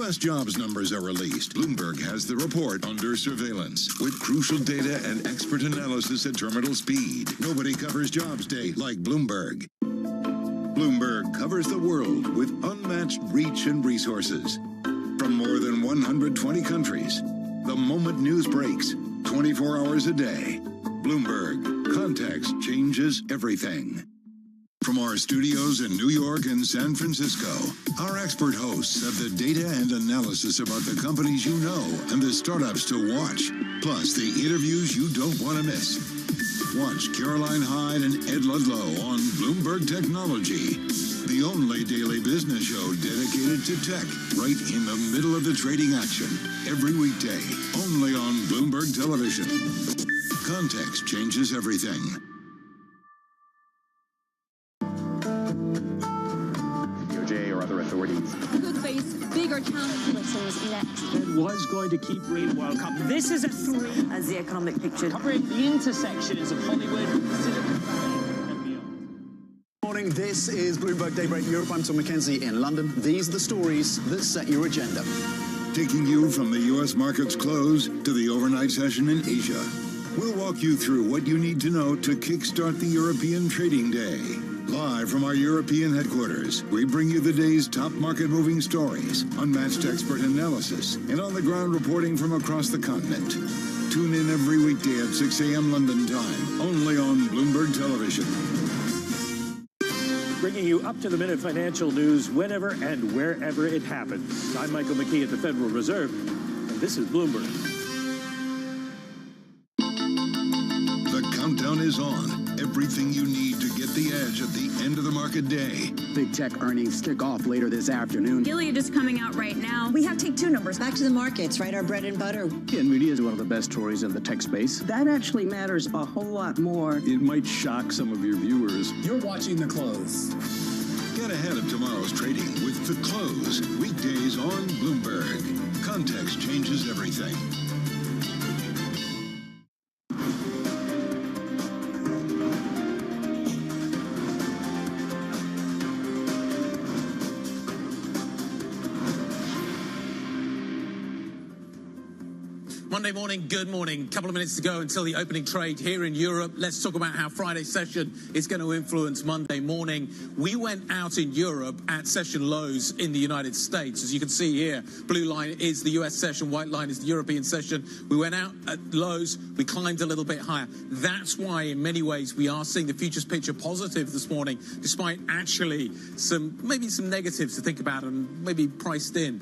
U.S. jobs numbers are released, Bloomberg has the report under surveillance with crucial data and expert analysis at terminal speed. Nobody covers Jobs Day like Bloomberg. Bloomberg covers the world with unmatched reach and resources. From more than 120 countries, the moment news breaks, 24 hours a day. Bloomberg, context changes everything. From our studios in New York and San Francisco, our expert hosts have the data and analysis about the companies you know and the startups to watch, plus the interviews you don't want to miss. Watch Caroline Hyde and Ed Ludlow on Bloomberg Technology, the only daily business show dedicated to tech, right in the middle of the trading action, every weekday, only on Bloomberg Television. Context changes everything. DOJ or other authorities could face bigger challenges next. It was going to keep reading World Cup. This is a three as the economic picture, covering the intersections of Hollywood, Silicon Valley, and beyond. Morning, this is Bloomberg Daybreak Europe. I'm Tom McKenzie in London. These are the stories that set your agenda. Taking you from the U.S. market's close to the overnight session in Asia. We'll walk you through what you need to know to kickstart the European trading day. Live from our European headquarters, we bring you the day's top market-moving stories, unmatched expert analysis, and on-the-ground reporting from across the continent. Tune in every weekday at 6 a.m. London time, only on Bloomberg Television. Bringing you up-to-the-minute financial news whenever and wherever it happens. I'm Michael McKee at the Federal Reserve, and this is Bloomberg. The countdown is on. Everything you need to get the edge at the end of the market day. Big tech earnings kick off later this afternoon. Gilead is coming out right now. we have take two numbers. Back to the markets, right? Our bread and butter. NVIDIA is one of the best stories in the tech space. That actually matters a whole lot more. It might shock some of your viewers. You're watching The Close. Get ahead of tomorrow's trading with The Close. Weekdays on Bloomberg. Context changes everything. Monday morning, good morning. Couple of minutes to go until the opening trade here in Europe. Let's talk about how Friday's session is going to influence Monday morning. We went out in Europe at session lows in the United States. As you can see here, blue line is the US session, white line is the European session. We went out at lows, we climbed a little bit higher. That's why, in many ways, we are seeing the futures picture positive this morning, despite actually maybe some negatives to think about and maybe priced in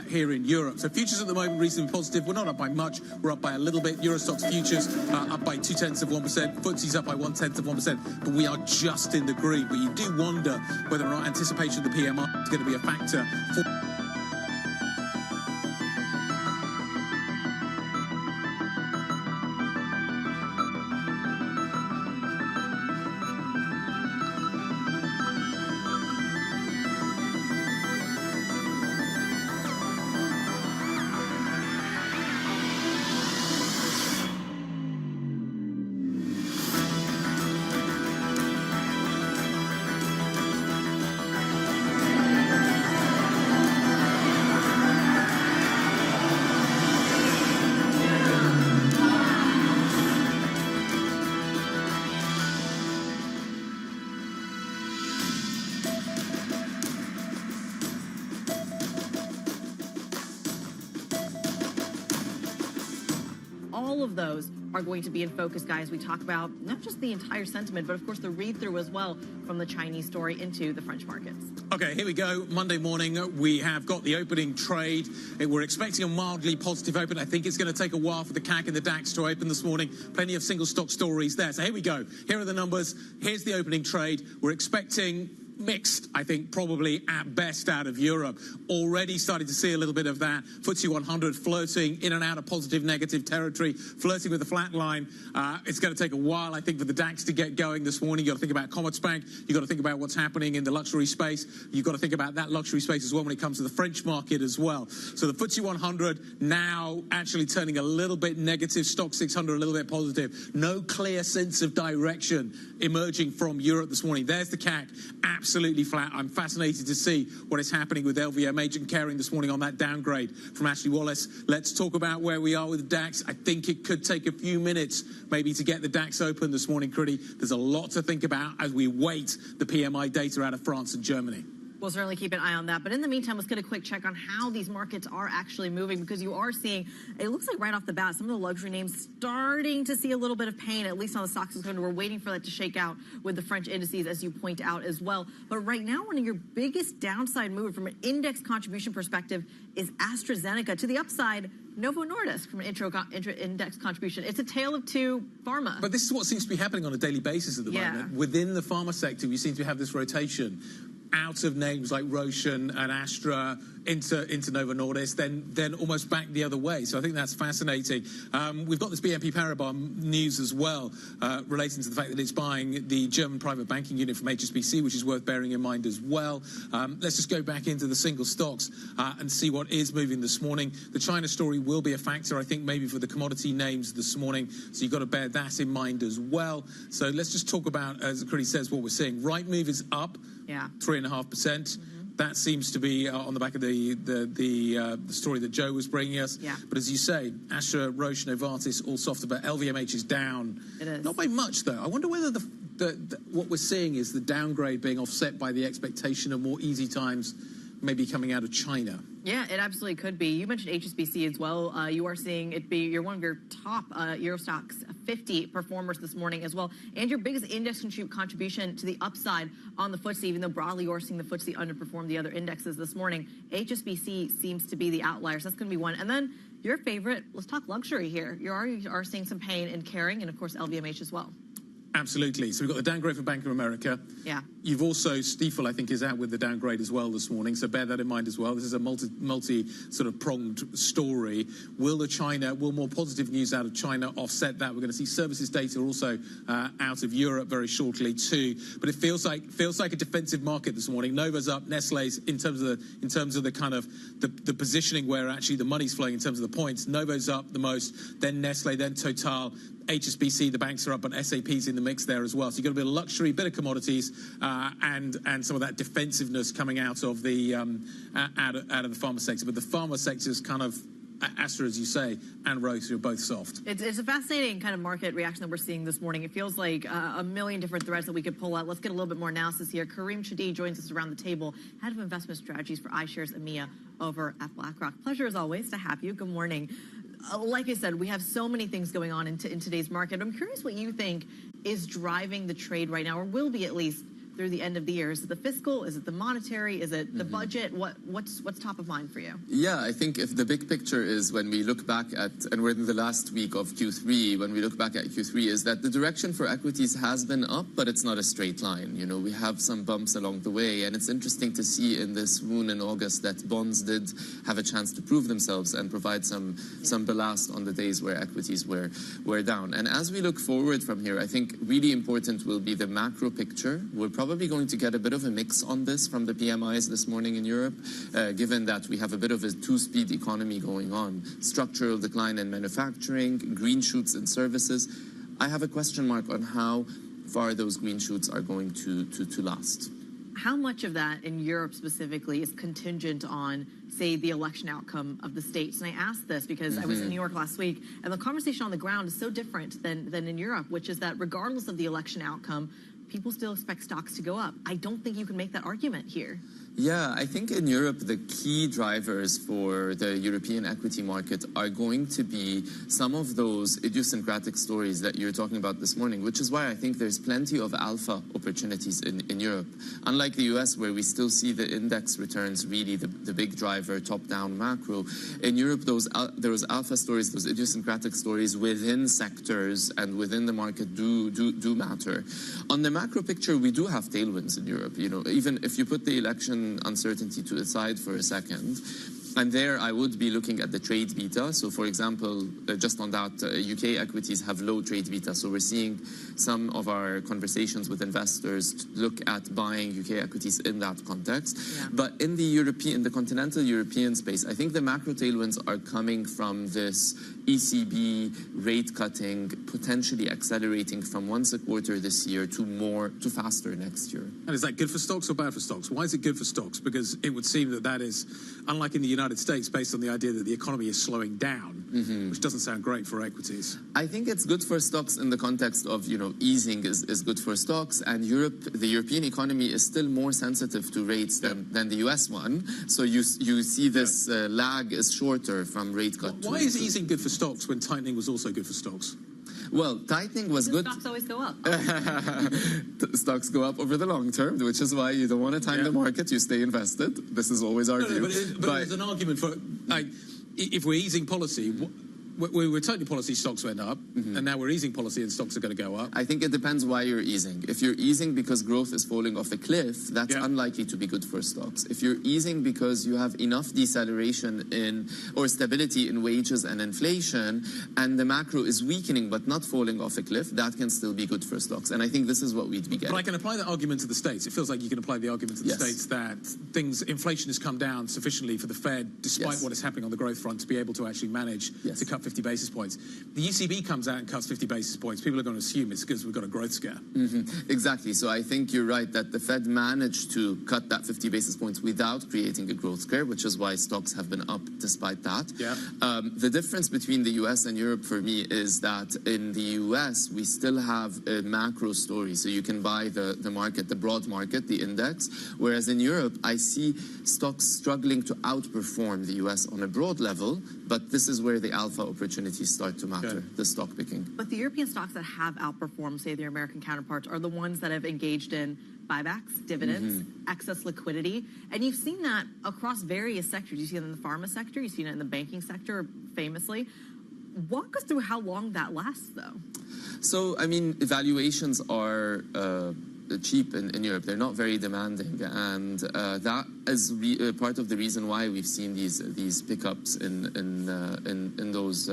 here in Europe. So futures at the moment reasonably positive. We're not up by much. We're up by a little bit. Eurostoxx futures up by 0.2%. FTSE's up by 0.1%. But we are just in the green. But you do wonder whether or not anticipation of the PMI is going to be a factor for... All of those are going to be in focus, guys. We talk about not just the entire sentiment, but of course the read-through as well from the Chinese story into the French markets. Okay, here we go. Monday morning, we have got the opening trade. We're expecting a mildly positive open. I think it's going to take a while for the CAC and the DAX to open this morning. Plenty of single stock stories there. So here we go. Here are the numbers. Here's the opening trade. We're expecting mixed, I think, probably at best out of Europe. Already starting to see a little bit of that. FTSE 100 floating in and out of positive, negative territory, flirting with the flat line. It's going to take a while, I think, for the DAX to get going this morning. You've got to think about Commerzbank. You've got to think about what's happening in the luxury space. You've got to think about that luxury space as well when it comes to the French market as well. So the FTSE 100 now actually turning a little bit negative. Stock 600 a little bit positive. No clear sense of direction emerging from Europe this morning. There's the CAC at absolutely flat. I'm fascinated to see what is happening with LVMH and Kering this morning on that downgrade from Ashley Wallace. Let's talk about where we are with the DAX. I think it could take a few minutes maybe to get the DAX open this morning, Critty. There's a lot to think about as we wait the PMI data out of France and Germany. We'll certainly keep an eye on that. But in the meantime, let's get a quick check on how these markets are actually moving, because you are seeing, it looks like right off the bat, some of the luxury names starting to see a little bit of pain, at least on the stocks. We're waiting for that to shake out with the French indices, as you point out as well. But right now, one of your biggest downside move from an index contribution perspective is AstraZeneca. To the upside, Novo Nordisk from an index contribution. It's a tale of two pharma. But this is what seems to be happening on a daily basis at the moment. Within the pharma sector, we seem to have this rotation out of names like Roche and Astra into Novo Nordisk, then almost back the other way. So I think that's fascinating. We've got this BNP Paribas news as well, relating to the fact that it's buying the German private banking unit from HSBC, which is worth bearing in mind as well. Let's just go back into the single stocks and see what is moving this morning. The China story will be a factor, I think, maybe for the commodity names this morning. So you've got to bear that in mind as well. So let's just talk about, as Critty says, what we're seeing. Rightmove is up 3.5%. That seems to be on the back of the story that Joe was bringing us. But as you say, Astra, Roche, Novartis, all softer, but LVMH is down. It is. Not by much, though. I wonder whether what we're seeing is the downgrade being offset by the expectation of more easy times maybe coming out of China. Yeah, it absolutely could be. You mentioned HSBC as well. You are seeing it be, you're one of your top Eurostoxx 50 performers this morning as well, and your biggest index contribution to the upside on the FTSE, even though broadly you're seeing the FTSE underperform the other indexes this morning. HSBC seems to be the outlier, so that's going to be one. And then your favorite, let's talk luxury here. You are seeing some pain in Kering and, of course, LVMH as well. Absolutely. So we've got the downgrade for Bank of America. Yeah. You've also, Stifel, I think, is out with the downgrade as well this morning, so bear that in mind as well. This is a multi sort of pronged story. Will more positive news out of China offset that? We're going to see services data also out of Europe very shortly too. But it feels like a defensive market this morning. Nova's up, Nestle's in terms of the kind of the positioning where actually the money's flowing in terms of the points. Novo's up the most, then Nestle, then Total. HSBC, the banks are up, but SAP's in the mix there as well. So you've got a bit of luxury, bit of commodities, and some of that defensiveness coming out of the out of the pharma sector. But the pharma sector is kind of Astra, as you say, and Roche are both soft. It's a fascinating kind of market reaction that we're seeing this morning. It feels like a million different threads that we could pull out. Let's get a little bit more analysis here. Kareem Chadi joins us around the table, Head of Investment Strategies for iShares EMEA over at BlackRock. Pleasure as always to have you. Good morning. Like I said, we have so many things going on in today's market. I'm curious what you think is driving the trade right now, or will be at least through the end of the year. Is it the fiscal? Is it the monetary? Is it the budget? What's top of mind for you? Yeah, I think if the big picture is when we look back at, and we're in the last week of Q3, when we look back at Q3, is that the direction for equities has been up, but it's not a straight line. You know, we have some bumps along the way, and it's interesting to see in this moon in August that bonds did have a chance to prove themselves and provide some ballast on the days where equities were down. And as we look forward from here, I think really important will be the macro picture. We're probably going to get a bit of a mix on this from the PMIs this morning in Europe, given that we have a bit of a two-speed economy going on. Structural decline in manufacturing, green shoots in services. I have a question mark on how far those green shoots are going to last. How much of that in Europe specifically is contingent on, say, the election outcome of the states? And I asked this because I was in New York last week, and the conversation on the ground is so different than in Europe, which is that regardless of the election outcome, people still expect stocks to go up. I don't think you can make that argument here. Yeah, I think in Europe, the key drivers for the European equity market are going to be some of those idiosyncratic stories that you're talking about this morning, which is why I think there's plenty of alpha opportunities in Europe. Unlike the US, where we still see the index returns really the big driver, top-down macro, in Europe, those alpha stories, those idiosyncratic stories within sectors and within the market do matter. On the macro picture, we do have tailwinds in Europe. You know, even if you put the election uncertainty to the side for a second, and there I would be looking at the trade beta. So for example, just on that, UK equities have low trade beta. So we're seeing some of our conversations with investors look at buying UK equities in that context. Yeah. But in the continental European space, I think the macro tailwinds are coming from this ECB rate cutting potentially accelerating from once a quarter this year to faster next year. And is that good for stocks or bad for stocks? Why is it good for stocks? Because it would seem that is, unlike in the United States, based on the idea that the economy is slowing down, which doesn't sound great for equities. I think it's good for stocks in the context of, easing is good for stocks, and the European economy is still more sensitive to rates than the US one. So you see this lag is shorter from rate cut. Why is easing good for stocks when tightening was also good for stocks? Well, tightening was good. Stocks always go up. Stocks go up over the long term, which is why you don't want to time the market. You stay invested. This is always our view. But there's an argument for, if we're easing policy, we were tightening policy, stocks went up, and now we're easing policy and stocks are going to go up. I think it depends why you're easing. If you're easing because growth is falling off a cliff, that's unlikely to be good for stocks. If you're easing because you have enough deceleration or stability in wages and inflation, and the macro is weakening but not falling off a cliff, that can still be good for stocks. And I think this is what we'd be getting. But I can apply that argument to the States. It feels like you can apply the argument to the States that inflation has come down sufficiently for the Fed, despite what is happening on the growth front, to be able to actually manage to cut 50 basis points. The ECB comes out and cuts 50 basis points. People are going to assume it's because we've got a growth scare. Exactly. So I think you're right that the Fed managed to cut that 50 basis points without creating a growth scare, which is why stocks have been up despite that. The difference between the US and Europe for me is that in the US, we still have a macro story. So you can buy the market, the broad market, the index, whereas in Europe, I see stocks struggling to outperform the US on a broad level, but this is where the alpha opportunities start to matter, the stock picking. But the European stocks that have outperformed, say, their American counterparts are the ones that have engaged in buybacks, dividends, excess liquidity. And you've seen that across various sectors. You see it in the pharma sector, you've seen it in the banking sector, famously. Walk us through how long that lasts, though. So, valuations are cheap in Europe. They're not very demanding, and that is part of the reason why we've seen these pickups in those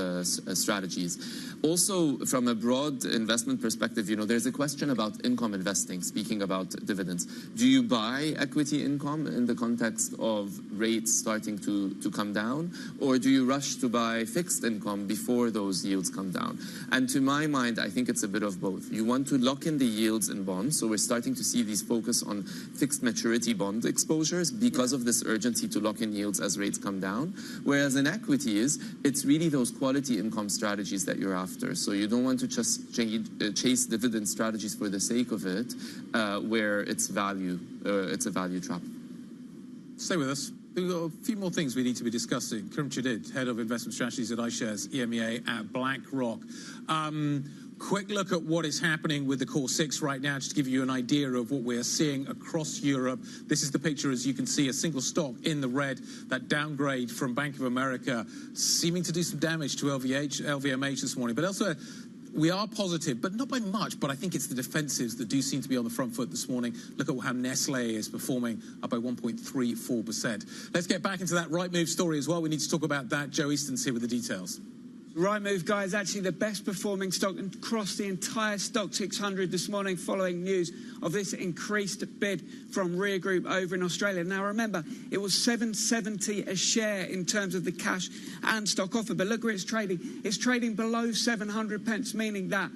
strategies. Also, from a broad investment perspective, there's a question about income investing. Speaking about dividends, do you buy equity income in the context of rates starting to come down, or do you rush to buy fixed income before those yields come down? And to my mind, I think it's a bit of both. You want to lock in the yields in bonds, so we're starting to see these focus on fixed maturity bond exposures because of this urgency to lock in yields as rates come down. Whereas in equities, it's really those quality income strategies that you're after. So you don't want to just chase dividend strategies for the sake of it, where it's a value trap. Stay with us. We've got a few more things we need to be discussing. Karim Chadid, Head of Investment Strategies at iShares EMEA at BlackRock. Quick look at what is happening with the Core 6 right now, just to give you an idea of what we're seeing across Europe. This is the picture, as you can see, a single stock in the red, that downgrade from Bank of America, seeming to do some damage to LVMH this morning. But elsewhere, we are positive, but not by much. But I think it's the defensives that do seem to be on the front foot this morning. Look at how Nestle is performing, up by 1.34%. Let's get back into that Rightmove story as well. We need to talk about that. Joe Easton's here with the details. Rightmove, guys, actually the best performing stock across the entire stock 600 this morning, following news of this increased bid from Ria Group over in Australia. Now remember, it was $7.70 a share in terms of the cash and stock offer, but look where it's trading. It's trading below 700 pence, meaning that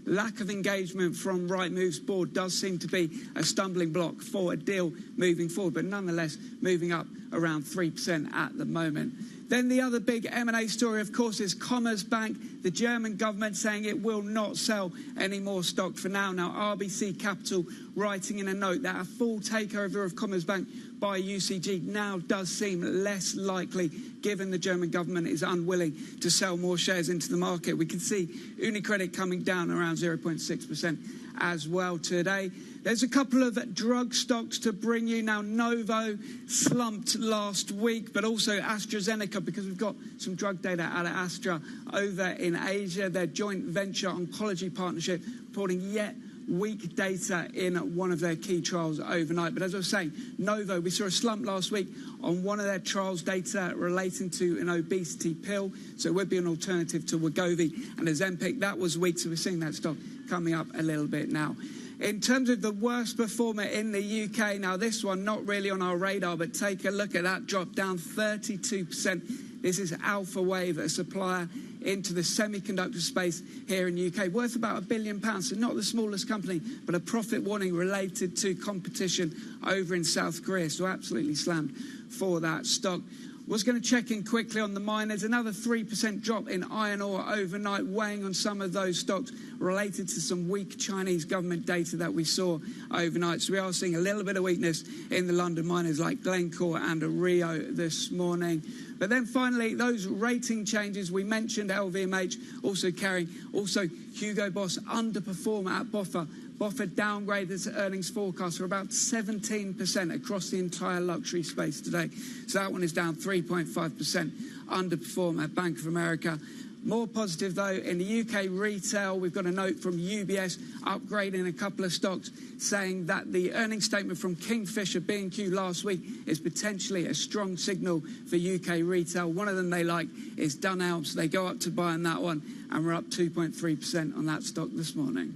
lack of engagement from Rightmove's board does seem to be a stumbling block for a deal moving forward, but nonetheless moving up around 3% at the moment. Then the other big M&A story, of course, is Commerzbank, the German government saying it will not sell any more stock for now. Now, RBC Capital writing in a note that a full takeover of Commerzbank by UCG now does seem less likely, given the German government is unwilling to sell more shares into the market. We can see UniCredit coming down around 0.6% as well today. There's a couple of drug stocks to bring you now. Novo slumped last week, but also AstraZeneca, because we've got some drug data out of Astra over in Asia. Their joint venture oncology partnership reporting yet weak data in one of their key trials overnight. But as I was saying, Novo, we saw a slump last week on one of their trials data relating to an obesity pill. So it would be an alternative to Wegovy and Ozempic. That was weak, so we're seeing that stock coming up a little bit now. In terms of the worst performer in the UK, now this one not really on our radar, but take a look at that, drop down 32%. This is Alpha Wave, a supplier into the semiconductor space here in the UK, worth about £1 billion. So not the smallest company, but a profit warning related to competition over in South Korea. So absolutely slammed for that stock. Was going to check in quickly on the miners. Another 3% drop in iron ore overnight, weighing on some of those stocks related to some weak Chinese government data that we saw overnight. So we are seeing a little bit of weakness in the London miners like Glencore and Rio this morning. But then finally, those rating changes, we mentioned LVMH also carrying, also Hugo Boss underperform at BofA. BofA downgraded its earnings forecast for about 17% across the entire luxury space today. So that one is down 3.5%, underperform at Bank of America. More positive, though, in the UK retail, we've got a note from UBS upgrading a couple of stocks, saying that the earnings statement from Kingfisher B&Q last week is potentially a strong signal for UK retail. One of them they like is Dunelm, so they go up to buy on that one, and we're up 2.3% on that stock this morning.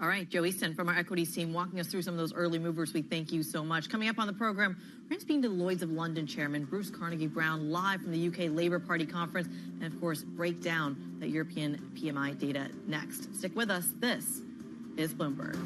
All right, Joe Easton from our equities team walking us through some of those early movers. We thank you so much. Coming up on the program, we're going to speak to Lloyd's of London chairman Bruce Carnegie Brown live from the UK Labour Party conference, and of course break down the European PMI data next. Stick with us. This is Bloomberg.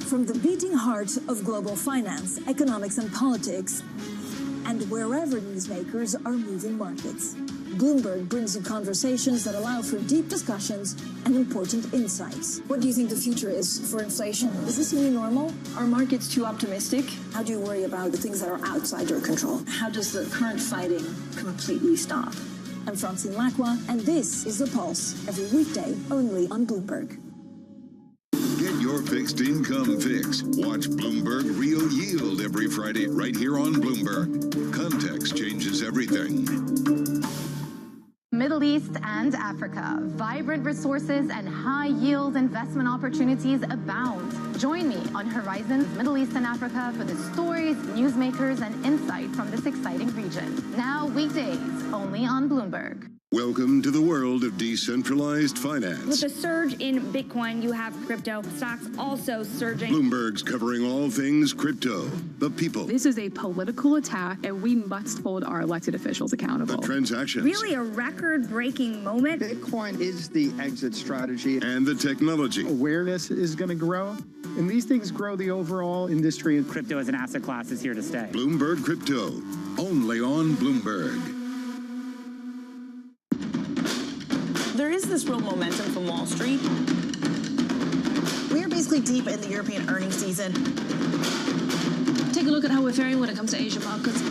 From the beating heart of global finance, economics and politics, and wherever newsmakers are moving markets, Bloomberg brings you conversations that allow for deep discussions and important insights. What do you think the future is for inflation? Is this a new normal? Are markets too optimistic? How do you worry about the things that are outside your control? How does the current fighting completely stop? I'm Francine Lacroix, and this is The Pulse, every weekday only on Bloomberg. Get your fixed income fix. Watch Bloomberg Real Yield every Friday right here on Bloomberg. Context changes everything. Middle East and Africa. Vibrant resources and high-yield investment opportunities abound. Join me on Horizons Middle East and Africa for the stories, newsmakers, and insight from this exciting region. Now weekdays, only on Bloomberg. Welcome to the world of decentralized finance. With the surge in Bitcoin, you have crypto stocks also surging. Bloomberg's covering all things crypto, the people. This is a political attack, and we must hold our elected officials accountable. The transactions. Really a record-breaking moment. Bitcoin is the exit strategy. And the technology. Awareness is going to grow, and these things grow the overall industry. Crypto as an asset class is here to stay. Bloomberg Crypto, only on Bloomberg. There is this real momentum from Wall Street. We are basically deep in the European earnings season. Take a look at how we're faring when it comes to Asian markets.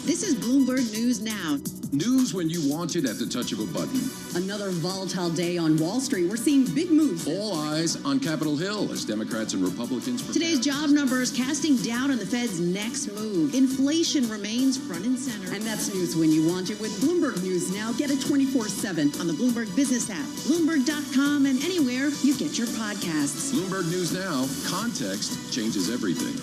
This is Bloomberg News Now. News when you want it at the touch of a button. Another volatile day on Wall Street. We're seeing big moves. All eyes on Capitol Hill as Democrats and Republicans prepare. Today's job numbers casting doubt on the Fed's next move. Inflation remains front and center. And that's news when you want it with Bloomberg News Now. Get it 24/7 on the Bloomberg Business app, Bloomberg.com, and anywhere you get your podcasts. Bloomberg News Now. Context changes everything.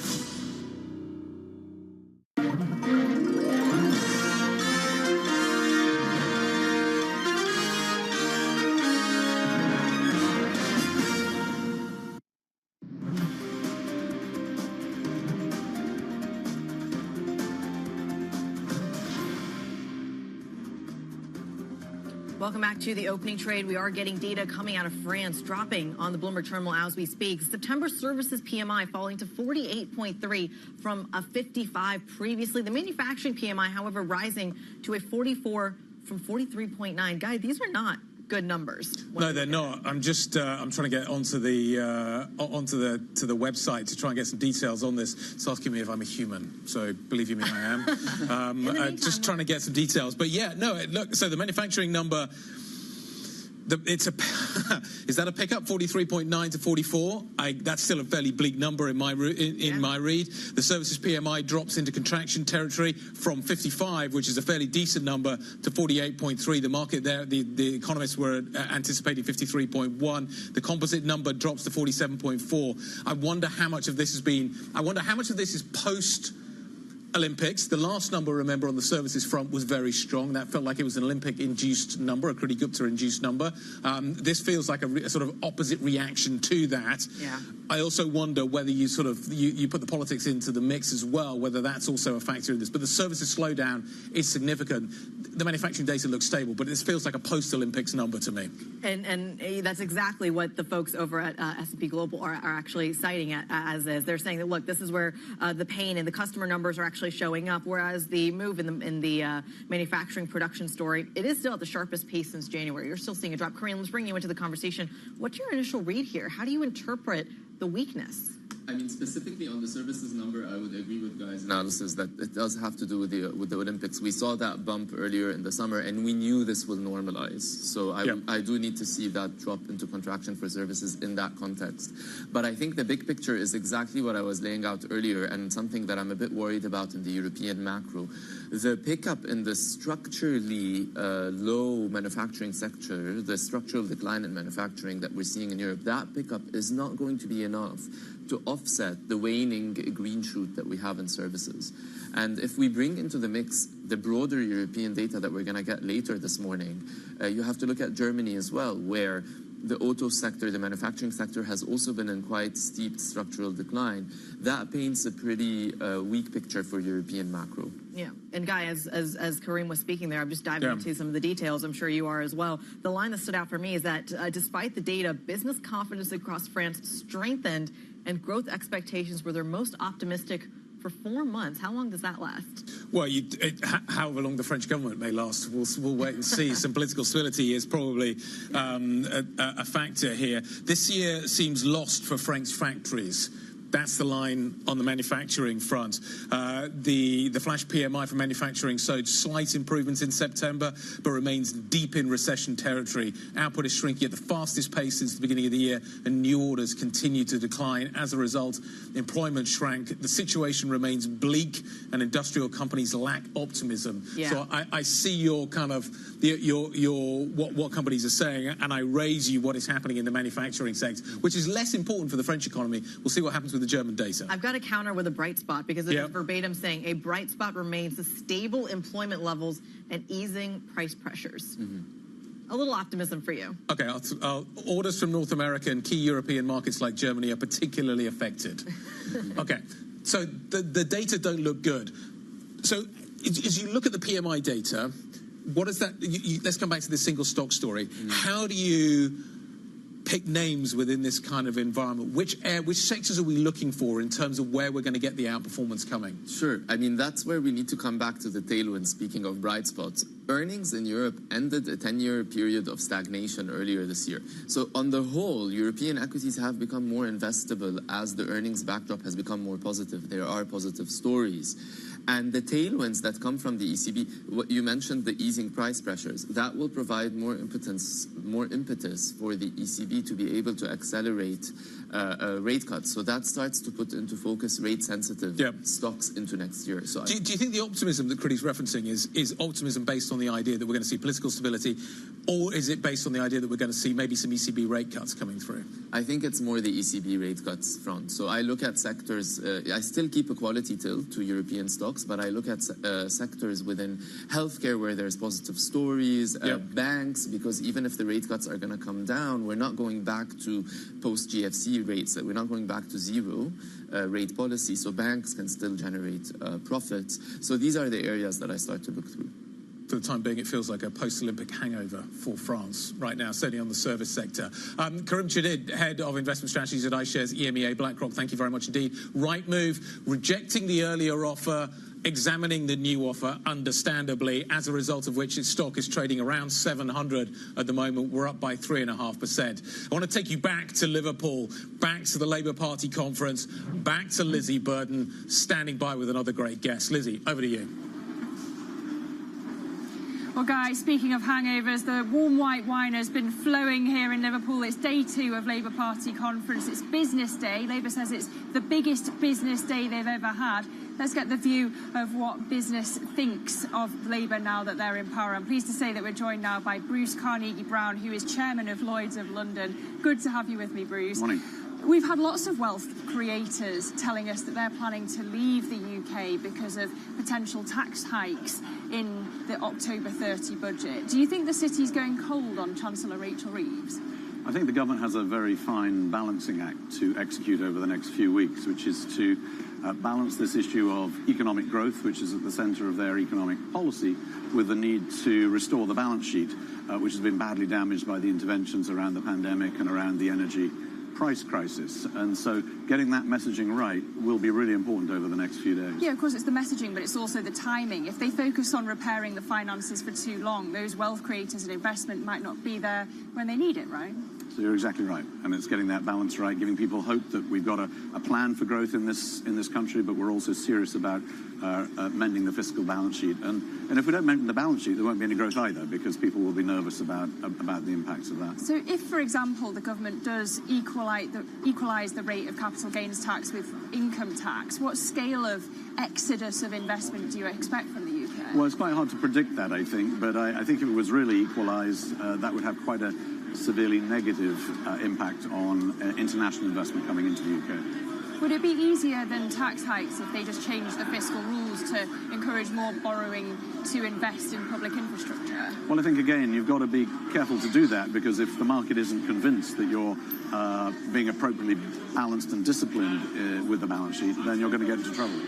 Welcome back to the opening trade. We are getting data coming out of France, dropping on the Bloomberg terminal as we speak. September Services PMI falling to 48.3 from a 55 previously. The manufacturing PMI, however, rising to a 44 from 43.9. Guy, these are not good numbers. No, they're not. I'm just I'm trying to get onto the website to try and get some details on this. It's asking me if I'm a human, so believe you me, I am. Just trying to get some details. But yeah, no. Look, so the manufacturing number. Is that a pickup, 43.9 to 44? That's still a fairly bleak number in my my read. The Services PMI drops into contraction territory from 55, which is a fairly decent number, to 48.3. The market there, the economists were anticipating 53.1. The composite number drops to 47.4. I wonder how much of this has been. I wonder how much of this is post Olympics. The last number, remember, on the services front was very strong. That felt like it was an Olympic-induced number, a Kriti Gupta-induced number. This feels like a sort of opposite reaction to that. Yeah. I also wonder whether you sort of you put the politics into the mix as well, whether that's also a factor in this. But the services slowdown is significant. The manufacturing data looks stable, but this feels like a post-Olympics number to me. And that's exactly what the folks over at S&P Global are actually citing it as is. They're saying that, look, this is where the pain and the customer numbers are actually showing up, whereas the move in the manufacturing production story, it is still at the sharpest pace since January. You're still seeing a drop. Korean, let's bring you into the conversation. What's your initial read here? How do you interpret the weakness? I mean, specifically on the services number, I would agree with Guy's analysis that it does have to do with the Olympics. We saw that bump earlier in the summer, and we knew this will normalize. So I do need to see that drop into contraction for services in that context. But I think the big picture is exactly what I was laying out earlier, and something that I'm a bit worried about in the European macro. The pickup in the structurally low manufacturing sector, the structural decline in manufacturing that we're seeing in Europe, that pickup is not going to be enough to offset the waning green shoot that we have in services. And if we bring into the mix the broader European data that we're going to get later this morning, you have to look at Germany as well, where the auto sector, the manufacturing sector, has also been in quite steep structural decline. That paints a pretty weak picture for European macro. Yeah, and Guy, as Kareem was speaking there, I'm just diving into some of the details. I'm sure you are as well. The line that stood out for me is that despite the data, business confidence across France strengthened, and growth expectations were their most optimistic for 4 months. How long does that last? Well, however long the French government may last, we'll wait and see. Some political stability is probably a factor here. This year seems lost for French factories. That's the line on the manufacturing front. The flash PMI for manufacturing showed slight improvements in September, but remains deep in recession territory. Output is shrinking at the fastest pace since the beginning of the year, and new orders continue to decline. As a result, employment shrank. The situation remains bleak, and industrial companies lack optimism. Yeah. So I see your kind of what companies are saying, and I raise you what is happening in the manufacturing sector, which is less important for the French economy. We'll see what happens with the German data. I've got to counter with a bright spot, because it is verbatim saying a bright spot remains the stable employment levels and easing price pressures. A little optimism for you. Okay, orders from North America and key European markets like Germany are particularly affected. Okay, so the data don't look good. So as you look at the PMI data, what is that? Let's come back to the single stock story. How do you pick names within this kind of environment? Which sectors are we looking for in terms of where we're going to get the outperformance coming? Sure. I mean, that's where we need to come back to the tailwind. Speaking of bright spots, earnings in Europe ended a 10-year period of stagnation earlier this year. So on the whole, European equities have become more investable as the earnings backdrop has become more positive. There are positive stories. And the tailwinds that come from the ECB, what you mentioned, the easing price pressures, that will provide more impetus for the ECB to be able to accelerate rate cuts. So that starts to put into focus rate-sensitive stocks into next year. So do you think the optimism that Kriti's referencing is optimism based on the idea that we're going to see political stability, or is it based on the idea that we're going to see maybe some ECB rate cuts coming through? I think it's more the ECB rate cuts front. So I look at sectors, I still keep a quality tilt to European stocks, but I look at sectors within healthcare where there's positive stories, banks, because even if the rate cuts are going to come down, we're not going back to post-GFC rates, we're not going back to zero rate policy, so banks can still generate profits. So these are the areas that I start to look through. For the time being, it feels like a post-Olympic hangover for France right now, certainly on the service sector. Karim Chadid, Head of Investment Strategies at iShares EMEA BlackRock, thank you very much indeed. Right move, rejecting the earlier offer. examining the new offer, understandably, as a result of which its stock is trading around 700 at the moment. We're up by 3.5%. I want to take you back to Liverpool, back to the Labour Party conference, back to Lizzie Burton, standing by with another great guest. Lizzie, over to you. Well, guys, speaking of hangovers, the warm white wine has been flowing here in Liverpool. It's day 2 of Labour Party conference. It's business day. Labour says it's the biggest business day they've ever had. Let's get the view of what business thinks of Labour now that they're in power. I'm pleased to say that we're joined now by Bruce Carnegie Brown, who is chairman of Lloyd's of London. Good to have you with me, Bruce. Morning. We've had lots of wealth creators telling us that they're planning to leave the UK because of potential tax hikes in the October 30 budget. Do you think the city's going cold on Chancellor Rachel Reeves? I think the government has a very fine balancing act to execute over the next few weeks, which is to balance this issue of economic growth, which is at the centre of their economic policy, with the need to restore the balance sheet, which has been badly damaged by the interventions around the pandemic and around the energy price crisis. And so getting that messaging right will be really important over the next few days. Yeah, of course, it's the messaging, but it's also the timing. If they focus on repairing the finances for too long, those wealth creators and investment might not be there when they need it, right? So you're exactly right. And it's getting that balance right, giving people hope that we've got a plan for growth in this country, but we're also serious about mending the fiscal balance sheet. And if we don't mend the balance sheet, there won't be any growth either, because people will be nervous about the impacts of that. So if, for example, the government does equalise the rate of capital gains tax with income tax, what scale of exodus of investment do you expect from the UK? Well, it's quite hard to predict that, I think, but I think if it was really equalised, that would have quite a severely negative impact on international investment coming into the UK. Would it be easier than tax hikes if they just changed the fiscal rules to encourage more borrowing to invest in public infrastructure? Well, I think, again, you've got to be careful to do that, because if the market isn't convinced that you're being appropriately balanced and disciplined with the balance sheet, then you're going to get into trouble.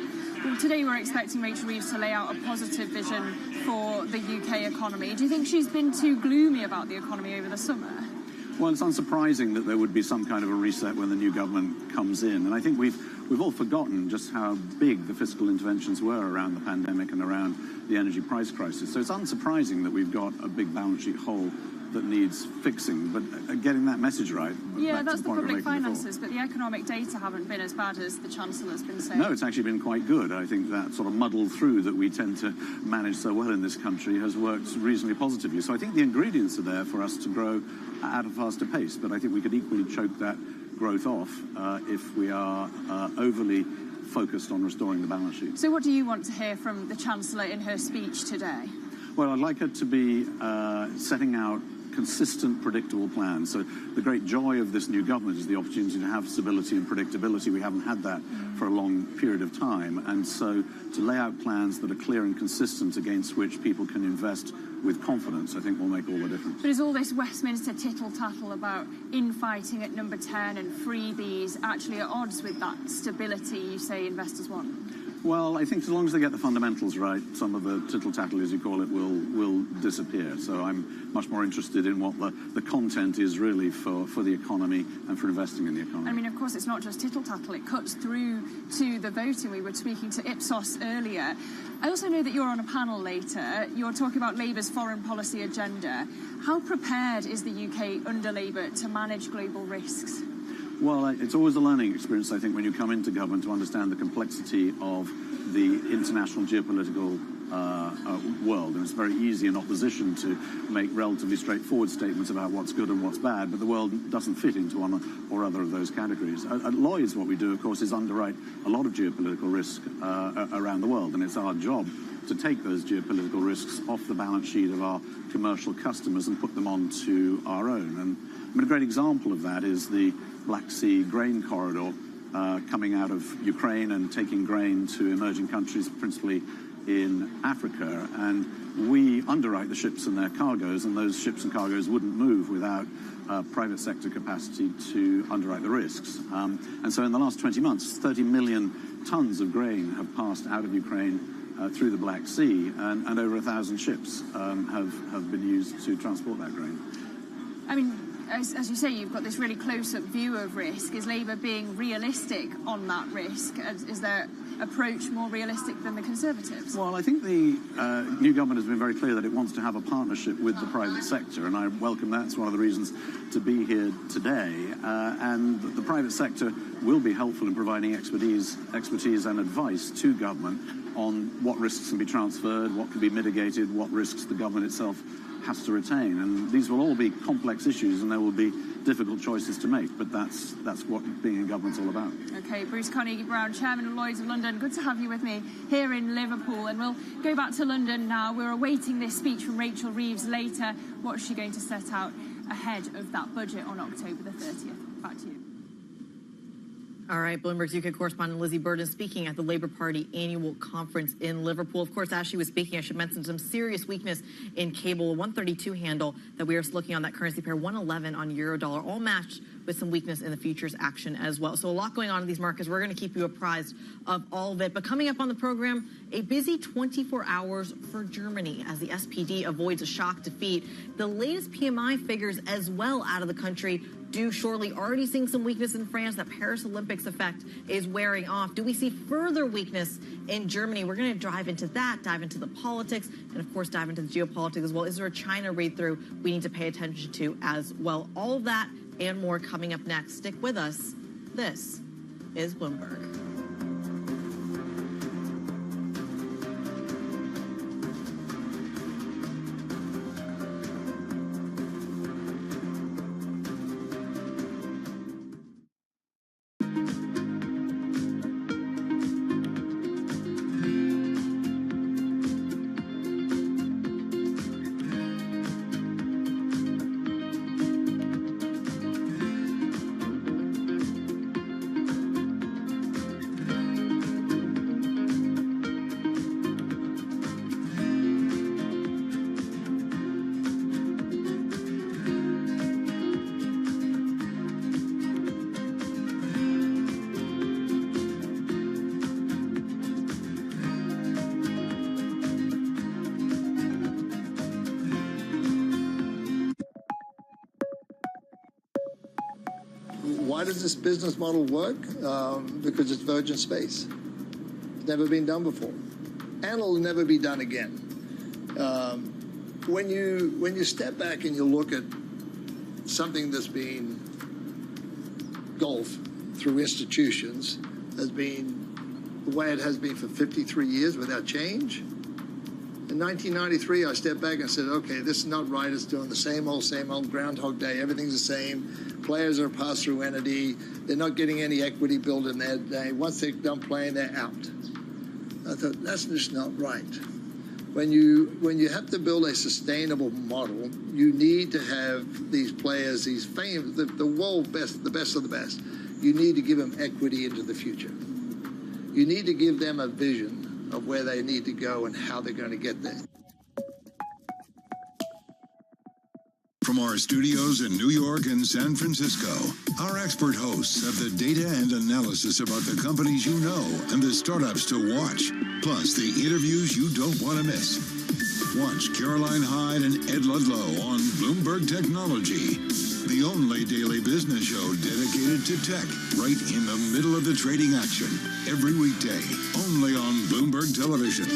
Well, today we're expecting Rachel Reeves to lay out a positive vision for the UK economy. Do you think she's been too gloomy about the economy over the summer? Well, it's unsurprising that there would be some kind of a reset when the new government comes in. And I think we've all forgotten just how big the fiscal interventions were around the pandemic and around the energy price crisis. So it's unsurprising that we've got a big balance sheet hole that needs fixing, but getting that message right. Yeah, that's the public finances, but the economic data haven't been as bad as the Chancellor's been saying. No, it's actually been quite good. I think that sort of muddle through that we tend to manage so well in this country has worked reasonably positively. So I think the ingredients are there for us to grow at a faster pace, but I think we could equally choke that growth off if we are overly focused on restoring the balance sheet. So what do you want to hear from the Chancellor in her speech today? Well, I'd like her to be setting out consistent, predictable plans. So the great joy of this new government is the opportunity to have stability and predictability. We haven't had that for a long period of time. And so to lay out plans that are clear and consistent against which people can invest with confidence, I think will make all the difference. But is all this Westminster tittle-tattle about infighting at number 10 and freebies actually at odds with that stability you say investors want? Well, I think as long as they get the fundamentals right, some of the tittle-tattle, as you call it, will disappear. So I'm much more interested in what the content is really for the economy and for investing in the economy. I mean, of course, it's not just tittle-tattle. It cuts through to the voting. We were speaking to Ipsos earlier. I also know that you're on a panel later. You're talking about Labour's foreign policy agenda. How prepared is the UK under Labour to manage global risks? Well, it's always a learning experience, I think, when you come into government to understand the complexity of the international geopolitical world. And it's very easy in opposition to make relatively straightforward statements about what's good and what's bad, but the world doesn't fit into one or other of those categories. At Lloyd's, what we do, of course, is underwrite a lot of geopolitical risk around the world, and it's our job to take those geopolitical risks off the balance sheet of our commercial customers and put them onto our own. And I mean, a great example of that is the Black Sea grain corridor coming out of Ukraine and taking grain to emerging countries, principally in Africa. And we underwrite the ships and their cargoes, and those ships and cargoes wouldn't move without private sector capacity to underwrite the risks. And so in the last 20 months, 30 million tons of grain have passed out of Ukraine through the Black Sea, and over 1,000 ships have been used to transport that grain. I mean, as you say, you've got this really close-up view of risk. Is Labour being realistic on that risk? Is their approach more realistic than the Conservatives? Well, I think the new government has been very clear that it wants to have a partnership with the private sector, and I welcome that. It's one of the reasons to be here today. And the private sector will be helpful in providing expertise and advice to government on what risks can be transferred, what can be mitigated, what risks the government itself has to retain. And these will all be complex issues, and there will be difficult choices to make, but that's what being in government's all about. Okay, Bruce Carnegie Brown, Chairman of Lloyd's of London, good to have you with me here in Liverpool. And we'll go back to London now. We're awaiting this speech from Rachel Reeves later. What's she going to set out ahead of that budget on October the 30th? Back to you. All right, Bloomberg's UK correspondent Lizzie Burton speaking at the Labour Party annual conference in Liverpool. Of course, as she was speaking, I should mention some serious weakness in cable, a 132 handle that we are looking on that currency pair, 111 on euro-dollar, all matched with some weakness in the futures action as well. So a lot going on in these markets. We're going to keep you apprised of all of it. But coming up on the program, a busy 24 hours for Germany as the SPD avoids a shock defeat. The latest PMI figures as well out of the country due shortly. Already seeing some weakness in France. That Paris Olympics effect is wearing off. Do we see further weakness in Germany? We're going to dive into that, dive into the politics, and of course dive into the geopolitics as well. Is there a China read-through we need to pay attention to as well? All of that and more coming up next. Stick with us. This is Bloomberg. Why does this business model work? Because it's virgin space. It's never been done before, and it'll never be done again. When you step back and you look at something that's been golf through institutions, has been the way it has been for 53 years without change. In 1993, I stepped back and said, okay, this is not right. It's doing the same old Groundhog Day. Everything's the same. Players are a pass-through entity. They're not getting any equity built in their day. Once they're done playing, they're out. I thought, that's just not right. When you have to build a sustainable model, you need to have these players, these famous, the world best, the best of the best. You need to give them equity into the future. You need to give them a vision of where they need to go and how they're going to get there. From our studios in New York and San Francisco, our expert hosts have the data and analysis about the companies you know and the startups to watch, plus the interviews you don't want to miss. Watch Caroline Hyde and Ed Ludlow on Bloomberg Technology, the only daily business show dedicated to tech, right in the middle of the trading action, every weekday, only on Bloomberg Television.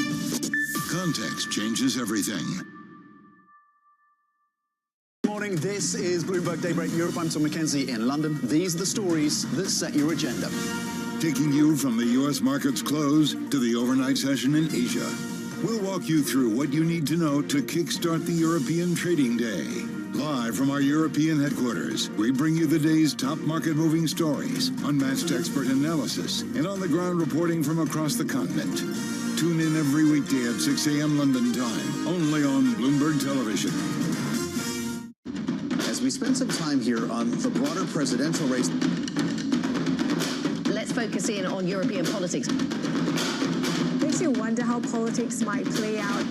Context changes everything. Morning, this is Bloomberg Daybreak Europe. I'm Tom McKenzie in London. These are the stories that set your agenda. Taking you from the U.S. market's close to the overnight session in Asia. We'll walk you through what you need to know to kickstart the European trading day. Live from our European headquarters, we bring you the day's top market-moving stories, unmatched expert analysis, and on-the-ground reporting from across the continent. Tune in every weekday at 6 a.m. London time, only on Bloomberg Television. As we spend some time here on the broader presidential race. Let's focus in on European politics. Makes you wonder how politics might play out.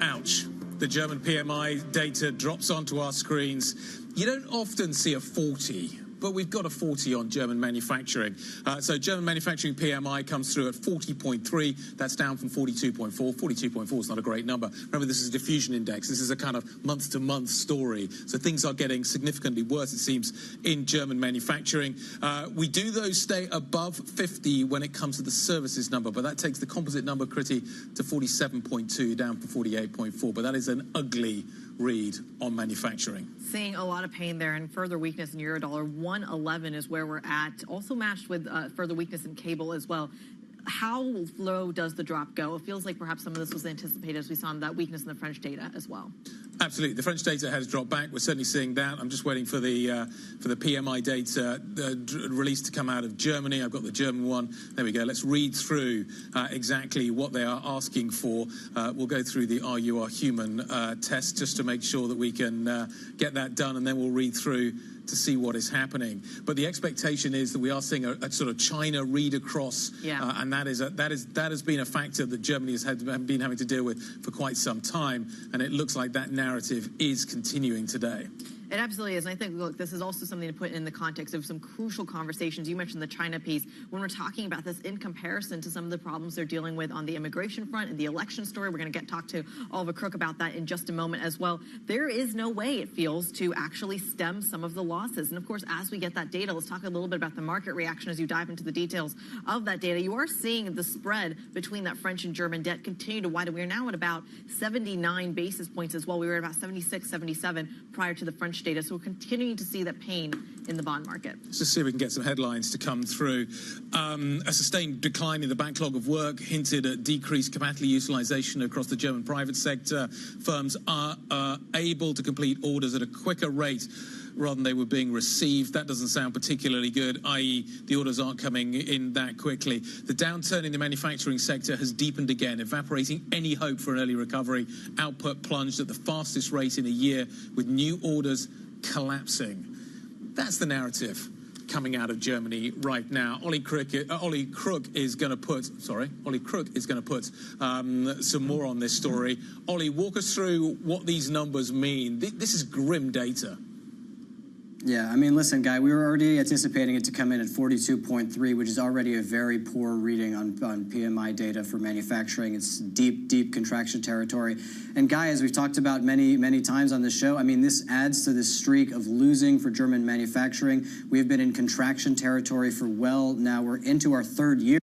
Ouch. The German PMI data drops onto our screens. You don't often see a 40, but we've got a 40 on German manufacturing. So German manufacturing PMI comes through at 40.3. That's down from 42.4. 42.4 is not a great number. Remember, this is a diffusion index. This is a kind of month-to-month story. So things are getting significantly worse, it seems, in German manufacturing. We do, though, stay above 50 when it comes to the services number, but that takes the composite number, Critty, to 47.2, down from 48.4. But that is an ugly read on manufacturing. Seeing a lot of pain there and further weakness in Eurodollar. 111 is where we're at. Also matched with further weakness in cable as well. How low does the drop go? It feels like perhaps some of this was anticipated as we saw that weakness in the French data as well. Absolutely. The French data has dropped back. We're certainly seeing that. I'm just waiting for the PMI data released to come out of Germany. I've got the German one. There we go. Let's read through exactly what they are asking for. We'll go through the Are You Are Human test just to make sure that we can get that done, and then we'll read through to see what is happening. But the expectation is that we are seeing a sort of China read across, and that has been a factor that Germany has been having to deal with for quite some time, and it looks like that narrative is continuing today. It absolutely is. And I think, look, this is also something to put in the context of some crucial conversations. You mentioned the China piece. When we're talking about this in comparison to some of the problems they're dealing with on the immigration front and the election story, we're going to talk to Oliver Crook about that in just a moment as well. There is no way, it feels, to actually stem some of the losses. And of course, as we get that data, let's talk a little bit about the market reaction as you dive into the details of that data. You are seeing the spread between that French and German debt continue to widen. We're now at about 79 basis points as well. We were at about 76, 77 prior to the French data. So we're continuing to see that pain in the bond market. Let's just see if we can get some headlines to come through. A sustained decline in the backlog of work hinted at decreased capacity utilization across the German private sector. Firms are able to complete orders at a quicker rate rather than they were being received. That doesn't sound particularly good, i.e. the orders aren't coming in that quickly. The downturn in the manufacturing sector has deepened again, evaporating any hope for an early recovery. Output plunged at the fastest rate in a year, with new orders collapsing. That's the narrative coming out of Germany right now. Ollie Crook is going to put some more on this story. Ollie, walk us through what these numbers mean. This is grim data. Yeah, I mean, listen, Guy, we were already anticipating it to come in at 42.3, which is already a very poor reading on PMI data for manufacturing. It's deep contraction territory. And Guy, as we've talked about many times on this show, I mean, this adds to this streak of losing for German manufacturing. We've been in contraction territory for now we're into our third year.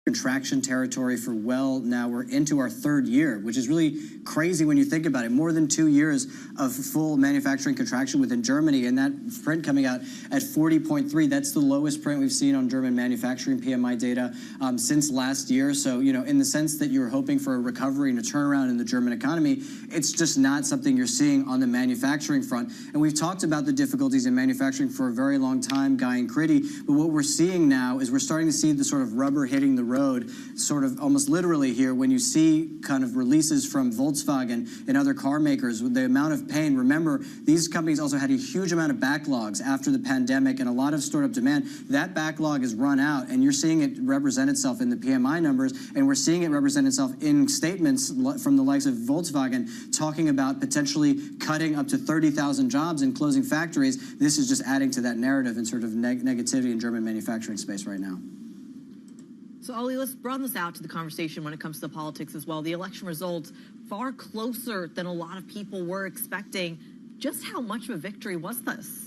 Contraction territory for now we're into our third year, which is really crazy when you think about it. More than 2 years of full manufacturing contraction within Germany, and that print coming out at 40.3. That's the lowest print we've seen on German manufacturing PMI data since last year. So, you know, in the sense that you're hoping for a recovery and a turnaround in the German economy, it's just not something you're seeing on the manufacturing front. And we've talked about the difficulties in manufacturing for a very long time, Guy and Critty, but what we're seeing now is we're starting to see the sort of rubber hitting the road, sort of almost literally here, when you see kind of releases from Volkswagen and other car makers with the amount of pain. Remember, these companies also had a huge amount of backlogs after the pandemic and a lot of stored up demand. That backlog has run out, and you're seeing it represent itself in the PMI numbers, and we're seeing it represent itself in statements from the likes of Volkswagen talking about potentially cutting up to 30,000 jobs and closing factories. This is just adding to that narrative and sort of negativity in German manufacturing space right now. So, Ollie, let's broaden this out to the conversation when it comes to politics as well. The election results far closer than a lot of people were expecting. Just how much of a victory was this?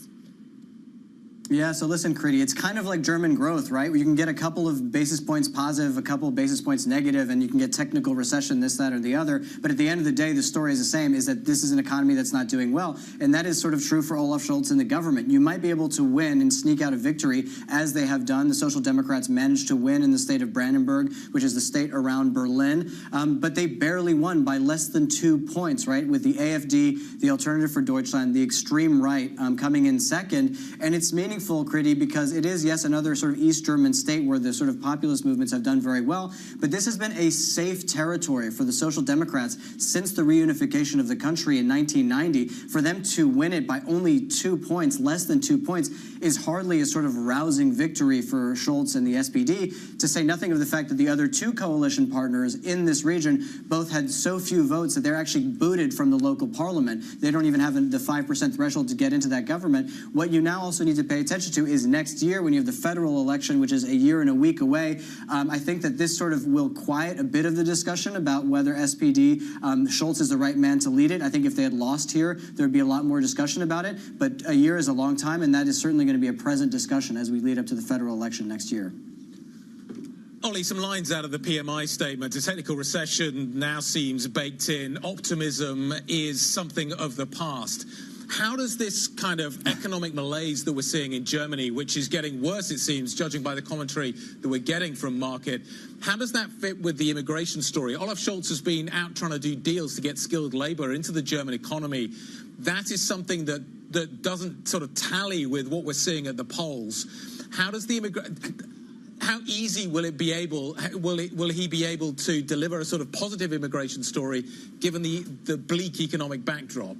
Yeah, so listen, Critty, it's kind of like German growth, right? You can get a couple of basis points positive, a couple of basis points negative, and you can get technical recession, this, that, or the other. But at the end of the day, the story is the same, is that this is an economy that's not doing well. And that is sort of true for Olaf Scholz and the government. You might be able to win and sneak out a victory, as they have done. The Social Democrats managed to win in the state of Brandenburg, which is the state around Berlin. But they barely won by less than 2 points, right? With the AfD, the Alternative for Deutschland, the extreme right coming in second. And it's meaningful meaningful, Kriti, because it is, yes, another sort of East German state where the sort of populist movements have done very well, but this has been a safe territory for the Social Democrats since the reunification of the country in 1990. For them to win it by only 2 points, less than 2 points, is hardly a sort of rousing victory for Scholz and the SPD, to say nothing of the fact that the other two coalition partners in this region both had so few votes that they're actually booted from the local parliament. They don't even have the 5% threshold to get into that government. What you now also need to pay attention to is next year, when you have the federal election, which is a year and a week away. I think that this sort of will quiet a bit of the discussion about whether SPD, Scholz is the right man to lead it. I think if they had lost here, there would be a lot more discussion about it. But a year is a long time, and that is certainly going to be a present discussion as we lead up to the federal election next year. Ollie, some lines out of the PMI statement. A technical recession now seems baked in. Optimism is something of the past. How does this kind of economic malaise that we're seeing in Germany, which is getting worse, it seems, judging by the commentary that we're getting from market, how does that fit with the immigration story? Olaf Scholz has been out trying to do deals to get skilled labor into the German economy. That is something that doesn't sort of tally with what we're seeing at the polls. How does how easy will it be will he be able to deliver a sort of positive immigration story given the bleak economic backdrop?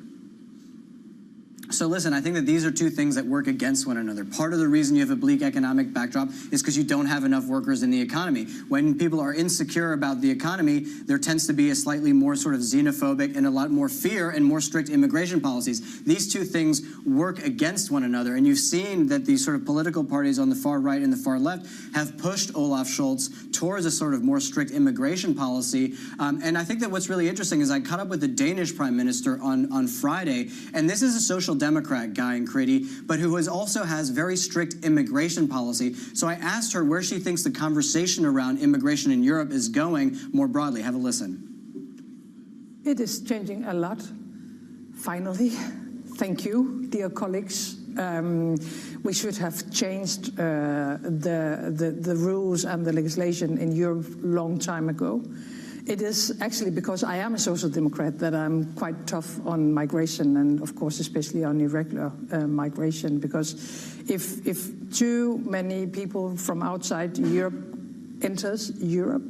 So listen, I think that these are two things that work against one another. Part of the reason you have a bleak economic backdrop is because you don't have enough workers in the economy. When people are insecure about the economy, there tends to be a slightly more sort of xenophobic and a lot more fear and more strict immigration policies. These two things work against one another. And you've seen that these sort of political parties on the far right and the far left have pushed Olaf Scholz towards a sort of more strict immigration policy. And I think that what's really interesting is I caught up with the Danish Prime Minister on Friday, and this is a social Democrat guy in Kriti, but who also has very strict immigration policy. So I asked her where she thinks the conversation around immigration in Europe is going more broadly. Have a listen. It is changing a lot, finally. Thank you, dear colleagues. We should have changed the rules and the legislation in Europe a long time ago. It is actually because I am a social democrat that I'm quite tough on migration, and of course especially on irregular migration, because if too many people from outside Europe enters Europe,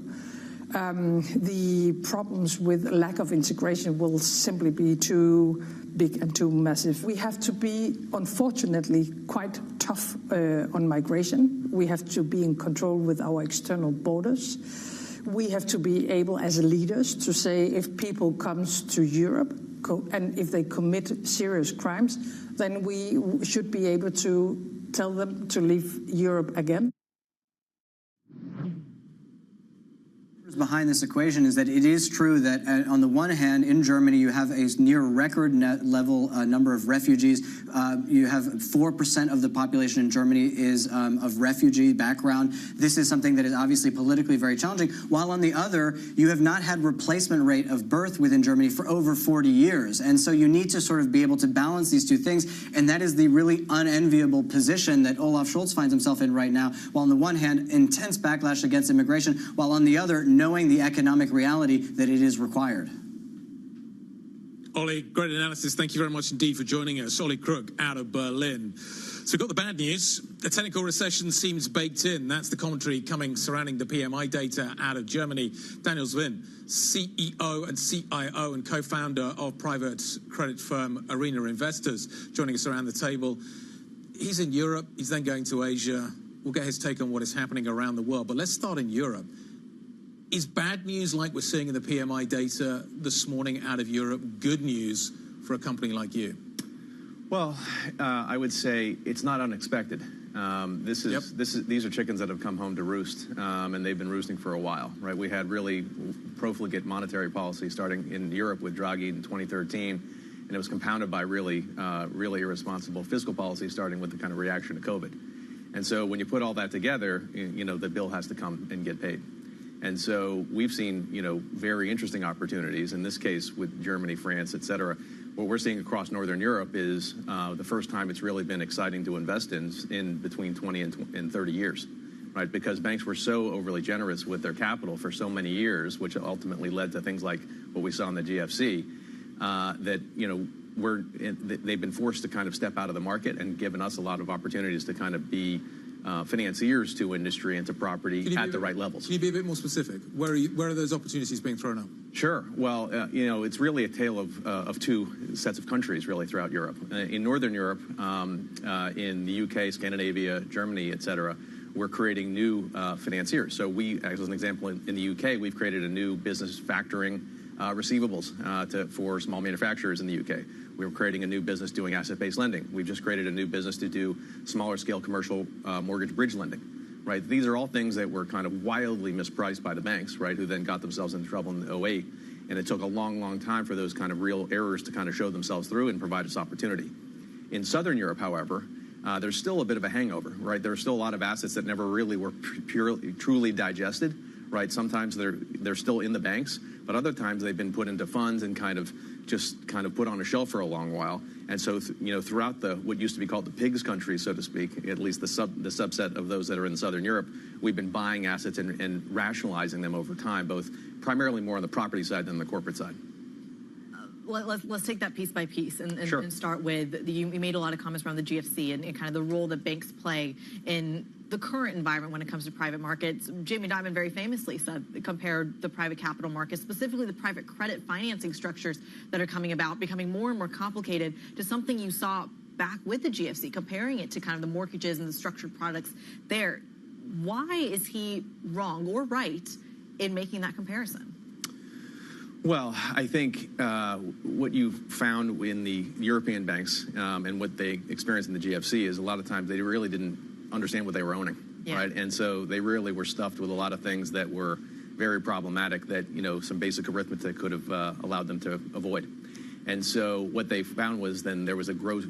the problems with lack of integration will simply be too big and too massive. We have to be, unfortunately, quite tough on migration. We have to be in control with our external borders. We have to be able, as leaders, to say if people come to Europe and if they commit serious crimes, then we should be able to tell them to leave Europe again. Behind this equation is that it is true that on the one hand, in Germany, you have a near record net level number of refugees. You have 4% of the population in Germany is of refugee background. This is something that is obviously politically very challenging, while on the other, you have not had replacement rate of birth within Germany for over 40 years. And so you need to sort of be able to balance these two things. And that is the really unenviable position that Olaf Scholz finds himself in right now, while on the one hand, intense backlash against immigration, while on the other, knowing the economic reality that it is required. Ollie, great analysis. Thank you very much indeed for joining us. Ollie Crook out of Berlin. So we've got the bad news. The technical recession seems baked in. That's the commentary coming surrounding the PMI data out of Germany. Daniel Zwin, CEO and CIO and co-founder of private credit firm Arena Investors, joining us around the table. He's in Europe. He's then going to Asia. We'll get his take on what is happening around the world. But let's start in Europe. Is bad news like we're seeing in the PMI data this morning out of Europe good news for a company like you? Well, I would say it's not unexpected. These are chickens that have come home to roost, and they've been roosting for a while, right? We had really profligate monetary policy starting in Europe with Draghi in 2013, and it was compounded by really irresponsible fiscal policy starting with the kind of reaction to COVID. And so when you put all that together, you know, the bill has to come and get paid. And so we've seen, you know, very interesting opportunities, in this case with Germany, France, et cetera. What we're seeing across Northern Europe is the first time it's really been exciting to invest in between 20 and 30 years, right? Because banks were so overly generous with their capital for so many years, which ultimately led to things like what we saw in the GFC, that, you know, they've been forced to kind of step out of the market and given us a lot of opportunities to kind of be financiers to industry and to property at the right levels. Can you be a bit more specific? Where are those opportunities being thrown up? Sure. Well, it's really a tale of two sets of countries really throughout Europe. In Northern Europe, in the UK, Scandinavia, Germany, et cetera, we're creating new financiers. So we, as an example, in the UK, we've created a new business factoring receivables for small manufacturers in the UK. We're creating a new business doing asset-based lending. We've just created a new business to do smaller scale commercial mortgage bridge lending, right? These are all things that were kind of wildly mispriced by the banks, right, who then got themselves into trouble in 2008. And it took a long, long time for those kind of real errors to kind of show themselves through and provide us opportunity. In Southern Europe, however, there's still a bit of a hangover, right? There are still a lot of assets that never really were truly digested, right? Sometimes they're still in the banks, but other times they've been put into funds and kind of put on a shelf for a long while. And so, throughout what used to be called the PIGS countries, so to speak, at least the subset of those that are in Southern Europe, we've been buying assets and rationalizing them over time, both primarily more on the property side than the corporate side. Let's take that piece by piece and Sure. start with, you made a lot of comments around the GFC and kind of the role that banks play in the current environment when it comes to private markets. Jamie Dimon very famously compared the private capital markets, specifically the private credit financing structures that are coming about, becoming more and more complicated, to something you saw back with the GFC, comparing it to kind of the mortgages and the structured products there. Why is he wrong or right in making that comparison? Well, I think what you found in the European banks and what they experienced in the GFC is a lot of times they really didn't understand what they were owning, right? And so they really were stuffed with a lot of things that were very problematic that, some basic arithmetic could have allowed them to avoid. And so what they found was then there was a great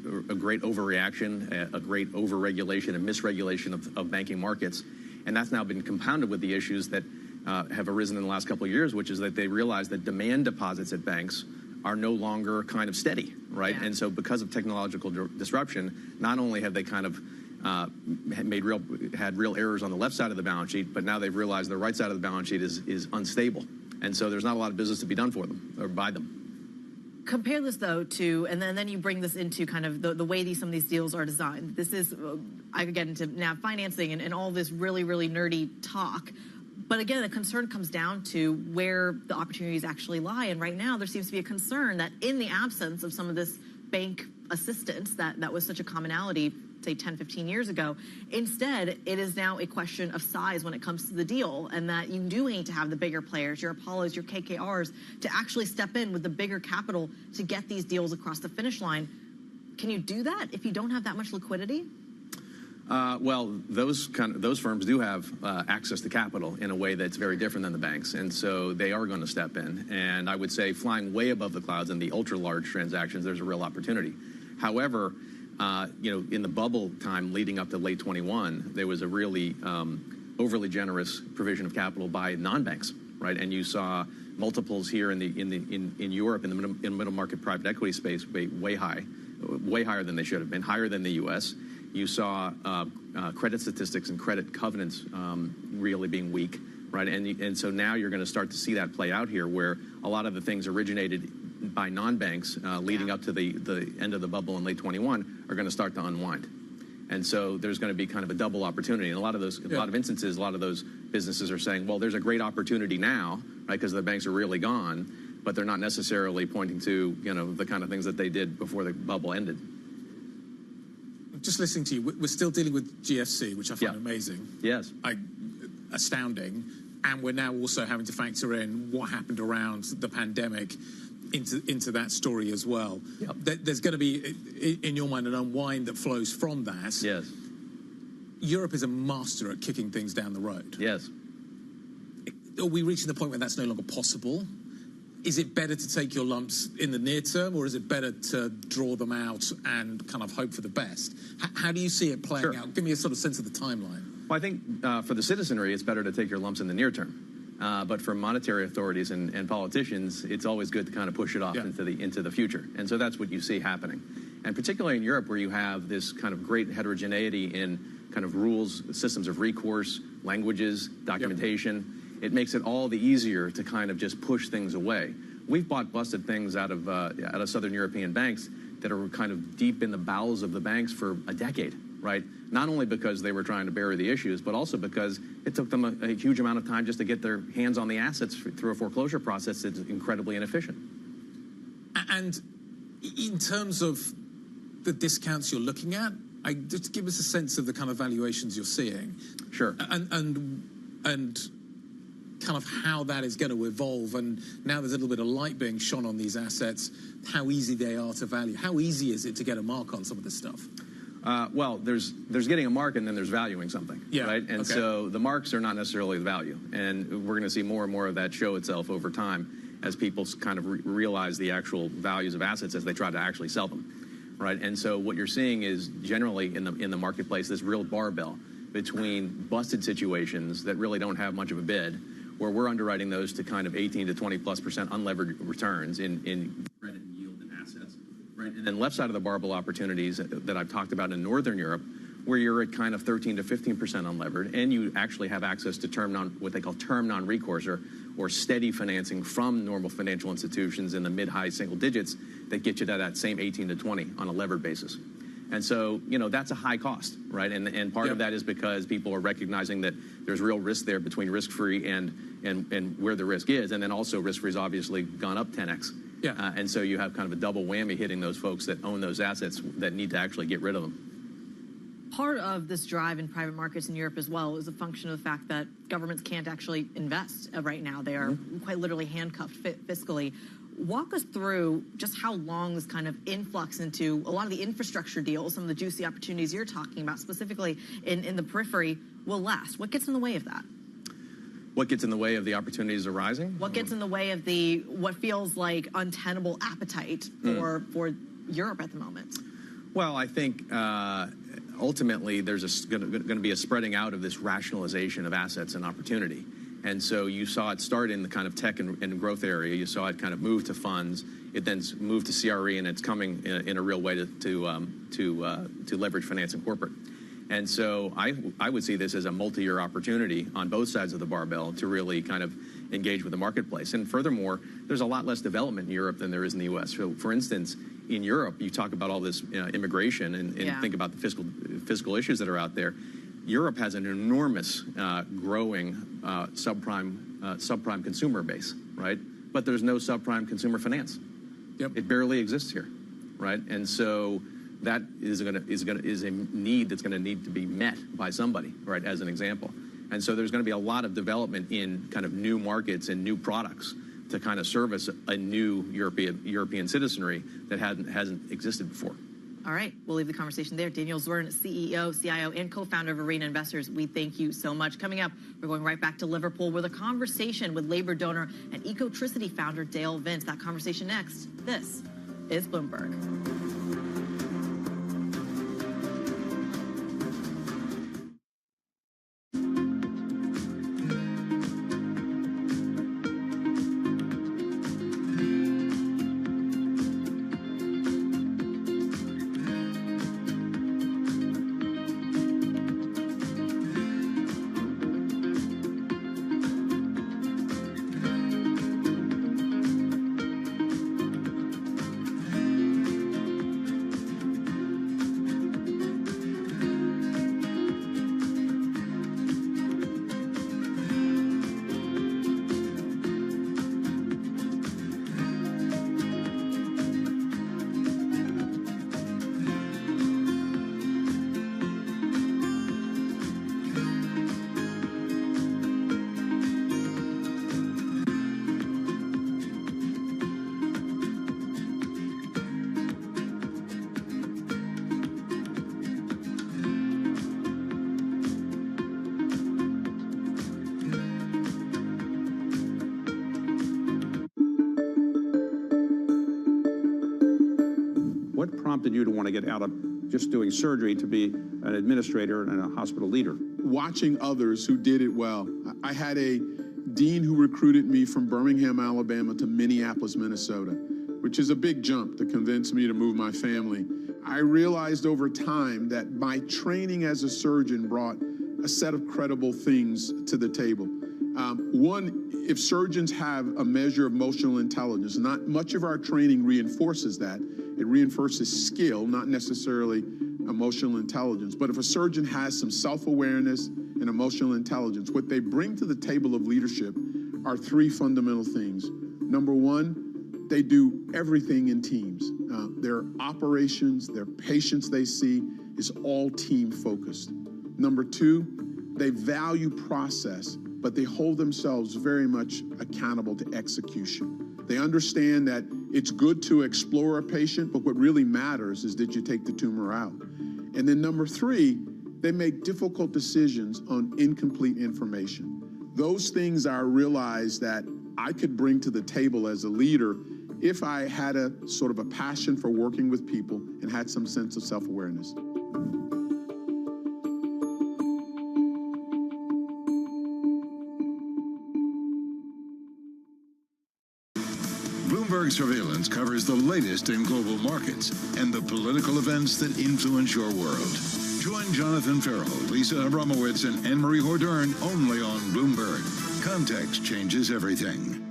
overreaction, a great overregulation and misregulation of banking markets. And that's now been compounded with the issues that have arisen in the last couple of years, which is that they realized that demand deposits at banks are no longer kind of steady, right? Yeah. And so because of technological disruption, not only have they kind of had real errors on the left side of the balance sheet, but now they've realized the right side of the balance sheet is unstable. And so there's not a lot of business to be done for them or by them. Compare this, though, to, and then you bring this into kind of the way some of these deals are designed. This is, I could get into now financing and all this really, really nerdy talk. But again, the concern comes down to where the opportunities actually lie. And right now, there seems to be a concern that in the absence of some of this bank assistance that was such a commonality, say 10, 15 years ago, instead, it is now a question of size when it comes to the deal, and that you do need to have the bigger players, your Apollos, your KKRs, to actually step in with the bigger capital to get these deals across the finish line. Can you do that if you don't have that much liquidity? Well, those firms do have access to capital in a way that's very different than the banks, and so they are going to step in. And I would say flying way above the clouds in the ultra-large transactions, there's a real opportunity. However, in the bubble time leading up to late 21, there was a really overly generous provision of capital by non-banks, right? And you saw multiples here in Europe in the middle market private equity space way higher than they should have been, higher than the U.S. You saw credit statistics and credit covenants really being weak, right? And so now you're going to start to see that play out here, where a lot of the things originated by non-banks leading up to the end of the bubble in late 21 are going to start to unwind. And so there's going to be kind of a double opportunity. And a lot of instances, a lot of those businesses are saying, well, there's a great opportunity now, right, because the banks are really gone, but they're not necessarily pointing to, the kind of things that they did before the bubble ended. Just listening to you, we're still dealing with GFC, which I find amazing. Yes. Astounding. And we're now also having to factor in what happened around the pandemic into that story as well. Yep. There's going to be, in your mind, an unwind that flows from that. Yes. Europe is a master at kicking things down the road. Yes. Are we reaching the point where that's no longer possible? Is it better to take your lumps in the near term, or is it better to draw them out and kind of hope for the best? How do you see it playing out? Give me a sort of sense of the timeline. Well, I think for the citizenry, it's better to take your lumps in the near term. But for monetary authorities and politicians, it's always good to kind of push it off into the future. And so that's what you see happening. And particularly in Europe, where you have this kind of great heterogeneity in kind of rules, systems of recourse, languages, documentation, it makes it all the easier to kind of just push things away. We've bought busted things out of Southern European banks that are kind of deep in the bowels of the banks for a decade, right? Not only because they were trying to bury the issues, but also because it took them a huge amount of time just to get their hands on the assets through a foreclosure process that's incredibly inefficient. And in terms of the discounts you're looking at, just give us a sense of the kind of valuations you're seeing. Sure. And kind of how that is going to evolve. And now there's a little bit of light being shone on these assets, how easy they are to value. How easy is it to get a mark on some of this stuff? Well, there's getting a mark and then there's valuing something, right? And so the marks are not necessarily the value. And we're going to see more and more of that show itself over time as people kind of realize the actual values of assets as they try to actually sell them, right? And so what you're seeing is generally in the marketplace this real barbell between busted situations that really don't have much of a bid, where we're underwriting those to kind of 18 to 20+% unlevered returns in credit and yield and assets, right? And then left side of the barbell opportunities that I've talked about in Northern Europe, where you're at kind of 13 to 15% unlevered, and you actually have access to what they call term non-recourse or steady financing from normal financial institutions in the mid-high single digits that get you to that same 18 to 20 on a levered basis. And so, that's a high cost, right? And part of that is because people are recognizing that there's real risk there between risk-free and where the risk is. And then also risk-free has obviously gone up 10x. And so you have kind of a double whammy hitting those folks that own those assets that need to actually get rid of them. Part of this drive in private markets in Europe as well is a function of the fact that governments can't actually invest right now. They are quite literally handcuffed fiscally. Walk us through just how long this kind of influx into a lot of the infrastructure deals, some of the juicy opportunities you're talking about, specifically in the periphery, will last. What gets in the way of that? What gets in the way of the opportunities arising? What gets in the way of what feels like untenable appetite for Europe at the moment? Well, I think ultimately there's going to be a spreading out of this rationalization of assets and opportunity. And so you saw it start in the kind of tech and growth area. You saw it kind of move to funds. It then moved to CRE, and it's coming in a real way to leverage finance and corporate. And so I would see this as a multi-year opportunity on both sides of the barbell to really kind of engage with the marketplace. And furthermore, there's a lot less development in Europe than there is in the U.S. So, for instance, in Europe, you talk about all this immigration and think about the fiscal issues that are out there. Europe has an enormous growing subprime consumer base, right? But there's no subprime consumer finance. It barely exists here, right? And so that is a need that's going to need to be met by somebody, right? As an example, and so there's going to be a lot of development in kind of new markets and new products to kind of service a new European citizenry that hasn't existed before. All right, we'll leave the conversation there. Daniel Zwirn, CEO, CIO, and co-founder of Arena Investors, we thank you so much. Coming up, we're going right back to Liverpool with a conversation with labor donor and Ecotricity founder Dale Vince. That conversation next. This is Bloomberg. What prompted you to want to get out of just doing surgery to be an administrator and a hospital leader? Watching others who did it well. I had a dean who recruited me from Birmingham, Alabama to Minneapolis, Minnesota, which is a big jump to convince me to move my family. I realized over time that my training as a surgeon brought a set of credible things to the table. One, if surgeons have a measure of emotional intelligence, not much of our training reinforces that. It reinforces skill, not necessarily emotional intelligence. But if a surgeon has some self-awareness and emotional intelligence, what they bring to the table of leadership are three fundamental things. Number one, they do everything in teams. Their operations, their patients they see is all team focused. Number two, they value process, but they hold themselves very much accountable to execution. They understand that it's good to explore a patient, but what really matters is that you take the tumor out. And then number three, they make difficult decisions on incomplete information. Those things I realized that I could bring to the table as a leader if I had a sort of a passion for working with people and had some sense of self-awareness. Bloomberg Surveillance covers the latest in global markets and the political events that influence your world. Join Jonathan Farrell, Lisa Abramowitz, and Anne-Marie Hordern only on Bloomberg. Context changes everything.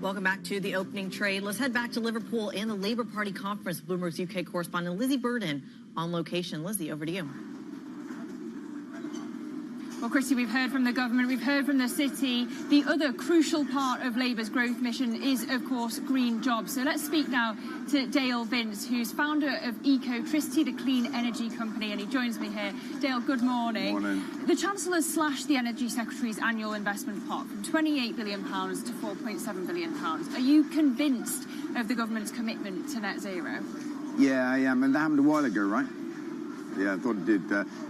Welcome back to the opening trade. Let's head back to Liverpool and the Labour Party conference. Bloomberg's UK correspondent Lizzie Burton on location. Lizzie, over to you. Well, Christy, we've heard from the government, we've heard from the city. The other crucial part of Labour's growth mission is, of course, green jobs. So let's speak now to Dale Vince, who's founder of Ecotricity, the clean energy company, and he joins me here. Dale, good morning. Morning. The Chancellor slashed the Energy Secretary's annual investment pot from £28 billion to £4.7 billion. Are you convinced of the government's commitment to net zero? Yeah, I am. And that happened a while ago, right? Yeah, I thought it did.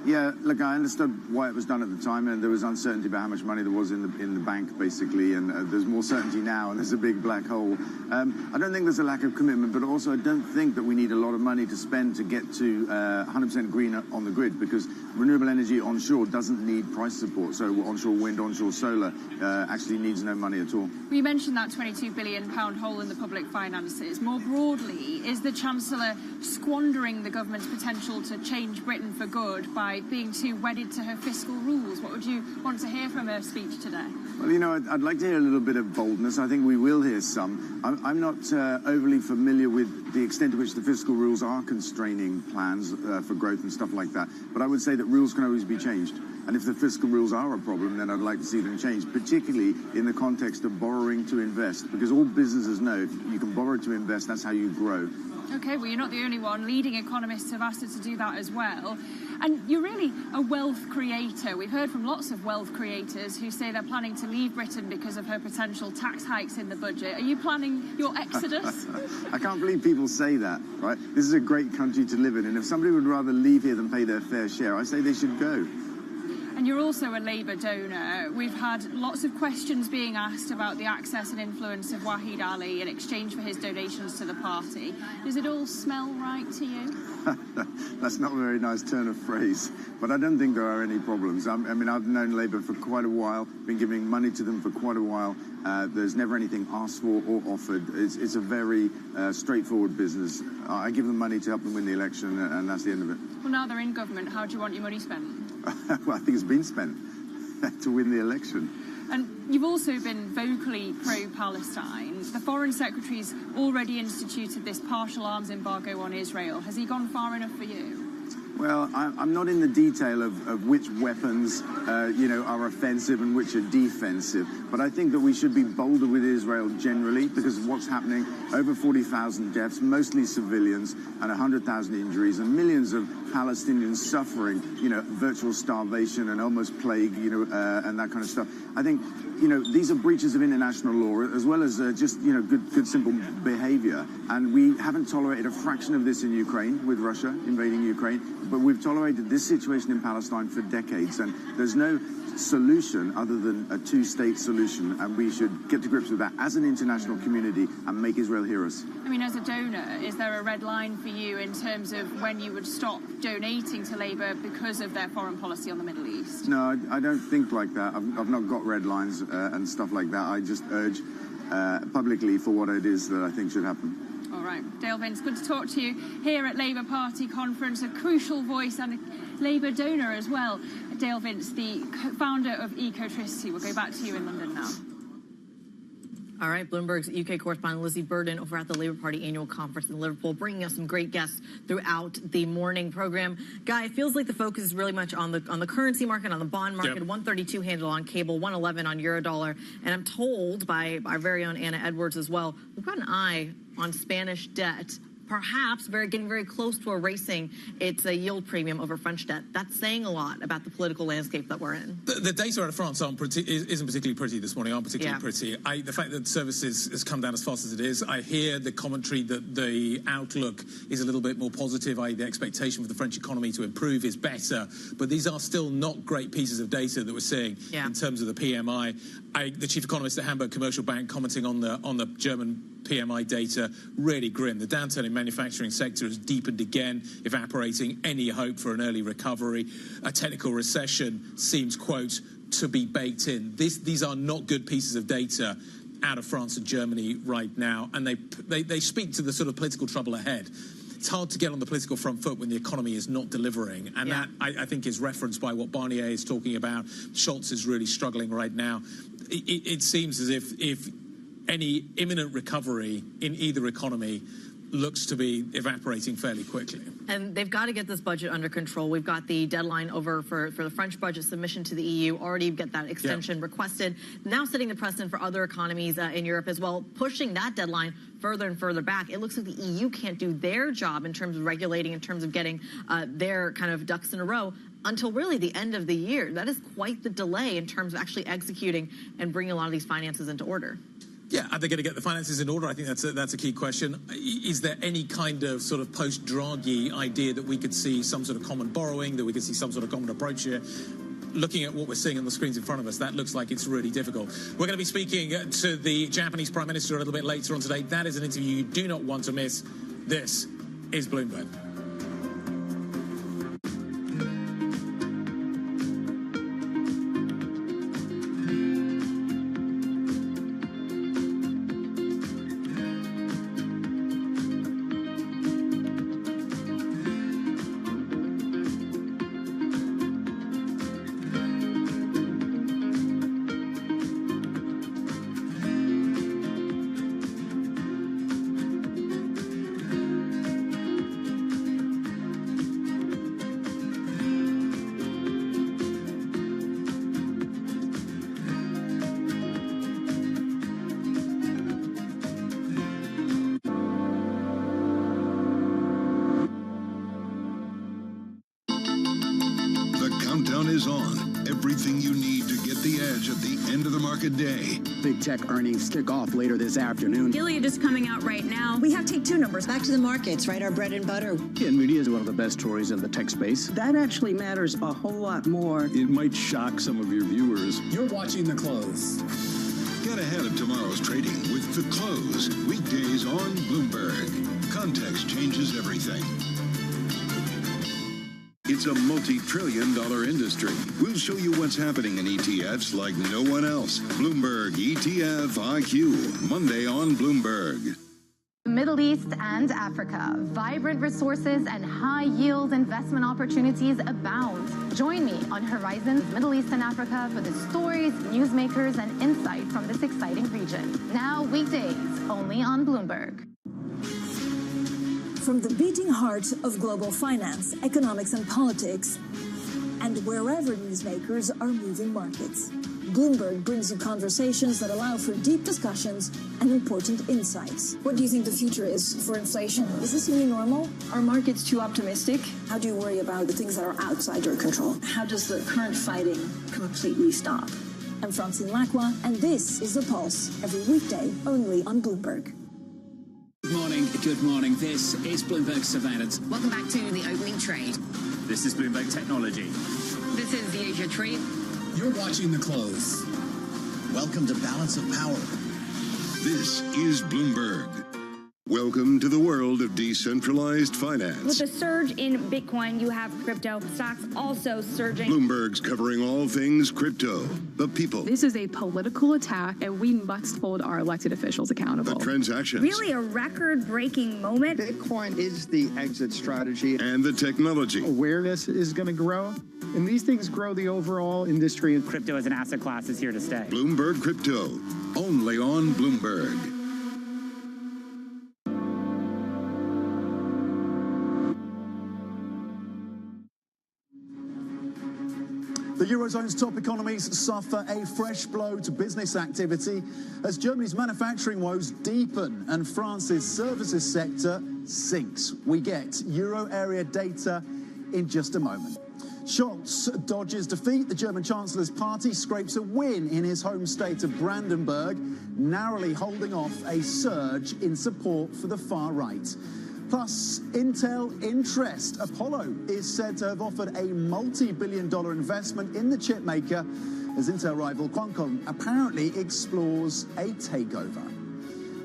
Yeah, look, I understood why it was done at the time, and there was uncertainty about how much money there was in the bank, basically, and there's more certainty now, and there's a big black hole. I don't think there's a lack of commitment, but also I don't think that we need a lot of money to spend to get to 100% green on the grid, because renewable energy onshore doesn't need price support. So onshore wind, onshore solar actually needs no money at all. You mentioned that £22 billion hole in the public finances. More broadly, is the Chancellor squandering the government's potential to change Britain for good by being too wedded to her fiscal rules? What would you want to hear from her speech today? Well, you know, I'd like to hear a little bit of boldness. I think we will hear some. I'm not overly familiar with the extent to which the fiscal rules are constraining plans for growth and stuff like that. But I would say that rules can always be changed. And if the fiscal rules are a problem, then I'd like to see them changed, particularly in the context of borrowing to invest, because all businesses know if you can borrow to invest, that's how you grow. OK, well, you're not the only one. Leading economists have asked us to do that as well. And you're really a wealth creator. We've heard from lots of wealth creators who say they're planning to leave Britain because of her potential tax hikes in the budget. Are you planning your exodus? I can't believe people say that, right? This is a great country to live in, and if somebody would rather leave here than pay their fair share, I say they should go. And you're also a Labour donor. We've had lots of questions being asked about the access and influence of Wahid Ali in exchange for his donations to the party. Does it all smell right to you? That's not a very nice turn of phrase, but I don't think there are any problems. I mean, I've known Labour for quite a while, been giving money to them for quite a while. There's never anything asked for or offered. It's a very straightforward business. I give them money to help them win the election, and that's the end of it. Well, now they're in government. How do you want your money spent? Well, I think it's been spent to win the election. And you've also been vocally pro-Palestine. The Foreign Secretary's already instituted this partial arms embargo on Israel. Has he gone far enough for you? Well, I'm not in the detail of which weapons, are offensive and which are defensive. But I think that we should be bolder with Israel generally because of what's happening. Over 40,000 deaths, mostly civilians, and 100,000 injuries, and millions of Palestinians suffering, virtual starvation and almost plague, and that kind of stuff. I think, these are breaches of international law as well as just, good, simple behavior. And we haven't tolerated a fraction of this in Ukraine with Russia invading Ukraine. But we've tolerated this situation in Palestine for decades, and there's no solution other than a two-state solution, and we should get to grips with that as an international community and make Israel hear us. I mean, as a donor, is there a red line for you in terms of when you would stop donating to Labour because of their foreign policy on the Middle East? No, I don't think like that. I've not got red lines. and stuff like that. I just urge publicly for what it is that I think should happen. All right, Dale Vince, good to talk to you here at Labour Party conference, a crucial voice and a Labour donor as well. Dale Vince, the founder of Ecotricity. We'll go back to you in London now. All right, Bloomberg's UK correspondent Lizzie Burton over at the Labour Party annual conference in Liverpool, bringing us some great guests throughout the morning program. Guy, it feels like the focus is really much on the currency market, on the bond market. Yep. 132 handle on cable, 111 on Eurodollar, and I'm told by our very own Anna Edwards as well, we've got an eye on Spanish debt. Perhaps getting very close to erasing its yield premium over French debt. That's saying a lot about the political landscape that we're in. The data out of France isn't particularly pretty this morning, aren't particularly pretty. The fact that services has come down as fast as it is, I hear the commentary that the outlook is a little bit more positive, the expectation for the French economy to improve is better, but these are still not great pieces of data that we're seeing in terms of the PMI. The chief economist at Hamburg Commercial Bank commenting on the German PMI data, really grim. The downturn in manufacturing sector has deepened again, evaporating any hope for an early recovery. A technical recession seems, quote, to be baked in. These are not good pieces of data out of France and Germany right now, and they speak to the sort of political trouble ahead. It's hard to get on the political front foot when the economy is not delivering, and that, I think, is referenced by what Barnier is talking about. Scholz is really struggling right now. It seems as if any imminent recovery in either economy looks to be evaporating fairly quickly. And they've got to get this budget under control. We've got the deadline over for the French budget submission to the EU. Already get that extension requested. Now setting the precedent for other economies in Europe as well, pushing that deadline further and further back. It looks like the EU can't do their job in terms of regulating, in terms of getting their kind of ducks in a row until really the end of the year. That is quite the delay in terms of actually executing and bringing a lot of these finances into order. Yeah, are they going to get the finances in order? I think that's a key question. Is there any kind of sort of post-Draghi idea that we could see some sort of common borrowing, that we could see some sort of common approach here? Looking at what we're seeing on the screens in front of us, that looks like it's really difficult. We're going to be speaking to the Japanese Prime Minister a little bit later on today. That is an interview you do not want to miss. This is Bloomberg. Is on. Everything you need to get the edge at the end of the market day. Big tech earnings kick off later this afternoon. Gilead is coming out right now. We have take two numbers. Back to the markets, right? Our bread and butter. NVIDIA is one of the best stories in the tech space. That actually matters a whole lot more. It might shock some of your viewers. You're watching The Close. Get ahead of tomorrow's trading with The Close. Weekdays on Bloomberg. Context changes everything. It's a multi-trillion-dollar industry. We'll show you what's happening in ETFs like no one else. Bloomberg ETF IQ, Monday on Bloomberg. Middle East and Africa. Vibrant resources and high-yield investment opportunities abound. Join me on Horizons Middle East and Africa for the stories, newsmakers, and insight from this exciting region. Now weekdays, only on Bloomberg. From the beating heart of global finance, economics, and politics, and wherever newsmakers are moving markets, Bloomberg brings you conversations that allow for deep discussions and important insights. What do you think the future is for inflation? Is this a new normal? Are markets too optimistic? How do you worry about the things that are outside your control? How does the current fighting completely stop? I'm Francine Lacroix, and this is The Pulse, every weekday only on Bloomberg. Good morning. This is Bloomberg Surveillance. Welcome back to the opening trade. This is Bloomberg Technology. This is the Asia Trade. You're watching The Close. Welcome to Balance of Power. This is Bloomberg. Welcome to the world of decentralized finance. With the surge in Bitcoin, you have crypto stocks also surging. Bloomberg's covering all things crypto, the people. This is a political attack, and we must hold our elected officials accountable. The transactions. Really a record-breaking moment. Bitcoin is the exit strategy. And the technology. Awareness is going to grow, and these things grow the overall industry. Crypto as an asset class is here to stay. Bloomberg Crypto, only on Bloomberg. The Eurozone's top economies suffer a fresh blow to business activity as Germany's manufacturing woes deepen and France's services sector sinks. We get Euro area data in just a moment. Scholz dodges defeat. The German Chancellor's party scrapes a win in his home state of Brandenburg, narrowly holding off a surge in support for the far right. Plus, Intel interest. Apollo is said to have offered a multi-billion-dollar investment in the chip maker as Intel rival Qualcomm apparently explores a takeover.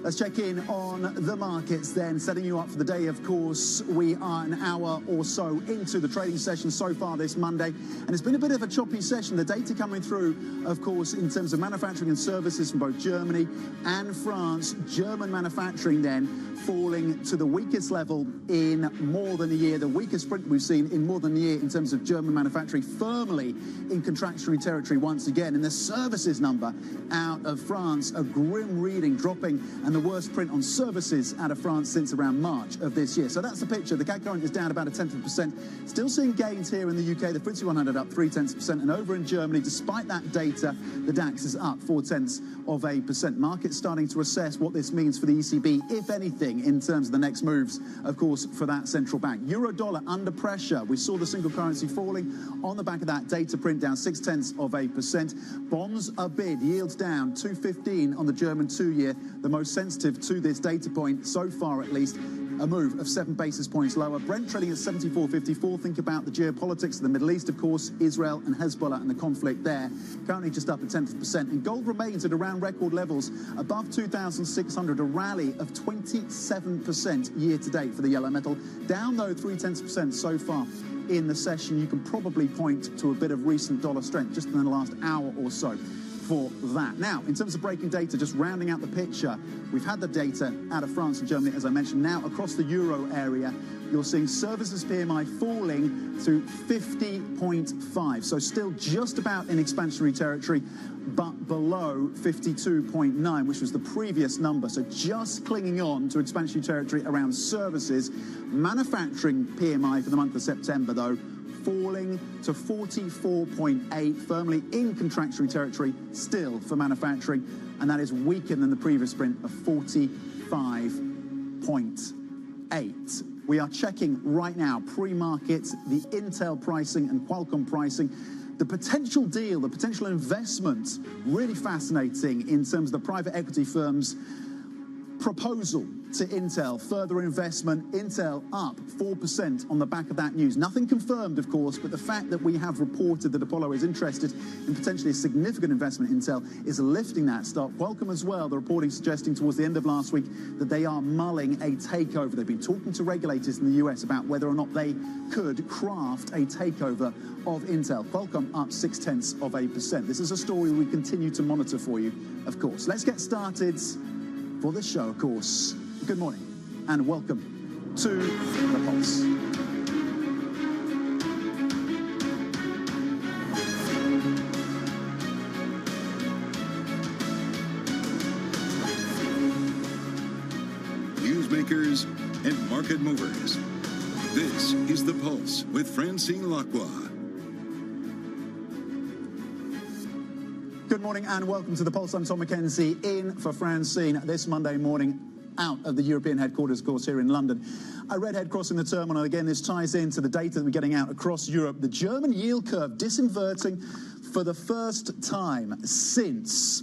Let's check in on the markets then, setting you up for the day, of course. We are an hour or so into the trading session so far this Monday, and it's been a bit of a choppy session. The data coming through, of course, in terms of manufacturing and services from both Germany and France. German manufacturing then falling to the weakest level in more than a year, the weakest sprint we've seen in more than a year in terms of German manufacturing, firmly in contractionary territory once again. And the services number out of France, a grim reading, dropping, and the worst print on services out of France since around March of this year. So that's the picture. The CAC current is down about 0.1%. Still seeing gains here in the UK. The FTSE 100 up 0.3%. And over in Germany, despite that data, the DAX is up 0.4%. Markets starting to assess what this means for the ECB, if anything, in terms of the next moves, of course, for that central bank. Euro dollar under pressure. We saw the single currency falling on the back of that data print, down 0.6%. Bonds are bid, yields down 2.15 on the German 2-year, the most sensitive to this data point so far, at least. A move of 7 basis points lower. Brent trading at 74.54. Think about the geopolitics of the Middle East, of course, Israel and Hezbollah and the conflict there. Currently just up 0.1%. And gold remains at around record levels, above 2,600, a rally of 27% year to date for the yellow metal. Down, though, 0.3% so far in the session. You can probably point to a bit of recent dollar strength just in the last hour or so for that. Now, in terms of breaking data, just rounding out the picture, we've had the data out of France and Germany, as I mentioned. Now, across the euro area, you're seeing Services PMI falling to 50.5. So still just about in expansionary territory, but below 52.9, which was the previous number. So just clinging on to expansionary territory around services. Manufacturing PMI for the month of September, though, falling to 44.8, firmly in contractionary territory still for manufacturing, and that is weaker than the previous print of 45.8. We are checking right now, pre-market, the Intel pricing and Qualcomm pricing. The potential deal, the potential investment, really fascinating in terms of the private equity firm's proposal to Intel, further investment. Intel up 4% on the back of that news. Nothing confirmed, of course, but the fact that we have reported that Apollo is interested in potentially a significant investment in Intel is lifting that stock. Qualcomm as well, the reporting suggesting towards the end of last week that they are mulling a takeover. They've been talking to regulators in the US about whether or not they could craft a takeover of Intel. Qualcomm up 0.6%. This is a story we continue to monitor for you, of course. Let's get started for this show, of course. Good morning and welcome to The Pulse. Newsmakers and market movers. This is The Pulse with Francine Lacqua. Good morning and welcome to The Pulse. I'm Tom Mackenzie in for Francine this Monday morning out of the European headquarters, of course, here in London. I read head crossing the terminal. Again, this ties into the data that we're getting out across Europe. The German yield curve disinverting for the first time since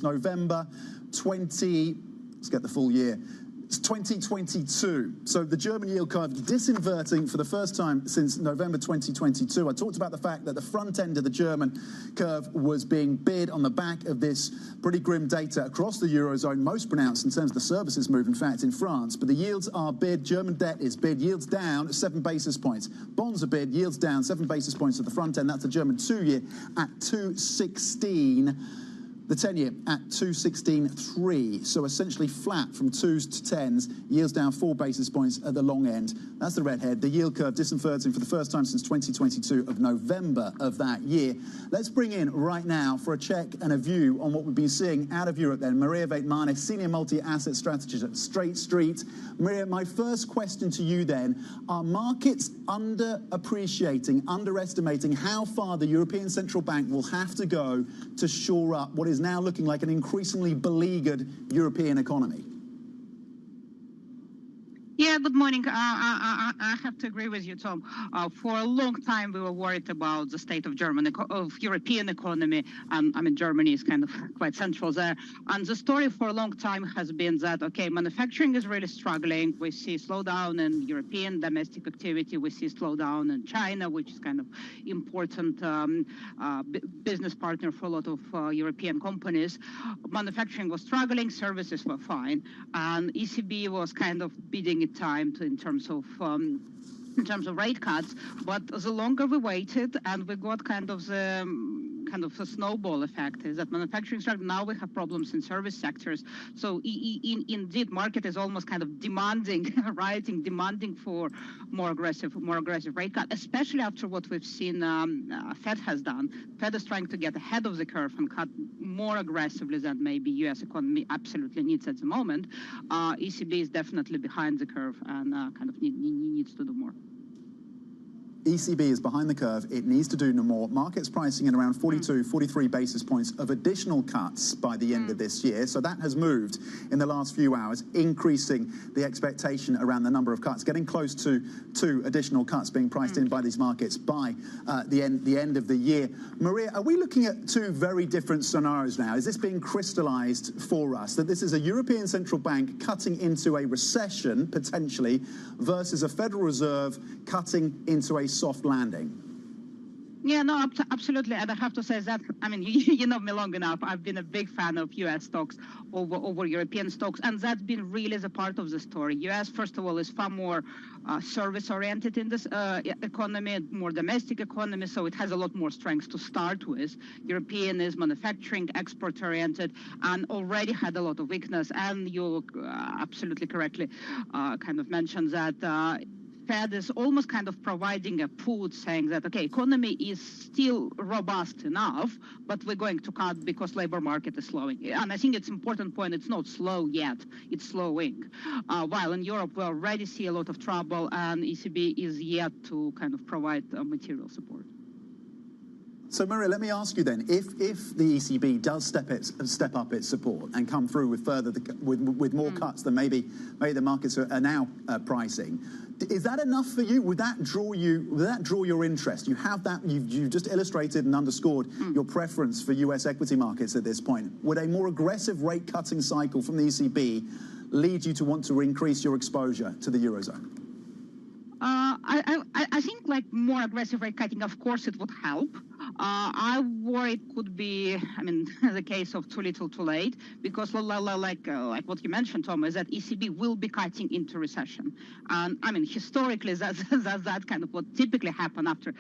November 20, let's get the full year, It's 2022. So the German yield curve disinverting for the first time since November 2022. I talked about the fact that the front end of the German curve was being bid on the back of this pretty grim data across the Eurozone, most pronounced in terms of the services move, in fact, in France. But the yields are bid. German debt is bid. Yields down 7 basis points. Bonds are bid. Yields down 7 basis points at the front end. That's the German 2-year at 2.16. The 10-year at 2.16.3, so essentially flat from 2s to 10s, yields down 4 basis points at the long end. That's the redhead. The yield curve disinverting for the first time since 2022 of November of that year. Let's bring in right now for a check and a view on what we've been seeing out of Europe then, Maria Waitmane, Senior Multi-Asset Strategist at State Street. Maria, my first question to you then, are markets underappreciating, underestimating how far the European Central Bank will have to go to shore up what is now looking like an increasingly beleaguered European economy? Yeah, good morning. I have to agree with you, Tom. For a long time, we were worried about the state of European economy. I mean, Germany is kind of quite central there. And the story for a long time has been that, okay, manufacturing is really struggling. We see slowdown in European domestic activity. We see slowdown in China, which is kind of important business partner for a lot of European companies. Manufacturing was struggling. Services were fine. And ECB was kind of bidding it time in terms of rate cuts, but the longer we waited, and we got kind of a snowball effect, is that manufacturing struggle. Now we have problems in service sectors. So indeed, market is almost kind of demanding for more aggressive rate cut, especially after what we've seen Fed has done. Fed is trying to get ahead of the curve and cut more aggressively than maybe U.S. economy absolutely needs at the moment. ECB is definitely behind the curve and kind of needs to do more. ECB is behind the curve. It needs to do no more. Markets pricing in around 42, 43 basis points of additional cuts by the end of this year. So that has moved in the last few hours, increasing the expectation around the number of cuts, getting close to 2 additional cuts being priced in by these markets by the end of the year. Maria, are we looking at 2 very different scenarios now? Is this being crystallized for us, that this is a European Central Bank cutting into a recession, potentially, versus a Federal Reserve cutting into a soft landing? Yeah, no, absolutely. And I have to say that, I mean, you know me long enough. I've been a big fan of U.S. stocks over European stocks, and that's been really the part of the story. U.S., first of all, is far more service-oriented in this economy, more domestic economy, so it has a lot more strengths to start with. European is manufacturing, export-oriented, and already had a lot of weakness. And you absolutely correctly kind of mentioned that Fed is almost kind of providing a put, saying that, okay, economy is still robust enough, but we're going to cut because labor market is slowing. And I think it's an important point. It's not slow yet. It's slowing. While in Europe, we already see a lot of trouble, and ECB is yet to kind of provide material support. So, Maria, let me ask you then, if the ECB does step up its support and come through with with more cuts than maybe the markets are now pricing, is that enough for you? Would that draw your interest? You have that. You've just illustrated and underscored your preference for U.S. equity markets at this point. Would a more aggressive rate cutting cycle from the ECB lead you to want to increase your exposure to the Eurozone? I think like more aggressive rate cutting, of course, it would help. I worry it could be, I mean, the case of too little, too late, because like what you mentioned, Tom, is that ECB will be cutting into recession. And I mean, historically, that's kind of what typically happens after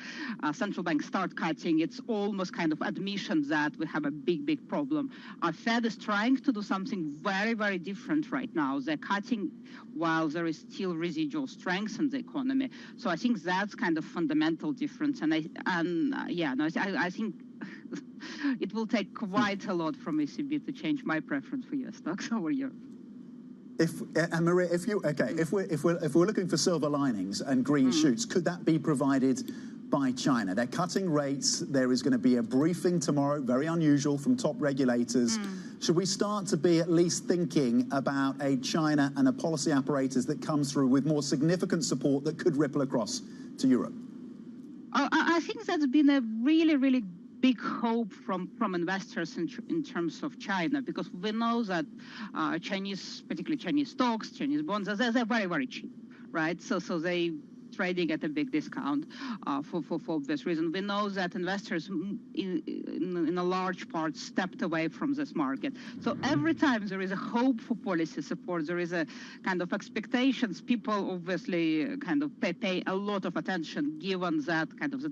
central banks start cutting. It's almost kind of admission that we have a big problem. Fed is trying to do something very, very different right now. They're cutting while there is still residual strength in the economy. So I think that's kind of fundamental difference. And I think it will take quite a lot from ECB to change my preference for U.S. stocks over Europe. Maria, if we're looking for silver linings and green shoots, could that be provided by China? They're cutting rates. There is going to be a briefing tomorrow, very unusual, from top regulators. Should we start to be at least thinking about a China and a policy apparatus that comes through with more significant support that could ripple across to Europe? I think that's been a really, really big hope from investors in terms of China, because we know that Chinese, particularly Chinese stocks, Chinese bonds, they're very, very cheap, right? So they trading at a big discount for obvious reason. We know that investors in a large part stepped away from this market. So every time there is a hope for policy support, there is a kind of expectations, people obviously kind of pay a lot of attention, given that kind of the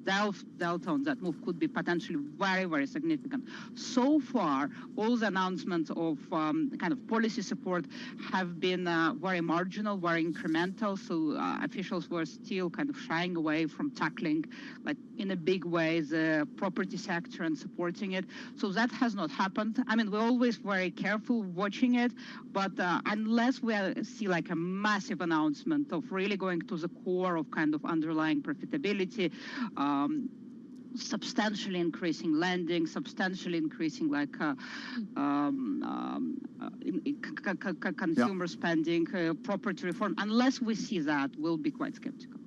delta on that move could be potentially very, very significant. So far, all the announcements of kind of policy support have been very marginal, very incremental, so officials were still kind of shying away from tackling, like in a big way, the property sector and supporting it. So that has not happened. I mean, we're always very careful watching it, but unless we see like a massive announcement of really going to the core of kind of underlying profitability, substantially increasing lending, substantially increasing like consumer spending, property reform. Unless we see that, we'll be quite skeptical.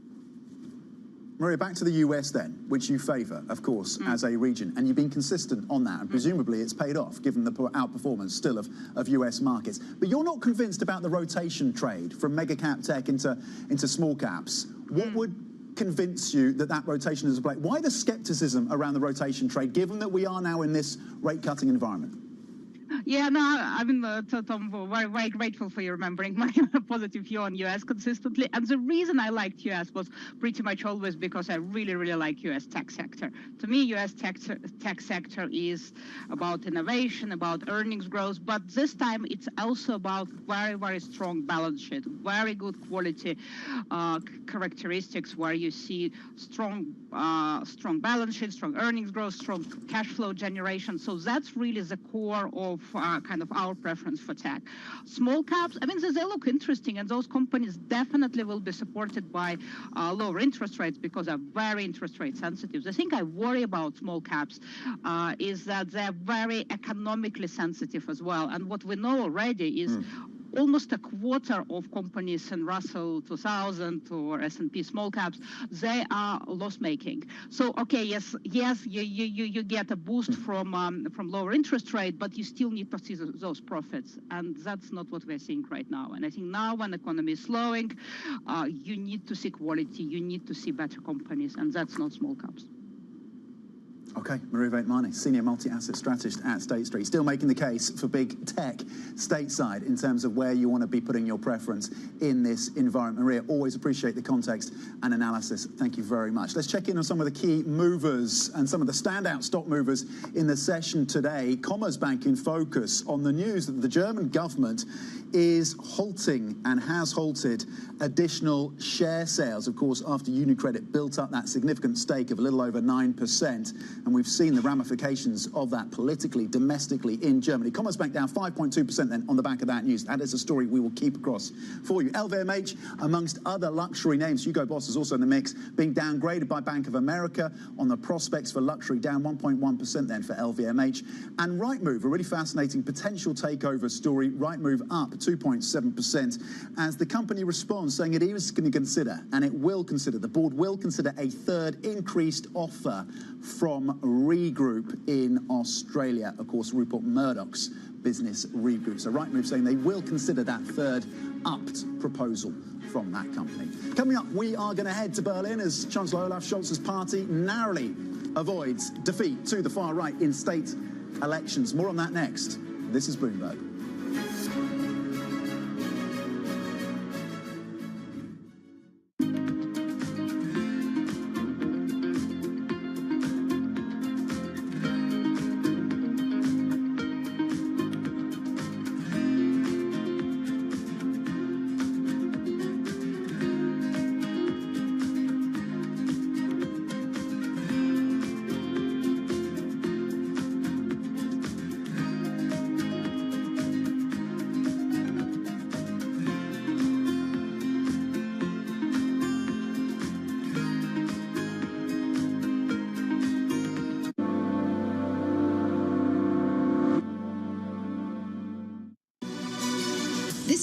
Maria, back to the US then, which you favour, of course, as a region, and you've been consistent on that, and presumably it's paid off, given the outperformance still of US markets. But you're not convinced about the rotation trade from mega cap tech into small caps. What would convince you that that rotation is a play? Why the scepticism around the rotation trade, given that we are now in this rate-cutting environment? Yeah, no, I mean, Tom, very, very grateful for you remembering my positive view on US consistently. And the reason I liked US was pretty much always because I really, really like US tech sector. To me, US tech sector is about innovation, about earnings growth, but this time it's also about very, very strong balance sheet, very good quality characteristics where you see strong balance sheet, strong earnings growth, strong cash flow generation. So that's really the core of kind of our preference for tech. Small caps, I mean, they look interesting, and those companies definitely will be supported by lower interest rates because they're very interest rate sensitive. The thing I worry about small caps is that they're very economically sensitive as well. And what we know already is almost a quarter of companies in Russell 2000 or S&P small caps, they are loss-making. So, okay, yes, you get a boost from lower interest rate, but you still need to see those profits, and that's not what we're seeing right now. And I think now, when the economy is slowing, you need to see quality, you need to see better companies, and that's not small caps. Okay, Maria Vaitmani, Senior Multi-Asset Strategist at State Street. Still making the case for big tech stateside in terms of where you want to be putting your preference in this environment. Maria, always appreciate the context and analysis. Thank you very much. Let's check in on some of the key movers and some of the standout stock movers in the session today. Commerzbank in focus on the news that the German government is halting and has halted additional share sales, of course, after UniCredit built up that significant stake of a little over 9%. And we've seen the ramifications of that politically, domestically in Germany. Commerzbank down 5.2% then on the back of that news. That is a story we will keep across for you. LVMH, amongst other luxury names, Hugo Boss is also in the mix, being downgraded by Bank of America on the prospects for luxury, down 1.1% then for LVMH. And Rightmove, a really fascinating potential takeover story. Rightmove up 2.7% as the company responds, saying it is going to consider, and it will consider, the board will consider a third increased offer from Regroup in Australia, of course, Rupert Murdoch's business Regroup. So Rightmove saying they will consider that third upped proposal from that company. Coming up, we are going to head to Berlin as Chancellor Olaf Scholz's party narrowly avoids defeat to the far right in state elections. More on that next. This is Bloomberg.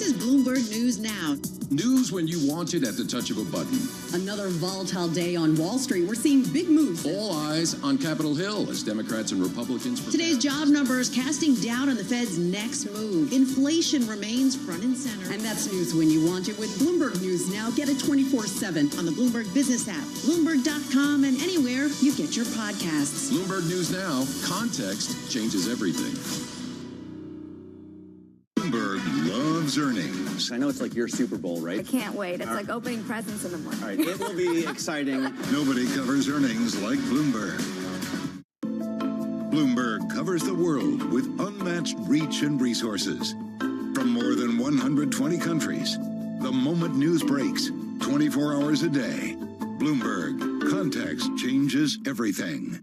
is Bloomberg News Now. News when you want it at the touch of a button. Another volatile day on Wall Street. We're seeing big moves. All eyes on Capitol Hill as Democrats and Republicans prepare. Today's job numbers casting doubt on the Fed's next move. Inflation remains front and center. And that's news when you want it with Bloomberg News Now. Get it 24/7 on the Bloomberg Business app, Bloomberg.com, and anywhere you get your podcasts. Bloomberg News Now. Context changes everything. Bloomberg loves earnings. I know it's like your Super Bowl, right? I can't wait. It's like opening presents in the morning. All right, it will be exciting. Nobody covers earnings like Bloomberg. Bloomberg covers the world with unmatched reach and resources. From more than 120 countries, the moment news breaks, 24 hours a day. Bloomberg, context changes everything.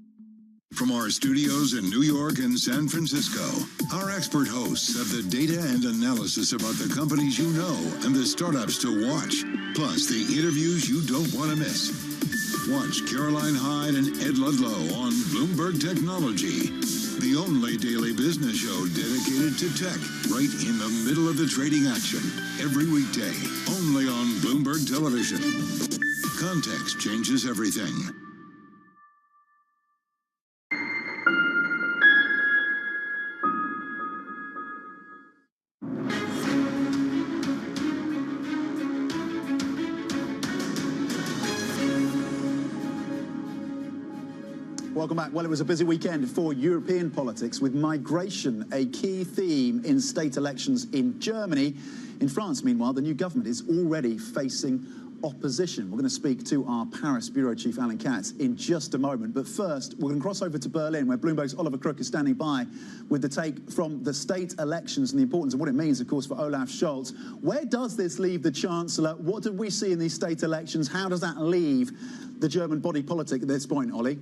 From our studios in New York and San Francisco, our expert hosts have the data and analysis about the companies you know and the startups to watch, plus the interviews you don't want to miss. Watch Caroline Hyde and Ed Ludlow on Bloomberg Technology, the only daily business show dedicated to tech, right in the middle of the trading action, every weekday, only on Bloomberg Television. Context changes everything. Welcome back. Well, it was a busy weekend for European politics, with migration a key theme in state elections in Germany. In France, meanwhile, the new government is already facing opposition. We're going to speak to our Paris bureau chief, Alan Katz, in just a moment. But first, we're going to cross over to Berlin, where Bloomberg's Oliver Crook is standing by with the take from the state elections and the importance of what it means, of course, for Olaf Scholz. Where does this leave the Chancellor? What did we see in these state elections? How does that leave the German body politic at this point, Ollie?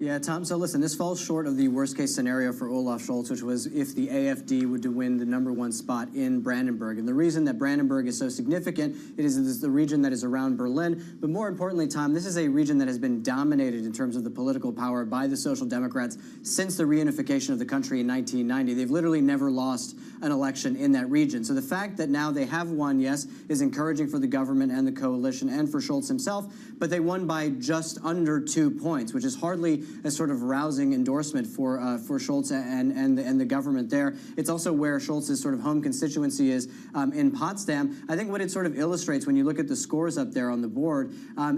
Yeah, Tom, so listen, this falls short of the worst-case scenario for Olaf Scholz, which was if the AfD would win the #1 spot in Brandenburg. And the reason that Brandenburg is so significant, it is the region that is around Berlin. But more importantly, Tom, this is a region that has been dominated in terms of the political power by the Social Democrats since the reunification of the country in 1990. They've literally never lost an election in that region. So the fact that now they have won, yes, is encouraging for the government and the coalition and for Scholz himself, but they won by just under 2 points, which is hardly a sort of rousing endorsement for Scholz and the government there. It's also where Scholz's sort of home constituency is in Potsdam. I think what it sort of illustrates when you look at the scores up there on the board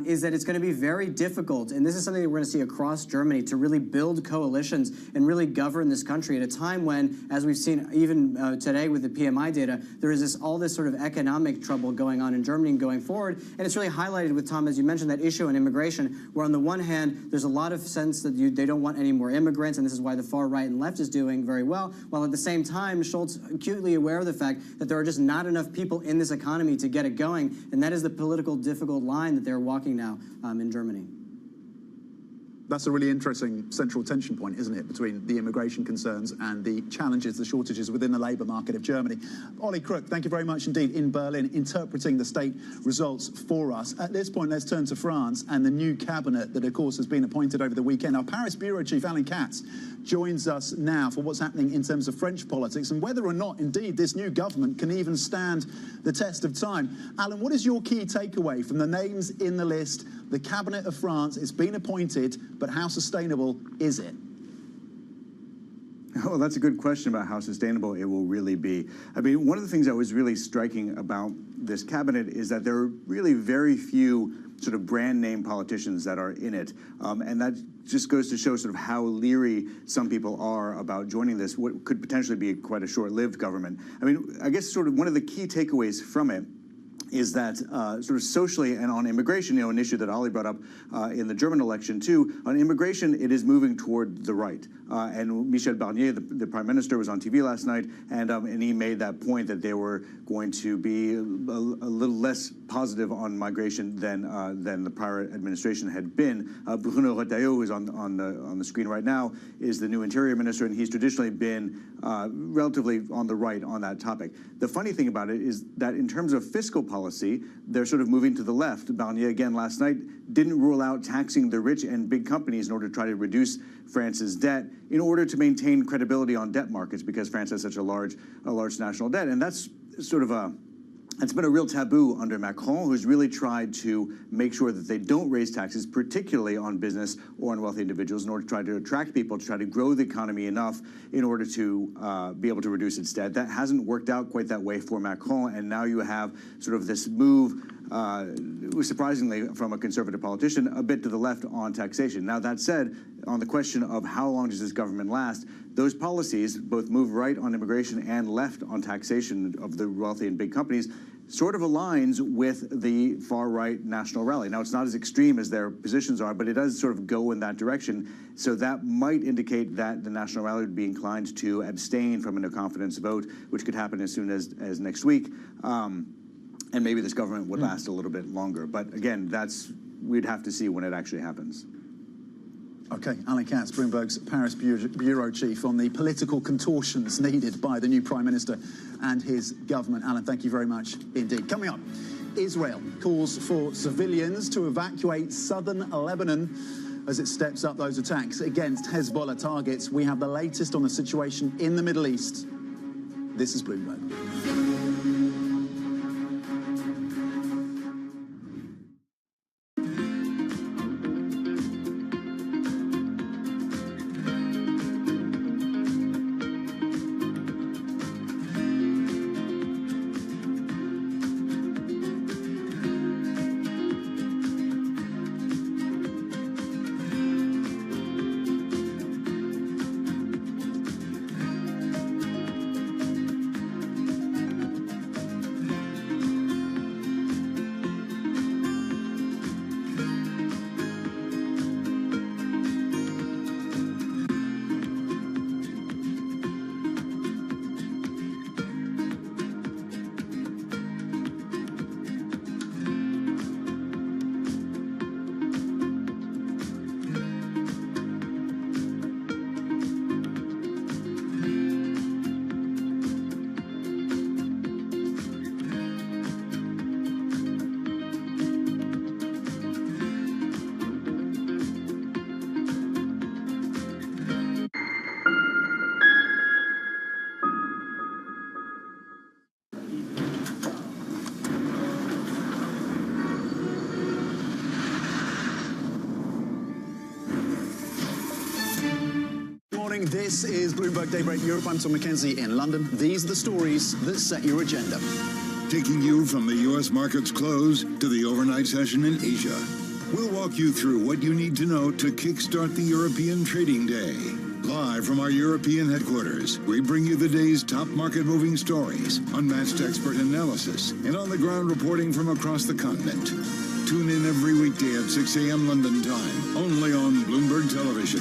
is that it's going to be very difficult, and this is something that we're going to see across Germany, to really build coalitions and really govern this country at a time when, as we've seen even today with the PMI data, there is all this sort of economic trouble going on in Germany and going forward. And it's really highlighted with, Tom, as you mentioned, that issue on immigration, where on the one hand, there's a lot of sense that they don't want any more immigrants, and this is why the far right and left is doing very well, while at the same time, Scholz acutely aware of the fact that there are just not enough people in this economy to get it going, and that is the political difficult line that they're walking now in Germany. That's a really interesting central tension point, isn't it, between the immigration concerns and the challenges, the shortages within the labour market of Germany. Ollie Crook, thank you very much indeed in Berlin, interpreting the state results for us. At this point, let's turn to France and the new cabinet that, of course, has been appointed over the weekend. Our Paris bureau chief, Alan Katz, joins us now for what's happening in terms of French politics and whether or not, indeed, this new government can even stand the test of time. Alan, what is your key takeaway from the names in the list? The cabinet of France, it's been appointed, but how sustainable is it? Oh, that's a good question about how sustainable it will really be. I mean, one of the things that was really striking about this cabinet is that there are really very few sort of brand name politicians that are in it. And that just goes to show sort of how leery some people are about joining this, what could potentially be quite a short-lived government. I mean, I guess sort of one of the key takeaways from it is that sort of socially and on immigration, an issue that Ollie brought up in the German election too, on immigration, it is moving toward the right. And Michel Barnier, the prime minister, was on TV last night, and he made that point that they were going to be a little less positive on migration than the prior administration had been. Bruno Retailleau, who is on the screen right now, is the new interior minister, and he's traditionally been relatively on the right on that topic. The funny thing about it is that in terms of fiscal policy, they're sort of moving to the left. Barnier, again, last night, didn't rule out taxing the rich and big companies in order to try to reduce France's debt in order to maintain credibility on debt markets, because France has such a large national debt. And that's it's been a real taboo under Macron, who's really tried to make sure that they don't raise taxes, particularly on business or on wealthy individuals, in order to try to attract people, to try to grow the economy enough in order to be able to reduce its debt. That hasn't worked out quite that way for Macron, and now you have sort of this move, surprisingly from a conservative politician, a bit to the left on taxation. Now, that said, on the question of how long does this government last, those policies both move right on immigration and left on taxation of the wealthy and big companies, sort of aligns with the far-right national rally. Now, it's not as extreme as their positions are, but it does sort of go in that direction. So that might indicate that the national rally would be inclined to abstain from a no-confidence vote, which could happen as soon as next week. And maybe this government would last a little bit longer. But again, we'd have to see when it actually happens. Okay, Alan Katz, Bloomberg's Paris Bureau Chief, on the political contortions needed by the new Prime Minister and his government. Alan, thank you very much indeed. Coming up, Israel calls for civilians to evacuate southern Lebanon as it steps up those attacks against Hezbollah targets. We have the latest on the situation in the Middle East. This is Bloomberg. This is Bloomberg Daybreak Europe. I'm Tom McKenzie in London. These are the stories that set your agenda. Taking you from the U.S. market's close to the overnight session in Asia. We'll walk you through what you need to know to kickstart the European trading day. Live from our European headquarters, we bring you the day's top market-moving stories, unmatched expert analysis, and on-the-ground reporting from across the continent. Tune in every weekday at 6 a.m. London time, only on Bloomberg Television.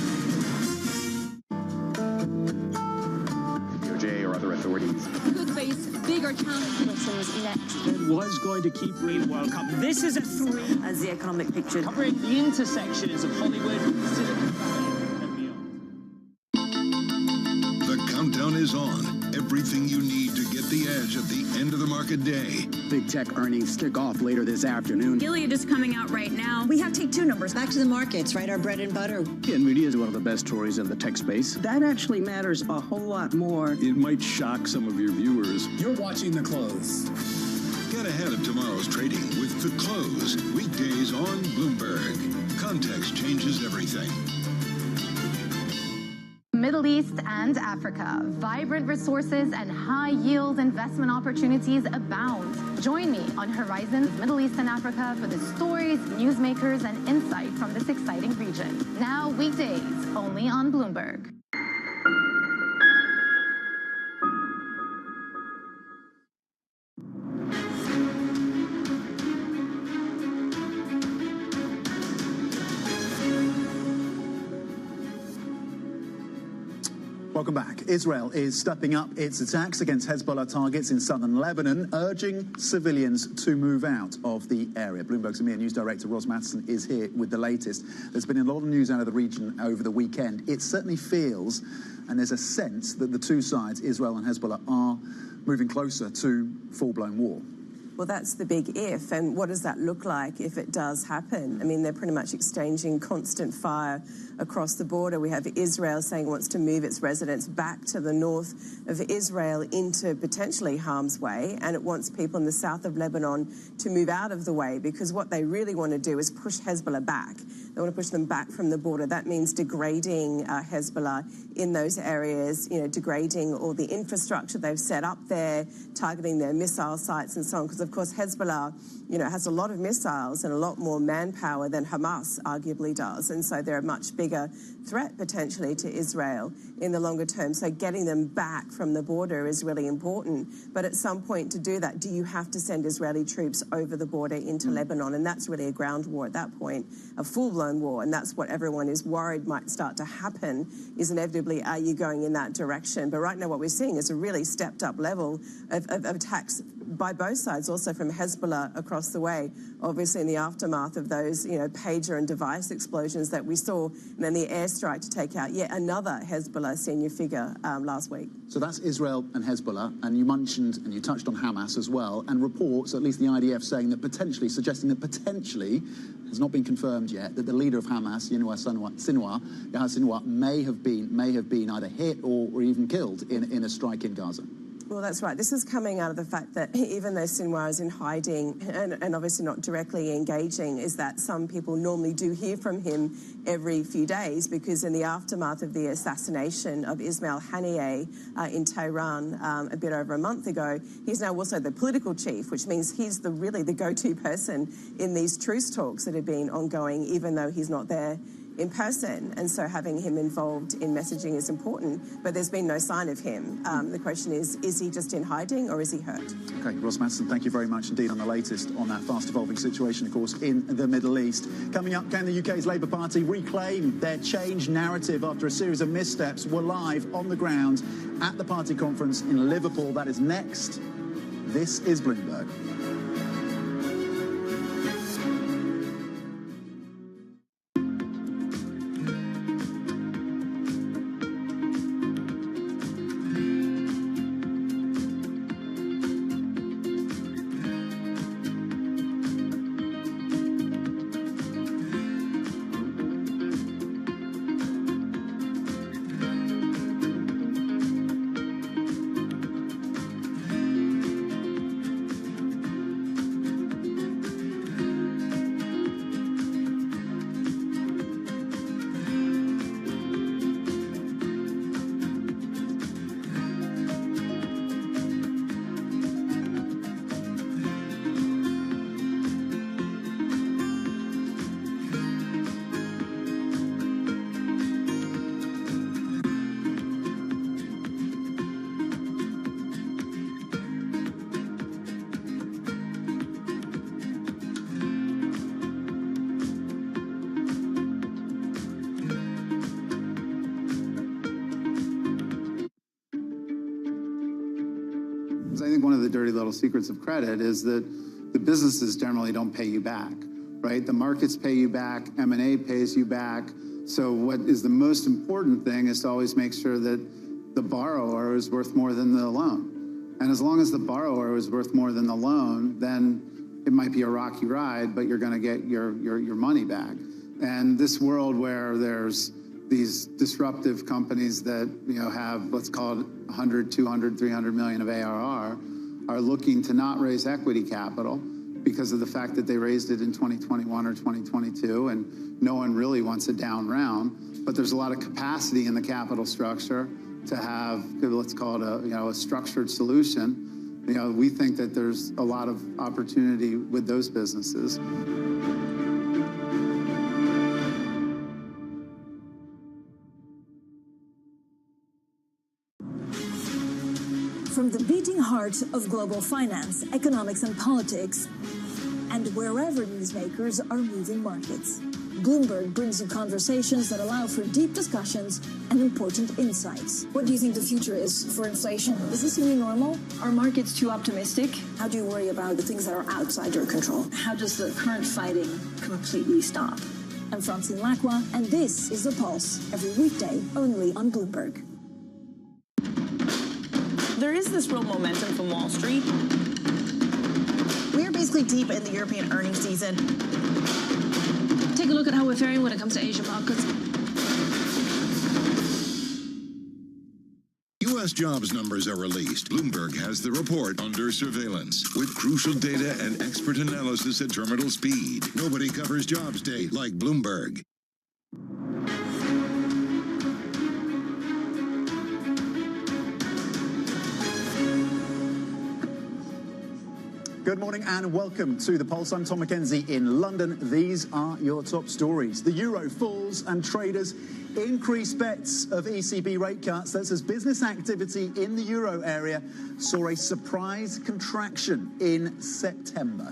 Could face bigger challenges next. It was going to keep winning the World Cup. This is a 3. As the economic picture. Covering the intersections of Hollywood, Silicon Valley, and beyond. The countdown is on. Everything you need to get the edge at the end of the market day. Big tech earnings kick off later this afternoon. Gilead is coming out right now. We have take two numbers. Back to the markets, right? Our bread and butter. NVIDIA is one of the best stories in the tech space. That actually matters a whole lot more. It might shock some of your viewers. You're watching The Close. Get ahead of tomorrow's trading with The Close. Weekdays on Bloomberg. Context changes everything. Middle East and Africa. Vibrant resources and high-yield investment opportunities abound. Join me on Horizons Middle East and Africa for the stories, newsmakers, and insight from this exciting region. Now weekdays, only on Bloomberg. Welcome back. Israel is stepping up its attacks against Hezbollah targets in southern Lebanon, urging civilians to move out of the area. Bloomberg's EMEA News Director Ross Matheson is here with the latest. There's been a lot of news out of the region over the weekend. It certainly feels, and there's a sense, that the two sides, Israel and Hezbollah, are moving closer to full-blown war. Well, that's the big if, and what does that look like if it does happen? I mean, they're pretty much exchanging constant fire across the border. We have Israel saying it wants to move its residents back to the north of Israel into potentially harm's way, and it wants people in the south of Lebanon to move out of the way, because what they really want to do is push Hezbollah back. They want to push them back from the border. That means degrading Hezbollah in those areas, degrading all the infrastructure they've set up there, targeting their missile sites and so on. Because, of course, Hezbollah, has a lot of missiles and a lot more manpower than Hamas arguably does. And so they're a much bigger threat potentially to Israel in the longer term. So getting them back from the border is really important. But at some point to do that, do you have to send Israeli troops over the border into Lebanon? And that's really a ground war at that point, a full-blown war. And that's what everyone is worried might start to happen, is inevitably, are you going in that direction? But right now what we're seeing is a really stepped up level of attacks by both sides, also from Hezbollah across the way, obviously in the aftermath of those, pager and device explosions that we saw, and then the airstrike to take out yet another Hezbollah senior figure last week. So that's Israel and Hezbollah, and you mentioned, and you touched on Hamas as well, and reports, at least the IDF, saying that suggesting that potentially, has not been confirmed yet, that the leader of Hamas, Yahya Sinwar, may have been either hit or even killed in a strike in Gaza. Well, that's right. This is coming out of the fact that even though Sinwar is in hiding and obviously not directly engaging, is that some people normally do hear from him every few days, because in the aftermath of the assassination of Ismail Haniyeh in Tehran a bit over a month ago, he's now also the political chief, which means he's really the go-to person in these truce talks that have been ongoing, even though he's not there in person. And so having him involved in messaging is important, but there's been no sign of him. The question is he just in hiding or is he hurt? Okay, Ross Madsen, thank you very much indeed on the latest on that fast-evolving situation, of course, in the Middle East. Coming up, can the UK's Labour Party reclaim their change narrative after a series of missteps? We're live on the ground at the party conference in Liverpool. That is next. This is Bloomberg. I think one of the dirty little secrets of credit is that the businesses generally don't pay you back, right? The markets pay you back, M&A pays you back. So what is the most important thing is to always make sure that the borrower is worth more than the loan. And as long as the borrower is worth more than the loan, then it might be a rocky ride, but you're going to get your money back. And this world where there's these disruptive companies that have, let's call it 100, 200, 300 million of ARR, are looking to not raise equity capital because of the fact that they raised it in 2021 or 2022, and no one really wants a down round. But there's a lot of capacity in the capital structure to have, let's call it a structured solution. We think that there's a lot of opportunity with those businesses. From the beating heart of global finance, economics and politics, and wherever newsmakers are moving markets, Bloomberg brings you conversations that allow for deep discussions and important insights. What do you think the future is for inflation? Is this a new normal? Are markets too optimistic? How do you worry about the things that are outside your control? How does the current fighting completely stop? I'm Francine Lacqua, and this is The Pulse, every weekday only on Bloomberg. There is this real momentum from Wall Street. basically deep in the European earnings season. Take a look at how we're faring when it comes to Asian markets. U.S. jobs numbers are released. Bloomberg has the report under surveillance with crucial data and expert analysis at terminal speed. Nobody covers jobs day like Bloomberg. Good morning and welcome to The Pulse. I'm Tom McKenzie in London. These are your top stories. The euro falls and traders increase bets of ECB rate cuts. That's as business activity in the euro area saw a surprise contraction in September.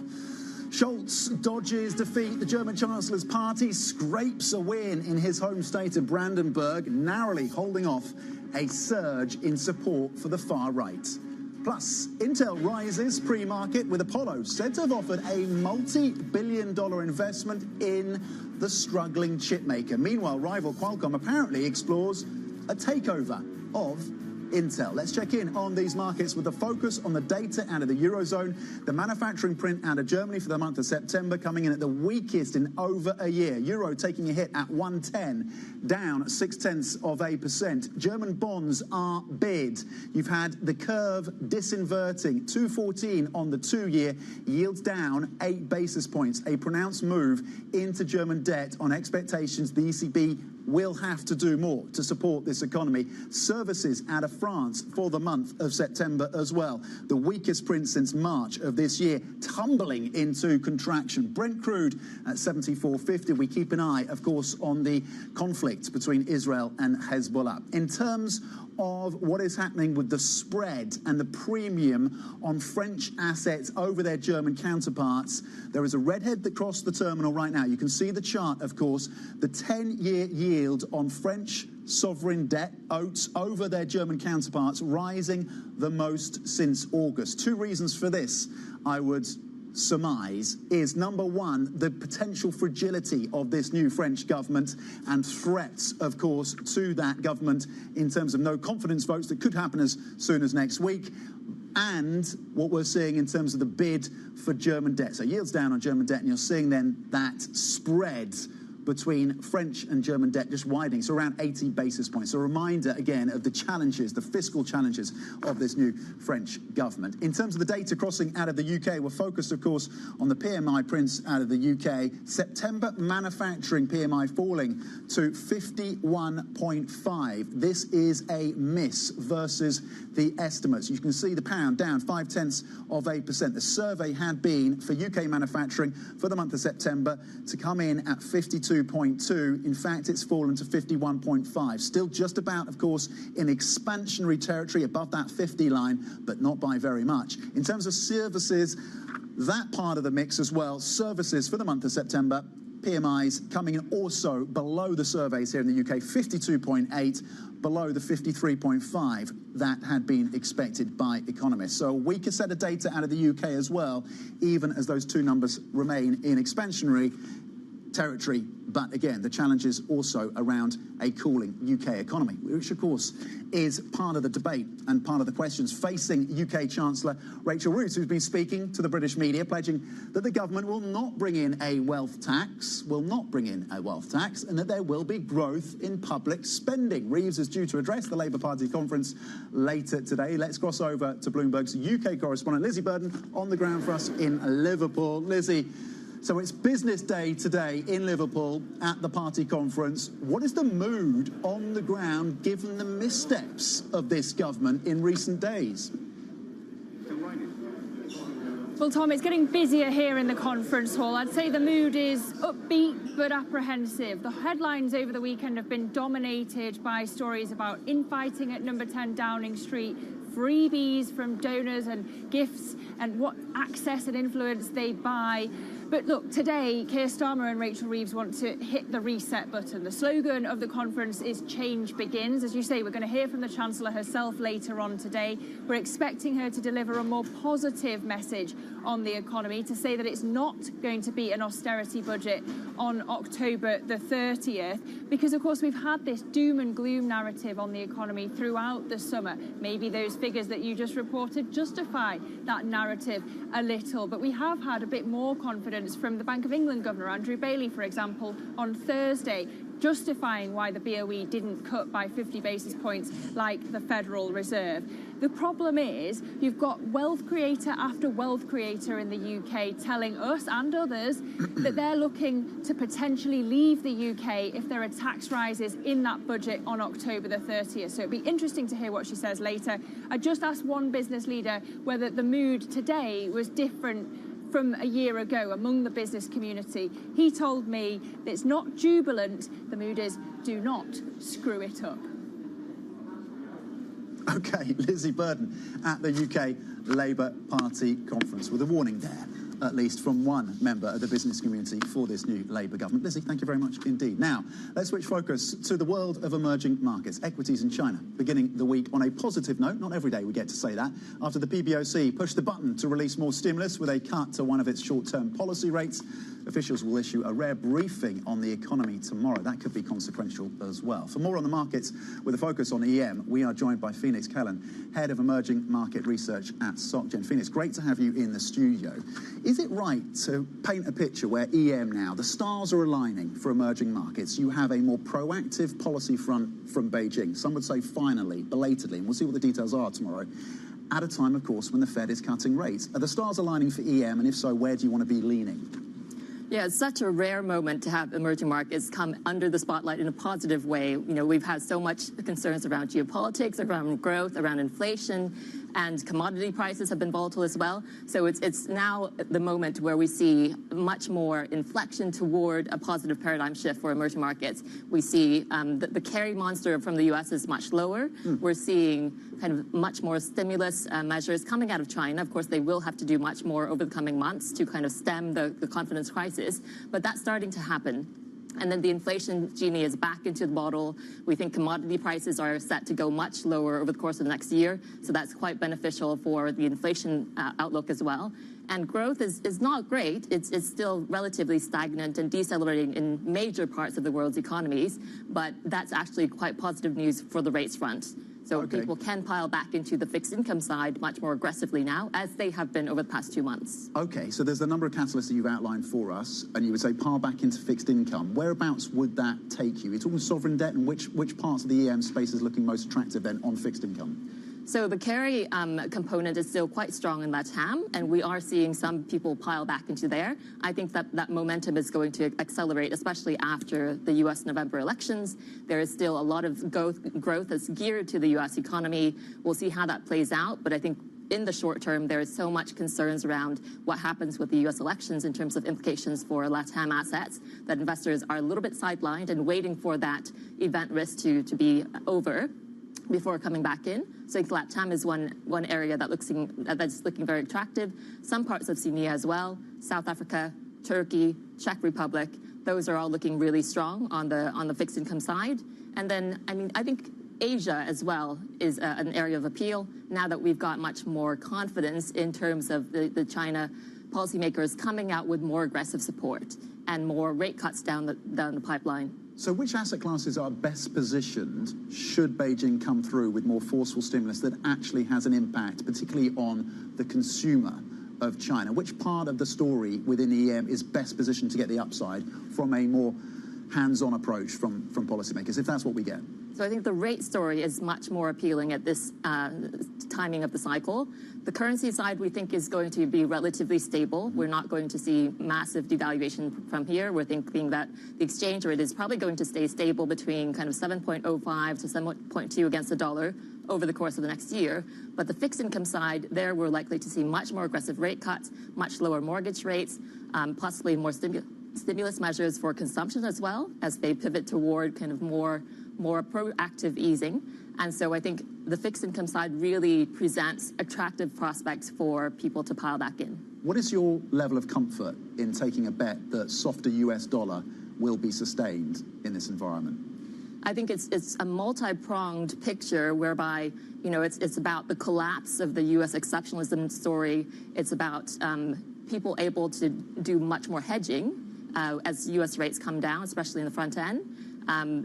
Scholz dodges defeat. The German Chancellor's party scrapes a win in his home state of Brandenburg, narrowly holding off a surge in support for the far right. Plus, Intel rises pre-market with Apollo said to have offered a multi-billion-dollar investment in the struggling chipmaker. Meanwhile, rival Qualcomm apparently explores a takeover of Intel. Let's check in on these markets with a focus on the data out of the Eurozone. The manufacturing print out of Germany for the month of September coming in at the weakest in over a year. Euro taking a hit at 110, down 0.6%. German bonds are bid. You've had the curve disinverting, 214 on the 2-year, yields down 8 basis points. A pronounced move into German debt on expectations the ECB will have to do more to support this economy. Services out of France for the month of September as well. The weakest print since March of this year, tumbling into contraction. Brent crude at 74.50. We keep an eye, of course, on the conflict between Israel and Hezbollah. In terms of what is happening with the spread and the premium on French assets over their German counterparts, there is a redhead that crossed the terminal right now. You can see the chart, of course, the 10-year yield on French sovereign debt oats over their German counterparts rising the most since August. Two reasons for this, I would surmise, is number one, the potential fragility of this new French government and threats, of course, to that government in terms of no confidence votes that could happen as soon as next week, and what we're seeing in terms of the bid for German debt. So yields down on German debt, and you're seeing then that spread between French and German debt just widening, so around 80 basis points. A reminder, again, of the challenges, the fiscal challenges of this new French government. In terms of the data crossing out of the UK, we're focused, of course, on the PMI prints out of the UK. September manufacturing PMI falling to 51.5. This is a miss versus the estimates. You can see the pound down 0.5%. The survey had been for UK manufacturing for the month of September to come in at 52.2. In fact, it's fallen to 51.5. Still just about, of course, in expansionary territory above that 50 line, but not by very much. In terms of services, that part of the mix as well. Services for the month of September, PMIs coming in also below the surveys here in the UK, 52.8, below the 53.5 that had been expected by economists. So a weaker set of data out of the UK as well, even as those two numbers remain in expansionary territory. But again, the challenge is also around a cooling UK economy, which of course is part of the debate and part of the questions facing UK Chancellor Rachel Reeves, who's been speaking to the British media, pledging that the government will not bring in a wealth tax, and that there will be growth in public spending. Reeves is due to address the Labour Party conference later today. Let's cross over to Bloomberg's UK correspondent, Lizzie Burton, on the ground for us in Liverpool. Lizzie, so it's business day today in Liverpool at the party conference. What is the mood on the ground given the missteps of this government in recent days? Well, Tom, it's getting busier here in the conference hall. I'd say the mood is upbeat but apprehensive. The headlines over the weekend have been dominated by stories about infighting at number 10 Downing Street, freebies from donors and gifts, and what access and influence they buy. But look, today, Keir Starmer and Rachel Reeves want to hit the reset button. The slogan of the conference is "Change Begins." As you say, we're going to hear from the Chancellor herself later on today. We're expecting her to deliver a more positive message on the economy, to say that it's not going to be an austerity budget on October the 30th, because, of course, we've had this doom and gloom narrative on the economy throughout the summer. Maybe those figures that you just reported justify that narrative a little, but we have had a bit more confidence from the Bank of England Governor, Andrew Bailey, for example, on Thursday, justifying why the BOE didn't cut by 50 basis points like the Federal Reserve. The problem is you've got wealth creator after wealth creator in the UK telling us and others that they're looking to potentially leave the UK if there are tax rises in that budget on October the 30th. So it'd be interesting to hear what she says later. I just asked one business leader whether the mood today was different from a year ago among the business community. He told me that it's not jubilant, the mood is do not screw it up. OK, Lizzie Burton at the UK Labour Party conference with a warning there, at least from one member of the business community for this new Labour government. Lizzie, thank you very much indeed. Now, let's switch focus to the world of emerging markets. Equities in China beginning the week on a positive note. Not every day we get to say that. After the PBOC pushed the button to release more stimulus with a cut to one of its short-term policy rates, officials will issue a rare briefing on the economy tomorrow. That could be consequential as well. For more on the markets with a focus on EM, we are joined by Phoenix Kellen, Head of Emerging Market Research at SocGen. Phoenix, great to have you in the studio. Is it right to paint a picture where EM now, the stars are aligning for emerging markets? You have a more proactive policy front from Beijing. Some would say finally, belatedly, and we'll see what the details are tomorrow, at a time, of course, when the Fed is cutting rates. Are the stars aligning for EM, and if so, where do you want to be leaning? Yeah, it's such a rare moment to have emerging markets come under the spotlight in a positive way. You know, we've had so much concerns around geopolitics, around growth, around inflation, and commodity prices have been volatile as well. So it's now the moment where we see much more inflection toward a positive paradigm shift for emerging markets. We see the carry monster from the US is much lower. We're seeing kind of much more stimulus measures coming out of China. Of course, they will have to do much more over the coming months to kind of stem the confidence crisis, but that's starting to happen. And then the inflation genie is back into the bottle. We think commodity prices are set to go much lower over the course of the next year. So that's quite beneficial for the inflation outlook as well. And growth is not great. It's still relatively stagnant and decelerating in major parts of the world's economies. But that's actually quite positive news for the rates front. So people can pile back into the fixed income side much more aggressively now, as they have been over the past 2 months. OK, so there's a number of catalysts that you've outlined for us, and you would say pile back into fixed income. Whereabouts would that take you? You're talking sovereign debt, and which parts of the EM space is looking most attractive then on fixed income? So the carry component is still quite strong in LATAM, and we are seeing some people pile back into there. I think that momentum is going to accelerate, especially after the U.S. November elections. There is still a lot of growth that's geared to the U.S. economy. We'll see how that plays out, but I think in the short term, there is so much concerns around what happens with the U.S. elections in terms of implications for LATAM assets that investors are a little bit sidelined and waiting for that event risk to be over before coming back in. So I think LATAM is one area that's looking very attractive. Some parts of CEMEA as well, South Africa, Turkey, Czech Republic, those are all looking really strong on the fixed income side. And then, I think Asia as well is an area of appeal now that we've got much more confidence in terms of the China policymakers coming out with more aggressive support and more rate cuts down the pipeline. So which asset classes are best positioned should Beijing come through with more forceful stimulus that actually has an impact, particularly on the consumer of China? Which part of the story within EM is best positioned to get the upside from a more hands-on approach from policymakers, if that's what we get? So I think the rate story is much more appealing at this timing of the cycle. The currency side, we think, is going to be relatively stable. We're not going to see massive devaluation from here. We're thinking that the exchange rate is probably going to stay stable between kind of 7.05 to 7.2 against the dollar over the course of the next year. But the fixed income side, there we're likely to see much more aggressive rate cuts, much lower mortgage rates, possibly more stimulus measures for consumption as well, as they pivot toward kind of more proactive easing. And so I think the fixed income side really presents attractive prospects for people to pile back in. What is your level of comfort in taking a bet that softer US dollar will be sustained in this environment? I think it's a multi-pronged picture whereby, you know, it's about the collapse of the U.S. exceptionalism story. It's about people able to do much more hedging as U.S. rates come down, especially in the front end.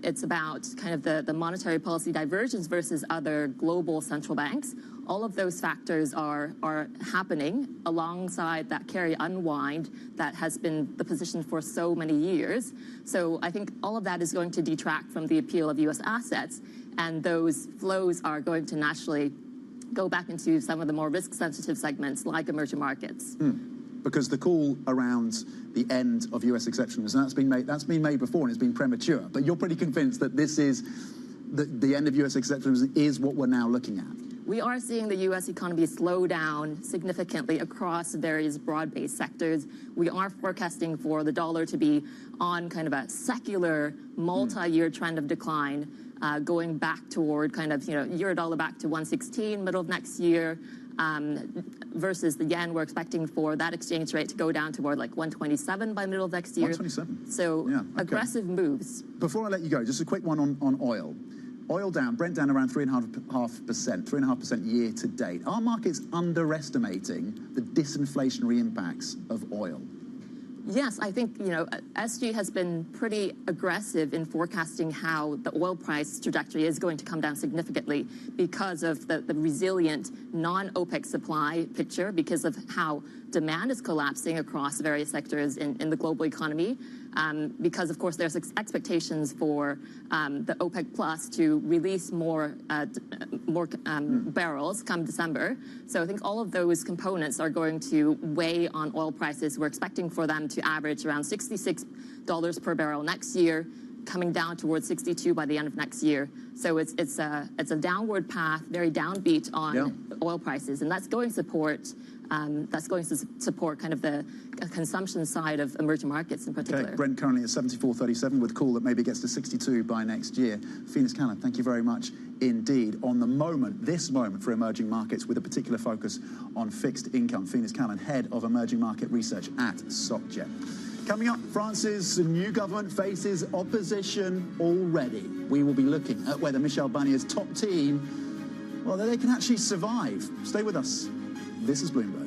It's about kind of the monetary policy divergence versus other global central banks. All of those factors are happening alongside that carry unwind that has been the position for so many years. So I think all of that is going to detract from the appeal of U.S. assets, and those flows are going to naturally go back into some of the more risk-sensitive segments like emerging markets. Because the call around the end of US exceptionalism, that's been made before and it's been premature. But you're pretty convinced that this is the end of US exceptionalism is what we're now looking at. We are seeing the U.S. economy slow down significantly across various broad-based sectors. We are forecasting for the dollar to be on kind of a secular multi-year trend of decline, going back toward kind of, you know, euro-dollar back to 116 middle of next year, versus the yen. We're expecting for that exchange rate to go down toward like 127 by middle of next year. 127. So yeah, okay. Aggressive moves. Before I let you go, just a quick one on oil. Oil down, Brent down around 3.5% year to date. Are markets underestimating the disinflationary impacts of oil? Yes, I think, you know, SG has been pretty aggressive in forecasting how the oil price trajectory is going to come down significantly because of the resilient non-OPEC supply picture, because of how demand is collapsing across various sectors in the global economy, because, of course, there's expectations for the OPEC Plus to release more barrels come December. So I think all of those components are going to weigh on oil prices. We're expecting for them to average around $66 per barrel next year, coming down towards 62 by the end of next year. So it's a downward path, very downbeat on oil prices, and that's going to support kind of the consumption side of emerging markets in particular. Okay, Brent currently at 74.37 with call that maybe gets to 62 by next year. Phoenix Cannon, thank you very much indeed. On the moment, this moment for emerging markets with a particular focus on fixed income. Phoenix Cannon, head of emerging market research at SocGen. Coming up, France's new government faces opposition already. We will be looking at whether Michel Barnier's top team, well, they can actually survive. Stay with us. This is Bloomberg.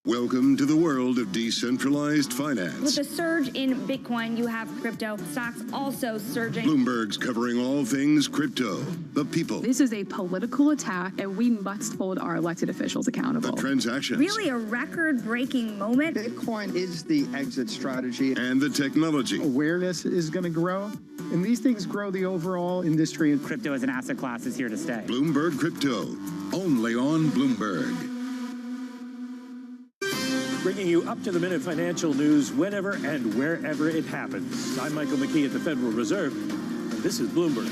Welcome to the world of decentralized finance. With the surge in Bitcoin, you have crypto stocks also surging. Bloomberg's covering all things crypto, the people. This is a political attack, and we must hold our elected officials accountable. The transactions. Really a record-breaking moment. Bitcoin is the exit strategy. And the technology. Awareness is going to grow, and these things grow the overall industry. Crypto as an asset class is here to stay. Bloomberg Crypto, only on Bloomberg. Bringing you up-to-the-minute financial news whenever and wherever it happens. I'm Michael McKee at the Federal Reserve, and this is Bloomberg.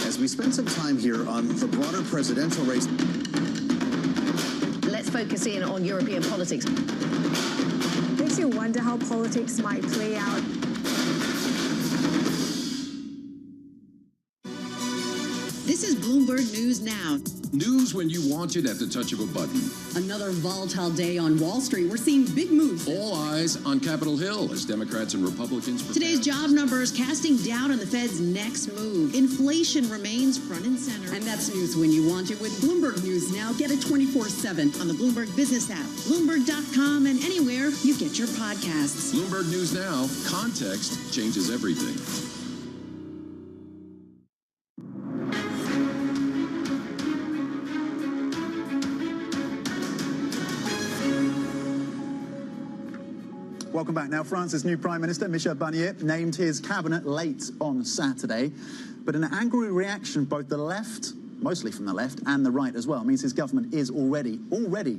As we spend some time here on the broader presidential race. Let's focus in on European politics. Makes you wonder how politics might play out. This is Bloomberg News Now. News when you want it at the touch of a button. Another volatile day on Wall Street. We're seeing big moves. All eyes on Capitol Hill as Democrats and Republicans prepare. Today's job numbers casting doubt on the Fed's next move. Inflation remains front and center. And that's news when you want it with Bloomberg News Now. Get it 24/7 on the Bloomberg Business app, Bloomberg.com, and anywhere you get your podcasts. Bloomberg News Now. Context changes everything. Welcome back. Now, France's new Prime Minister, Michel Barnier, named his cabinet late on Saturday. But an angry reaction, both the left, mostly from the left, and the right as well, means his government is already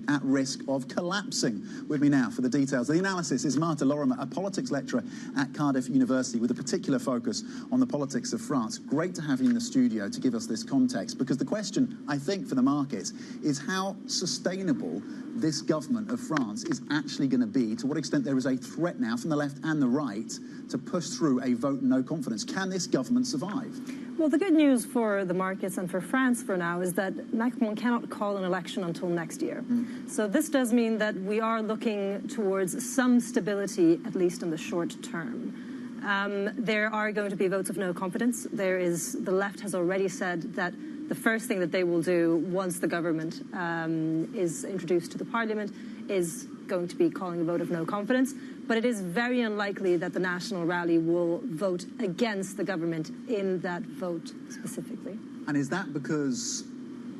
at risk of collapsing. With me now for the details. The analysis is Martha Lorimer, a politics lecturer at Cardiff University with a particular focus on the politics of France. Great to have you in the studio to give us this context, because the question, I think, for the markets is how sustainable this government of France is actually going to be, to what extent there is a threat now from the left and the right to push through a vote no confidence. Can this government survive? Well, the good news for the markets and for France for now is that Macron cannot call an election until next year. So this does mean that we are looking towards some stability, at least in the short term. There are going to be votes of no confidence. The left has already said that the first thing that they will do once the government is introduced to the parliament is going to be calling a vote of no confidence. But it is very unlikely that the National Rally will vote against the government in that vote specifically. And is that because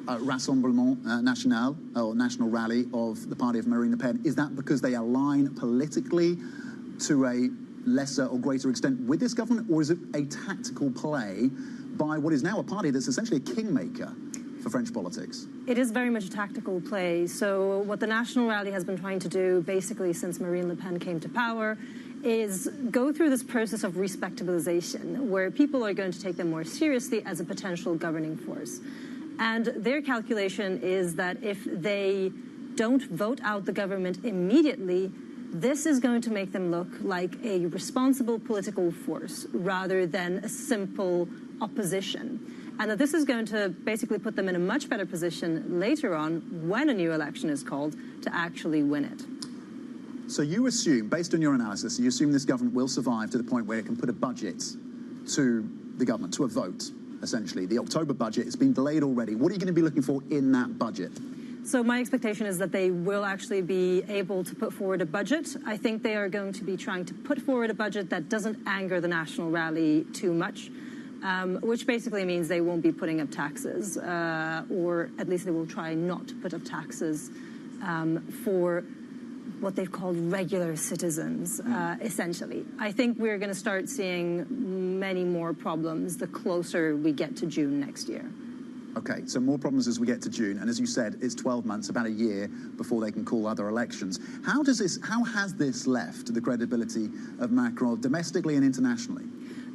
Rassemblement National, or National Rally of the party of Marine Le Pen, is that because they align politically to a lesser or greater extent with this government, or is it a tactical play by what is now a party that's essentially a kingmaker for French politics? It is very much a tactical play. So what the National Rally has been trying to do, basically since Marine Le Pen came to power, is go through this process of respectabilization, where people are going to take them more seriously as a potential governing force. And their calculation is that if they don't vote out the government immediately, this is going to make them look like a responsible political force rather than a simple opposition. And that this is going to basically put them in a much better position later on, when a new election is called, to actually win it. So you assume, based on your analysis, you assume this government will survive to the point where it can put a budget to the government, to a vote, essentially. The October budget has been delayed already. What are you going to be looking for in that budget? So my expectation is that they will actually be able to put forward a budget. I think they are going to be trying to put forward a budget that doesn't anger the National Rally too much. Which basically means they won't be putting up taxes, or at least they will try not to put up taxes for what they've called regular citizens, essentially. I think we're going to start seeing many more problems the closer we get to June next year. Okay, so more problems as we get to June, and as you said, it's 12 months, about a year before they can call other elections. How has this left the credibility of Macron domestically and internationally?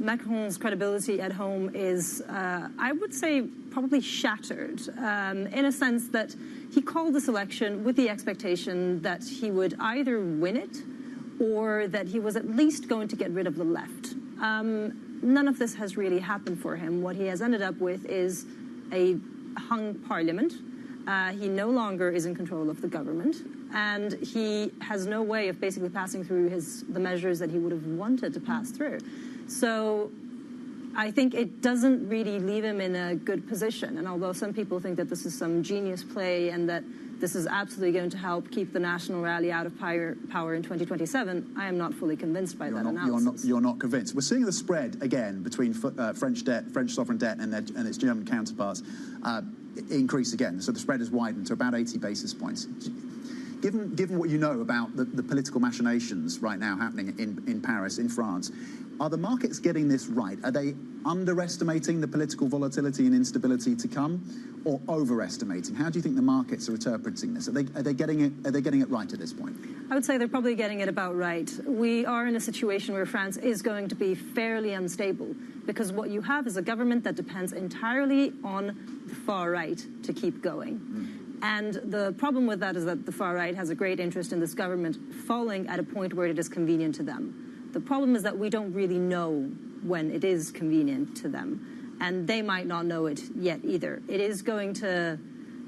Macron's credibility at home is, I would say, probably shattered, in a sense that he called this election with the expectation that he would either win it or that he was at least going to get rid of the left. None of this has really happened for him. What he has ended up with is a hung parliament. He no longer is in control of the government, and he has no way of basically passing through the measures that he would have wanted to pass through. So I think it doesn't really leave him in a good position. And although some people think that this is some genius play and that this is absolutely going to help keep the National Rally out of power in 2027, I am not fully convinced by that analysis. You're not convinced. We're seeing the spread, again, between French sovereign debt and its German counterparts increase again. So the spread has widened to about 80 basis points. Given what you know about the political machinations right now happening in Paris, in France, are the markets getting this right? Are they underestimating the political volatility and instability to come, or overestimating? How do you think the markets are interpreting this? Are they getting it right at this point? I would say they're probably getting it about right. We are in a situation where France is going to be fairly unstable, because what you have is a government that depends entirely on the far right to keep going. And the problem with that is that the far right has a great interest in this government falling at a point where it is convenient to them. The problem is that we don't really know when it is convenient to them, and they might not know it yet either. It is going to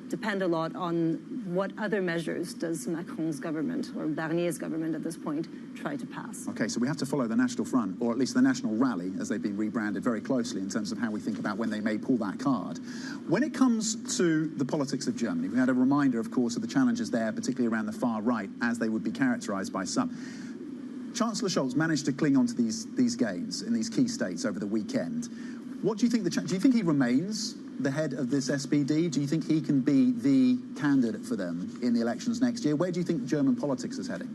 depend a lot on what other measures does Macron's government, or Barnier's government at this point, try to pass. Okay, so we have to follow the National Front, or at least the National Rally, as they've been rebranded, very closely in terms of how we think about when they may pull that card. When it comes to the politics of Germany, we had a reminder, of course, of the challenges there, particularly around the far right, as they would be characterized by some. Chancellor Scholz managed to cling on to these gains in these key states over the weekend. What do you think? Do you think he remains the head of this SPD? Do you think he can be the candidate for them in the elections next year? Where do you think German politics is heading?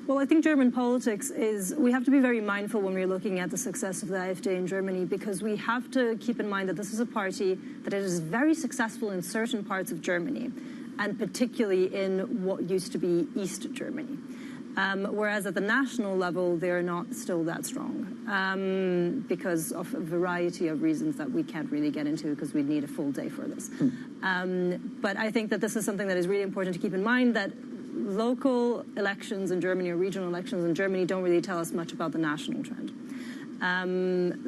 Well, I think German politics is, we have to be very mindful when we're looking at the success of the AfD in Germany, because we have to keep in mind that this is a party that is very successful in certain parts of Germany, and particularly in what used to be East Germany. Whereas at the national level, they're not still that strong because of a variety of reasons that we can't really get into because we'd need a full day for this. But I think that this is something that is really important to keep in mind, that local elections in Germany or regional elections in Germany don't really tell us much about the national trend.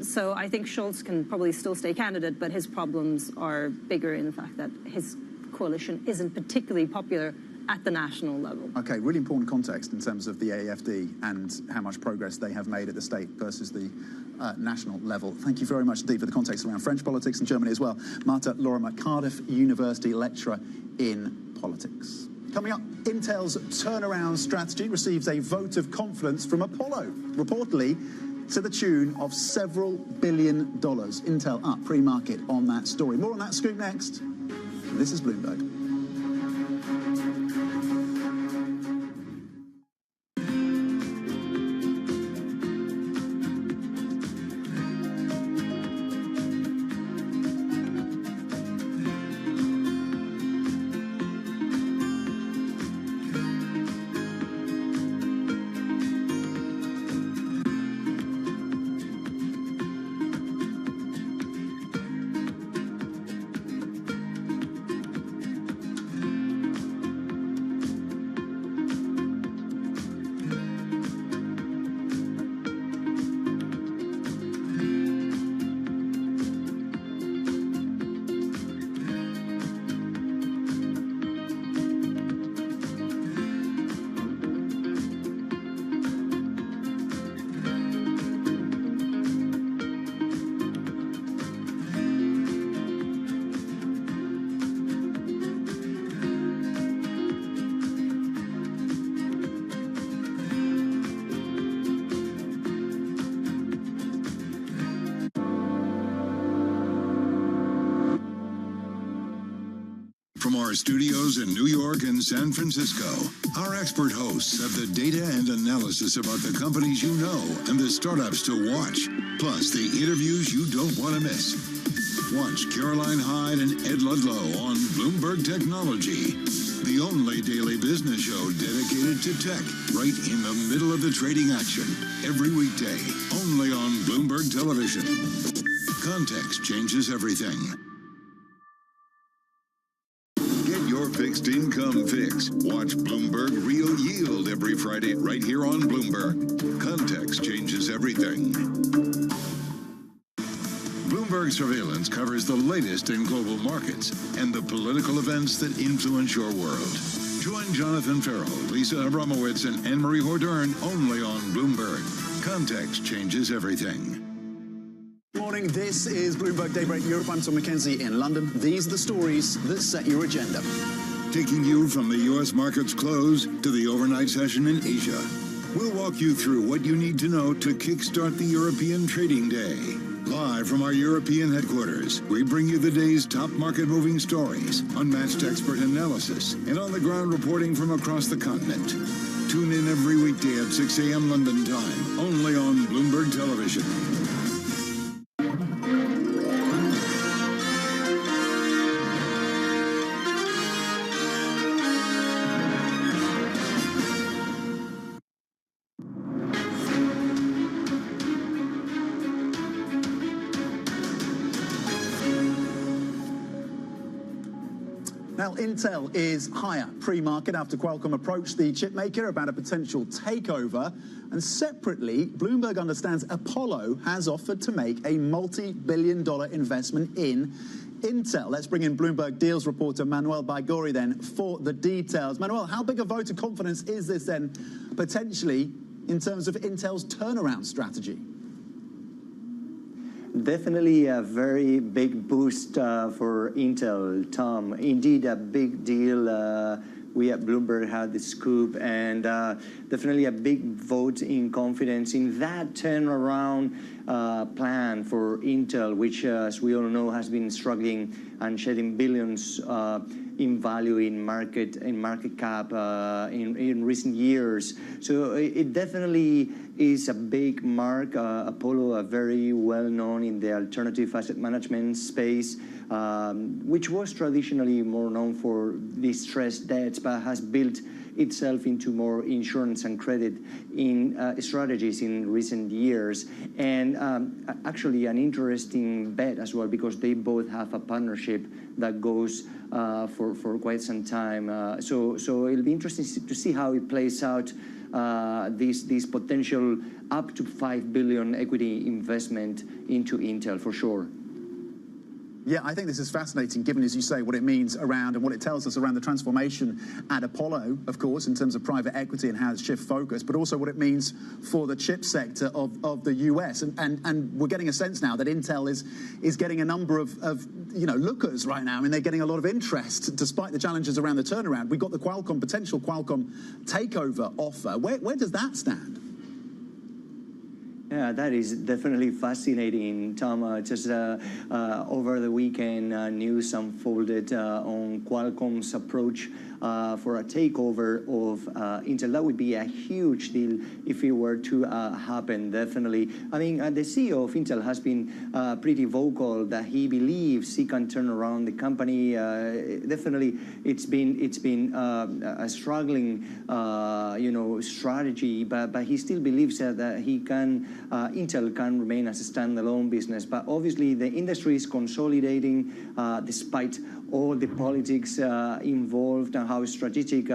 So I think Scholz can probably still stay candidate, but his problems are bigger in the fact that his coalition isn't particularly popular at the national level. Okay, really important context in terms of the AfD and how much progress they have made at the state versus the national level. Thank you very much indeed for the context around French politics and Germany as well. Marta Lorimer, Cardiff University lecturer in politics. Coming up, Intel's turnaround strategy receives a vote of confidence from Apollo, reportedly to the tune of several $1 billion. Intel up pre-market on that story. More on that scoop next. This is Bloomberg. From our studios in New York and San Francisco, our expert hosts have the data and analysis about the companies you know and the startups to watch, plus the interviews you don't want to miss. Watch Caroline Hyde and Ed Ludlow on Bloomberg Technology, the only daily business show dedicated to tech, right in the middle of the trading action, every weekday, only on Bloomberg Television. Context changes everything. Fixed income fix. Watch Bloomberg Real Yield every Friday right here on Bloomberg. Context changes everything. Bloomberg Surveillance covers the latest in global markets and the political events that influence your world. Join Jonathan Farrell, Lisa Abramowitz, and Anne-Marie Hordern only on Bloomberg. Context changes everything. Morning, this is Bloomberg Daybreak Europe. I'm Tom McKenzie in London. These are the stories that set your agenda. Taking you from the U.S. market's close to the overnight session in Asia. We'll walk you through what you need to know to kickstart the European trading day. Live from our European headquarters, we bring you the day's top market-moving stories, unmatched expert analysis, and on-the-ground reporting from across the continent. Tune in every weekday at 6 a.m. London time, only on Bloomberg Television. Now, Intel is higher pre-market after Qualcomm approached the chipmaker about a potential takeover. And separately, Bloomberg understands Apollo has offered to make a multi-billion-dollar investment in Intel. Let's bring in Bloomberg Deals reporter Manuel Baigorri then for the details. Manuel, how big a vote of confidence is this then potentially in terms of Intel's turnaround strategy? Definitely a very big boost for Intel, Tom. Indeed, a big deal. We at Bloomberg had the scoop, and definitely a big vote in confidence in that turnaround plan for Intel, which, as we all know, has been struggling and shedding billions in value in market cap in recent years. So it definitely is a big mark. Apollo, very well known in the alternative asset management space, which was traditionally more known for distressed debts, but has built itself into more insurance and credit in strategies in recent years. And actually an interesting bet as well, because they both have a partnership that goes for quite some time. So it'll be interesting to see how it plays out, this potential up to $5 billion equity investment into Intel, for sure. Yeah, I think this is fascinating, given, as you say, what it means around and what it tells us around the transformation at Apollo, of course, in terms of private equity and how it's shift focus, but also what it means for the chip sector of the US. And we're getting a sense now that Intel is getting a number of lookers right now. I mean, they're getting a lot of interest despite the challenges around the turnaround. We've got the potential Qualcomm takeover offer. Where does that stand? Yeah, that is definitely fascinating, Tom. Just over the weekend, news unfolded on Qualcomm's approach for a takeover of Intel. That would be a huge deal if it were to happen, definitely. I mean, the CEO of Intel has been pretty vocal that he believes he can turn around the company. Definitely, it's been a struggling, strategy, but he still believes that he can. Intel can remain as a standalone business, but obviously the industry is consolidating despite all the politics involved and how strategic,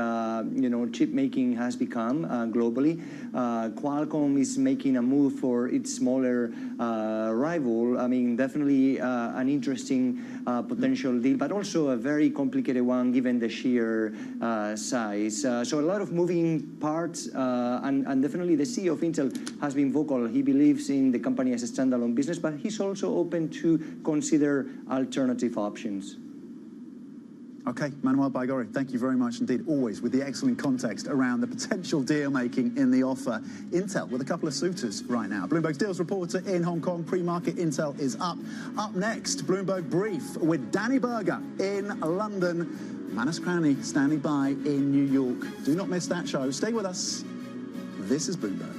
chip making has become globally. Qualcomm is making a move for its smaller rival. I mean, definitely an interesting potential deal, but also a very complicated one given the sheer size. So a lot of moving parts, and definitely the CEO of Intel has been vocal. He believes in the company as a standalone business, but he's also open to consider alternative options. Okay, Manuel Baigorri, thank you very much indeed, always with the excellent context around the potential deal-making in the offer. Intel with a couple of suitors right now. Bloomberg's deals reporter in Hong Kong, pre-market Intel is up. Up next, Bloomberg Brief with Danny Berger in London. Manus Cranny standing by in New York. Do not miss that show. Stay with us. This is Bloomberg.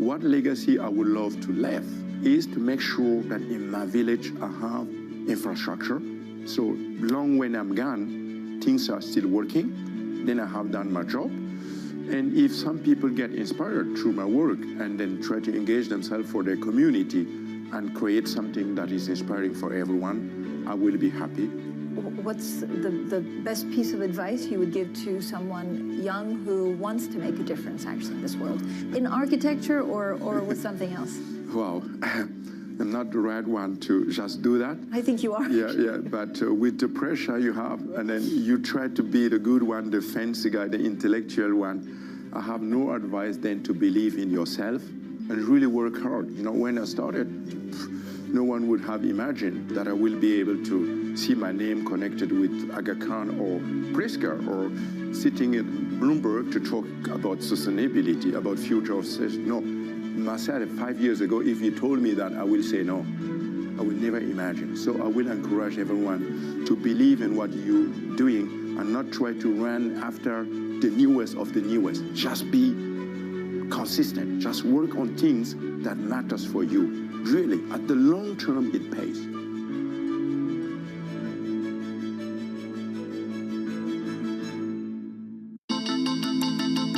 What legacy I would love to leave is to make sure that in my village I have infrastructure. So long when I'm gone, things are still working, then I have done my job. And if some people get inspired through my work and then try to engage themselves for their community and create something that is inspiring for everyone, I will be happy. What's the best piece of advice you would give to someone young who wants to make a difference actually in this world? In architecture or with something else? Wow, I'm not the right one to just do that. I think you are. Yeah, but with the pressure you have, and then you try to be the good one, the fancy guy, the intellectual one, I have no advice than to believe in yourself and really work hard. You know, when I started, no one would have imagined that I will be able to see my name connected with Aga Khan or Pritzker or sitting at Bloomberg to talk about sustainability, about future of sales. No, Marcel, 5 years ago, if you told me that, I will say no. I will never imagine. So I will encourage everyone to believe in what you're doing and not try to run after the newest of the newest. Just be consistent. Just work on things that matters for you. Really, at the long term, it pays.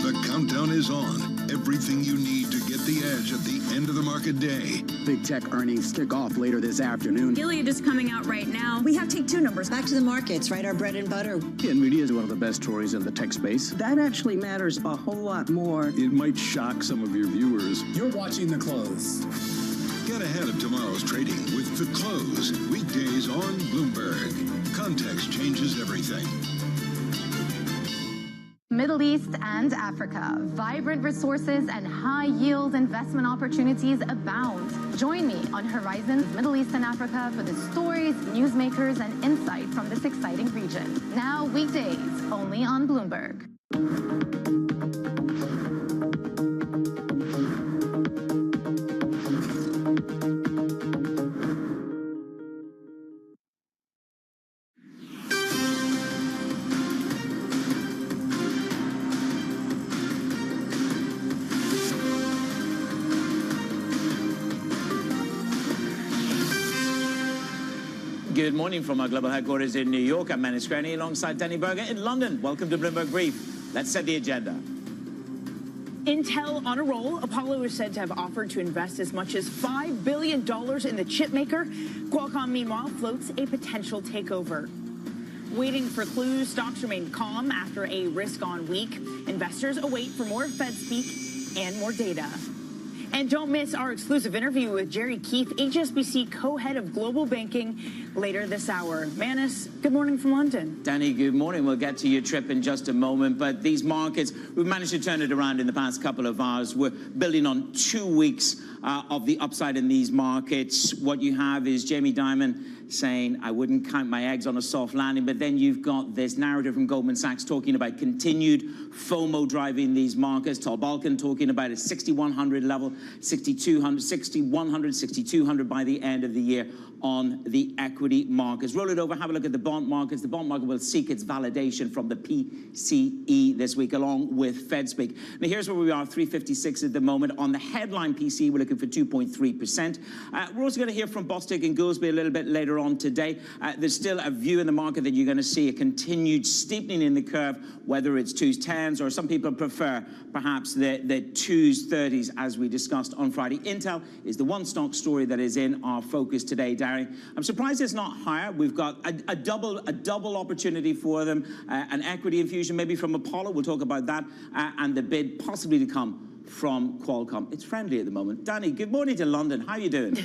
The countdown is on. Everything you need to get the edge at the end of the market day. Big tech earnings kick off later this afternoon. Gilead is coming out right now. We have take two numbers. Back to the markets, right? Our bread and butter. NVIDIA is one of the best stories in the tech space. That actually matters a whole lot more. It might shock some of your viewers. You're watching The Close. Get ahead of tomorrow's trading with The Close. Weekdays on Bloomberg. Context changes everything. Middle East and Africa. Vibrant resources and high-yield investment opportunities abound. Join me on Horizons Middle East and Africa for the stories, newsmakers, and insight from this exciting region. Now weekdays, only on Bloomberg. Good morning from our global headquarters in New York. I'm Manus Graney alongside Danny Berger in London. Welcome to Bloomberg Brief. Let's set the agenda. Intel on a roll. Apollo is said to have offered to invest as much as $5 billion in the chip maker. Qualcomm, meanwhile, floats a potential takeover. Waiting for clues, stocks remain calm after a risk-on week. Investors await for more Fed speak and more data. And don't miss our exclusive interview with Jerry Keefe, HSBC co-head of global banking, later this hour. Manus, good morning from London. Danny, good morning. We'll get to your trip in just a moment. But these markets, we've managed to turn it around in the past couple of hours. We're building on 2 weeks of the upside in these markets. What you have is Jamie Dimon saying, I wouldn't count my eggs on a soft landing. But then you've got this narrative from Goldman Sachs talking about continued FOMO driving these markets. Tal Balkan talking about a 6,100 level, 6,200, 6,100, 6,200 by the end of the year on the equity markets. Roll it over, have a look at the bond markets. The bond market will seek its validation from the PCE this week, along with Fed speak. Now, here's where we are, 356 at the moment. On the headline PCE, we're looking for 2.3%. We're also going to hear from Bostic and Goolsbee a little bit later on today. There's still a view in the market that you're going to see a continued steepening in the curve, whether it's 2s, 10s, or some people prefer perhaps the 2s, 30s, as we discussed on Friday. Intel is the one stock story that is in our focus today, Darren. I'm surprised it's not higher. We've got a double opportunity for them, an equity infusion maybe from Apollo. We'll talk about that, and the bid possibly to come from Qualcomm. It's friendly at the moment. Danny, good morning to London. How are you doing?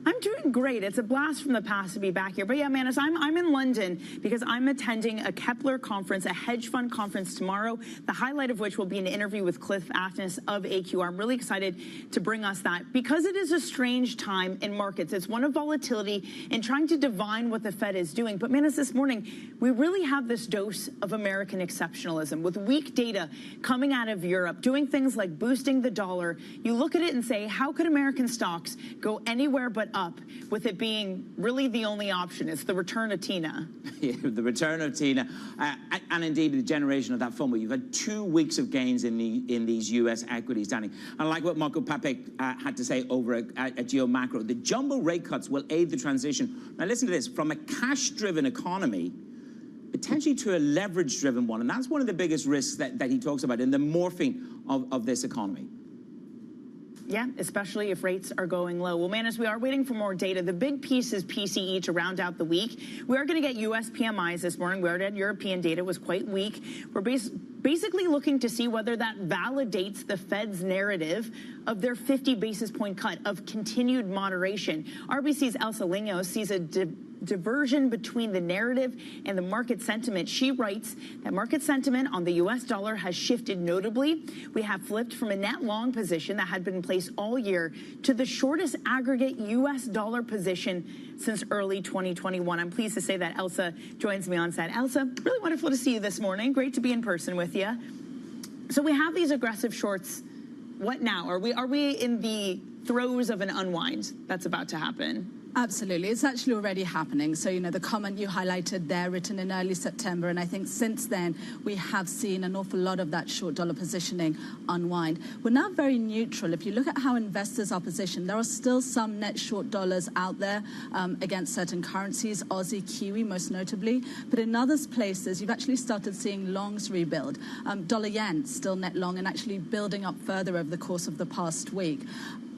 I'm doing great. It's a blast from the past to be back here. But yeah, Manus, I'm in London because I'm attending a Kepler conference, a hedge fund conference tomorrow, the highlight of which will be an interview with Cliff Athnas of AQR. I'm really excited to bring us that because it is a strange time in markets. It's one of volatility and trying to divine what the Fed is doing. But Manus, this morning, we really have this dose of American exceptionalism with weak data coming out of Europe, doing things like boosting the dollar. You look at it and say, how could American stocks go anywhere but up, with it being really the only option? It's the return of Tina. Yeah, the return of Tina, and indeed the generation of that FOMO. You've had 2 weeks of gains in these U.S. equities, Danny. And like what Marco Papek had to say over at Geo Macro, the jumbo rate cuts will aid the transition. Now listen to this, from a cash-driven economy potentially to a leverage-driven one. And that's one of the biggest risks that he talks about in the morphing of this economy. Yeah, especially if rates are going low. Well, Manus, we are waiting for more data. The big piece is PCE to round out the week. We are going to get U.S. PMIs this morning. We already had European data. It was quite weak. We're basically looking to see whether that validates the Fed's narrative of their 50 basis point cut of continued moderation. RBC's Elsa Lingos sees a diversion between the narrative and the market sentiment. She writes that market sentiment on the U.S. dollar has shifted notably. We have flipped from a net long position that had been in place all year to the shortest aggregate U.S. dollar position since early 2021. I'm pleased to say that Elsa joins me on set. Elsa, really wonderful to see you this morning. Great to be in person with you. So we have these aggressive shorts. What now? Are we in the throes of an unwind that's about to happen? Absolutely. It's actually already happening. So, the comment you highlighted there, written in early September, and I think since then we have seen an awful lot of that short dollar positioning unwind. We're now very neutral. If you look at how investors are positioned, there are still some net short dollars out there against certain currencies, Aussie, Kiwi most notably. But in other places, you've actually started seeing longs rebuild. Dollar yen still net long and actually building up further over the course of the past week.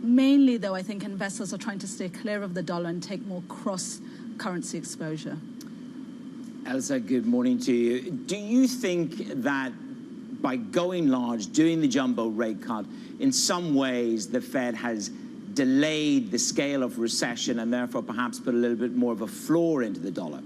Mainly, though, I think investors are trying to stay clear of the dollar and take more cross-currency exposure. Elsa, good morning to you. Do you think that by going large, doing the jumbo rate cut, in some ways the Fed has delayed the scale of recession and therefore perhaps put a little bit more of a floor into the dollar?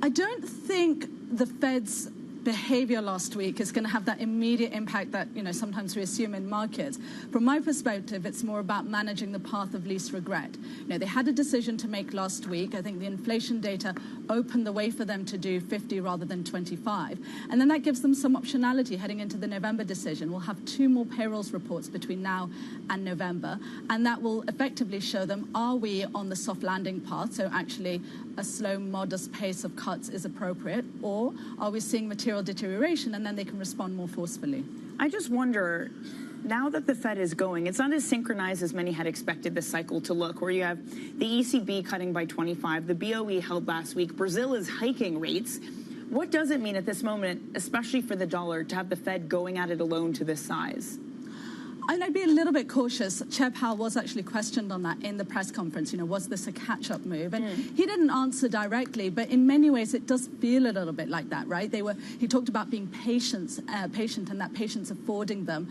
I don't think the Fed's behavior last week is going to have that immediate impact that sometimes we assume in markets. From my perspective, it's more about managing the path of least regret. They had a decision to make last week. I think the inflation data opened the way for them to do 50 rather than 25, and then that gives them some optionality heading into the November decision. We'll have 2 more payrolls reports between now and November, and that will effectively show them, are we on the soft landing path, so actually a slow, modest pace of cuts is appropriate, or are we seeing material deterioration, and then they can respond more forcefully? I just wonder, now that the Fed is going, it's not as synchronized as many had expected this cycle to look, where you have the ECB cutting by 25, the BOE held last week, Brazil is hiking rates. What does it mean at this moment, especially for the dollar, to have the Fed going at it alone to this size? And I'd be a little bit cautious. Chair Powell was actually questioned on that in the press conference. Was this a catch-up move? And he didn't answer directly, but in many ways it does feel a little bit like that, right? He talked about being patient, and that patience affording them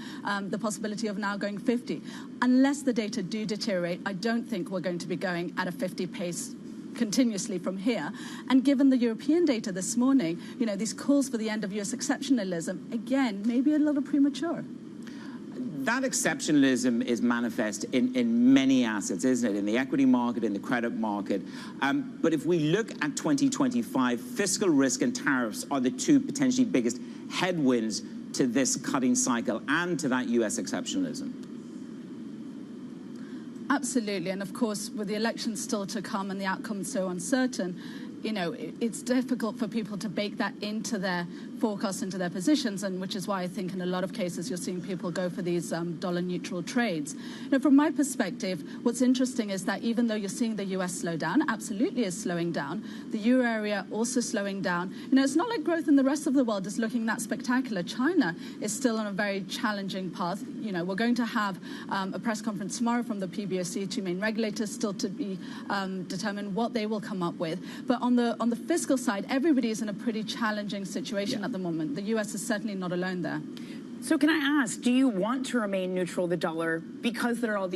the possibility of now going 50. Unless the data do deteriorate, I don't think we're going to be going at a 50 pace continuously from here. And given the European data this morning, these calls for the end of US exceptionalism, again, maybe a little premature. That exceptionalism is manifest in many assets, isn't it? In the equity market, in the credit market. But if we look at 2025, fiscal risk and tariffs are the 2 potentially biggest headwinds to this cutting cycle and to that US exceptionalism. Absolutely. And of course, with the election still to come and the outcome so uncertain, it's difficult for people to bake that into their forecasts, into their positions, and which is why I think in a lot of cases you're seeing people go for these dollar-neutral trades. From my perspective, what's interesting is that even though you're seeing the US slow down, absolutely is slowing down, the euro area also slowing down. It's not like growth in the rest of the world is looking that spectacular. China is still on a very challenging path. We're going to have a press conference tomorrow from the PBOC, 2 main regulators, still to be determined what they will come up with. But on the fiscal side, everybody is in a pretty challenging situation at the moment. The US is certainly not alone there. So can I ask, do you want to remain neutral the dollar because there are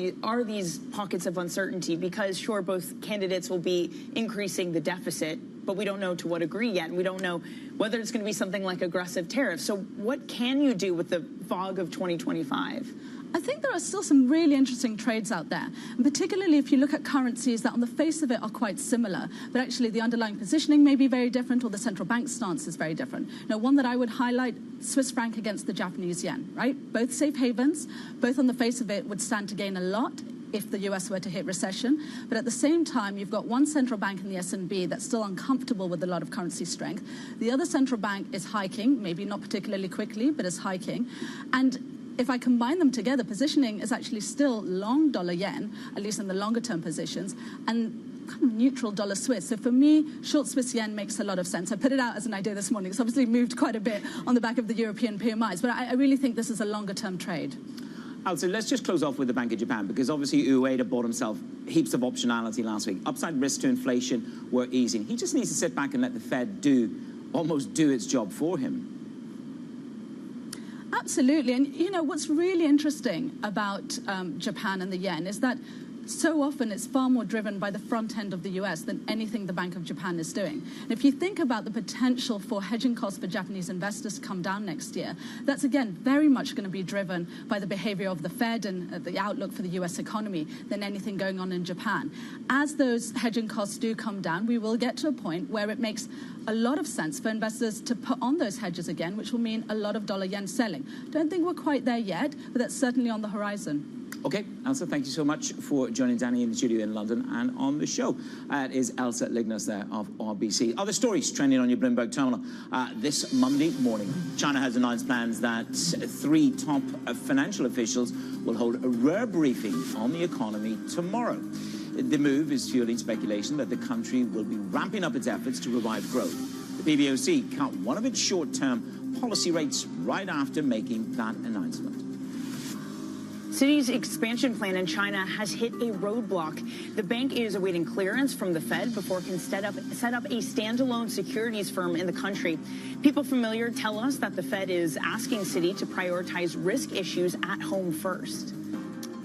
these pockets of uncertainty? Because sure, both candidates will be increasing the deficit, but we don't know to what degree yet, and we don't know whether it's going to be something like aggressive tariffs. So what can you do with the fog of 2025? I think there are still some really interesting trades out there, and particularly if you look at currencies that on the face of it are quite similar, but actually the underlying positioning may be very different, or the central bank stance is very different. One that I would highlight, Swiss franc against the Japanese yen, right? Both safe havens, both on the face of it would stand to gain a lot if the US were to hit recession. But at the same time, you've got one central bank in the S&B that's still uncomfortable with a lot of currency strength. The other central bank is hiking, maybe not particularly quickly, but is hiking. And if I combine them together, positioning is actually still long dollar yen, at least in the longer term positions, and kind of neutral dollar Swiss. So for me, short Swiss yen makes a lot of sense. I put it out as an idea this morning. It's obviously moved quite a bit on the back of the European PMIs, but I really think this is a longer term trade. Also, let's just close off with the Bank of Japan, because obviously Ueda bought himself heaps of optionality last week. Upside risk to inflation were easing. He just needs to sit back and let the Fed almost do its job for him. Absolutely. And, what's really interesting about Japan and the yen is that so often it's far more driven by the front end of the US than anything the Bank of Japan is doing. And if you think about the potential for hedging costs for Japanese investors to come down next year, that's again very much going to be driven by the behavior of the Fed and the outlook for the US economy than anything going on in Japan. As those hedging costs do come down, we will get to a point where it makes a lot of sense for investors to put on those hedges again, which will mean a lot of dollar-yen selling. Don't think we're quite there yet, but that's certainly on the horizon. Okay, Elsa, thank you so much for joining Danny in the studio in London and on the show. It is Elsa Lignas there of RBC. Other stories trending on your Bloomberg terminal this Monday morning. China has announced plans that 3 top financial officials will hold a rare briefing on the economy tomorrow. The move is fueling speculation that the country will be ramping up its efforts to revive growth. The PBOC cut one of its short-term policy rates right after making that announcement. Citi's expansion plan in China has hit a roadblock. The bank is awaiting clearance from the Fed before it can set up a standalone securities firm in the country. People familiar tell us that the Fed is asking Citi to prioritize risk issues at home first.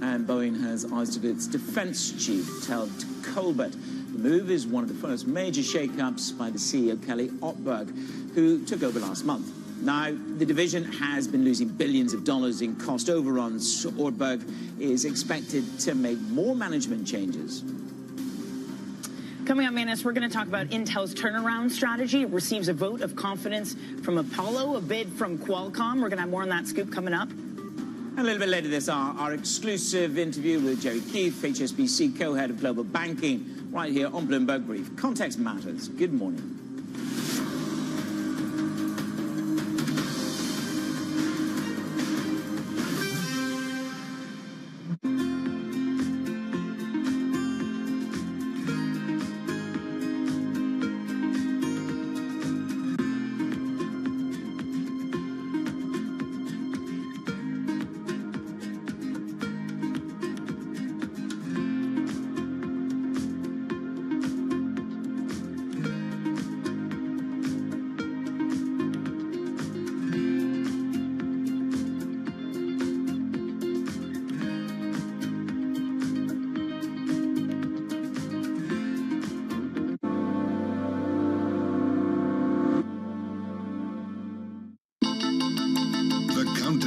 And Boeing has ousted its defense chief, Ted Colbert. The move is one of the first major shakeups by the CEO, Kelly Ortberg, who took over last month. Now, the division has been losing billions of dollars in cost overruns. Ortberg is expected to make more management changes. Coming up, Manus, we're going to talk about Intel's turnaround strategy. It receives a vote of confidence from Apollo, a bid from Qualcomm. We're going to have more on that scoop coming up. And a little bit later this hour, our exclusive interview with Jerry Keefe, HSBC co-head of global banking, right here on Bloomberg Brief. Context matters. Good morning.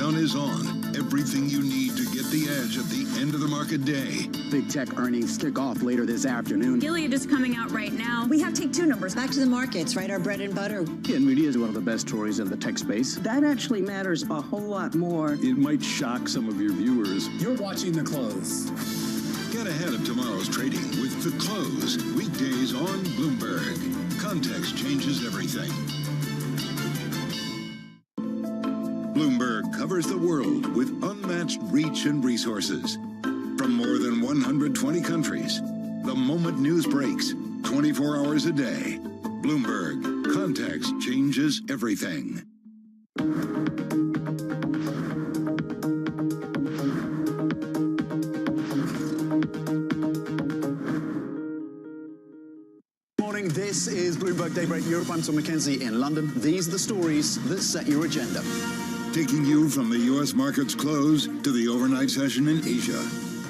Is on. Everything you need to get the edge at the end of the market day. Big tech earnings kick off later this afternoon. Gilead is coming out right now. We have take 2 numbers. Back to the markets, right? Our bread and butter. NVIDIA is one of the best stories in the tech space. That actually matters a whole lot more. It might shock some of your viewers. You're watching The Close. Get ahead of tomorrow's trading with The Close. Weekdays on Bloomberg. Context changes everything. Bloomberg covers the world with unmatched reach and resources. From more than 120 countries, the moment news breaks, 24 hours a day. Bloomberg, context changes everything. Morning, this is Bloomberg Daybreak Europe. I'm Tom McKenzie in London. These are the stories that set your agenda. Taking you from the U.S. market's close to the overnight session in Asia.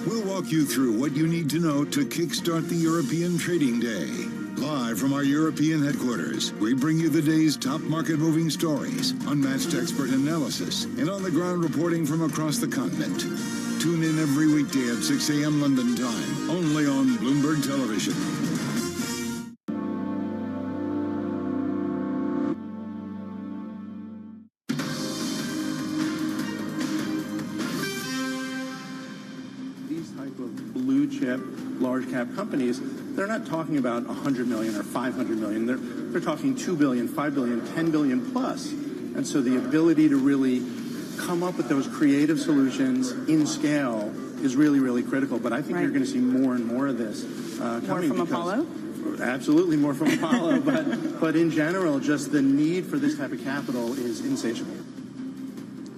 We'll walk you through what you need to know to kickstart the European trading day. Live from our European headquarters, we bring you the day's top market-moving stories, unmatched expert analysis, and on-the-ground reporting from across the continent. Tune in every weekday at 6 a.m. London time, only on Bloomberg Television. Large cap companies, they're not talking about 100 million or 500 million. They're talking 2 billion, 5 billion, 10 billion plus. And so the ability to really come up with those creative solutions in scale is really, really critical. But I think you're going to see more and more of this coming. More from Apollo? Absolutely more from Apollo. but in general, just the need for this type of capital is insatiable.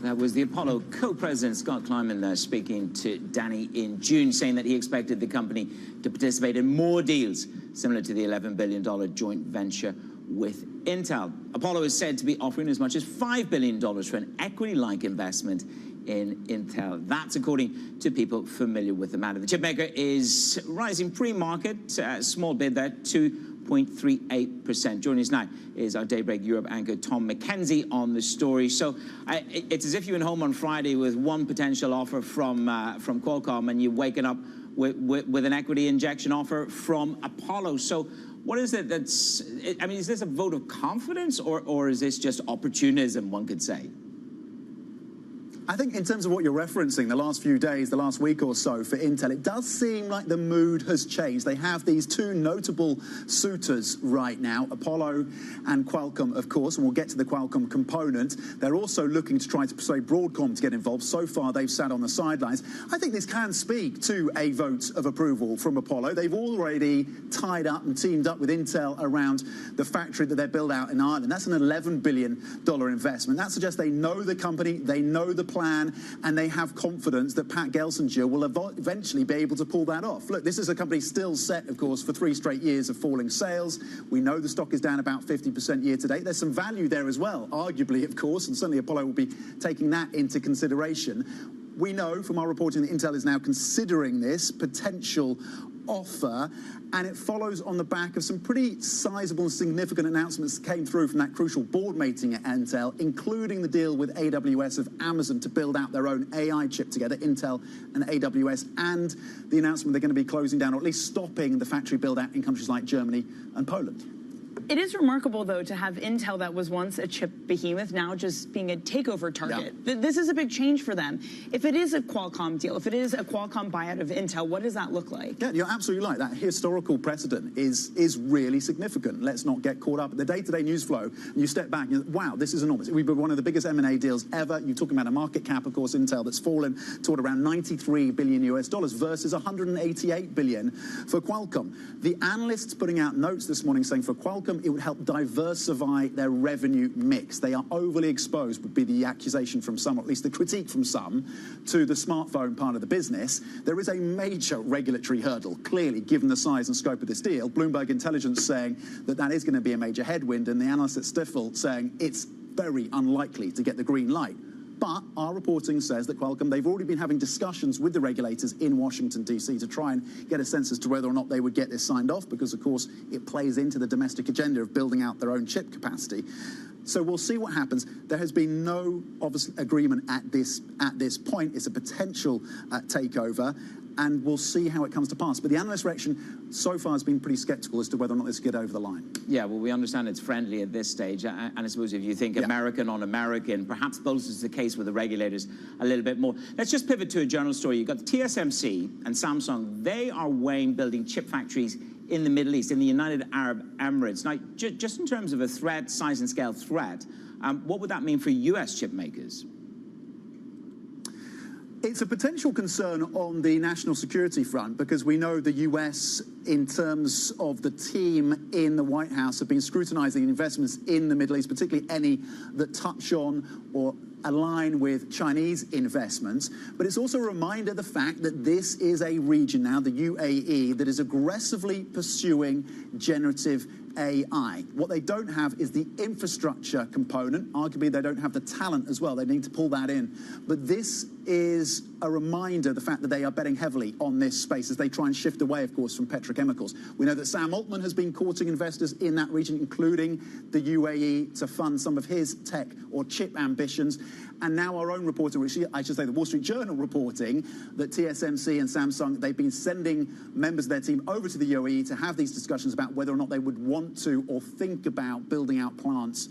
That was the Apollo co-president Scott Kleiman there speaking to Danny in June, saying that he expected the company to participate in more deals similar to the $11 billion joint venture with Intel. Apollo is said to be offering as much as $5 billion for an equity-like investment in Intel. That's according to people familiar with the matter. The chipmaker is rising pre-market, small bid there, 2.38%. Joining us now is our Daybreak Europe anchor, Tom McKenzie, on the story. So it's as if you went home on Friday with one potential offer from Qualcomm, and you're waking up with an equity injection offer from Apollo. So what is it that's, I mean, is this a vote of confidence, or is this just opportunism, one could say? I think in terms of what you're referencing, the last few days, the last week or so for Intel, it does seem like the mood has changed. They have these two notable suitors right now, Apollo and Qualcomm, of course, and we'll get to the Qualcomm component. They're also looking to try to persuade Broadcom to get involved. So far, they've sat on the sidelines. I think this can speak to a vote of approval from Apollo. They've already tied up and teamed up with Intel around the factory that they build out in Ireland. That's an $11 billion investment. That suggests they know the company, they know the plan, and they have confidence that Pat Gelsinger will eventually be able to pull that off. Look, this is a company still set, of course, for 3 straight years of falling sales. We know the stock is down about 50% year to date. There's some value there as well, arguably, of course, and certainly Apollo will be taking that into consideration. We know from our reporting that Intel is now considering this potential offer, and it follows on the back of some pretty sizable and significant announcements that came through from that crucial board meeting at Intel, including the deal with AWS of Amazon to build out their own AI chip together, Intel and AWS, and the announcement they're going to be closing down, or at least stopping, the factory build-out in countries like Germany and Poland. It is remarkable, though, to have Intel that was once a chip behemoth now just being a takeover target. Yeah. This is a big change for them. If it is a Qualcomm deal, if it is a Qualcomm buyout of Intel, what does that look like? Yeah, you're absolutely right. That historical precedent is really significant. Let's not get caught up in the day-to-day news flow. And you step back and you think, wow, this is enormous. We've been one of the biggest M&A deals ever. You're talking about a market cap, of course, Intel, that's fallen to around $93 billion versus $188 billion for Qualcomm. The analysts putting out notes this morning saying for Qualcomm, it would help diversify their revenue mix. They are overly exposed, would be the accusation from some, or at least the critique from some, to the smartphone part of the business. There is a major regulatory hurdle, clearly, given the size and scope of this deal. Bloomberg Intelligence saying that that is going to be a major headwind, and the analysts at Stifel saying it's very unlikely to get the green light. But our reporting says that Qualcomm, they've already been having discussions with the regulators in Washington, D.C. to try and get a sense as to whether or not they would get this signed off, because, of course, it plays into the domestic agenda of building out their own chip capacity. So we'll see what happens. There has been no obvious agreement at this point. It's a potential takeover, and we'll see how it comes to pass. But the analyst reaction so far has been pretty sceptical as to whether or not this will get over the line. Yeah, well, we understand it's friendly at this stage, and I suppose if you think American on American, perhaps bolsters the case with the regulators a little bit more. Let's just pivot to a journal story. You've got TSMC and Samsung. They are weighing building chip factories in the Middle East, in the United Arab Emirates. Now, just in terms of a threat, size and scale threat, what would that mean for US chip makers? It's a potential concern on the national security front, because we know the US, in terms of the team in the White House, have been scrutinizing investments in the Middle East, particularly any that touch on or align with Chinese investments. But it's also a reminder of the fact that this is a region now, the UAE, that is aggressively pursuing generative AI. What they don't have is the infrastructure component. Arguably, they don't have the talent as well. They need to pull that in. But this is a reminder of the fact that they are betting heavily on this space as they try and shift away, of course, from petrochemicals. We know that Sam Altman has been courting investors in that region, including the UAE, to fund some of his tech or chip ambitions. And now our own reporting, which I should say the Wall Street Journal reporting, that TSMC and Samsung, they've been sending members of their team over to the UAE to have these discussions about whether or not they would want to or think about building out plants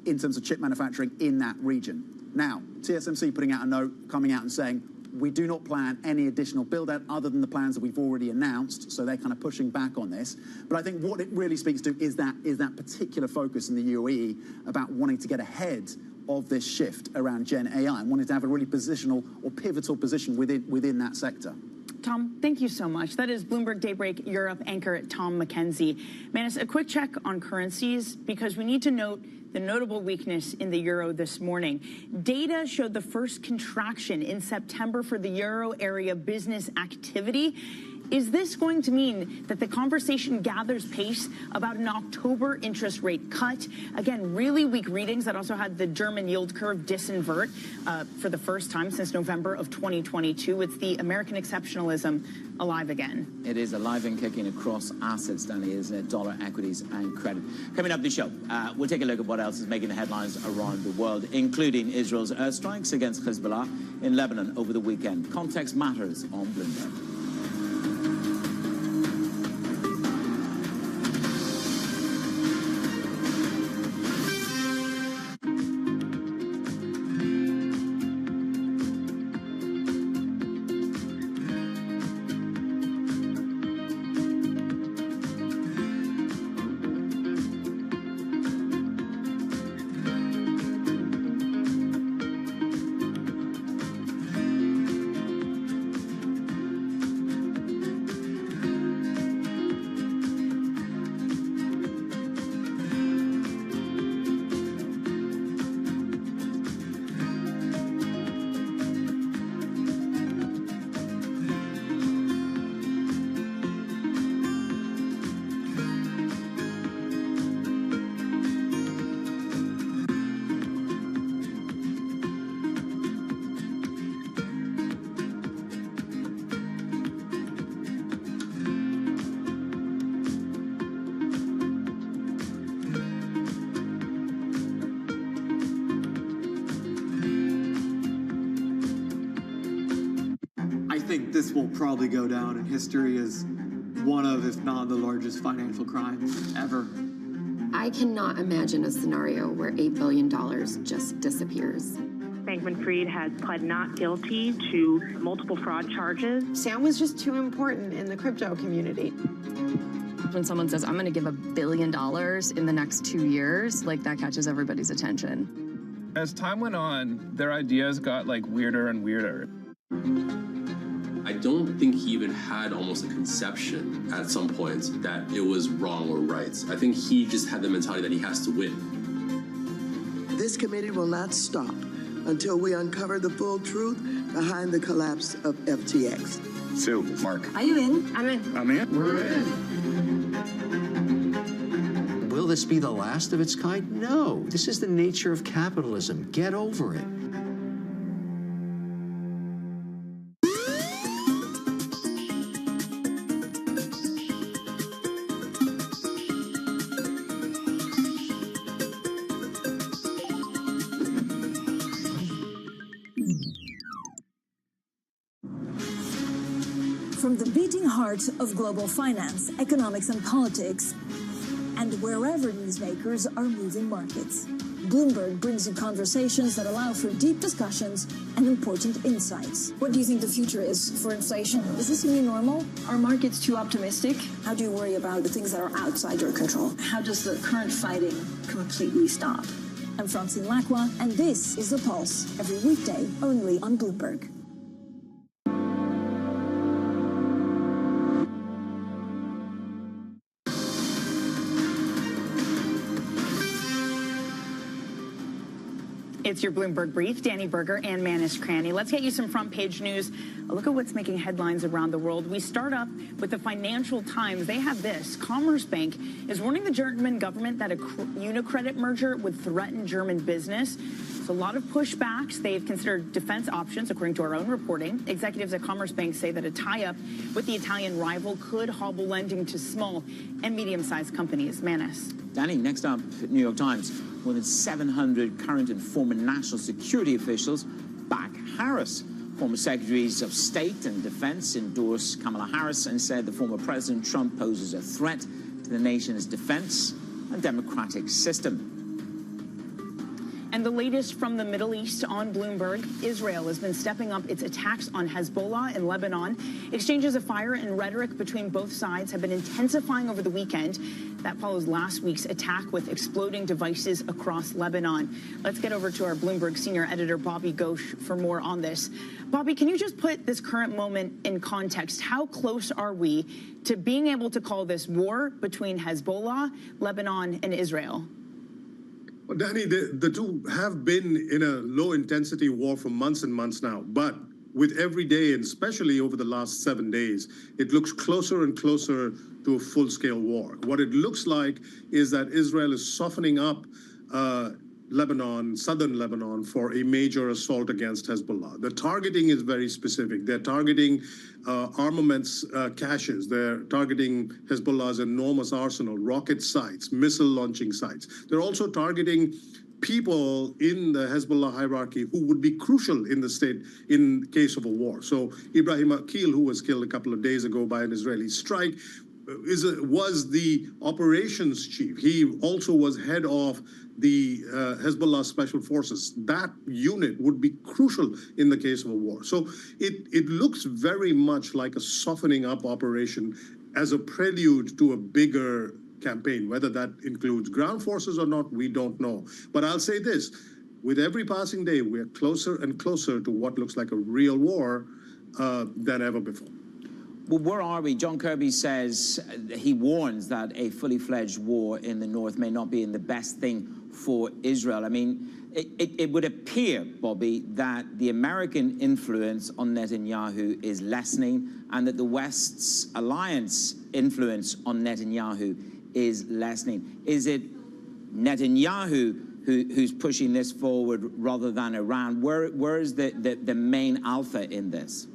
in terms of chip manufacturing in that region. Now, TSMC putting out a note, coming out and saying, we do not plan any additional build-out other than the plans that we've already announced, so they're kind of pushing back on this. But I think what it really speaks to is that particular focus in the UAE about wanting to get ahead of this shift around Gen AI and wanting to have a really positional or pivotal position within that sector. Tom, thank you so much. That is Bloomberg Daybreak Europe anchor Tom McKenzie. Manus, a quick check on currencies, because we need to note the notable weakness in the euro this morning. Data showed the first contraction in September for the euro area business activity. Is this going to mean that the conversation gathers pace about an October interest rate cut? Again, really weak readings that also had the German yield curve disinvert for the first time since November of 2022. It's the American exceptionalism alive again. It is alive and kicking across assets, Danny, isn't it? Dollar, equities, and credit. Coming up the show, we'll take a look at what else is making the headlines around the world, including Israel's airstrikes against Hezbollah in Lebanon over the weekend. Context matters on Bloomberg. I think this will probably go down in history as one of, if not the largest financial crimes ever. I cannot imagine a scenario where $8 billion just disappears. Bankman-Fried has pled not guilty to multiple fraud charges. Sam was just too important in the crypto community. When someone says, I'm going to give $1 billion in the next 2 years, like that catches everybody's attention. As time went on, their ideas got like weirder and weirder. I don't think he even had almost a conception at some point that it was wrong or right. I think he just had the mentality that he has to win. This committee will not stop until we uncover the full truth behind the collapse of FTX. Sue, Mark. Are you in? I'm in. I'm in. We're in. Will this be the last of its kind? No. This is the nature of capitalism. Get over it. From the beating heart of global finance, economics and politics, and wherever newsmakers are moving markets, Bloomberg brings you conversations that allow for deep discussions and important insights. What do you think the future is for inflation? Is this a new normal? Are markets too optimistic? How do you worry about the things that are outside your control? How does the current fighting completely stop? I'm Francine Lacroix, and this is The Pulse, every weekday only on Bloomberg. It's your Bloomberg Brief. Danny Berger and Manis Cranny. Let's get you some front page news. A look at what's making headlines around the world. We start up with the Financial Times. They have this. Commerce Bank is warning the German government that a Unicredit merger would threaten German business. So a lot of pushbacks. They've considered defense options, according to our own reporting. Executives at Commerce Bank say that a tie-up with the Italian rival could hobble lending to small and medium-sized companies. Manis. Danny, next up, New York Times. More than 700 current and former national security officials back Harris. Former secretaries of state and defense endorsed Kamala Harris and said the former President Trump poses a threat to the nation's defense and democratic system. And the latest from the Middle East on Bloomberg, Israel has been stepping up its attacks on Hezbollah in Lebanon. Exchanges of fire and rhetoric between both sides have been intensifying over the weekend. That follows last week's attack with exploding devices across Lebanon. Let's get over to our Bloomberg senior editor, Bobby Ghosh, for more on this. Bobby, can you just put this current moment in context? How close are we to being able to call this war between Hezbollah, Lebanon, and Israel? Well, Danny, the two have been in a low-intensity war for months and months now, but with every day, and especially over the last 7 days, it looks closer and closer to a full-scale war. What it looks like is that Israel is softening up Lebanon, southern Lebanon, for a major assault against Hezbollah. The targeting is very specific. They're targeting armaments caches. They're targeting Hezbollah's enormous arsenal, rocket sites, missile launching sites. They're also targeting people in the Hezbollah hierarchy who would be crucial in the state in case of a war. So Ibrahim Akil, who was killed a couple of days ago by an Israeli strike, was the operations chief. He also was head of the Hezbollah Special Forces. That unit would be crucial in the case of a war. So it looks very much like a softening up operation as a prelude to a bigger campaign. Whether that includes ground forces or not, we don't know. But I'll say this, with every passing day, we're closer and closer to what looks like a real war than ever before. Well, where are we? John Kirby says, he warns that a fully fledged war in the north may not be the best thing for Israel. I mean, it would appear, Bobby, that the American influence on Netanyahu is lessening and that the West's alliance influence on Netanyahu is lessening. Is it Netanyahu who's pushing this forward rather than Iran? Where is the main alpha in this?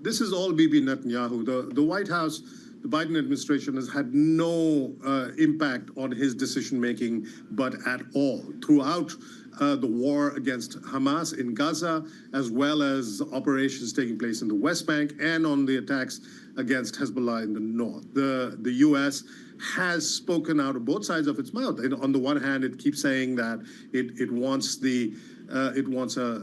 This is all Bibi Netanyahu. The White House, the Biden administration has had no impact on his decision-making, but at all. Throughout the war against Hamas in Gaza, as well as operations taking place in the West Bank and on the attacks against Hezbollah in the north. The U.S. has spoken out of both sides of its mouth. And on the one hand, it keeps saying that it wants a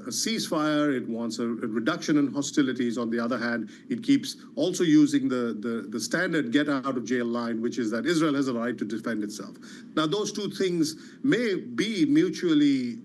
ceasefire, it wants a reduction in hostilities. On the other hand, it keeps also using the standard get out of jail line, which is that Israel has a right to defend itself. Now, those two things may be mutually,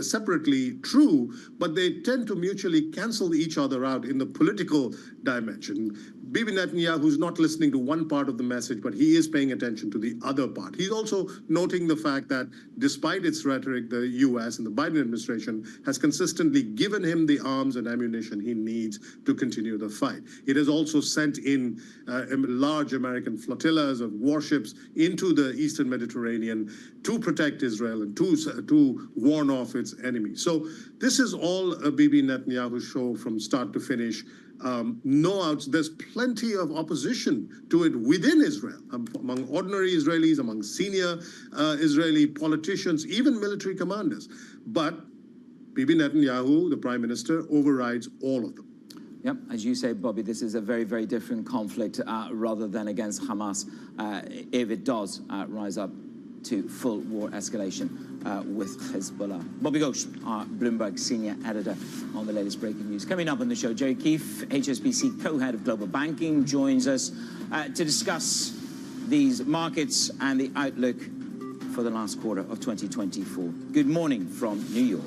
separately true, but they tend to mutually cancel each other out in the political dimension. Bibi Netanyahu is not listening to one part of the message, but he is paying attention to the other part. He's also noting the fact that despite its rhetoric, the U.S. and the Biden administration has consistently given him the arms and ammunition he needs to continue the fight. It has also sent in large American flotillas of warships into the Eastern Mediterranean to protect Israel and to warn off its enemies. So this is all a Bibi Netanyahu show from start to finish. There's plenty of opposition to it within Israel, among ordinary Israelis, among senior Israeli politicians, even military commanders. But Bibi Netanyahu, the prime minister, overrides all of them. Yep, as you say, Bobby, this is a very, very different conflict rather than against Hamas, if it does rise up to full war escalation with Hezbollah. Bobby Ghosh, our Bloomberg senior editor, on the latest breaking news. Coming up on the show, Jerry Keefe, HSBC co-head of global banking, joins us to discuss these markets and the outlook for the last quarter of 2024. Good morning from New York.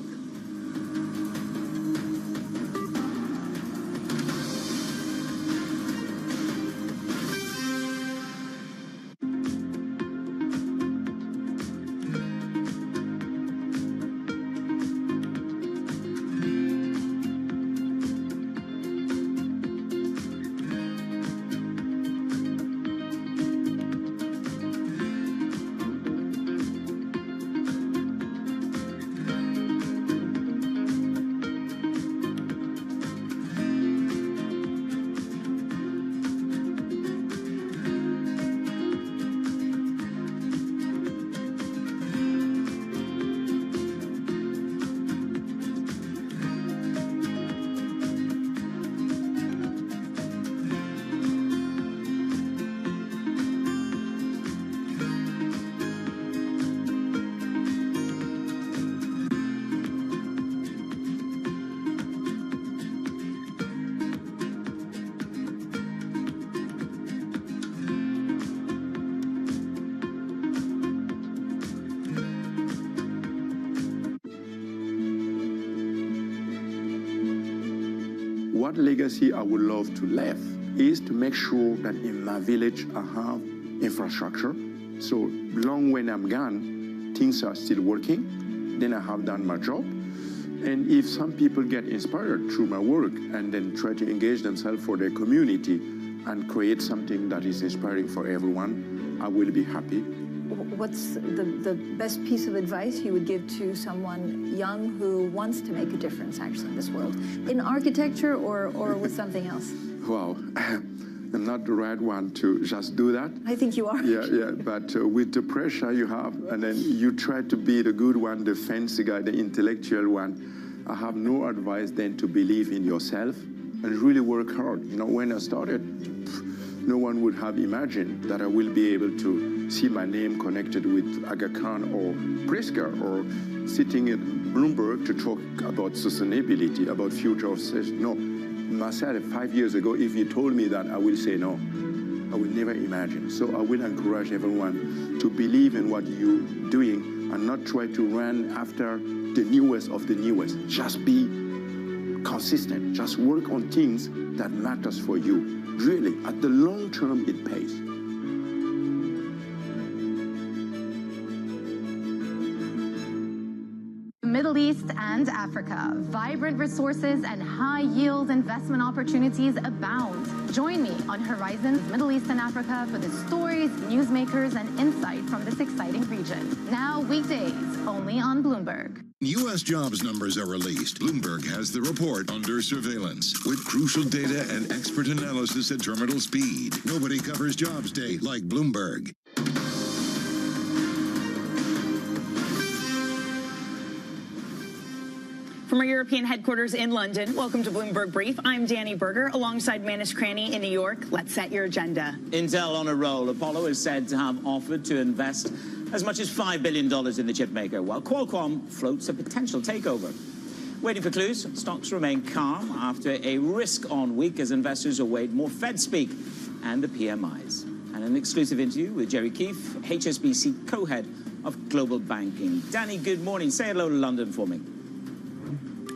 What legacy I would love to leave is to make sure that in my village I have infrastructure. So long when I'm gone, things are still working. Then I have done my job. And if some people get inspired through my work and then try to engage themselves for their community and create something that is inspiring for everyone, I will be happy. What's the best piece of advice you would give to someone young who wants to make a difference actually in this world? In architecture or with something else? Wow. I'm not the right one to just do that. I think you are. Yeah. But with the pressure you have, and then you try to be the good one, the fancy guy, the intellectual one, I have no advice than to believe in yourself and really work hard. You know, when I started, no one would have imagined that I will be able to see my name connected with Aga Khan or Pritzker or sitting at Bloomberg to talk about sustainability, about future of no. Myself, 5 years ago, if you told me that, I will say no. I will never imagine. So I will encourage everyone to believe in what you're doing and not try to run after the newest of the newest. Just be consistent. Just work on things that matters for you. Really, at the long term, it pays. Middle East and Africa. Vibrant resources and high-yield investment opportunities abound. Join me on Horizons Middle East and Africa for the stories, newsmakers, and insight from this exciting region. Now weekdays, only on Bloomberg. U.S. jobs numbers are released. Bloomberg has the report under surveillance with crucial data and expert analysis at terminal speed. Nobody covers jobs day like Bloomberg. From our European headquarters in London, welcome to Bloomberg Brief. I'm Danny Berger, alongside Manus Cranny in New York. Let's set your agenda. Intel on a roll. Apollo is said to have offered to invest as much as $5 billion in the chip maker, while Qualcomm floats a potential takeover. Waiting for clues, stocks remain calm after a risk-on week as investors await more Fed speak and the PMIs. And an exclusive interview with Jerry Keefe, HSBC co-head of global banking. Danny, good morning. Say hello to London for me.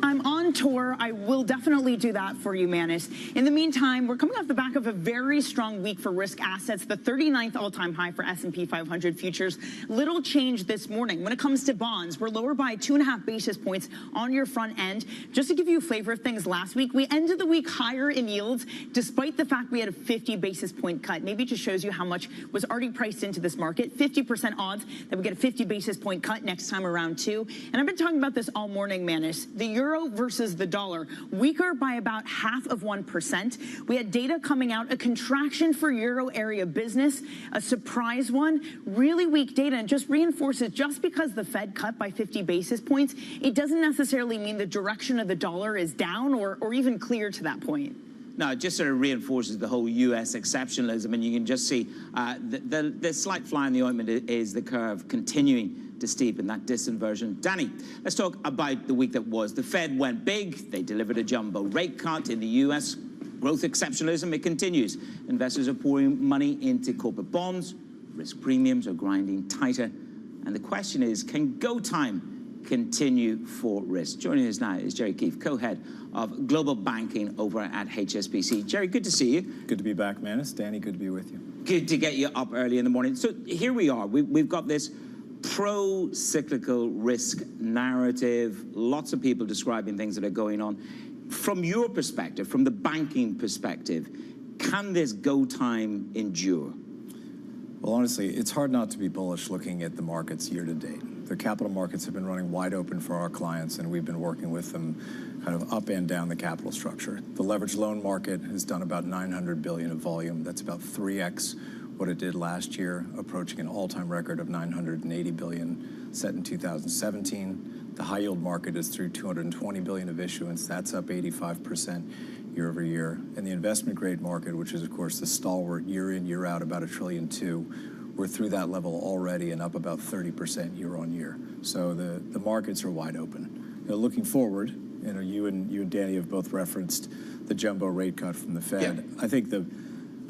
I'm on tour. I will definitely do that for you, Manus. In the meantime, we're coming off the back of a very strong week for risk assets, the 39th all-time high for S&P 500 futures. Little change this morning. When it comes to bonds, we're lower by 2.5 basis points on your front end. Just to give you a flavor of things last week, we ended the week higher in yields, despite the fact we had a 50 basis point cut. Maybe it just shows you how much was already priced into this market. 50% odds that we get a 50 basis point cut next time around too. And I've been talking about this all morning, Manus. The euro versus the dollar, weaker by about 0.5%. We had data coming out, a contraction for euro area business, a surprise one, really weak data, and just reinforces just because the Fed cut by 50 basis points, it doesn't necessarily mean the direction of the dollar is down or even clear to that point. No, it just sort of reinforces the whole U.S. exceptionalism, and you can just see the slight fly in the ointment is the curve continuing to steepen that disinversion. Danny, let's talk about the week that was. The Fed went big. They delivered a jumbo rate cut in the U.S. Growth exceptionalism, it continues. Investors are pouring money into corporate bonds. Risk premiums are grinding tighter. And the question is, can go time continue for risk? Joining us now is Jerry Keefe, co-head of global banking over at HSBC. Jerry, good to see you. Good to be back, Manus. Danny, good to be with you. Good to get you up early in the morning. So here we are. We've got this pro-cyclical risk narrative, lots of people describing things that are going on. From your perspective, from the banking perspective, can this go time endure? Well, honestly, it's hard not to be bullish looking at the markets year to date. The capital markets have been running wide open for our clients, and we've been working with them kind of up and down the capital structure. The leveraged loan market has done about $900 billion of volume. That's about 3x what it did last year, approaching an all-time record of $980 billion set in 2017. The high-yield market is through $220 billion of issuance. That's up 85% year over year. And the investment-grade market, which is, of course, the stalwart year in, year out, about $1.2 trillion, we're through that level already and up about 30% year on year. So the markets are wide open. You know, looking forward, you and Danny have both referenced the jumbo rate cut from the Fed. Yeah. I think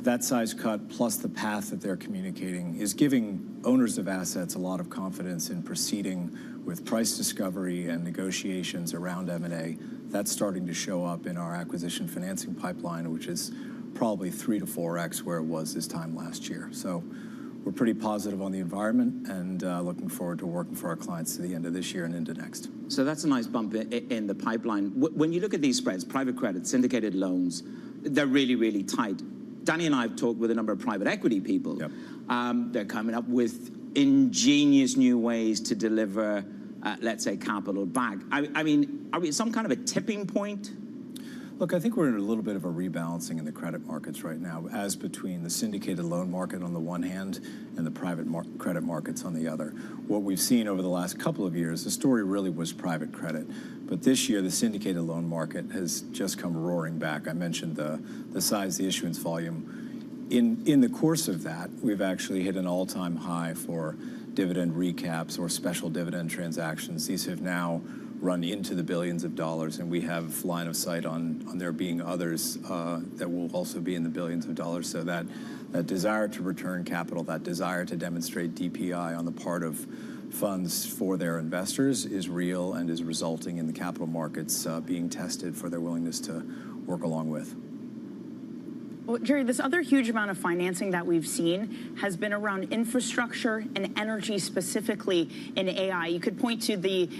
that size cut plus the path that they're communicating is giving owners of assets a lot of confidence in proceeding with price discovery and negotiations around M&A. That's starting to show up in our acquisition financing pipeline, which is probably 3 to 4x where it was this time last year. So we're pretty positive on the environment and looking forward to working for our clients to the end of this year and into next. So that's a nice bump in the pipeline. When you look at these spreads, private credit, syndicated loans, they're really, really tight. Danny and I have talked with a number of private equity people. Yep. They're coming up with ingenious new ways to deliver, let's say, capital back. I mean, are we at some kind of a tipping point? Look, I think we're in a little bit of a rebalancing in the credit markets right now, as between the syndicated loan market on the one hand and the private credit markets on the other. What we've seen over the last couple of years, the story really was private credit. But this year, the syndicated loan market has just come roaring back. I mentioned the size, the issuance volume. In the course of that, we've actually hit an all-time high for dividend recaps or special dividend transactions. These have now run into the billions of dollars, and we have line of sight on there being others that will also be in the billions of dollars. So that desire to return capital, that desire to demonstrate DPI on the part of funds for their investors is real and is resulting in the capital markets being tested for their willingness to work along with. Well, Jerry, this other huge amount of financing that we've seen has been around infrastructure and energy, specifically in AI. You could point to the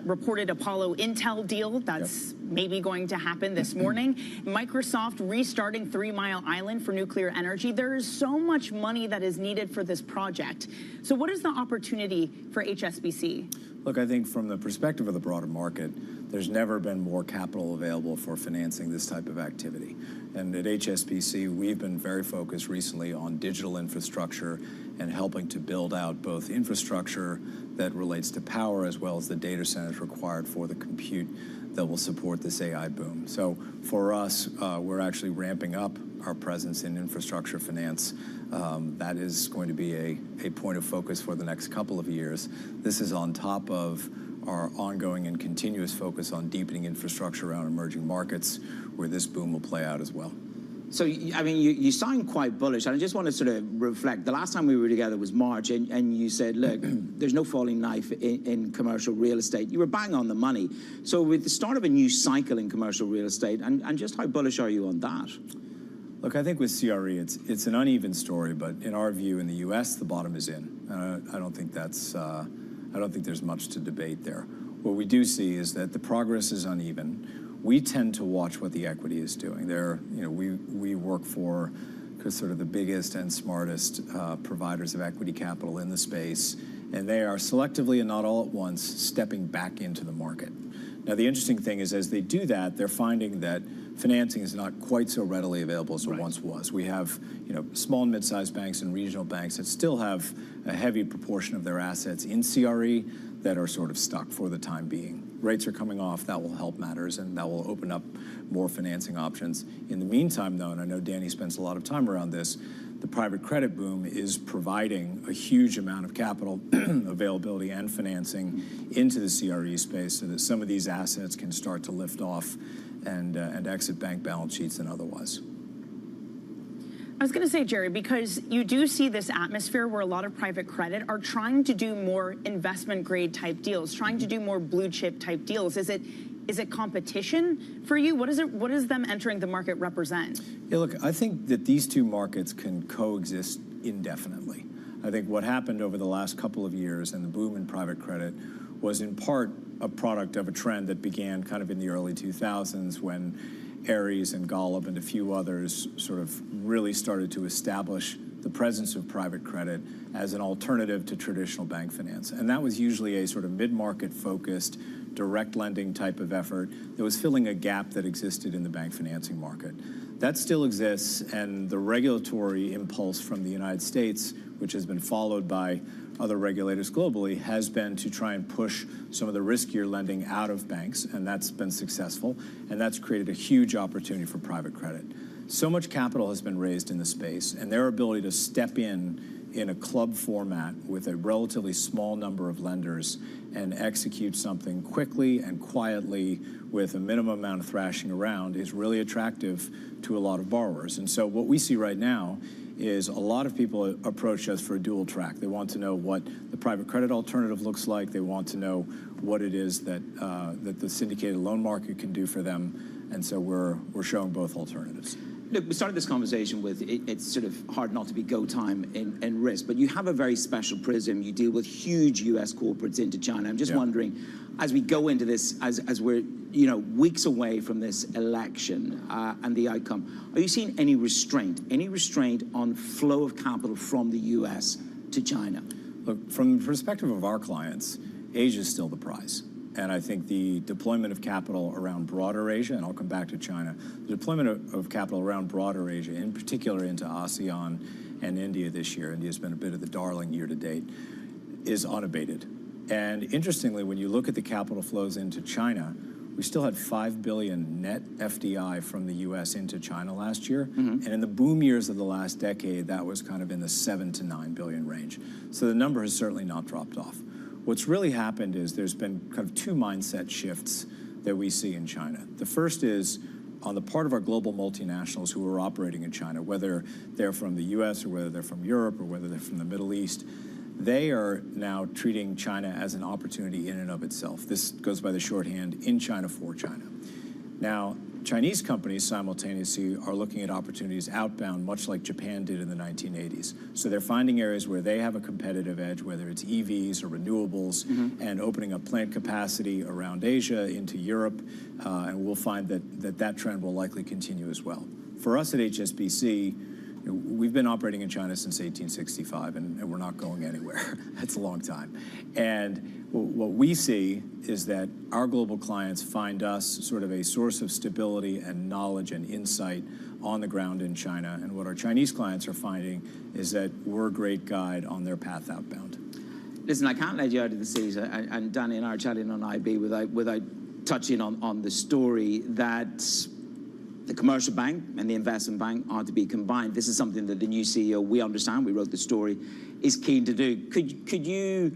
reported Apollo Intel deal that's maybe going to happen this morning. Microsoft restarting 3 Mile Island for nuclear energy. There is so much money that is needed for this project. So what is the opportunity for HSBC? Look, I think from the perspective of the broader market, there's never been more capital available for financing this type of activity. And at HSBC, we've been very focused recently on digital infrastructure and helping to build out both infrastructure that relates to power as well as the data centers required for the compute that will support this AI boom. So for us, we're actually ramping up our presence in infrastructure finance. That is going to be a point of focus for the next couple of years. This is on top of our ongoing and continuous focus on deepening infrastructure around emerging markets, where this boom will play out as well. So, I mean, you sound quite bullish, and I just want to sort of reflect. The last time we were together was March, and you said, look, there's no falling knife in commercial real estate. You were bang on the money. So with the start of a new cycle in commercial real estate, and just how bullish are you on that? Look, I think with CRE, it's an uneven story, but in our view, in the U.S., the bottom is in. I don't think there's much to debate there. What we do see is that the progress is uneven. We tend to watch what the equity is doing. We work for sort of the biggest and smartest providers of equity capital in the space, and they are selectively and not all at once stepping back into the market. Now, the interesting thing is, as they do that, they're finding that financing is not quite so readily available as it once was. We have, small and mid-sized banks and regional banks that still have a heavy proportion of their assets in CRE that are sort of stuck for the time being. Rates are coming off, that will help matters, and that will open up more financing options. In the meantime, though, and I know Danny spends a lot of time around this, the private credit boom is providing a huge amount of capital availability and financing into the CRE space so that some of these assets can start to lift off and exit bank balance sheets and otherwise. I was going to say, Jerry, because you do see this atmosphere where a lot of private credit are trying to do more investment grade type deals, trying to do more blue chip type deals. Is it competition for you? What does them entering the market represent? Yeah, look, I think that these two markets can coexist indefinitely. I think what happened over the last couple of years and the boom in private credit was in part a product of a trend that began kind of in the early 2000s when Ares and Golub and a few others sort of really started to establish the presence of private credit as an alternative to traditional bank finance. And that was usually a sort of mid-market focused, direct lending type of effort that was filling a gap that existed in the bank financing market. That still exists, and the regulatory impulse from the United States, which has been followed by other regulators globally, has been to try and push some of the riskier lending out of banks, and that's been successful, and that's created a huge opportunity for private credit. So much capital has been raised in the space, and their ability to step in a club format with a relatively small number of lenders and execute something quickly and quietly with a minimum amount of thrashing around is really attractive to a lot of borrowers. And so what we see right now is a lot of people approach us for a dual track. They want to know what the private credit alternative looks like. They want to know what it is that the syndicated loan market can do for them. And so we're showing both alternatives. Look, we started this conversation with it's sort of hard not to be go time in risk, but you have a very special prism. You deal with huge U.S. corporates into China. I'm just wondering, as we go into this, as we're weeks away from this election and the outcome, are you seeing any restraint on flow of capital from the U.S. to China? Look, from the perspective of our clients, Asia is still the prize. And I think the deployment of capital around broader Asia, and I'll come back to China, the deployment of capital around broader Asia, in particular into ASEAN and India this year, India's been a bit of the darling year to date, is unabated. And interestingly, when you look at the capital flows into China, we still had $5 billion net FDI from the U.S. into China last year. And in the boom years of the last decade, that was kind of in the $7 to $9 billion range. So the number has certainly not dropped off. What's really happened is there's been kind of two mindset shifts that we see in China. The first is on the part of our global multinationals who are operating in China, whether they're from the U.S. or whether they're from Europe or whether they're from the Middle East, they are now treating China as an opportunity in and of itself. This goes by the shorthand, in China for China. Now, Chinese companies simultaneously are looking at opportunities outbound, much like Japan did in the 1980s. So they're finding areas where they have a competitive edge, whether it's EVs or renewables, and opening up plant capacity around Asia into Europe, and we'll find that trend will likely continue as well. For us at HSBC, we've been operating in China since 1865, and we're not going anywhere. That's a long time. And what we see is that our global clients find us sort of a source of stability and knowledge and insight on the ground in China. And what our Chinese clients are finding is that we're a great guide on their path outbound. Listen, I can't let you out of the seat, and Danny and I are chatting on IB without touching on the story that the commercial bank and the investment bank are to be combined. This is something that the new CEO, we understand, we wrote the story, is keen to do. Could you,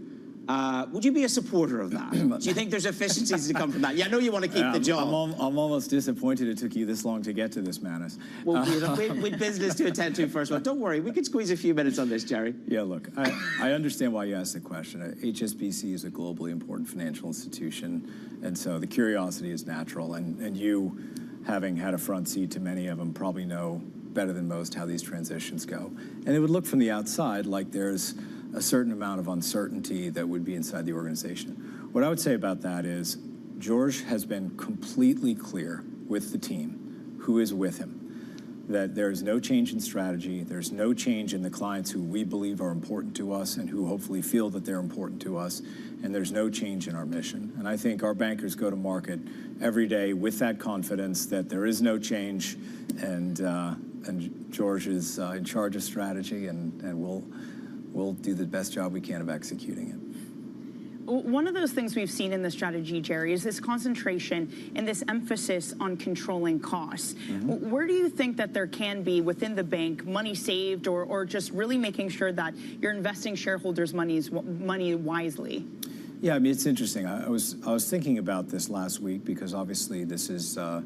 would you be a supporter of that? Do you think there's efficiencies to come from that? Yeah, I know you want to keep the job. I'm almost disappointed it took you this long to get to this, Manus. Well, we've business to attend to first. Well, don't worry, we could squeeze a few minutes on this, Jerry. Yeah, look, I understand why you asked the question. HSBC is a globally important financial institution, and so the curiosity is natural, and you, having had a front seat to many of them, probably know better than most how these transitions go. And it would look from the outside like there's a certain amount of uncertainty that would be inside the organization. What I would say about that is George has been completely clear with the team who is with him that there is no change in strategy, there's no change in the clients who we believe are important to us and who hopefully feel that they're important to us, and there's no change in our mission. And I think our bankers go to market every day with that confidence that there is no change, and George is in charge of strategy, and we'll do the best job we can of executing it. One of those things we've seen in the strategy, Jerry, is this concentration and this emphasis on controlling costs. Where do you think that there can be within the bank money saved, or just really making sure that you're investing shareholders' money wisely? Yeah, I mean, it's interesting. I was thinking about this last week because obviously this is a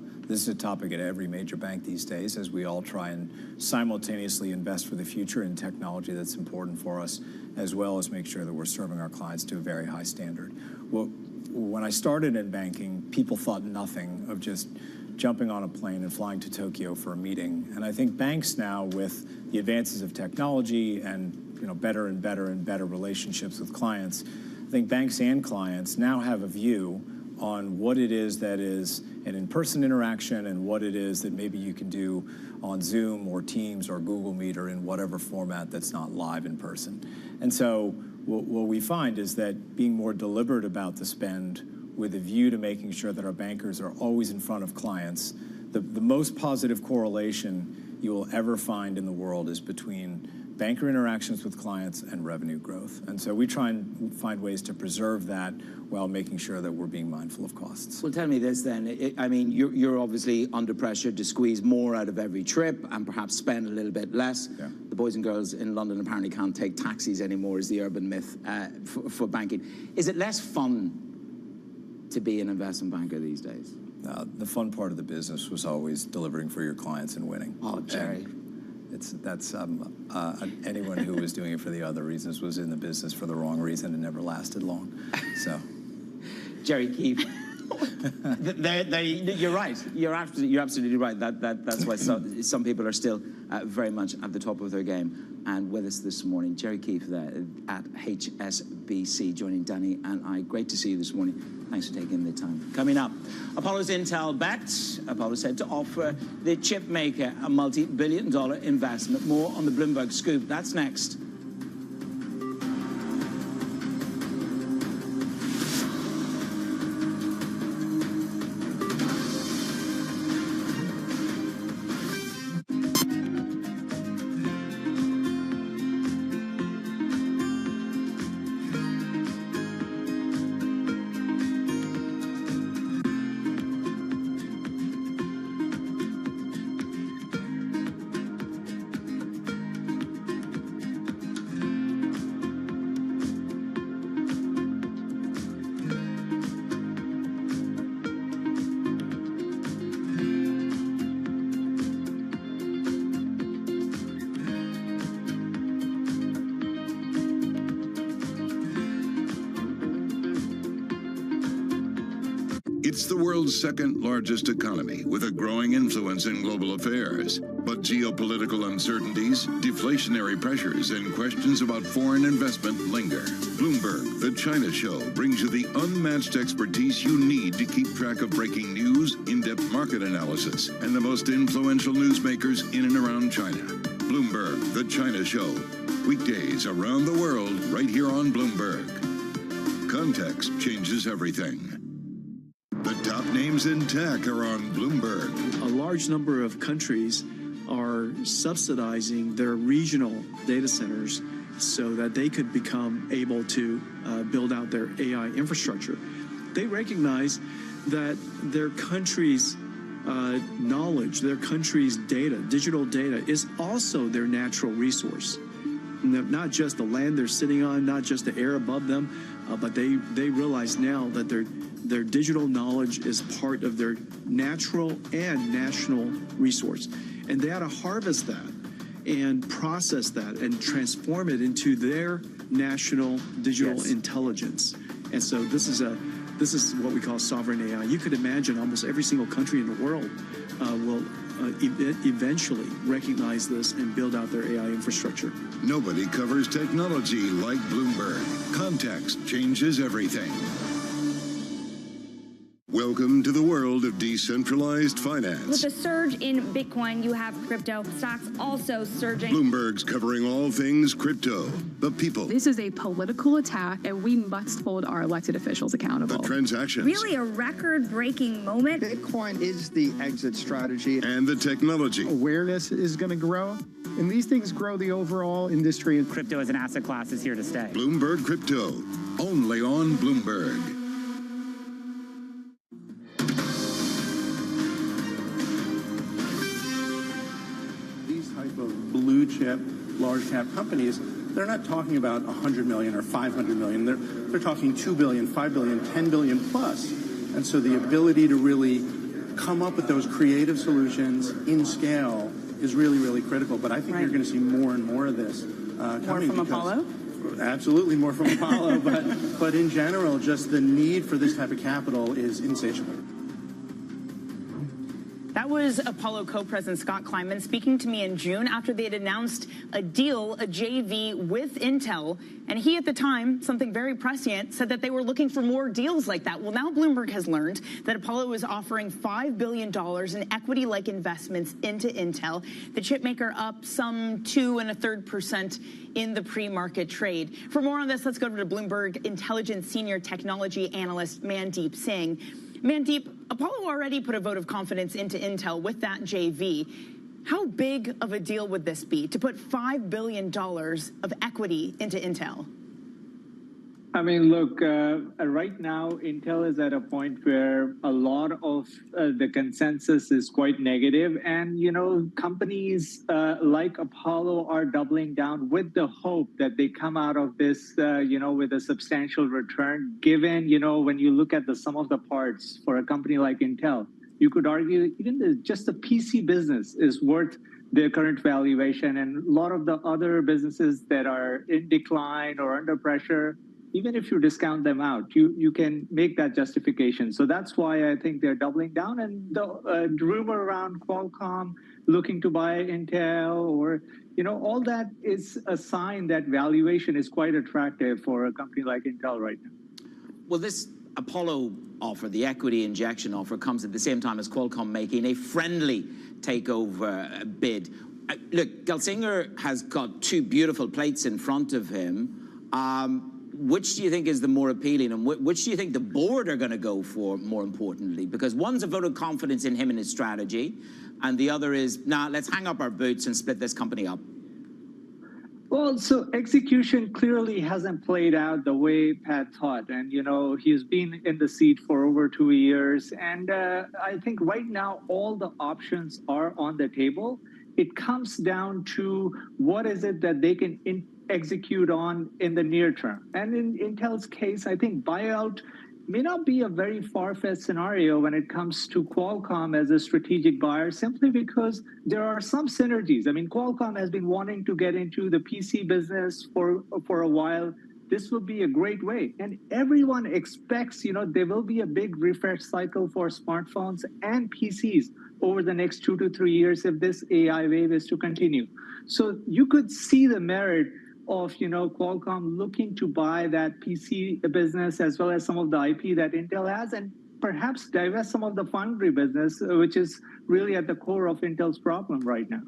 topic at every major bank these days, as we all try and simultaneously invest for the future in technology that's important for us, as well as make sure that we're serving our clients to a very high standard. Well, when I started in banking, people thought nothing of just jumping on a plane and flying to Tokyo for a meeting. And I think banks now, with the advances of technology and better and better and better relationships with clients, I think banks and clients now have a view on what it is that is an in-person interaction and what it is that maybe you can do on Zoom or Teams or Google Meet or in whatever format that's not live in person. And so what we find is that being more deliberate about the spend with a view to making sure that our bankers are always in front of clients, the most positive correlation you will ever find in the world is between banker interactions with clients and revenue growth. And so we try and find ways to preserve that while making sure that we're being mindful of costs. Well, tell me this then. I mean, you're obviously under pressure to squeeze more out of every trip and perhaps spend a little bit less. Yeah. The boys and girls in London apparently can't take taxis anymore, is the urban myth for banking. Is it less fun to be an investment banker these days? The fun part of the business was always delivering for your clients and winning. Oh, Jerry. Anyone who was doing it for the other reasons was in the business for the wrong reason and never lasted long. So, Jerry Keefe, You're right. You're absolutely right. That's why some people are still very much at the top of their game. And with us this morning, Jerry Keefe there at HSBC, joining Danny and I. Great to see you this morning. Thanks for taking the time. Coming up, Apollo's Intel bet. Apollo said to offer the chip maker a multi-billion-dollar investment. More on the Bloomberg Scoop. That's next. It's the world's second largest economy with a growing influence in global affairs. But geopolitical uncertainties, deflationary pressures, and questions about foreign investment linger. Bloomberg, the China Show, brings you the unmatched expertise you need to keep track of breaking news, in-depth market analysis, and the most influential newsmakers in and around China. Bloomberg, the China Show. Weekdays around the world, right here on Bloomberg. Context changes everything. The top names in tech are on Bloomberg. A large number of countries are subsidizing their regional data centers so that they could become able to build out their AI infrastructure. They recognize that their country's knowledge, their country's data, digital data, is also their natural resource. Not just the land they're sitting on, not just the air above them, but they realize now that their digital knowledge is part of their natural and national resource. And they ought to harvest that and process that and transform it into their national digital intelligence. And so this is what we call sovereign AI. You could imagine almost every single country in the world will eventually recognize this and build out their AI infrastructure. Nobody covers technology like Bloomberg. Context changes everything. Welcome to the world of decentralized finance. With a surge in Bitcoin, you have crypto stocks also surging. Bloomberg's covering all things crypto, the people. This is a political attack, and we must hold our elected officials accountable. The transactions. Really a record-breaking moment. Bitcoin is the exit strategy. And the technology. Awareness is going to grow, and these things grow the overall industry. Crypto as an asset class is here to stay. Bloomberg Crypto, only on Bloomberg. Blue chip, large cap companies, they're not talking about 100 million or 500 million. They're talking 2 billion, 5 billion, 10 billion plus. And so the ability to really come up with those creative solutions in scale is really, really critical. But I think you're going to see more and more of this coming. More from Apollo? Absolutely more from Apollo. But in general, just the need for this type of capital is insatiable. That was Apollo co-president Scott Kleinman speaking to me in June after they had announced a deal, a JV with Intel. And he, at the time, something very prescient, said that they were looking for more deals like that. Well, now Bloomberg has learned that Apollo is offering $5 billion in equity-like investments into Intel, the chipmaker up some 2.33% in the pre-market trade. For more on this, let's go to Bloomberg Intelligence Senior Technology Analyst Mandeep Singh. Mandeep, Apollo already put a vote of confidence into Intel with that JV. How big of a deal would this be to put $5 billion of equity into Intel? I mean, look, right now, Intel is at a point where a lot of the consensus is quite negative. And, you know, companies like Apollo are doubling down with the hope that they come out of this, you know, with a substantial return, given, you know, when you look at the sum of the parts for a company like Intel, you could argue even just the PC business is worth their current valuation. And a lot of the other businesses that are in decline or under pressure, even if you discount them out, you can make that justification. So that's why I think they're doubling down. And the rumor around Qualcomm looking to buy Intel, or all that is a sign that valuation is quite attractive for a company like Intel right now. Well, this Apollo offer, the equity injection offer, comes at the same time as Qualcomm making a friendly takeover bid. Look, Gelsinger has got two beautiful plates in front of him. Which do you think is the more appealing, and which do you think the board are going to go for, more importantly? Because one's a vote of confidence in him and his strategy, and the other is, nah, let's hang up our boots and split this company up. Well, so execution clearly hasn't played out the way Pat thought. And, he's been in the seat for over 2 years. And I think right now, all the options are on the table. It comes down to what is it that they can execute on in the near term. And in Intel's case, I think buyout may not be a very far-fetched scenario when it comes to Qualcomm as a strategic buyer, simply because there are some synergies. I mean, Qualcomm has been wanting to get into the PC business for a while. This will be a great way. And everyone expects, there will be a big refresh cycle for smartphones and PCs over the next 2 to 3 years if this AI wave is to continue. So you could see the merit of Qualcomm looking to buy that PC business as well as some of the IP that Intel has, and perhaps divest some of the foundry business, which is really at the core of Intel's problem right now.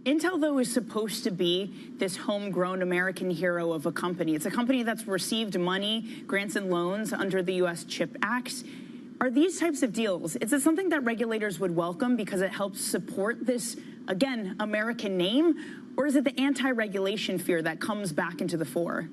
Intel, though, is supposed to be this homegrown American hero of a company. It's a company that's received money, grants and loans under the U.S. CHIP Act. Are these types of deals, is it something that regulators would welcome because it helps support this, again, American name? Or is it the anti-regulation fear that comes back into the fore?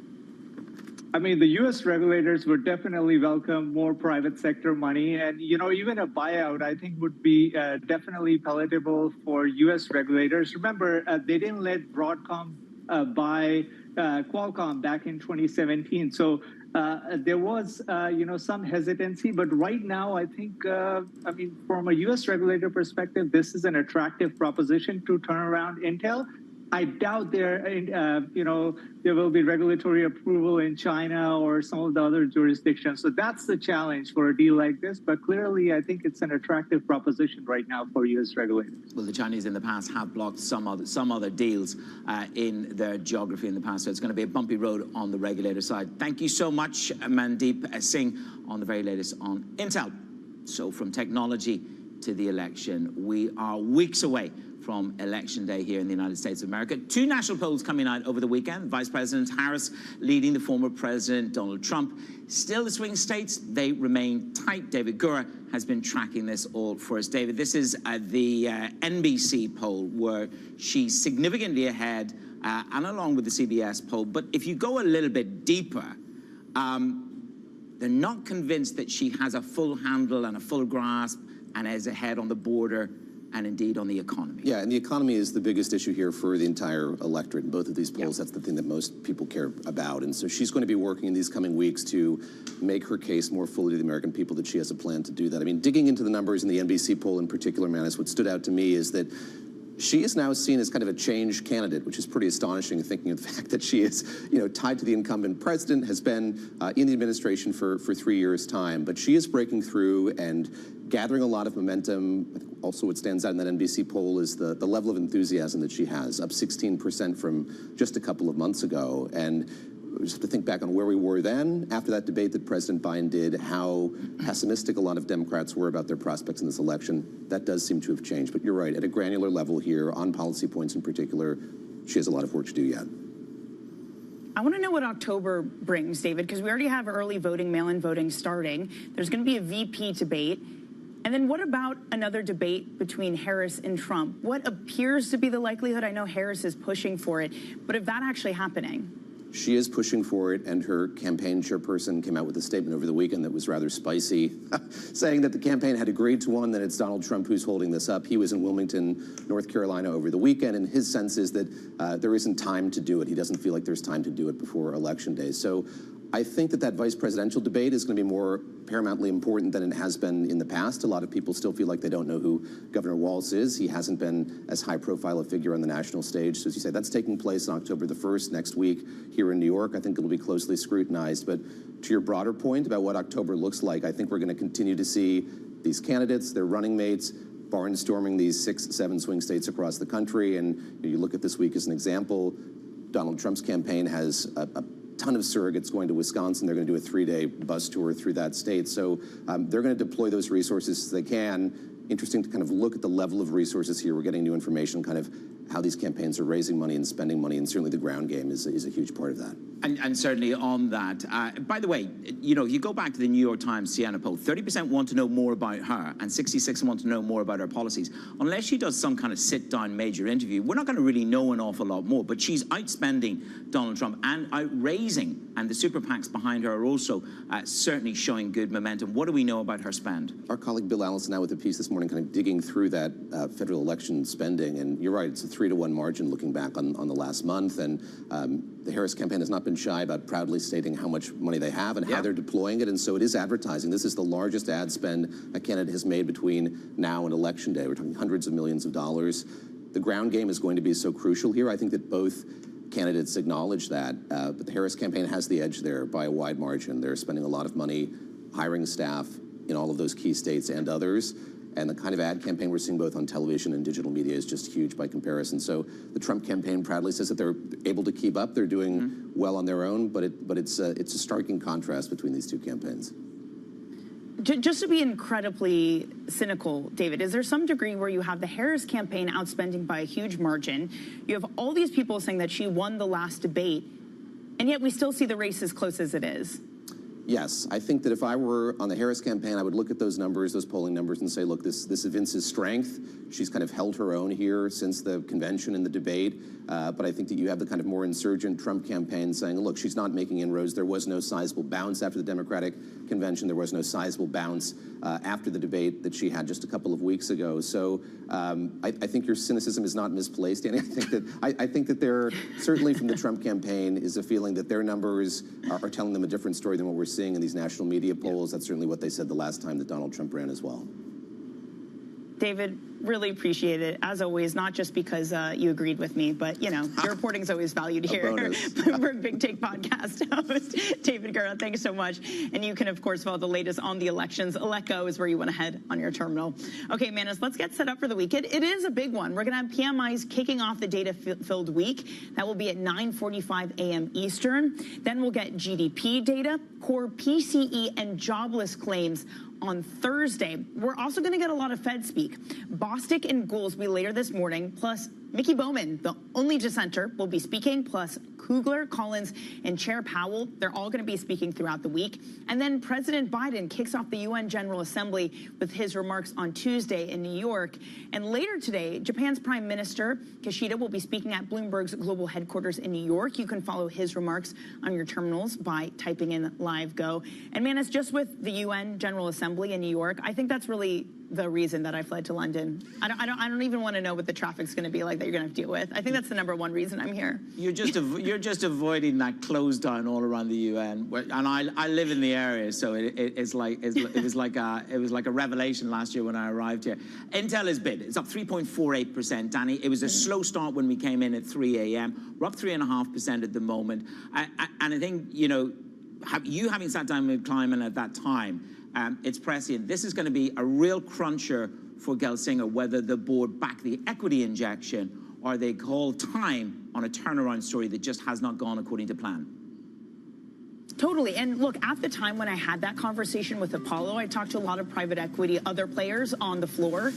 I mean, the U.S. regulators would definitely welcome more private sector money. And, even a buyout, I think, would be definitely palatable for U.S. regulators. Remember, they didn't let Broadcom buy Qualcomm back in 2017. So there was, some hesitancy. But right now, I think, from a U.S. regulator perspective, this is an attractive proposition to turn around Intel. I doubt there will be regulatory approval in China or some of the other jurisdictions. So that's the challenge for a deal like this. But clearly, I think it's an attractive proposition right now for U.S. regulators. Well, the Chinese in the past have blocked some other deals in their geography in the past. So it's going to be a bumpy road on the regulator side. Thank you so much, Mandeep Singh, on the very latest on Intel. So from technology to the election, we are weeks away from Election Day here in the United States of America. Two national polls coming out over the weekend. Vice President Harris leading the former President Donald Trump. Still the swing states, they remain tight. David Gura has been tracking this all for us. David, this is the NBC poll where she's significantly ahead and along with the CBS poll. But if you go a little bit deeper, they're not convinced that she has a full handle and a full grasp and is ahead on the border and indeed on the economy. Yeah, and the economy is the biggest issue here for the entire electorate. In both of these polls, that's the thing that most people care about. And so she's going to be working in these coming weeks to make her case more fully to the American people that she has a plan to do that. I mean, digging into the numbers in the NBC poll in particular, Manus, what stood out to me is that she is now seen as kind of a change candidate, which is pretty astonishing, thinking of the fact that she is, tied to the incumbent president, has been in the administration for 3 years' time. But she is breaking through and gathering a lot of momentum. I think also what stands out in that NBC poll is the level of enthusiasm that she has, up 16% from just a couple of months ago. And we just have to think back on where we were then, after that debate that President Biden did, how pessimistic a lot of Democrats were about their prospects in this election. That does seem to have changed. But you're right, at a granular level here, on policy points in particular, she has a lot of work to do yet. I want to know what October brings, David, because we already have early voting, mail-in voting starting. There's going to be a VP debate. And then what about another debate between Harris and Trump? What appears to be the likelihood? I know Harris is pushing for it, but of that actually happening? She is pushing for it, and her campaign chairperson came out with a statement over the weekend that was rather spicy, saying that the campaign had agreed to one, that it's Donald Trump who's holding this up. He was in Wilmington, North Carolina over the weekend, and his sense is that there isn't time to do it. He doesn't feel like there's time to do it before Election Day. So I think that vice presidential debate is going to be more paramountly important than it has been in the past. A lot of people still feel like they don't know who Governor Walz is. He hasn't been as high profile a figure on the national stage. So as you say, that's taking place on October the 1st, next week here in New York. I think it'll be closely scrutinized. But to your broader point about what October looks like, I think we're going to continue to see these candidates, their running mates, barnstorming these 6, 7 swing states across the country. And you look at this week as an example, Donald Trump's campaign has a ton of surrogates going to Wisconsin. They're going to do a 3-day bus tour through that state. So they're going to deploy those resources as they can. Interesting to kind of look at the level of resources here. We're getting new information, kind of how these campaigns are raising money and spending money, and certainly the ground game is a huge part of that. And certainly on that, by the way, you know, you go back to the New York Times Siena poll, 30% want to know more about her and 66% want to know more about her policies. Unless she does some kind of sit-down major interview, we're not going to really know an awful lot more. But she's outspending Donald Trump and outraising, and the super PACs behind her are also certainly showing good momentum. What do we know about her spend? Our colleague Bill Allison out with a piece this morning kind of digging through that federal election spending, and you're right, it's a 3-to-1 margin looking back on the last month, and the Harris campaign has not been shy about proudly stating how much money they have and how they're deploying it, and so it is advertising. This is the largest ad spend a candidate has made between now and Election Day. We're talking hundreds of millions of dollars. The ground game is going to be so crucial here. I think that both candidates acknowledge that, but the Harris campaign has the edge there by a wide margin. They're spending a lot of money hiring staff in all of those key states and others. And the kind of ad campaign we're seeing both on television and digital media is just huge by comparison. So the Trump campaign proudly says that they're able to keep up. They're doing well on their own, but it's a striking contrast between these two campaigns. Just to be incredibly cynical, David, is there some degree where you have the Harris campaign outspending by a huge margin? You have all these people saying that she won the last debate, and yet we still see the race as close as it is. Yes, I think that if I were on the Harris campaign, I would look at those numbers, those polling numbers, and say, look, this is Vince's strength. She's kind of held her own here since the convention and the debate. But I think that you have the kind of more insurgent Trump campaign saying, look, she's not making inroads. There was no sizable bounce after the Democratic convention. There was no sizable bounce after the debate that she had just a couple of weeks ago. So I think your cynicism is not misplaced, Danny. I think that there, certainly from the Trump campaign, is a feeling that their numbers are telling them a different story than what we're seeing in these national media polls. That's certainly what they said the last time that Donald Trump ran as well. David, really appreciate it, as always, not just because you agreed with me, but, you know, your reporting is always valued here. Bloomberg Big Take podcast host, David Gura, thanks so much. And you can, of course, follow the latest on the elections. Elecco is where you want to head on your terminal. Okay, Manis, let's get set up for the week. It is a big one. We're going to have PMIs kicking off the data-filled week. That will be at 9:45 a.m. Eastern. Then we'll get GDP data, core PCE, and jobless claims on Thursday. We're also going to get a lot of Fed speak. Bostic and Goolsbee later this morning, plus Mickey Bowman, the only dissenter, will be speaking, plus Kugler, Collins, and Chair Powell. They're all going to be speaking throughout the week. And then President Biden kicks off the UN General Assembly with his remarks on Tuesday in New York. And later today, Japan's Prime Minister Kishida will be speaking at Bloomberg's global headquarters in New York. You can follow his remarks on your terminals by typing in Live Go. And man, it's just with the UN General Assembly in New York, I think that's really the reason that I fled to London. I don't even want to know what the traffic's going to be like that you're going to have to deal with. I think that's the #1 reason I'm here. You're just avoiding that close down all around the UN. And I live in the area, so it was like a revelation last year when I arrived here. Intel is bid. It's up 3.48%, Danny. It was a slow start when we came in at 3 a.m. We're up 3.5% at the moment. And I think, you know, having sat down with Kleiman at that time, it's prescient. This is going to be a real cruncher for Gelsinger, whether the board back the equity injection or they call time on a turnaround story that just has not gone according to plan. Totally. And look, at the time when I had that conversation with Apollo, I talked to a lot of private equity, other players on the floor,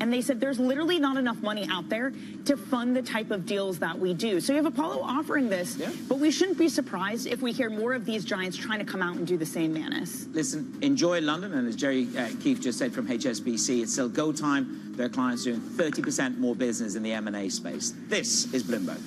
and they said there's literally not enough money out there to fund the type of deals that we do. So you have Apollo offering this, but we shouldn't be surprised if we hear more of these giants trying to come out and do the same, Manis. Listen, enjoy London, and as Jerry Keefe just said from HSBC, it's still go time. Their clients doing 30% more business in the M&A space. This is Bloomberg.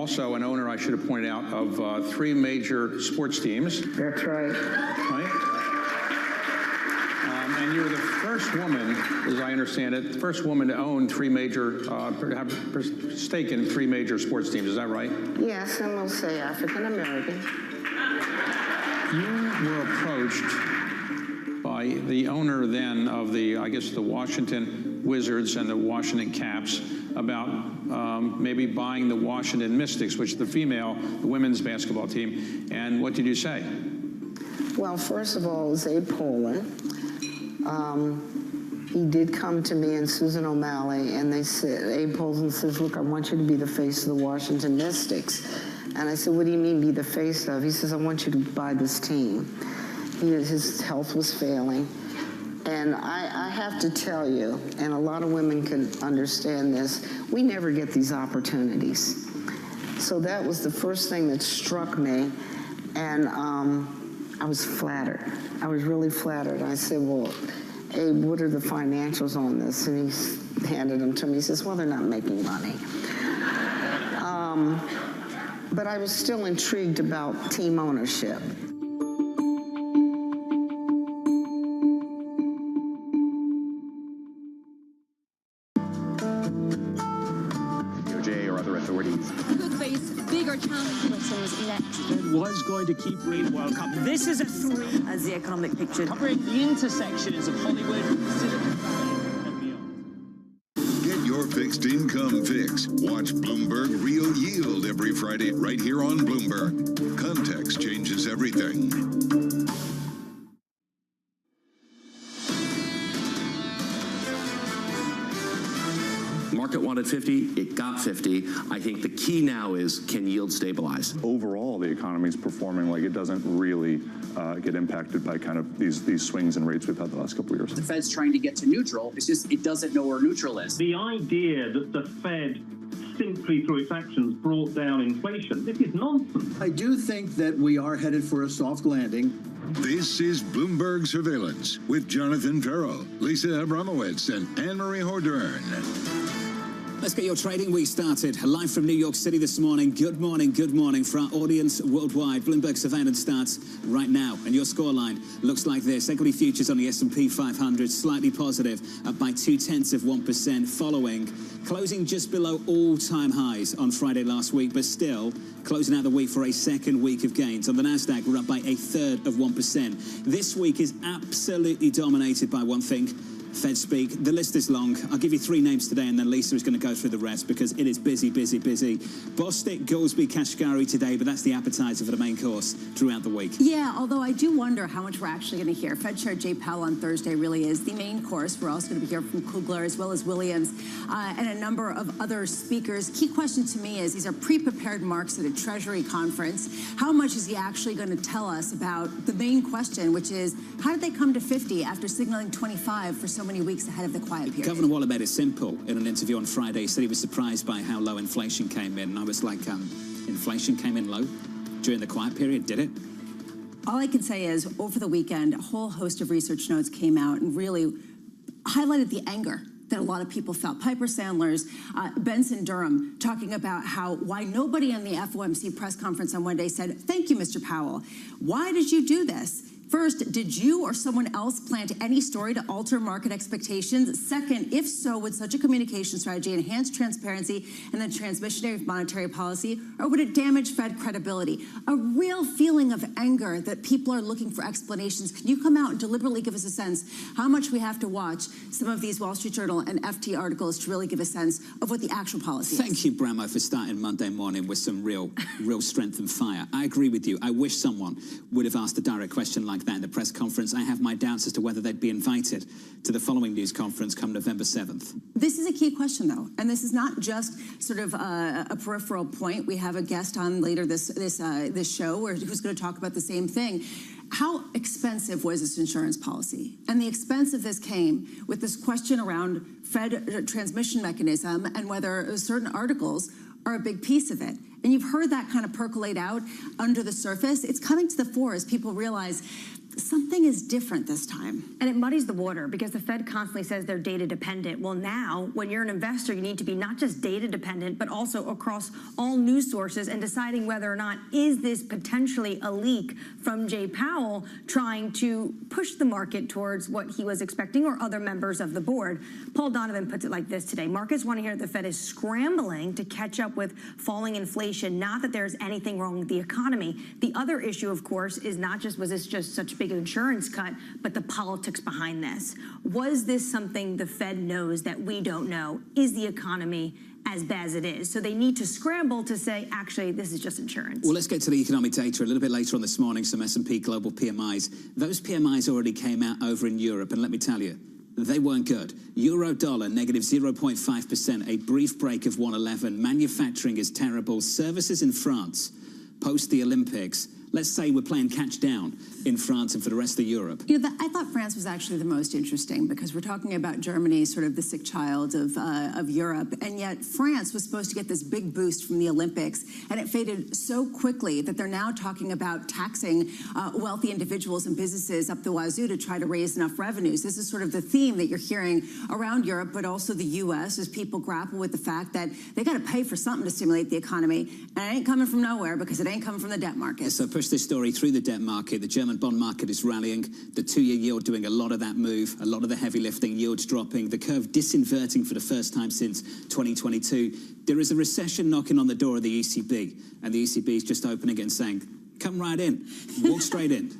also an owner, I should have pointed out, of 3 major sports teams. That's right. Right? And you're the first woman, as I understand it, first woman to own 3 major, have stake in 3 major sports teams. Is that right? Yes, and we'll say African American. You were approached by the owner then of the, I guess, the Washington Wizards and the Washington Caps about maybe buying the Washington Mystics, which is the women's basketball team. And what did you say? Well, first of all, it was Abe Pollin. He did come to me and Susan O'Malley, and they said, Abe Pollin says, look, I want you to be the face of the Washington Mystics. And I said, what do you mean be the face of? He says, I want you to buy this team. His health was failing. And I have to tell you, and a lot of women can understand this, we never get these opportunities. So that was the first thing that struck me. And I was flattered. I was really flattered. I said, well, Abe, what are the financials on this? And he handed them to me. He says, well, they're not making money. But I was still intrigued about team ownership. DOJ or other authorities could face bigger challenges next. Was going to keep reading World Cup. This is a 3 as the economic picture. covering the intersections of Hollywood, Silicon Valley, and beyond. Get your fixed income fix. Watch Bloomberg Real Yield every Friday right here on Bloomberg. Context changes everything. Market wanted 50, it got 50. I think the key now is, can yield stabilize? Overall, the economy is performing like it doesn't really get impacted by kind of these swings in rates we've had the last couple of years. The Fed's trying to get to neutral. It's just it doesn't know where neutral is. The idea that the Fed simply through its actions brought down inflation, this is nonsense. I do think that we are headed for a soft landing. This is Bloomberg Surveillance with Jonathan Farrell, Lisa Abramowitz, and Anne-Marie Hordern. Let's get your trading week started. Live from New York City this morning. Good morning for our audience worldwide. Bloomberg Surveillance starts right now. And your scoreline looks like this. Equity futures on the S&P 500 slightly positive, up by 0.2% following closing just below all-time highs on Friday last week, but still closing out the week for a second week of gains. On the NASDAQ, we're up by 1/3%. This week is absolutely dominated by one thing: Fed speak. The list is long. I'll give you 3 names today, and then Lisa is going to go through the rest because it is busy. Bostic, Goolsbee, Kashkari today, but that's the appetizer for the main course throughout the week. Yeah, although I do wonder how much we're actually going to hear. Fed Chair Jay Powell on Thursday really is the main course. We're also going to be hearing from Kugler as well as Williams and a number of other speakers. Key question to me is, these are pre-prepared marks at a Treasury conference. How much is he actually going to tell us about the main question, which is, how did they come to 50 after signaling 25 for so many weeks ahead of the quiet period? Governor Waller made it simple in an interview on Friday. He said he was surprised by how low inflation came in. And I was like, inflation came in low during the quiet period, did it? All I can say is, over the weekend, a whole host of research notes came out and really highlighted the anger that a lot of people felt. Piper Sandler's Benson Durham talking about why nobody in the FOMC press conference on Monday said, thank you, Mr. Powell. Why did you do this? First, did you or someone else plant any story to alter market expectations? Second, if so, would such a communication strategy enhance transparency and the transmission of monetary policy, or would it damage Fed credibility? A real feeling of anger that people are looking for explanations. Can you come out and deliberately give us a sense how much we have to watch some of these Wall Street Journal and FT articles to really give a sense of what the actual policy is? Thank you, Bramo, for starting Monday morning with some real strength and fire. I agree with you. I wish someone would have asked a direct question like that in the press conference. I have my doubts as to whether they'd be invited to the following news conference come November 7th. This is a key question, though, and this is not just sort of a peripheral point. We have a guest on later this show who's going to talk about the same thing. How expensive was this insurance policy? And the expense of this came with this question around Fed transmission mechanism and whether certain articles are a big piece of it. And you've heard that kind of percolate out under the surface. It's coming to the fore as people realize something is different this time. And it muddies the water because the Fed constantly says they're data dependent. Well, now, when you're an investor, you need to be not just data dependent, but also across all news sources and deciding whether or not is this potentially a leak from Jay Powell trying to push the market towards what he was expecting or other members of the board. Paul Donovan puts it like this today. Markets want to hear that the Fed is scrambling to catch up with falling inflation, not that there's anything wrong with the economy. The other issue, of course, is not just was this just such a big insurance cut, but the politics behind this. Was this something the Fed knows that we don't know? Is the economy as bad as it is? So they need to scramble to say, actually, this is just insurance. Well, let's get to the economic data a little bit later on this morning, some S&P global PMIs. Those PMIs already came out over in Europe, and let me tell you, they weren't good. Euro dollar, negative 0.5%, a brief break of 111. Manufacturing is terrible. Services in France, post the Olympics, let's say we're playing catch down in France and for the rest of Europe. You know, I thought France was actually the most interesting because we're talking about Germany, sort of the sick child of Europe, and yet France was supposed to get this big boost from the Olympics, and it faded so quickly that they're now talking about taxing wealthy individuals and businesses up the wazoo to try to raise enough revenues. This is sort of the theme that you're hearing around Europe, but also the U.S. as people grapple with the fact that they got to pay for something to stimulate the economy, and it ain't coming from nowhere because it ain't coming from the debt market. So push this story through the debt market. The German bond market is rallying. The two-year yield doing a lot of that move, a lot of the heavy lifting, yields dropping, the curve disinverting for the first time since 2022. There is a recession knocking on the door of the ECB, and the ECB is just opening it and saying, come right in, walk straight in.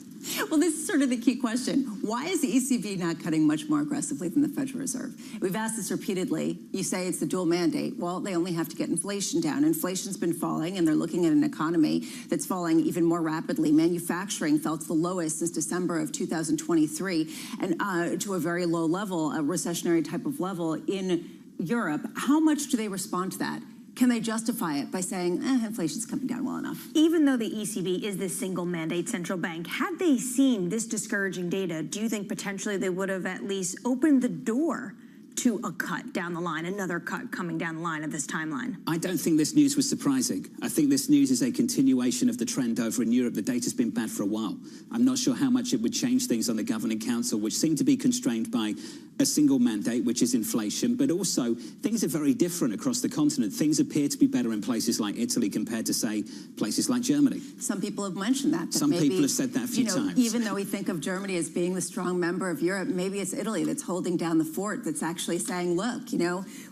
Well, this is sort of the key question. Why is the ECB not cutting much more aggressively than the Federal Reserve? We've asked this repeatedly. You say it's the dual mandate. Well, they only have to get inflation down. Inflation's been falling, and they're looking at an economy that's falling even more rapidly. Manufacturing fell to the lowest since December of 2023, and to a very low level, a recessionary type of level in Europe. How much do they respond to that? Can they justify it by saying, inflation's coming down well enough? Even though the ECB is this single mandate central bank, had they seen this discouraging data, do you think potentially they would have at least opened the door to a cut down the line, another cut coming down the line of this timeline? I don't think this news was surprising. I think this news is a continuation of the trend over in Europe. The data's been bad for a while. I'm not sure how much it would change things on the Governing Council, which seem to be constrained by a single mandate, which is inflation, but also things are very different across the continent. Things appear to be better in places like Italy compared to, say, places like Germany. Some people have mentioned that. Some people have said that a few times. Even though we think of Germany as being the strong member of Europe, maybe it's Italy that's holding down the fort, that's actually saying, look,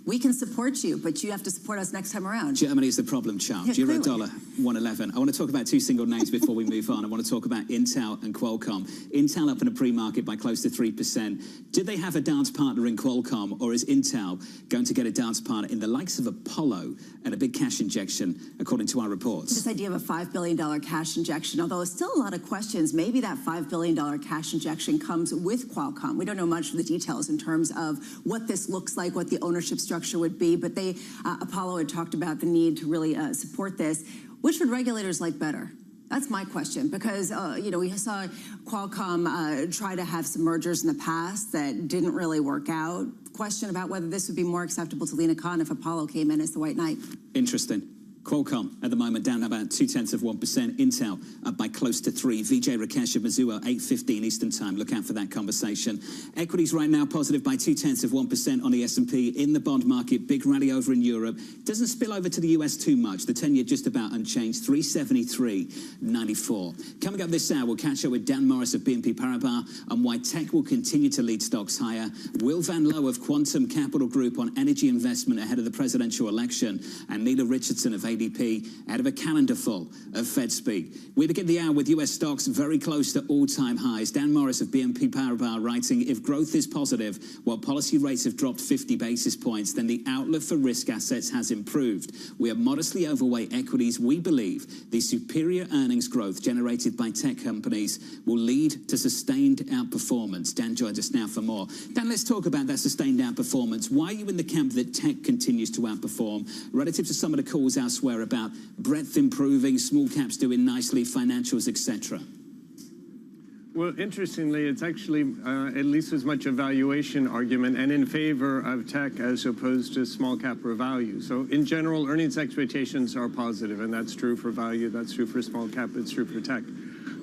we can support you, but you have to support us next time around. Germany is the problem child. Euro dollar 111. I want to talk about two single names before we move on. I want to talk about Intel and Qualcomm. Intel up in a pre-market by close to 3%. Did they have a dance partner in Qualcomm, or is Intel going to get a dance partner in the likes of Apollo and a big cash injection, according to our reports? This idea of a $5 billion cash injection, although it's still a lot of questions, maybe that $5 billion cash injection comes with Qualcomm. We don't know much of the details in terms of what this looks like, what the ownership structure would be, but Apollo had talked about the need to really support this. Which would regulators like better? That's my question, because, we saw Qualcomm try to have some mergers in the past that didn't really work out. Question about whether this would be more acceptable to Lina Khan if Apollo came in as the white knight. Interesting. Qualcomm at the moment down about 0.2%. Intel up by close to 3%. Vijay Rakesh of Mizuho, 8:15 Eastern Time. Look out for that conversation. Equities right now positive by 0.2% on the S&P. In the bond market, big rally over in Europe. Doesn't spill over to the US too much. The 10-year just about unchanged, 373.94. Coming up this hour, we'll catch up with Dan Morris of BNP Paribas on why tech will continue to lead stocks higher. Will Van Loo of Quantum Capital Group on energy investment ahead of the presidential election. And Neela Richardson of ADP out of a calendar full of Fed speak. We begin the hour with US stocks very close to all-time highs. Dan Morris of BNP Paribas writing, if growth is positive while policy rates have dropped 50 basis points, then the outlook for risk assets has improved. We are modestly overweight equities. We believe the superior earnings growth generated by tech companies will lead to sustained outperformance. Dan joins us now for more. Dan, let's talk about that sustained outperformance. Why are you in the camp that tech continues to outperform relative to some of the calls elsewhere about breadth improving, small caps doing nicely, financials, etc.? Well, interestingly, it's actually at least as much a valuation argument and in favor of tech as opposed to small cap or value. So in general, earnings expectations are positive, and that's true for value, that's true for small cap, it's true for tech.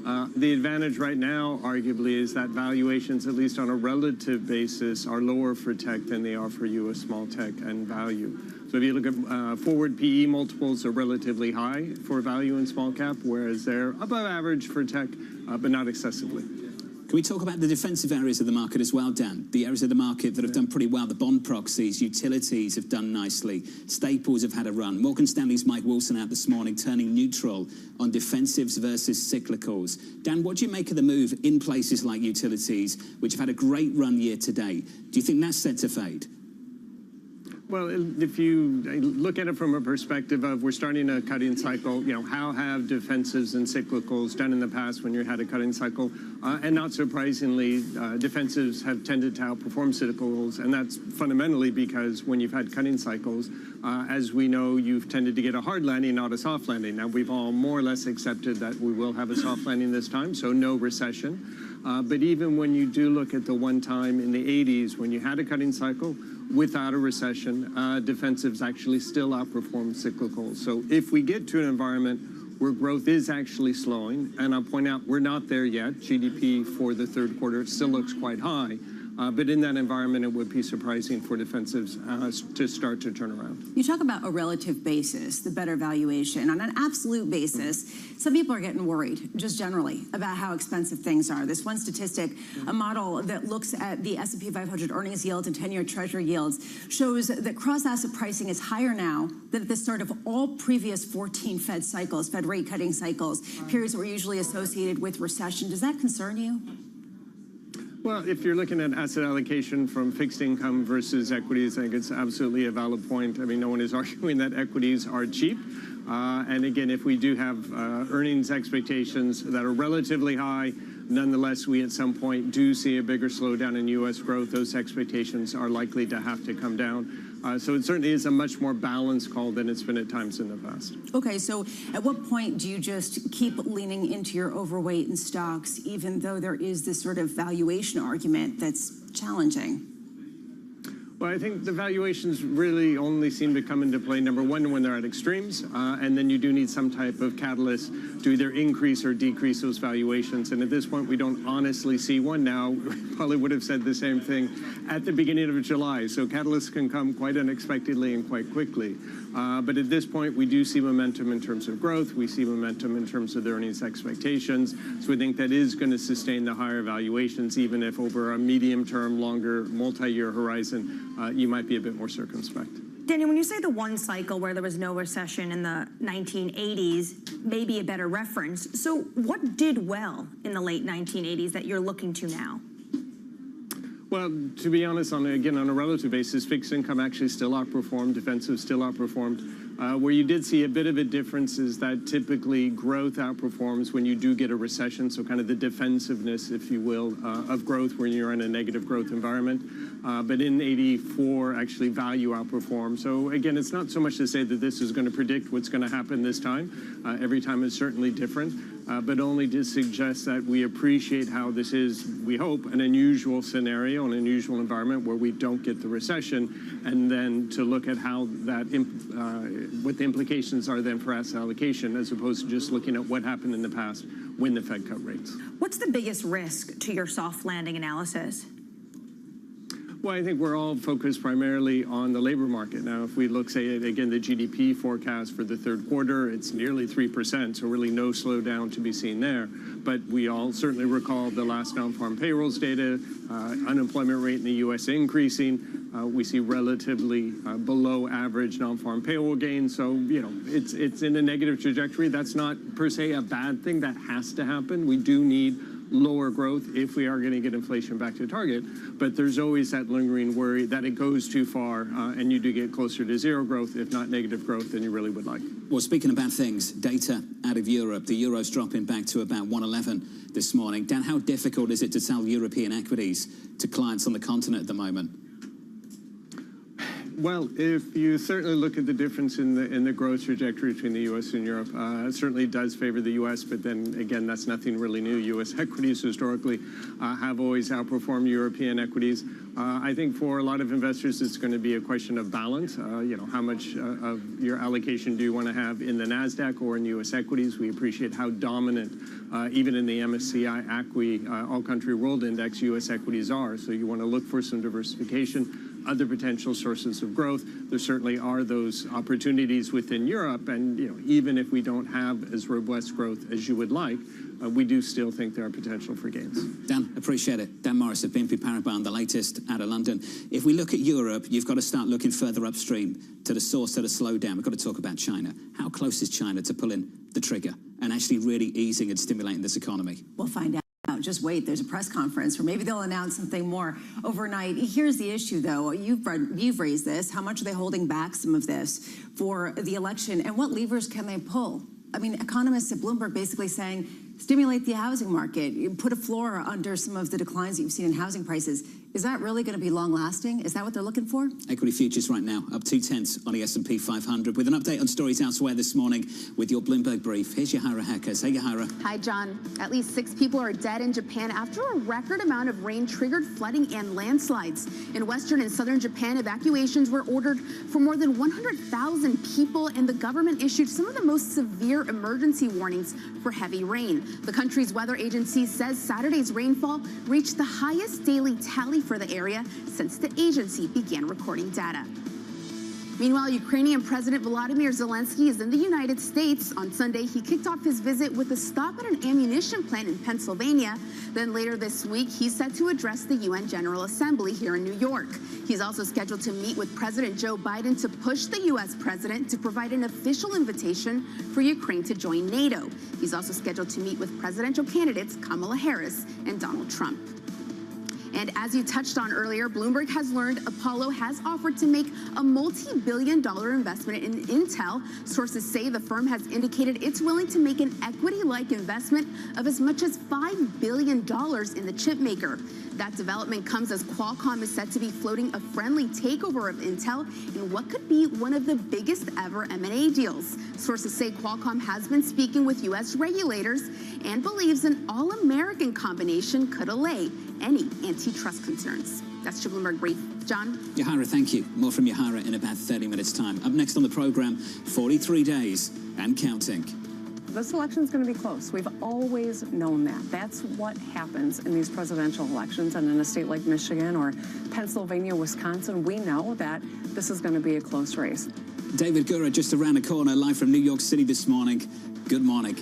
The advantage right now, arguably, is that valuations, at least on a relative basis, are lower for tech than they are for U.S. small tech and value. So if you look at forward PE multiples are relatively high for value and small cap, whereas they're above average for tech, but not excessively. Can we talk about the defensive areas of the market as well, Dan? The areas of the market that have done pretty well. The bond proxies, utilities have done nicely. Staples have had a run. Morgan Stanley's Mike Wilson out this morning turning neutral on defensives versus cyclicals. Dan, what do you make of the move in places like utilities, which have had a great run year to date? Do you think that's set to fade? Well, if you look at it from a perspective of we're starting a cutting cycle, how have defensives and cyclicals done in the past when you had a cutting cycle? And not surprisingly, defensives have tended to outperform cyclicals, and that's fundamentally because when you've had cutting cycles, as we know, you've tended to get a hard landing, not a soft landing. Now, we've all more or less accepted that we will have a soft landing this time, so no recession. But even when you do look at the one time in the 80s when you had a cutting cycle, without a recession, defensives actually still outperform cyclicals. So if we get to an environment where growth is actually slowing, and I'll point out we're not there yet, GDP for the third quarter still looks quite high, but in that environment, it would be surprising for defensives to start to turn around. You talk about a relative basis, the better valuation. On an absolute basis, some people are getting worried, just generally, about how expensive things are. This one statistic, a model that looks at the S&P 500 earnings yields and 10-year Treasury yields, shows that cross-asset pricing is higher now than at the start of all previous 14 Fed cycles, Fed rate cutting cycles, periods that were usually associated with recession. Does that concern you? Well, if you're looking at asset allocation from fixed income versus equities, I think it's absolutely a valid point. I mean, no one is arguing that equities are cheap. And again, if we do have earnings expectations that are relatively high, nonetheless, we at some point do see a bigger slowdown in U.S. growth. Those expectations are likely to have to come down. So it certainly is a much more balanced call than it's been at times in the past. Okay, so at what point do you just keep leaning into your overweight in stocks, even though there is this sort of valuation argument that's challenging? Well, I think the valuations really only seem to come into play, number one, when they're at extremes, and then you do need some type of catalyst to either increase or decrease those valuations. And at this point, we don't honestly see one now. We probably would have said the same thing at the beginning of July. So catalysts can come quite unexpectedly and quite quickly. But at this point, we do see momentum in terms of growth. We see momentum in terms of the earnings expectations. So we think that is going to sustain the higher valuations, even if over a medium-term, longer, multi-year horizon, you might be a bit more circumspect. Daniel, when you say the one cycle where there was no recession in the 1980s, maybe a better reference. So what did well in the late 1980s that you're looking to now? Well, to be honest, on a relative basis, fixed income actually still outperformed, defensive still outperformed. Where you did see a bit of a difference is that typically growth outperforms when you do get a recession, so kind of the defensiveness, if you will, of growth when you're in a negative growth environment. But in 84, actually value outperformed. So again, it's not so much to say that this is going to predict what's going to happen this time. Every time is certainly different. But only to suggest that we appreciate how this is, we hope, an unusual scenario, an unusual environment where we don't get the recession, and then to look at how that, what the implications are then for asset allocation, as opposed to just looking at what happened in the past when the Fed cut rates. What's the biggest risk to your soft landing analysis? Well, I think we're all focused primarily on the labor market. Now, if we look, say, again, the GDP forecast for the third quarter, it's nearly 3%, so really no slowdown to be seen there. But we all certainly recall the last non-farm payrolls data, unemployment rate in the U.S. increasing. We see relatively below average non-farm payroll gains. So, it's in a negative trajectory. That's not per se a bad thing. That has to happen. We do need lower growth if we are going to get inflation back to target. But there's always that lingering worry that it goes too far and you do get closer to zero growth, if not negative growth, than you really would like. Well, speaking of bad things, data out of Europe. The euro's dropping back to about 111 this morning. Dan, how difficult is it to sell European equities to clients on the continent at the moment? Well, if you certainly look at the difference in the growth trajectory between the U.S. and Europe, it certainly does favor the U.S., but then again, that's nothing really new. U.S. equities historically have always outperformed European equities. I think for a lot of investors, it's going to be a question of balance. How much of your allocation do you want to have in the NASDAQ or in U.S. equities? We appreciate how dominant, even in the MSCI ACWI All-Country World Index, U.S. equities are. So you want to look for some diversification. Other potential sources of growth. There certainly are those opportunities within Europe, and even if we don't have as robust growth as you would like, we do still think there are potential for gains. Dan, appreciate it. Dan Morris of BNP Paribas, the latest out of London. If we look at Europe, you've got to start looking further upstream to the source of the slowdown. We've got to talk about China. How close is China to pulling the trigger and actually really easing and stimulating this economy? We'll find out. Just wait, there's a press conference, or maybe they'll announce something more overnight. Here's the issue, though. You've raised this. How much are they holding back some of this for the election, and what levers can they pull? I mean, economists at Bloomberg basically saying, stimulate the housing market, put a floor under some of the declines that you've seen in housing prices. Is that really going to be long-lasting? Is that what they're looking for? Equity futures right now up 0.2 on the S&P 500. With an update on stories elsewhere this morning with your Bloomberg brief. Here's Yahara Heckes. Hey, Yahara. Hi, John. At least 6 people are dead in Japan after a record amount of rain triggered flooding and landslides. In western and southern Japan, evacuations were ordered for more than 100,000 people, and the government issued some of the most severe emergency warnings for heavy rain. The country's weather agency says Saturday's rainfall reached the highest daily tally for the area since the agency began recording data. Meanwhile, Ukrainian President Volodymyr Zelensky is in the United States. On Sunday, he kicked off his visit with a stop at an ammunition plant in Pennsylvania. Then later this week, he's set to address the UN General Assembly here in New York. He's also scheduled to meet with President Joe Biden to push the U.S. president to provide an official invitation for Ukraine to join NATO. He's also scheduled to meet with presidential candidates Kamala Harris and Donald Trump. And as you touched on earlier, Bloomberg has learned Apollo has offered to make a multi-billion-dollar investment in Intel. Sources say the firm has indicated it's willing to make an equity-like investment of as much as $5 billion in the chip maker. That development comes as Qualcomm is set to be floating a friendly takeover of Intel in what could be one of the biggest ever M&A deals. Sources say Qualcomm has been speaking with U.S. regulators and believes an all-American combination could allay any antitrust concerns. That's your Bloomberg Brief. John? Yahara, thank you. More from Yahara in about 30 minutes' time. Up next on the program, 43 days and counting. This election's going to be close. We've always known that. That's what happens in these presidential elections. And in a state like Michigan or Pennsylvania, Wisconsin, we know that this is going to be a close race. David Gura just around the corner, live from New York City this morning. Good morning.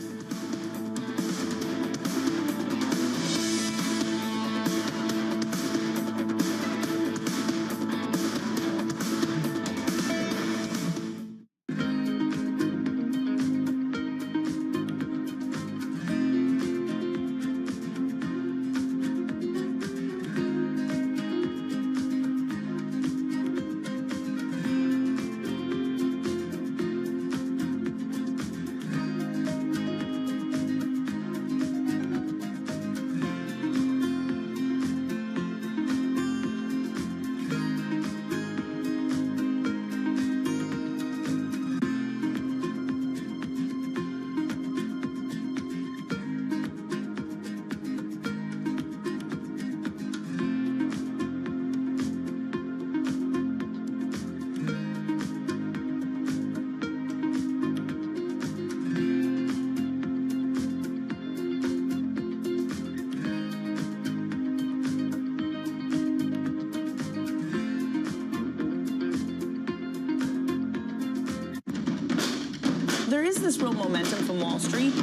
There is this real momentum from Wall Street.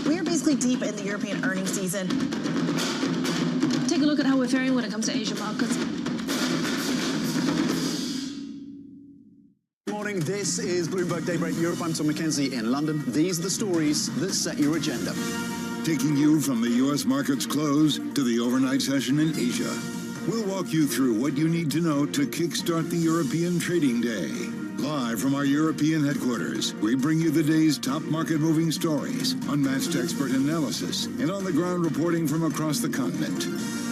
We're basically deep in the European earnings season. Take a look at how we're faring when it comes to Asian markets. Good morning, this is Bloomberg Daybreak Europe. I'm Tom McKenzie in London. These are the stories that set your agenda. Taking you from the U.S. market's close to the overnight session in Asia. We'll walk you through what you need to know to kickstart the European trading day. Live from our European headquarters, we bring you the day's top market-moving stories, unmatched expert analysis, and on-the-ground reporting from across the continent.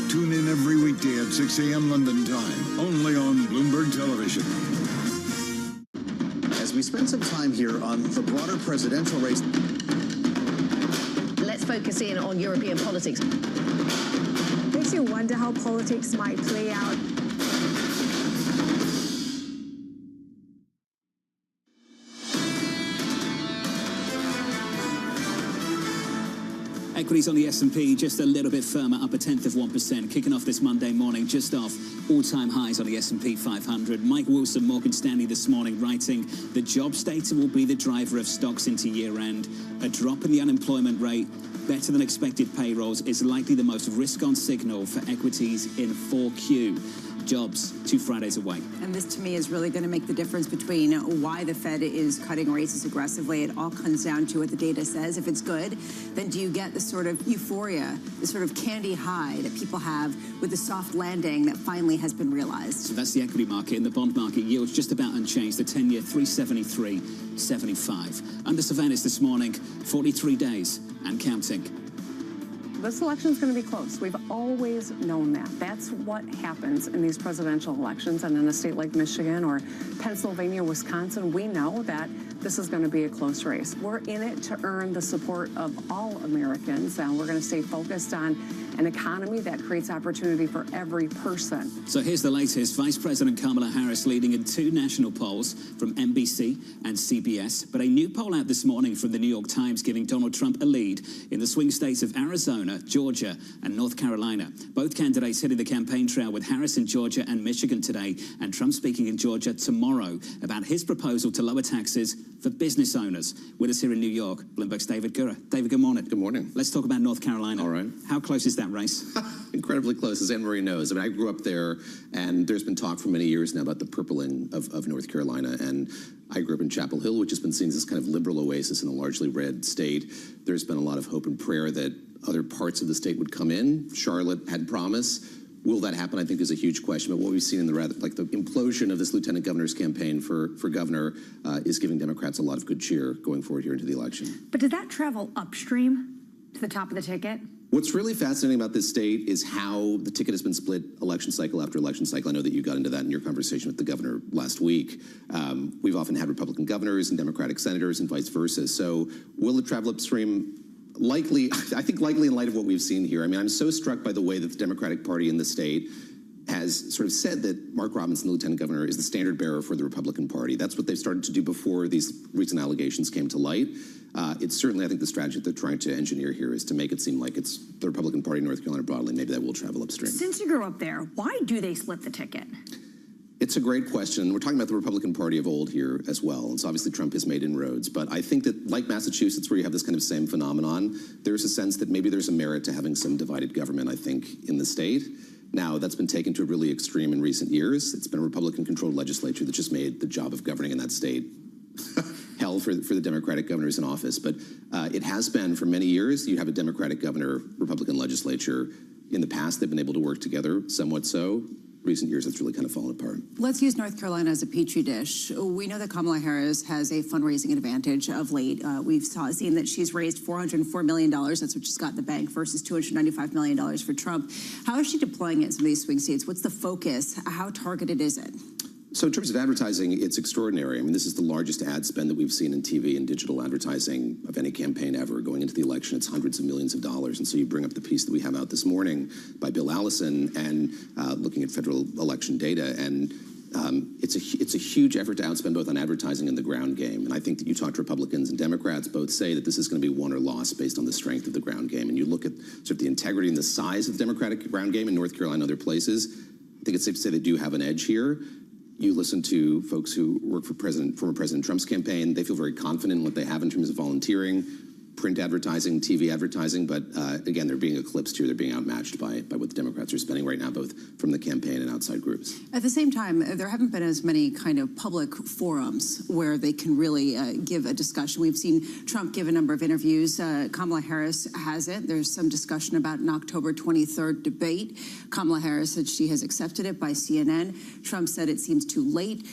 Tune in every weekday at 6 a.m. London time, only on Bloomberg Television. As we spend some time here on the broader presidential race. Let's focus in on European politics. Makes you wonder how politics might play out. Equities on the S&P just a little bit firmer, up 0.1%, kicking off this Monday morning, just off all-time highs on the S&P 500. Mike Wilson, Morgan Stanley this morning, writing the jobs data will be the driver of stocks into year-end. A drop in the unemployment rate, better than expected payrolls, is likely the most risk-on signal for equities in 4Q. Jobs 2 Fridays away. And this, to me, is really going to make the difference between why the Fed is cutting rates as aggressively. It all comes down to what the data says. If it's good, then do you get the sort of euphoria, the sort of candy high that people have with the soft landing that finally has been realized? So that's the equity market. In the bond market, yields just about unchanged. The 10-year 373.75. Under surveillance this morning, 43 days and counting. This election is going to be close. We've always known that. That's what happens in these presidential elections. And in a state like Michigan or Pennsylvania, Wisconsin, we know that this is going to be a close race. We're in it to earn the support of all Americans, and we're going to stay focused on an economy that creates opportunity for every person. So here's the latest. Vice President Kamala Harris leading in 2 national polls from NBC and CBS, but a new poll out this morning from the New York Times giving Donald Trump a lead in the swing states of Arizona, Georgia, and North Carolina. Both candidates hitting the campaign trail, with Harris in Georgia and Michigan today, and Trump speaking in Georgia tomorrow about his proposal to lower taxes for business owners. With us here in New York, Bloomberg's David Gura. David, good morning. Good morning. Let's talk about North Carolina. All right. How close is that race? Incredibly close, as Anne-Marie knows. I mean, I grew up there, and there's been talk for many years now about the purpling of North Carolina. And I grew up in Chapel Hill, which has been seen as this kind of liberal oasis in a largely red state. There's been a lot of hope and prayer that other parts of the state would come in. Charlotte had promise. Will that happen? I think is a huge question. But what we've seen in the the implosion of this lieutenant governor's campaign for governor is giving Democrats a lot of good cheer going forward here into the election. But does that travel upstream to the top of the ticket? What's really fascinating about this state is how the ticket has been split election cycle after election cycle. I know that you got into that in your conversation with the governor last week. We've often had Republican governors and Democratic senators and vice versa. So will it travel upstream? Likely, I think likely in light of what we've seen here. I mean, I'm so struck by the way that the Democratic Party in the state has sort of said that Mark Robinson, the lieutenant governor, is the standard bearer for the Republican Party. That's what they've started to do before these recent allegations came to light. It's certainly, I think, the strategy that they're trying to engineer here is to make it seem like it's the Republican Party in North Carolina broadly. Maybe that will travel upstream. Since you grew up there, why do they split the ticket? It's a great question. We're talking about the Republican Party of old here as well. And so obviously Trump has made inroads. But I think that, like Massachusetts, where you have this kind of same phenomenon, there's a sense that maybe there's a merit to having some divided government, I think, in the state. Now, that's been taken to a really extreme in recent years. It's been a Republican-controlled legislature that just made the job of governing in that state hell for the Democratic governors in office. But it has been, for many years, you have a Democratic governor, Republican legislature. In the past, they've been able to work together, somewhat so. Recent years, it's really kind of fallen apart. Let's use North Carolina as a petri dish. We know that Kamala Harris has a fundraising advantage of late. We've seen that she's raised $404 million. That's what she's got in the bank versus $295 million for Trump. How is she deploying it in some of these swing states? What's the focus? How targeted is it? So in terms of advertising, it's extraordinary. I mean, this is the largest ad spend that we've seen in TV and digital advertising of any campaign ever going into the election. It's hundreds of millions of dollars. And so you bring up the piece that we have out this morning by Bill Allison and looking at federal election data. And it's a huge effort to outspend both on advertising and the ground game. And I think that you talk to Republicans and Democrats, both say that this is going to be won or lost based on the strength of the ground game. And you look at sort of the integrity and the size of the Democratic ground game in North Carolina and other places, I think it's safe to say they do have an edge here. You listen to folks who work for former President Trump's campaign. They feel very confident in what they have in terms of volunteering, print advertising, TV advertising. But again, they're being eclipsed here. They're being outmatched by what the Democrats are spending right now, both from the campaign and outside groups. At the same time, there haven't been as many kind of public forums where they can really give a discussion. We've seen Trump give a number of interviews. Kamala Harris hasn't. There's some discussion about an October 23rd debate. Kamala Harris said she has accepted it by CNN. Trump said it seems too late.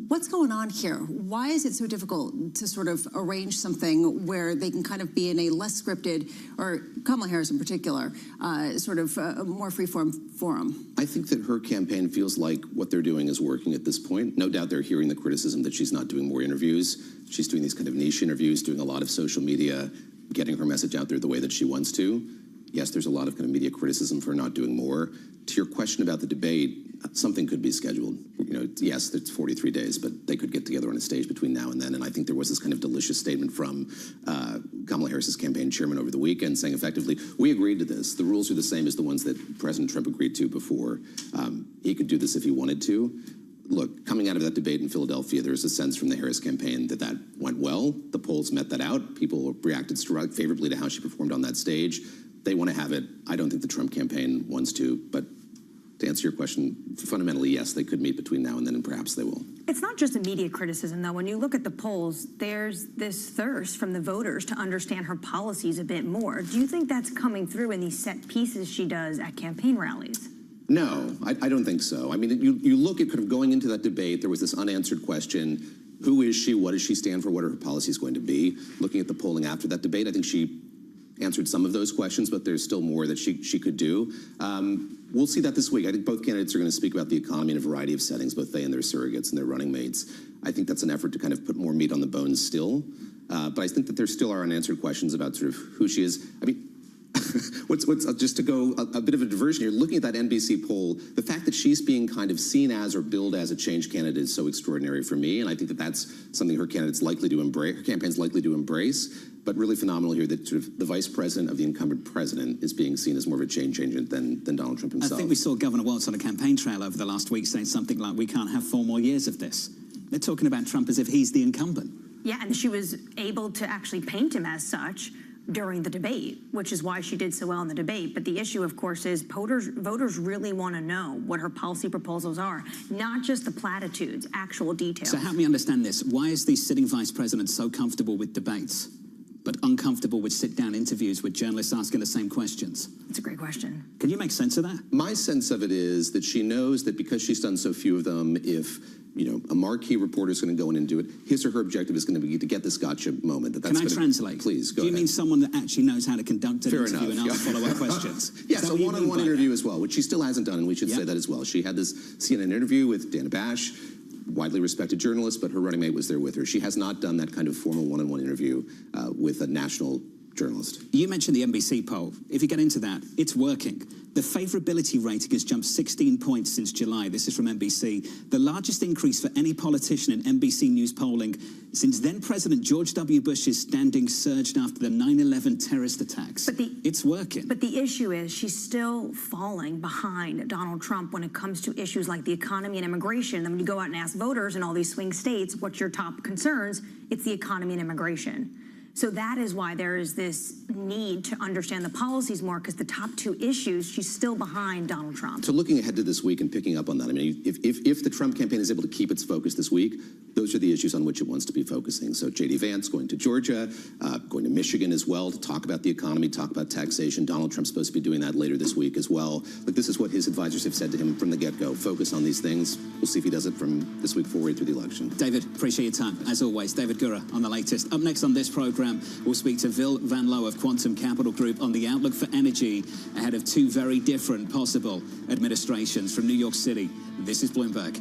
What's going on here? Why is it so difficult to sort of arrange something where they can kind of be in a less scripted, or Kamala Harris in particular, sort of a more free-form forum? I think that her campaign feels like what they're doing is working at this point. No doubt they're hearing the criticism that she's not doing more interviews. She's doing these kind of niche interviews, doing a lot of social media, getting her message out there the way that she wants to. Yes, there's a lot of kind of media criticism for not doing more. To your question about the debate, something could be scheduled. Yes, it's 43 days, but they could get together on a stage between now and then. And I think there was this kind of delicious statement from Kamala Harris's campaign chairman over the weekend saying effectively, we agreed to this. The rules are the same as the ones that President Trump agreed to before. He could do this if he wanted to. Look, coming out of that debate in Philadelphia, there's a sense from the Harris campaign that that went well. The polls met that out. People reacted favorably to how she performed on that stage. They want to have it. I don't think the Trump campaign wants to, but to answer your question, fundamentally, yes, they could meet between now and then, and perhaps they will. It's not just immediate criticism, though. When you look at the polls, there's this thirst from the voters to understand her policies a bit more. Do you think that's coming through in these set pieces she does at campaign rallies? No, I don't think so. I mean, you look at kind of going into that debate, there was this unanswered question, who is she, what does she stand for, what are her policies going to be? Looking at the polling after that debate, I think she answered some of those questions, but there's still more that she could do. We'll see that this week. I think both candidates are going to speak about the economy in a variety of settings, both they and their surrogates and their running mates. I think that's an effort to kind of put more meat on the bones still. But I think that there still are unanswered questions about sort of who she is. I mean, what's just to go a bit of a diversion here, looking at that NBC poll, the fact that she's being kind of seen as or billed as a change candidate is so extraordinary for me, and I think that that's something her candidate's likely to embrace, her campaign's likely to embrace, but really phenomenal here that sort of the vice president of the incumbent president is being seen as more of a change agent than Donald Trump himself. I think we saw Governor Walz on a campaign trail over the last week saying something like, we can't have 4 more years of this. They're talking about Trump as if he's the incumbent. Yeah, and she was able to actually paint him as such during the debate, which is why she did so well in the debate. But the issue, of course, is voters really want to know what her policy proposals are, not just the platitudes, actual details. So help me understand this. Why is the sitting vice president so comfortable with debates, but uncomfortable with sit-down interviews with journalists asking the same questions? That's a great question. Can you make sense of that? My sense of it is that she knows that because she's done so few of them, if a marquee reporter is going to go in and do it, his or her objective is going to be to get this gotcha moment. Can I translate? Please, go ahead. Do you ahead. mean someone that actually knows how to conduct an Fair interview enough, and ask follow-up questions? Yes, a one-on-one interview as well, which she still hasn't done, and we should say that as well. She had this CNN interview with Dana Bash, widely respected journalist, but her running mate was there with her. She has not done that kind of formal one-on-one interview with a national journalist. You mentioned the NBC poll. If you get into that, it's working. The favorability rating has jumped 16 points since July. This is from NBC. The largest increase for any politician in NBC News polling since then President George W. Bush's standing surged after the 9/11 terrorist attacks. It's working. But the issue is she's still falling behind Donald Trump when it comes to issues like the economy and immigration. And when you go out and ask voters in all these swing states, what's your top concerns? It's the economy and immigration. So that is why there is this need to understand the policies more, because the top 2 issues, she's still behind Donald Trump. So looking ahead to this week and picking up on that, I mean, if the Trump campaign is able to keep its focus this week, those are the issues on which it wants to be focusing. So J.D. Vance going to Georgia, going to Michigan as well to talk about the economy, talk about taxation. Donald Trump's supposed to be doing that later this week as well. But this is what his advisors have said to him from the get-go. Focus on these things. We'll see if he does it from this week forward through the election. David, appreciate your time. As always, David Gura on the latest. Up next on this program, we'll speak to Vil Van Loo of Quantum Capital Group on the outlook for energy ahead of 2 very different possible administrations from New York City. This is Bloomberg.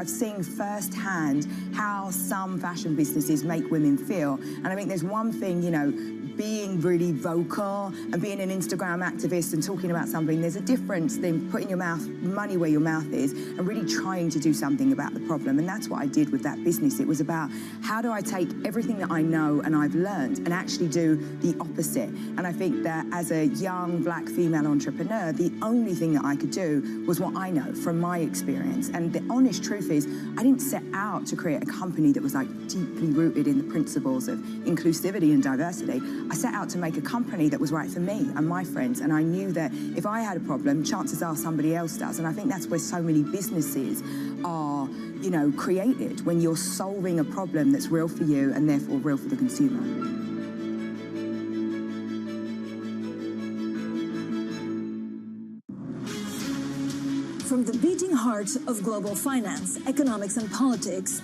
I've seen firsthand how some fashion businesses make women feel. And I think there's one thing, you know, being really vocal and being an Instagram activist and talking about something, there's a difference than putting your money where your mouth is and really trying to do something about the problem. And that's what I did with that business. It was about how do I take everything that I know and I've learned and actually do the opposite. And I think that as a young black female entrepreneur, the only thing that I could do was what I know from my experience. And the honest truth is, I didn't set out to create a company that was like deeply rooted in the principles of inclusivity and diversity. I set out to make a company that was right for me and my friends, and I knew that if I had a problem, chances are somebody else does. And I think that's where so many businesses are, you know, created, when you're solving a problem that's real for you and therefore real for the consumer. From the beating heart of global finance, economics and politics,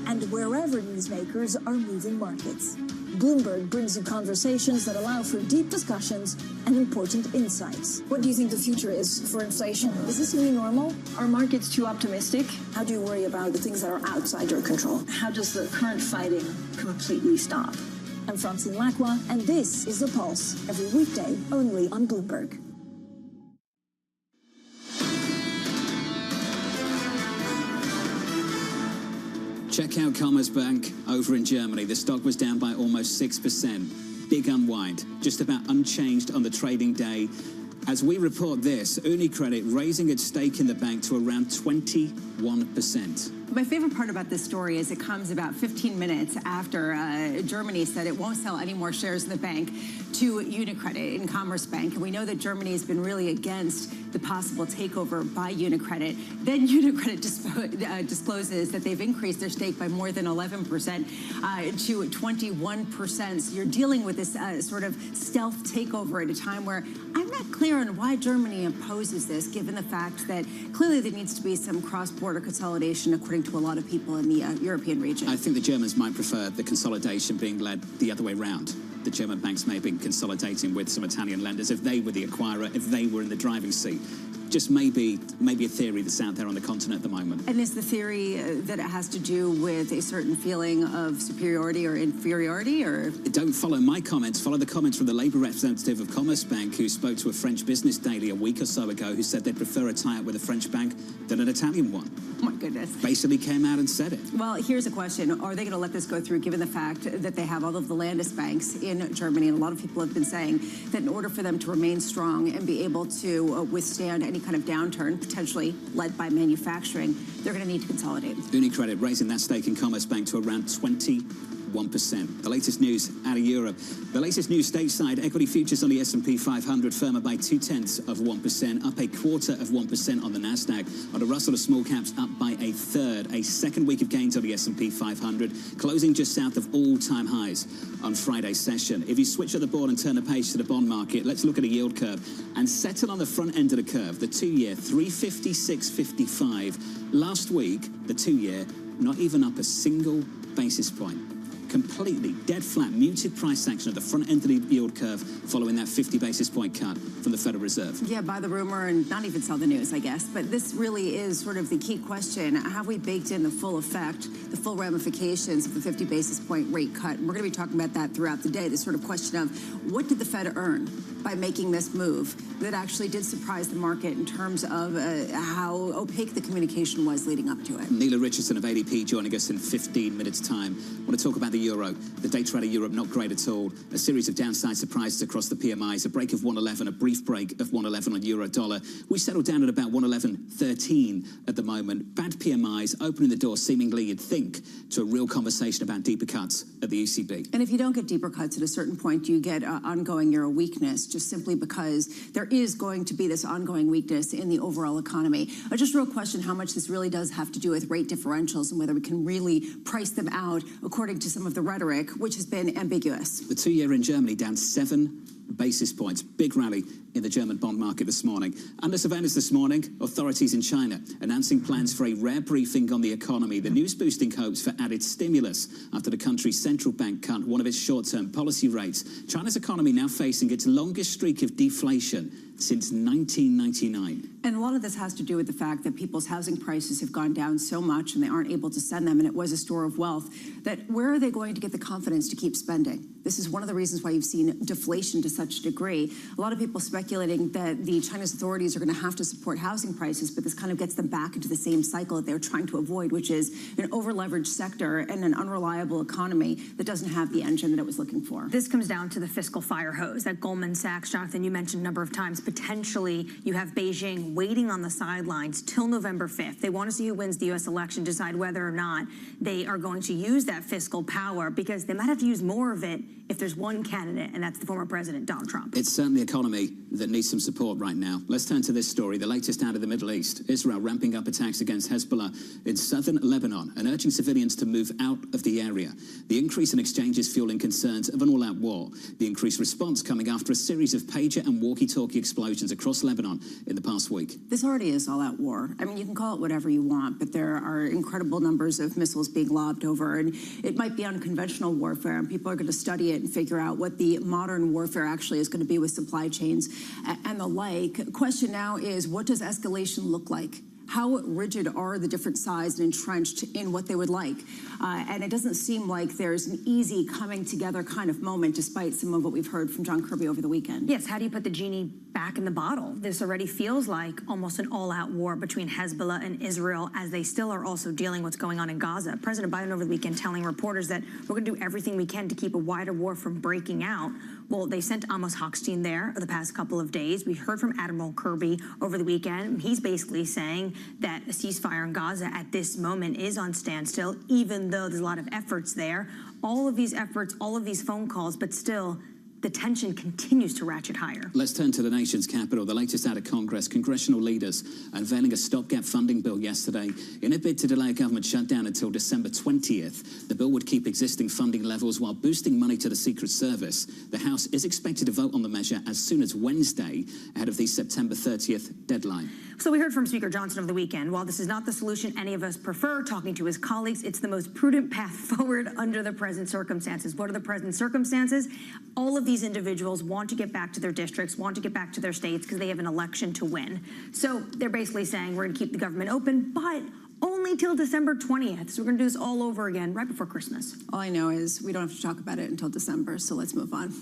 and wherever newsmakers are moving markets, Bloomberg brings you conversations that allow for deep discussions and important insights. What do you think the future is for inflation? Is this a new normal? Are markets too optimistic? How do you worry about the things that are outside your control? How does the current fighting completely stop? I'm Francine Lacroix, and this is The Pulse, every weekday only on Bloomberg. Check out Commerzbank over in Germany. The stock was down by almost 6%. Big unwind, just about unchanged on the trading day. As we report this, UniCredit raising its stake in the bank to around 21%. My favorite part about this story is it comes about 15 minutes after Germany said it won't sell any more shares in the bank to UniCredit in Commerzbank. And we know that Germany has been really against the possible takeover by UniCredit. Then UniCredit discloses that they've increased their stake by more than 11% to 21%. So you're dealing with this sort of stealth takeover at a time where I'm not clear on why Germany opposes this, given the fact that clearly there needs to be some cross-border consolidation, according to a lot of people in the European region. I think the Germans might prefer the consolidation being led the other way round. The German banks may have been consolidating with some Italian lenders if they were the acquirer, if they were in the driving seat. Just maybe a theory that's out there on the continent at the moment. And is the theory that it has to do with a certain feeling of superiority or inferiority, or? Don't follow my comments, follow the comments from the Labour representative of Commerzbank, who spoke to a French business daily a week or so ago, who said they'd prefer a tie-up with a French bank than an Italian one. Oh my goodness. Basically came out and said it. Well, here's a question. Are they going to let this go through, given the fact that they have all of the Landesbanks in Germany? And a lot of people have been saying that in order for them to remain strong and be able to withstand any kind of downturn, potentially led by manufacturing, they're going to need to consolidate. UniCredit raising that stake in Commerzbank to around 21%. The latest news out of Europe. The latest news stateside, equity futures on the S&P 500 firmer by 0.2%, up 0.25% on the Nasdaq. On the Russell of small caps, up by 1/3. A second week of gains on the S&P 500, closing just south of all-time highs on Friday's session. If you switch at the board and turn the page to the bond market, let's look at a yield curve and settle on the front end of the curve. The 2-year, 356.55. Last week, the 2-year, not even up a single basis point. Completely dead flat, muted price action at the front end of the yield curve following that 50 basis point cut from the Federal Reserve. Yeah, buy the rumor and not even sell the news, I guess. But this really is sort of the key question. Have we baked in the full effect, the full ramifications of the 50 basis point rate cut? And we're going to be talking about that throughout the day, this sort of question of what did the Fed earn by making this move that actually did surprise the market in terms of how opaque the communication was leading up to it. Neela Richardson of ADP joining us in 15 minutes' time. I want to talk about the euro. The data out of Europe not great at all. A series of downside surprises across the PMIs. A break of 111, a brief break of 111 on euro dollar. We settled down at about 111.13 at the moment. Bad PMIs opening the door, seemingly you'd think, to a real conversation about deeper cuts at the ECB. And if you don't get deeper cuts at a certain point, you get ongoing euro weakness, just simply because there is going to be this ongoing weakness in the overall economy. Just a real question how much this really does have to do with rate differentials and whether we can really price them out according to some of the rhetoric, which has been ambiguous. The 2-year in Germany down 7 basis points. Big rally in the German bond market this morning. Under surveillance this morning, authorities in China announcing plans for a rare briefing on the economy. The news boosting hopes for added stimulus after the country's central bank cut one of its short-term policy rates. China's economy now facing its longest streak of deflation since 1999. And a lot of this has to do with the fact that people's housing prices have gone down so much and they aren't able to send them, and it was a store of wealth, that where are they going to get the confidence to keep spending? This is one of the reasons why you've seen deflation to such a degree. A lot of people speculating that the Chinese authorities are going to have to support housing prices, but this kind of gets them back into the same cycle that they're trying to avoid, which is an over-leveraged sector and an unreliable economy that doesn't have the engine that it was looking for. This comes down to the fiscal fire hose that Goldman Sachs, Jonathan, you mentioned a number of times. Potentially, you have Beijing waiting on the sidelines till November 5th. They want to see who wins the U.S. election, decide whether or not they are going to use that fiscal power, because they might have to use more of it if there's one candidate, and that's the former president, Donald Trump. It's certainly the economy that needs some support right now. Let's turn to this story, the latest out of the Middle East. Israel ramping up attacks against Hezbollah in southern Lebanon and urging civilians to move out of the area. The increase in exchanges fueling concerns of an all-out war. The increased response coming after a series of pager and walkie-talkie explosions across Lebanon in the past week. This already is all-out war. I mean, you can call it whatever you want, but there are incredible numbers of missiles being lobbed over, and it might be unconventional warfare, and people are going to study it and figure out what the modern warfare actually is going to be with supply chains and the like. Question now is, what does escalation look like? How rigid are the different sides and entrenched in what they would like? And it doesn't seem like there's an easy coming together kind of moment, despite some of what we've heard from John Kirby over the weekend. Yes, how do you put the genie back in the bottle? This already feels like almost an all-out war between Hezbollah and Israel, as they still are also dealing with what's going on in Gaza. President Biden over the weekend telling reporters that we're going to do everything we can to keep a wider war from breaking out. Well, they sent Amos Hochstein there the past couple of days. We heard from Admiral Kirby over the weekend. He's basically saying that a ceasefire in Gaza at this moment is on standstill, even though there's a lot of efforts there. All of these efforts, all of these phone calls, but still, the tension continues to ratchet higher. Let's turn to the nation's capital. The latest out of Congress, congressional leaders unveiling a stopgap funding bill yesterday in a bid to delay a government shutdown until December 20th. The bill would keep existing funding levels while boosting money to the Secret Service. The House is expected to vote on the measure as soon as Wednesday, ahead of the September 30th deadline. So we heard from Speaker Johnson over the weekend. While this is not the solution any of us prefer, talking to his colleagues, it's the most prudent path forward under the present circumstances. What are the present circumstances? All of these individuals want to get back to their districts, want to get back to their states because they have an election to win. So they're basically saying we're going to keep the government open, but only till December 20th. So we're going to do this all over again right before Christmas. All I know is we don't have to talk about it until December, so let's move on.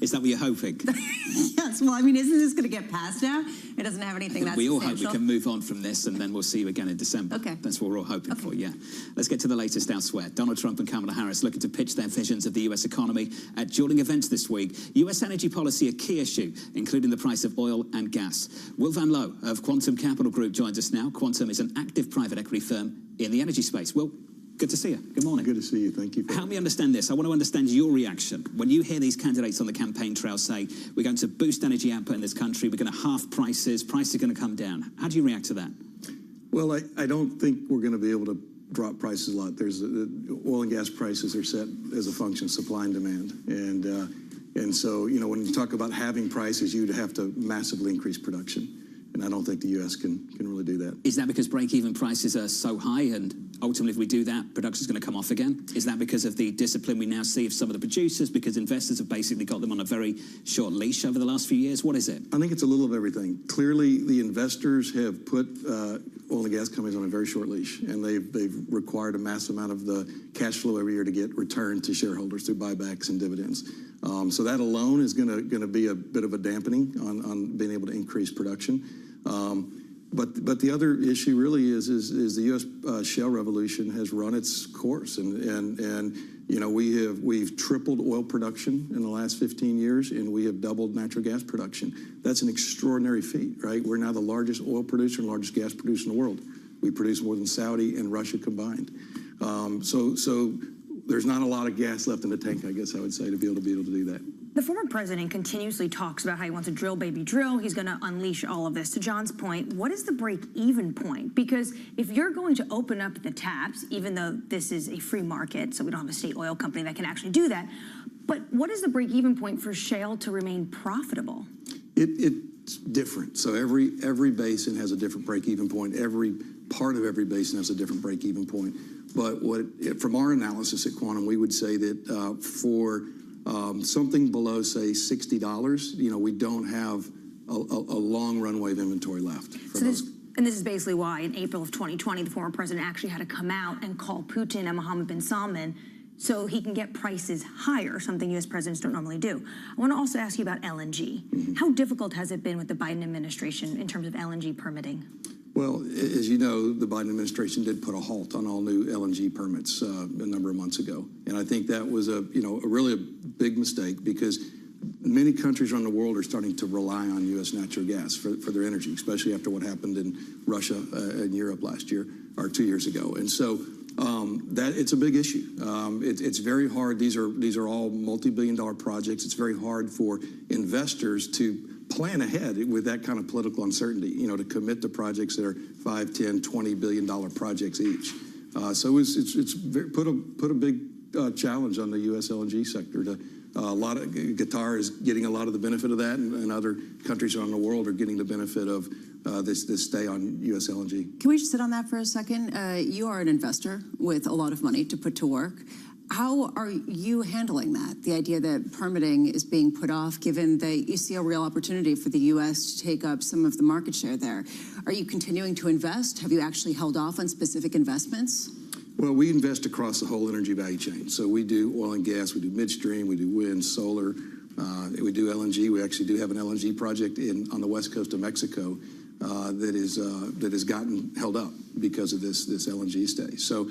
Is that what you're hoping? Yes, well, I mean, isn't this going to get passed now? It doesn't have anything that's We all substantial. hope we can move on from this, and then we'll see you again in December. Okay. That's what we're all hoping for, yeah. Let's get to the latest elsewhere. Donald Trump and Kamala Harris looking to pitch their visions of the U.S. economy at dueling events this week. U.S. energy policy a key issue, including the price of oil and gas. Will Van Loo of Quantum Capital Group joins us now. Quantum is an active private equity firm in the energy space. Will, good to see you. Good morning. Good to see you. Thank you. Help me understand this. I want to understand your reaction. When you hear these candidates on the campaign trail say, we're going to boost energy output in this country, we're going to halve prices are going to come down. How do you react to that? Well, I don't think we're going to be able to drop prices a lot. There's oil and gas prices are set as a function of supply and demand. And so, you know, when you talk about halving prices, you'd have to massively increase production. And I don't think the U.S. can really do that. Is that because break-even prices are so high and ultimately if we do that, production's going to come off again? Is that because of the discipline we now see of some of the producers, because investors have basically got them on a very short leash over the last few years? What is it? I think it's a little of everything. Clearly, the investors have put oil and gas companies on a very short leash, and they've required a massive amount of the cash flow every year to get returned to shareholders through buybacks and dividends. So that alone is going to be a bit of a dampening on being able to increase production. But the other issue really is the U.S. shale revolution has run its course, and you know we've tripled oil production in the last 15 years, and we have doubled natural gas production. That's an extraordinary feat, right? We're now the largest oil producer and largest gas producer in the world. We produce more than Saudi and Russia combined. So there's not a lot of gas left in the tank, I guess I would say, to be able to do that. The former president continuously talks about how he wants to drill, baby, drill. He's going to unleash all of this. To John's point, what is the break-even point? Because if you're going to open up the taps, even though this is a free market, so we don't have a state oil company that can actually do that, But what is the break-even point for shale to remain profitable? It's different. So every basin has a different break-even point. Every part of every basin has a different break-even point. But from our analysis at Quantum, we would say that for something below, say, $60, we don't have a long runway of inventory left. And this is basically why in April of 2020, the former president actually had to come out and call Putin and Mohammed bin Salman so he can get prices higher, something U.S. presidents don't normally do. I want to also ask you about LNG. Mm-hmm. How difficult has it been with the Biden administration in terms of LNG permitting? Well, as you know, the Biden administration did put a halt on all new LNG permits a number of months ago. And I think that was a really a big mistake because many countries around the world are starting to rely on U.S. natural gas for their energy, especially after what happened in Russia and Europe last year or 2 years ago. And so that it's a big issue. It's very hard. These are all multi-billion-dollar projects. It's very hard for investors to plan ahead with that kind of political uncertainty, to commit to projects that are $5, $10, $20 billion projects each. So it's put a big challenge on the U.S. LNG sector. Qatar is getting a lot of the benefit of that, and other countries around the world are getting the benefit of this stay on U.S. LNG. Can we just sit on that for a second? You are an investor with a lot of money to put to work. How are you handling that? The idea that permitting is being put off, given that you see a real opportunity for the U.S. to take up some of the market share there. Are you continuing to invest? Have you actually held off on specific investments? Well, we invest across the whole energy value chain. So we do oil and gas, we do midstream, we do wind, solar, we do LNG. We actually do have an LNG project on the west coast of Mexico that has gotten held up because of this LNG stay. So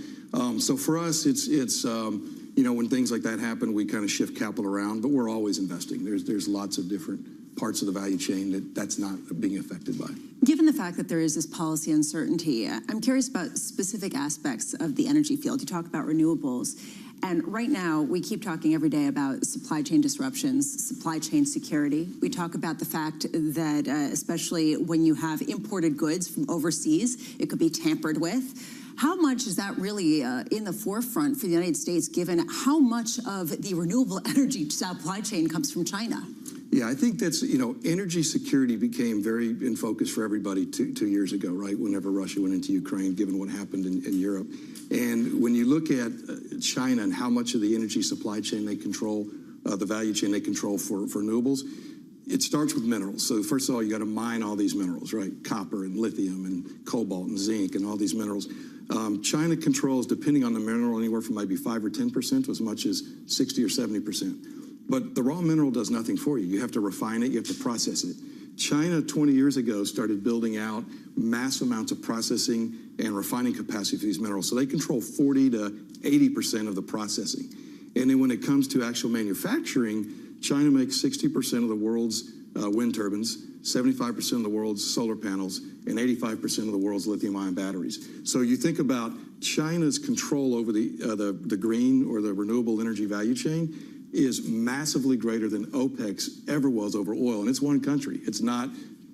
for us, it's when things like that happen, we kind of shift capital around, but we're always investing. There's lots of different parts of the value chain that's not being affected by. Given the fact that there is this policy uncertainty, I'm curious about specific aspects of the energy field. You talk about renewables. And right now, we keep talking every day about supply chain disruptions, supply chain security. We talk about the fact that, especially when you have imported goods from overseas, it could be tampered with. How much is that really in the forefront for the United States, given how much of the renewable energy supply chain comes from China? Yeah, I think that's, energy security became very in focus for everybody 2 years ago, right? Whenever Russia went into Ukraine, given what happened in Europe. And when you look at China and how much of the energy supply chain they control, the value chain they control for renewables, it starts with minerals. So first of all, you got to mine all these minerals, right? Copper and lithium and cobalt and zinc and all these minerals. China controls, depending on the mineral, anywhere from maybe 5 or 10% to as much as 60 or 70%. But the raw mineral does nothing for you. You have to refine it. You have to process it. China, 20 years ago, started building out mass amounts of processing and refining capacity for these minerals. So they control 40 to 80% of the processing. And then when it comes to actual manufacturing, China makes 60% of the world's wind turbines, 75% of the world's solar panels, and 85% of the world's lithium-ion batteries. So you think about China's control over the green or the renewable energy value chain is massively greater than OPEC's ever was over oil. And it's one country. It's not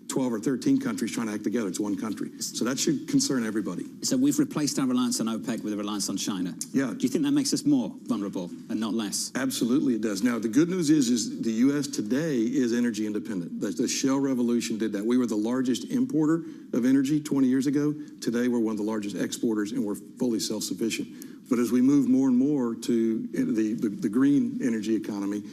12 or 13 countries trying to act together. It's one country. So that should concern everybody. So we've replaced our reliance on OPEC with a reliance on China. Yeah. Do you think that makes us more vulnerable and not less? Absolutely it does. Now, the good news is the U.S. today is energy independent. The shale revolution did that. We were the largest importer of energy 20 years ago. Today, we're one of the largest exporters, and we're fully self-sufficient. But as we move more and more to the green energy economy,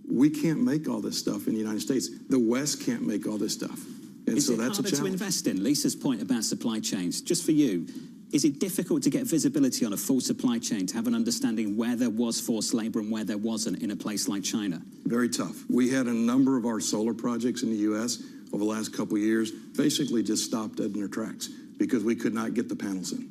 we can't make all this stuff in the United States. The West can't make all this stuff. And so that's a challenge. Is it harder to invest in? Lisa's point about supply chains, just for you, is it difficult to get visibility on a full supply chain, to have an understanding where there was forced labor and where there wasn't in a place like China? Very tough. We had a number of our solar projects in the U.S. over the last couple of years basically just stopped dead in their tracks because we could not get the panels in.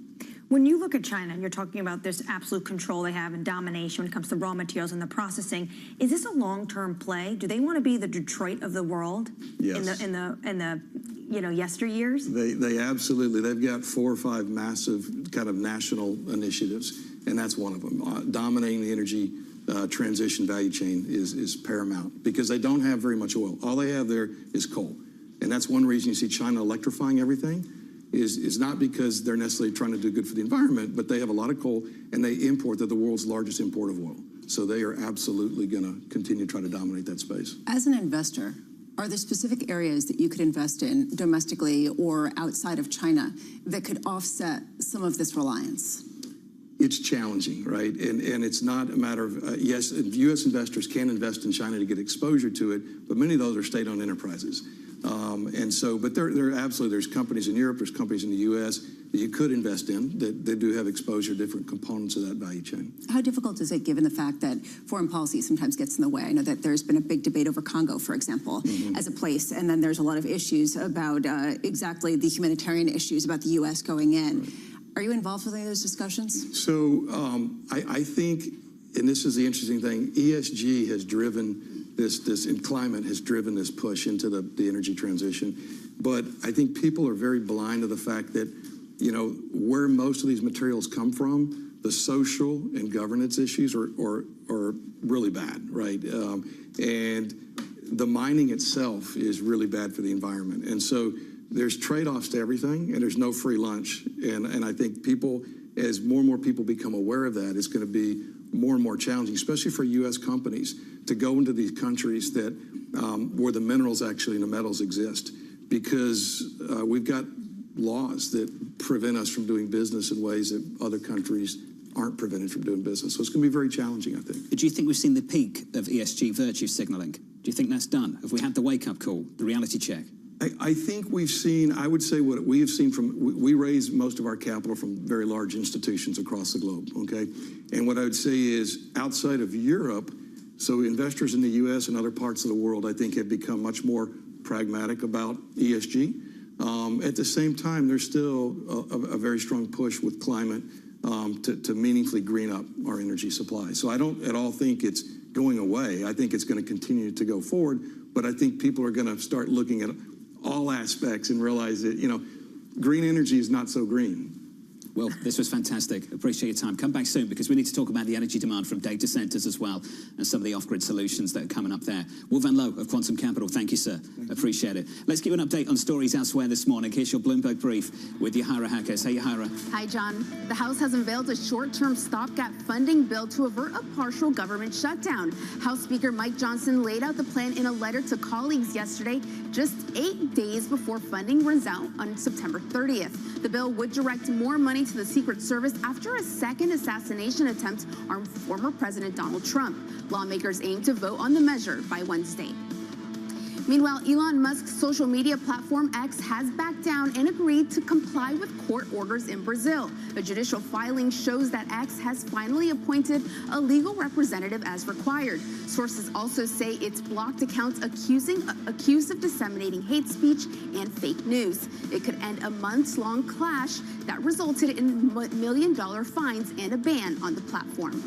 When you look at China and you're talking about this absolute control they have and domination when it comes to raw materials and the processing, is this a long-term play? Do they want to be the Detroit of the world? Yes. In the yesteryears? They absolutely. They've got 4 or 5 massive kind of national initiatives, and that's one of them. Dominating the energy transition value chain is paramount because they don't have very much oil. All they have there is coal, and that's one reason you see China electrifying everything. Is not because they're necessarily trying to do good for the environment, but they have a lot of coal, and they import. They're the world's largest importer of oil. So they are absolutely going to continue to try to dominate that space. As an investor, are there specific areas that you could invest in domestically or outside of China that could offset some of this reliance? It's challenging, right? And it's not a matter of, yes, U.S. investors can invest in China to get exposure to it, but many of those are state-owned enterprises. And so, but there absolutely, there's companies in Europe, there's companies in the U.S. that you could invest in that they do have exposure to different components of that value chain. How difficult is it given the fact that foreign policy sometimes gets in the way? I know that there's been a big debate over Congo, for example, as a place, and then there's a lot of issues about exactly the humanitarian issues about the U.S. going in. Right. Are you involved with any of those discussions? So I think, and this is the interesting thing, ESG has driven this in climate has driven this push into the energy transition. But I think people are very blind to the fact that, you know, where most of these materials come from, the social and governance issues are really bad, right? And the mining itself is really bad for the environment. And so there's trade-offs to everything, and there's no free lunch. And I think people, as more and more people become aware of that, it's going to be more and more challenging, especially for U.S. companies, to go into these countries that where the minerals actually and the metals exist, because we've got laws that prevent us from doing business in ways that other countries aren't prevented from doing business. So it's going to be very challenging, I think. Do you think we've seen the peak of ESG virtue signaling? Do you think that's done? Have we had the wake-up call, the reality check? I think we've seen, I would say what we have seen from, we raise most of our capital from very large institutions across the globe, okay? And what I would say is outside of Europe, so investors in the U.S. and other parts of the world, I think, have become much more pragmatic about ESG. At the same time, there's still a very strong push with climate to meaningfully green up our energy supply. So I don't at all think it's going away. I think it's going to continue to go forward, but I think people are going to start looking at all aspects and realize that, you know, green energy is not so green. Well, this was fantastic. Appreciate your time. Come back soon because we need to talk about the energy demand from data centers as well and some of the off-grid solutions that are coming up there. Will Van Loo of Quantum Capital, thank you, sir. Appreciate it. Let's give an update on stories elsewhere this morning. Here's your Bloomberg Brief with Yahara Hackers. Hey, Yahara. Hi, John. The House has unveiled a short-term stopgap funding bill to avert a partial government shutdown. House Speaker Mike Johnson laid out the plan in a letter to colleagues yesterday, just 8 days before funding runs out on September 30th. The bill would direct more money to the Secret Service after a second assassination attempt on former President Donald Trump. Lawmakers aim to vote on the measure by Wednesday. Meanwhile, Elon Musk's social media platform X has backed down and agreed to comply with court orders in Brazil. A judicial filing shows that X has finally appointed a legal representative as required. Sources also say it's blocked accounts accused of disseminating hate speech and fake news. It could end a months-long clash that resulted in million-dollar fines and a ban on the platform.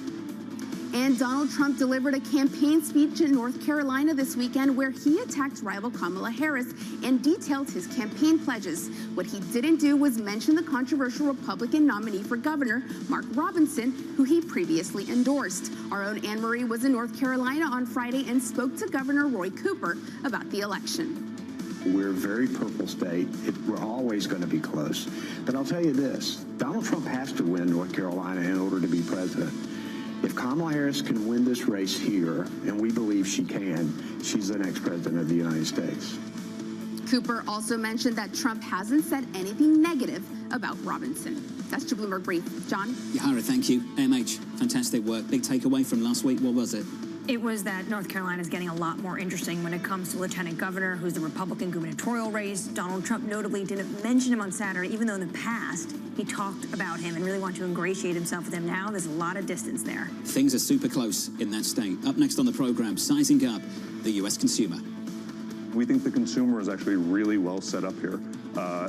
And Donald Trump delivered a campaign speech in North Carolina this weekend where he attacked rival Kamala Harris and detailed his campaign pledges. What he didn't do was mention the controversial Republican nominee for governor, Mark Robinson, who he previously endorsed. Our own Anne Marie was in North Carolina on Friday and spoke to Governor Roy Cooper about the election. We're a very purple state. We're always going to be close. But I'll tell you this, Donald Trump has to win North Carolina in order to be president. If Kamala Harris can win this race here, and we believe she can, she's the next president of the United States. Cooper also mentioned that Trump hasn't said anything negative about Robinson. That's your Bloomberg Brief. John? Yahara, thank you. AMH, fantastic work. Big takeaway from last week. What was it? It was that North Carolina is getting a lot more interesting when it comes to Lieutenant Governor, who's the Republican gubernatorial race. Donald Trump notably didn't mention him on Saturday, even though in the past he talked about him and really wanted to ingratiate himself with him. Now there's a lot of distance there. Things are super close in that state. Up next on the program, sizing up the U.S. consumer. We think the consumer is actually really well set up here.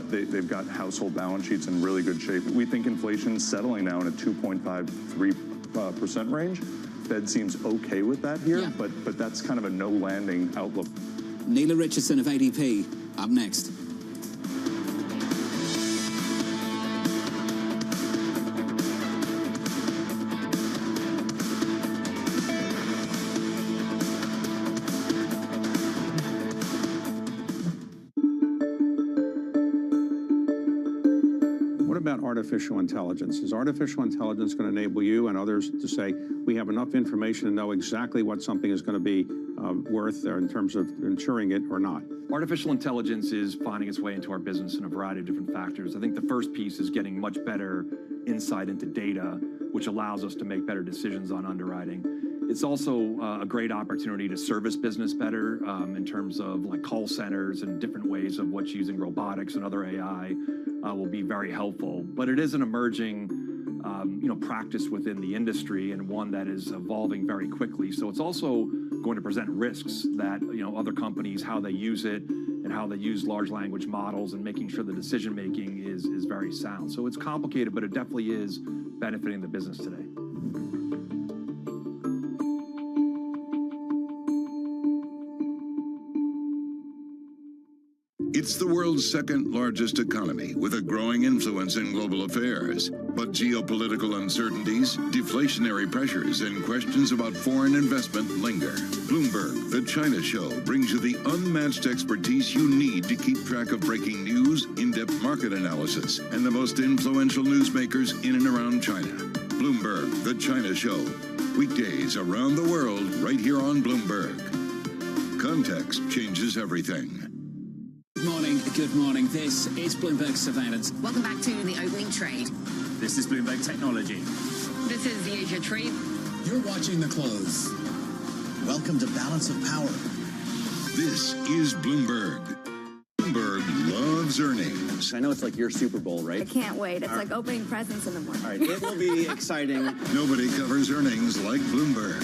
They've got household balance sheets in really good shape. We think inflation's settling now in a 2.53% range. Fed seems okay with that here, but that's kind of a no landing outlook. Neela Richardson of ADP, up next. about artificial intelligence. Is artificial intelligence going to enable you and others to say, we have enough information to know exactly what something is going to be worth in terms of insuring it or not? Artificial intelligence is finding its way into our business in a variety of different factors. I think the first piece is getting much better insight into data, which allows us to make better decisions on underwriting. It's also a great opportunity to service business better in terms of like call centers and different ways of what's using robotics and other AI will be very helpful. But it is an emerging practice within the industry and one that is evolving very quickly. So it's also going to present risks that other companies, how they use it and how they use large language models and making sure the decision making is very sound. So it's complicated, but it definitely is benefiting the business today. It's the world's second largest economy with a growing influence in global affairs. But geopolitical uncertainties, deflationary pressures, and questions about foreign investment linger. Bloomberg, the China Show, brings you the unmatched expertise you need to keep track of breaking news, in-depth market analysis, and the most influential newsmakers in and around China. Bloomberg, the China Show. Weekdays around the world right here on Bloomberg. Context changes everything. Good morning. This is Bloomberg Surveillance. Welcome back to the opening trade. This is Bloomberg Technology. This is the Asia trade. You're watching the close. Welcome to Balance of Power. This is Bloomberg. Bloomberg loves earnings. I know it's like your Super Bowl, right? I can't wait. It's like opening presents in the morning. All right, it will be exciting. Nobody covers earnings like Bloomberg.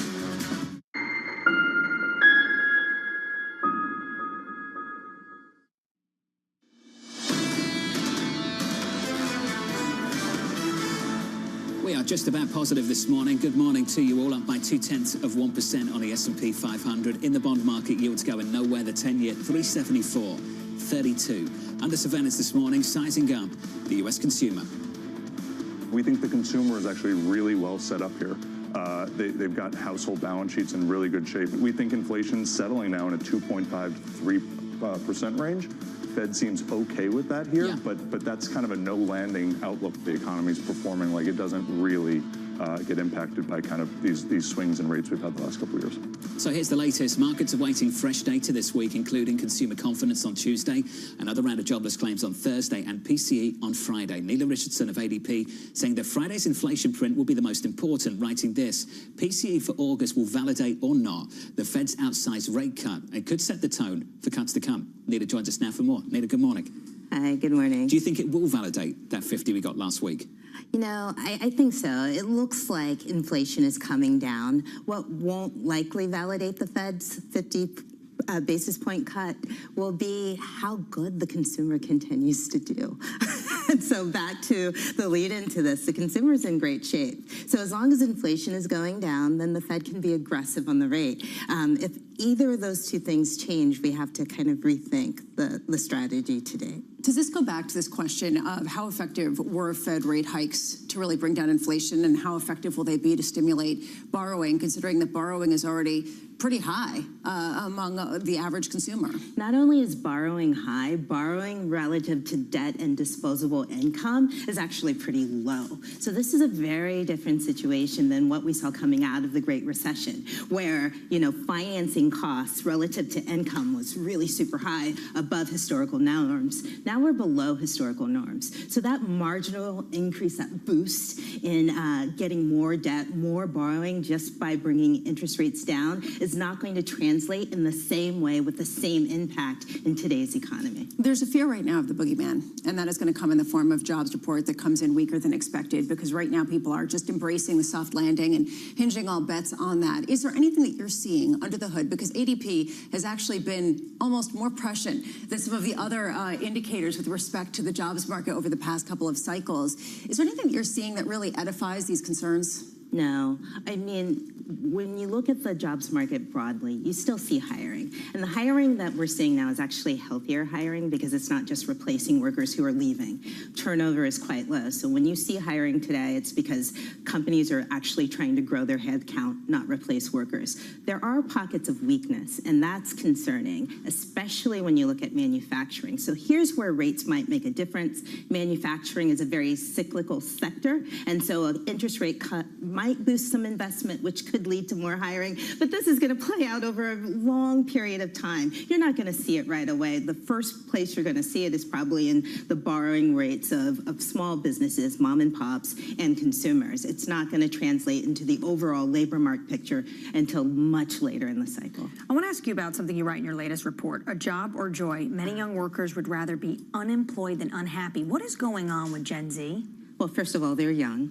We are just about positive this morning. Good morning to you all, up by 0.2% on the S&P 500. In the bond market, yields going nowhere. The 10-year 374.32. Under surveillance this morning, sizing up the U.S. consumer. We think the consumer is actually really well set up here. They've got household balance sheets in really good shape. We think inflation's settling now in a 2.5 to 3% range. Fed seems okay with that here, but that's kind of a no landing outlook. The economy's performing like it doesn't really get impacted by kind of these swings in rates we've had the last couple of years. So here's the latest. Markets awaiting fresh data this week, including consumer confidence on Tuesday, another round of jobless claims on Thursday, and PCE on Friday. Neela Richardson of ADP saying that Friday's inflation print will be the most important, writing this: PCE for August will validate or not the Fed's outsized rate cut and could set the tone for cuts to come. Neela joins us now for more. Neela, good morning. Hi, good morning. Do you think it will validate that 50 we got last week? You know, I think so. It looks like inflation is coming down. What won't likely validate the Fed's 50 basis point cut will be how good the consumer continues to do. And so back to the lead into this, the consumer's in great shape. So as long as inflation is going down, then the Fed can be aggressive on the rate. If either of those two things change, we have to kind of rethink the strategy today. Does this go back to this question of how effective were Fed rate hikes to really bring down inflation, and how effective will they be to stimulate borrowing, considering that borrowing is already pretty high among the average consumer? Not only is borrowing high, borrowing relative to debt and disposable income is actually pretty low. So this is a very different situation than what we saw coming out of the Great Recession, where, financing costs relative to income was really super high, above historical norms. Now we're below historical norms. So that marginal increase, that boost in getting more debt, more borrowing just by bringing interest rates down is not going to translate in the same way with the same impact in today's economy. There's a fear right now of the boogeyman, and that is going to come in the form of jobs report that comes in weaker than expected, because right now people are just embracing the soft landing and hinging all bets on that. Is there anything that you're seeing under the hood? Because ADP has actually been almost more prescient than some of the other indicators with respect to the jobs market over the past couple of cycles. Is there anything that you're seeing that really edifies these concerns? No. I mean, when you look at the jobs market broadly, you still see hiring. And the hiring that we're seeing now is actually healthier hiring because it's not just replacing workers who are leaving. Turnover is quite low. So when you see hiring today, it's because companies are actually trying to grow their head count, not replace workers. There are pockets of weakness, and that's concerning, especially when you look at manufacturing. So here's where rates might make a difference. Manufacturing is a very cyclical sector, and so an interest rate cut might boost some investment, which could lead to more hiring, but this is going to play out over a long period of time. You're not going to see it right away. The first place you're going to see it is probably in the borrowing rates of small businesses, mom and pops, and consumers. It's not going to translate into the overall labor market picture until much later in the cycle. I want to ask you about something you write in your latest report, a job or joy. Many young workers would rather be unemployed than unhappy. What is going on with Gen Z? Well, first of all, they're young,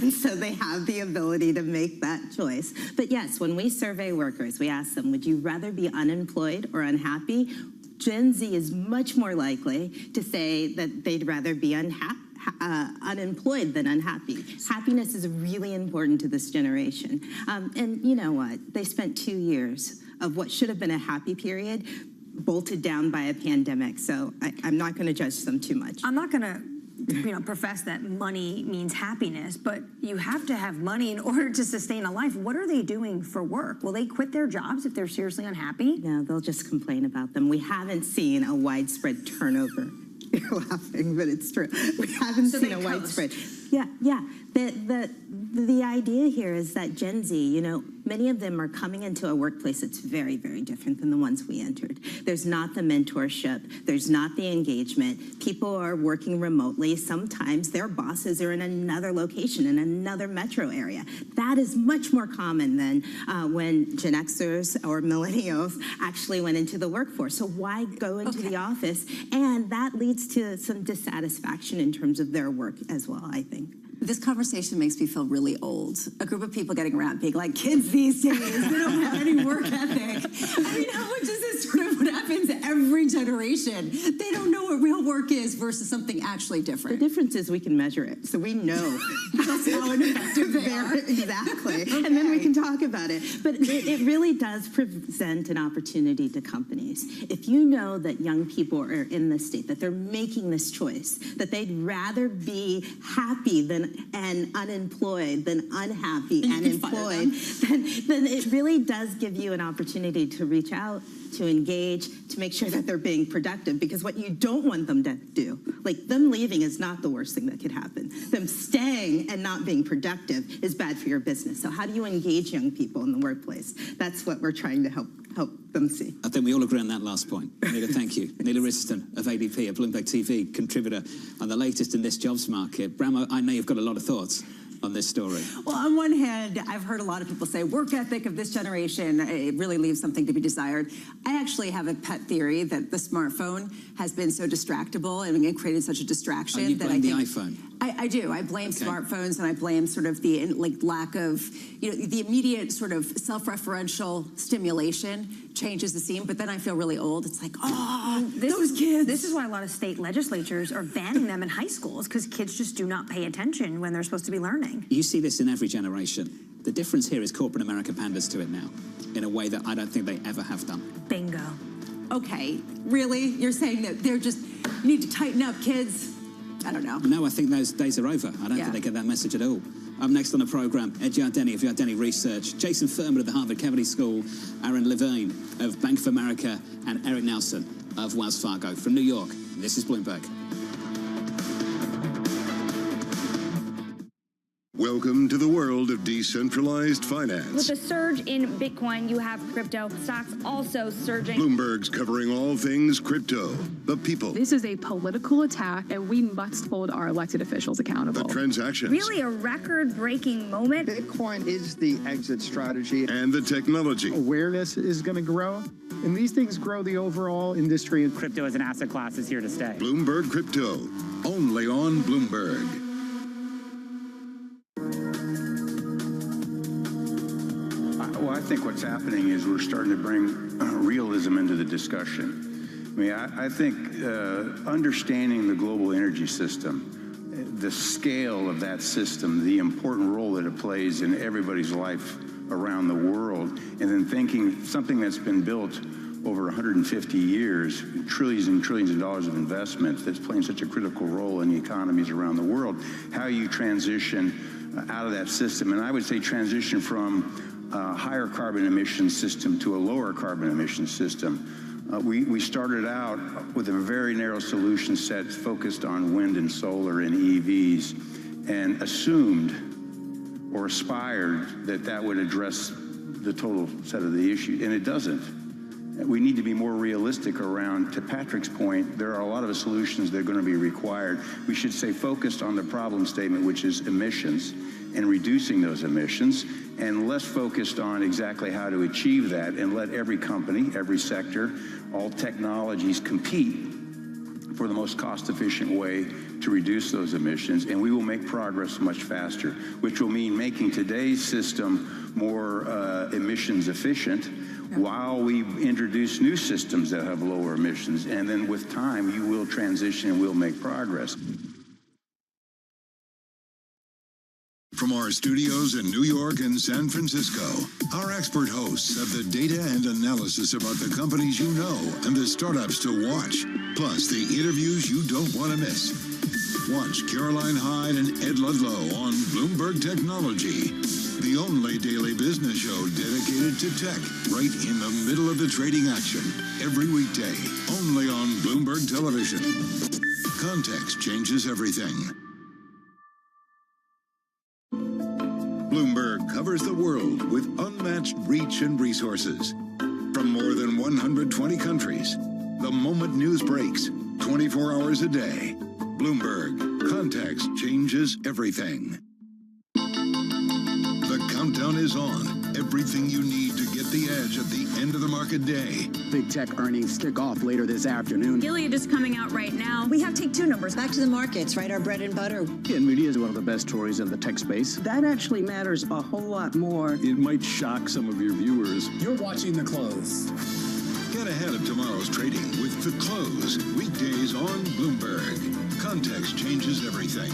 and so they have the ability to make that choice. But yes, when we survey workers, we ask them, would you rather be unemployed or unhappy? Gen Z is much more likely to say that they'd rather be unemployed than unhappy. Happiness is really important to this generation. And you know what? They spent 2 years of what should have been a happy period bolted down by a pandemic. So I'm not going to judge them too much. I'm not going to profess that money means happiness, but you have to have money in order to sustain a life. What are they doing for work? Will they quit their jobs if they're seriously unhappy? No, they'll just complain about them. We haven't seen a widespread turnover. You're laughing, but it's true. We haven't seen a widespread. Yeah. The idea here is that Gen Z, many of them are coming into a workplace that's very, very different than the ones we entered. There's not the mentorship. There's not the engagement. People are working remotely. Sometimes their bosses are in another location, in another metro area. That is much more common than when Gen Xers or millennials actually went into the workforce. So why go into the office? And that leads to some dissatisfaction in terms of their work as well, I think. This conversation makes me feel really old. A group of people getting around being like, kids these days, they don't have any work ethic. I mean, how much is this sort of what happens every generation? They don't know what real work is versus something actually different. The difference is we can measure it, so we know just how ineffective they are. Exactly. Okay. And then we can talk about it. But it really does present an opportunity to companies. If you know that young people are in this state, that they're making this choice, that they'd rather be happy and unemployed than unhappy and employed, then it really does give you an opportunity to reach out, to engage, to make sure that they're being productive. Because what you don't want them to do, like them leaving is not the worst thing that could happen. Them staying and not being productive is bad for your business. So how do you engage young people in the workplace? That's what we're trying to help them see. I think we all agree on that last point. Nila, thank you. Nila Riston of ADP, a Bloomberg TV contributor on the latest in this jobs market. Bramo, I know you've got a lot of thoughts on this story. Well, on one hand, I've heard a lot of people say work ethic of this generation, it really leaves something to be desired. I actually have a pet theory that the smartphone has been so distractible and created such a distraction. You that blame I think the iPhone? I do. I blame smartphones, and I blame sort of the lack of, the immediate sort of self-referential stimulation changes the scene, but then I feel really old. It's like, those kids. This is why a lot of state legislatures are banning them in high schools, because kids just do not pay attention when they're supposed to be learning. You see this in every generation. The difference here is corporate America panders to it now in a way that I don't think they ever have done. Bingo. Okay, really? You're saying that they're just, you need to tighten up, kids? I don't know. No, I think those days are over. I don't think they get that message at all. Up next on the programme, Ed Giardini of Giardini Research, Jason Furman of the Harvard Kennedy School, Aaron Levine of Bank of America, and Eric Nelson of Wells Fargo. From New York, this is Bloomberg. Welcome to the world of decentralized finance. With a surge in Bitcoin, you have crypto stocks also surging. Bloomberg's covering all things crypto, the people, This is a political attack, and we must hold our elected officials accountable. the transactions, Really a record-breaking moment. Bitcoin is the exit strategy. and the technology. Awareness is going to grow, and these things grow the overall industry. Crypto as an asset class is here to stay. Bloomberg Crypto, only on Bloomberg. Well, I think what's happening is we're starting to bring realism into the discussion. I mean, I think understanding the global energy system, the scale of that system, the important role that it plays in everybody's life around the world, and then thinking something that's been built over 150 years, trillions and trillions of dollars of investment that's playing such a critical role in the economies around the world, how you transition out of that system. And I would say transition from a higher carbon emission system to a lower carbon emission system. We started out with a very narrow solution set focused on wind and solar and EVs, and assumed or aspired that that would address the total set of the issues, and it doesn't. We need to be more realistic around, to Patrick's point, there are a lot of solutions that are going to be required. We should stay focused on the problem statement, which is emissions, and reducing those emissions, and less focused on exactly how to achieve that, and let every company, every sector, all technologies compete for the most cost-efficient way to reduce those emissions, and we will make progress much faster, which will mean making today's system more emissions efficient, while we introduce new systems that have lower emissions. And then with time, you will transition and we'll make progress. From our studios in New York and San Francisco, our expert hosts have the data and analysis about the companies you know and the startups to watch, plus the interviews you don't want to miss. Watch Caroline Hyde and Ed Ludlow on Bloomberg Technology, the only daily business show dedicated to tech, right in the middle of the trading action, every weekday, only on Bloomberg Television. Context changes everything. Bloomberg covers the world with unmatched reach and resources. From more than 120 countries, the moment news breaks, 24 hours a day. Bloomberg, context changes everything. The countdown is on. Everything you need to get the edge at the end of the market day. Big tech earnings kick off later this afternoon. Gilead is coming out right now. We have take two numbers. Back to the markets, right? Our bread and butter. NVIDIA is one of the best stories in the tech space. That actually matters a whole lot more. It might shock some of your viewers. You're watching The Close. Get ahead of tomorrow's trading with The Close. Weekdays on Bloomberg. Context changes everything.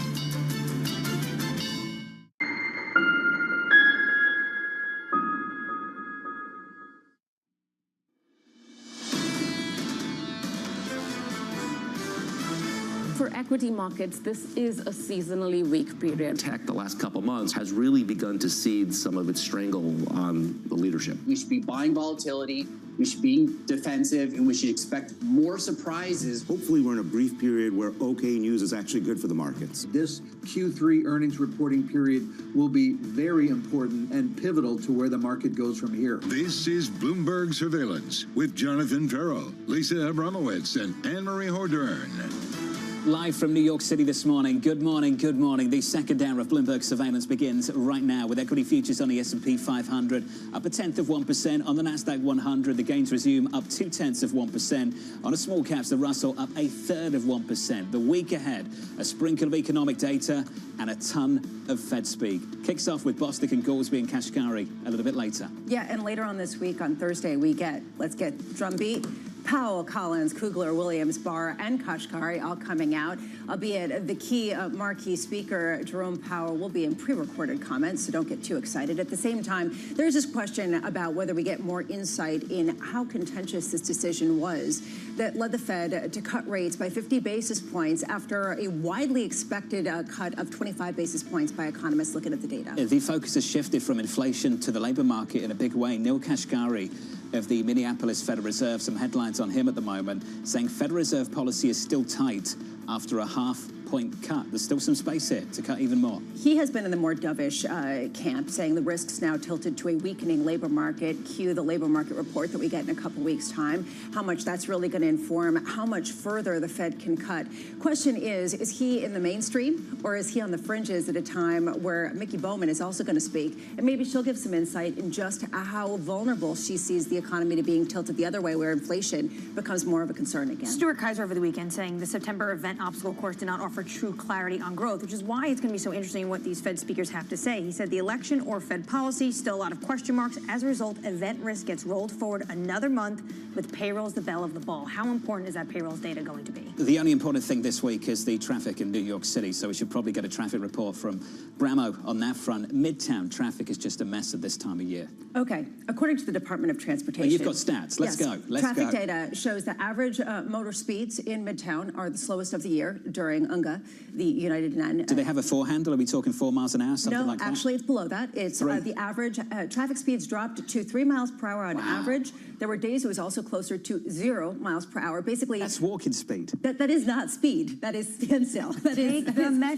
For equity markets, this is a seasonally weak period. Tech, the last couple months, has really begun to cede some of its strangle on the leadership. We should be buying volatility, we should be defensive, and we should expect more surprises. Hopefully we're in a brief period where okay news is actually good for the markets. This Q3 earnings reporting period will be very important and pivotal to where the market goes from here. This is Bloomberg Surveillance with Jonathan Farrell, Lisa Abramowitz, and Anne-Marie Hordern. Live from New York City this morning. Good morning, good morning. The second hour of Bloomberg Surveillance begins right now with equity futures on the S&P 500 up 0.1%. On the Nasdaq 100, the gains resume up 0.2%. On a small caps, the Russell up 1/3%. The week ahead, a sprinkle of economic data and a ton of Fed speak. Kicks off with Bostic and Goolsby and Kashkari a little bit later. Yeah, and later on this week, on Thursday, let's get drumbeat. Powell, Collins, Kugler, Williams, Barr, and Kashkari all coming out, albeit the key marquee speaker, Jerome Powell, will be in pre-recorded comments, so don't get too excited. At the same time, there's this question about whether we get more insight in how contentious this decision was that led the Fed to cut rates by 50 basis points after a widely expected cut of 25 basis points by economists looking at the data. The focus has shifted from inflation to the labor market in a big way. Neil Kashkari of the Minneapolis Federal Reserve, some headlines on him at the moment, saying Federal Reserve policy is still tight after a half-point cut. There's still some space here to cut even more. He has been in the more dovish camp, saying the risks now tilted to a weakening labor market. Cue the labor market report that we get in a couple weeks' time, how much that's really going to inform how much further the Fed can cut. Question is he in the mainstream or is he on the fringes at a time where Mickey Bowman is also going to speak? And maybe she'll give some insight in just how vulnerable she sees the economy to being tilted the other way, where inflation becomes more of a concern again. Stuart Kaiser over the weekend saying the September event giant obstacle course did not offer true clarity on growth, which is why it's going to be so interesting what these Fed speakers have to say. He said the election or Fed policy, still a lot of question marks. As a result, event risk gets rolled forward another month with payrolls the belle of the ball. How important is that payrolls data going to be? The only important thing this week is the traffic in New York City, so we should probably get a traffic report from Bramo on that front. Midtown traffic is just a mess at this time of year. Okay. According to the Department of Transportation. Well, you've got stats. Let's go. Traffic data shows that average motor speeds in Midtown are the slowest of the year during UNGA, the United and... Do they have a four handle? Are we talking 4 miles an hour, something like that? No, actually, it's below that. It's the average traffic speeds dropped to 3 miles per hour on average. There were days it was also closer to 0 miles per hour. Basically, that's walking speed. That is not speed. That is standstill. That is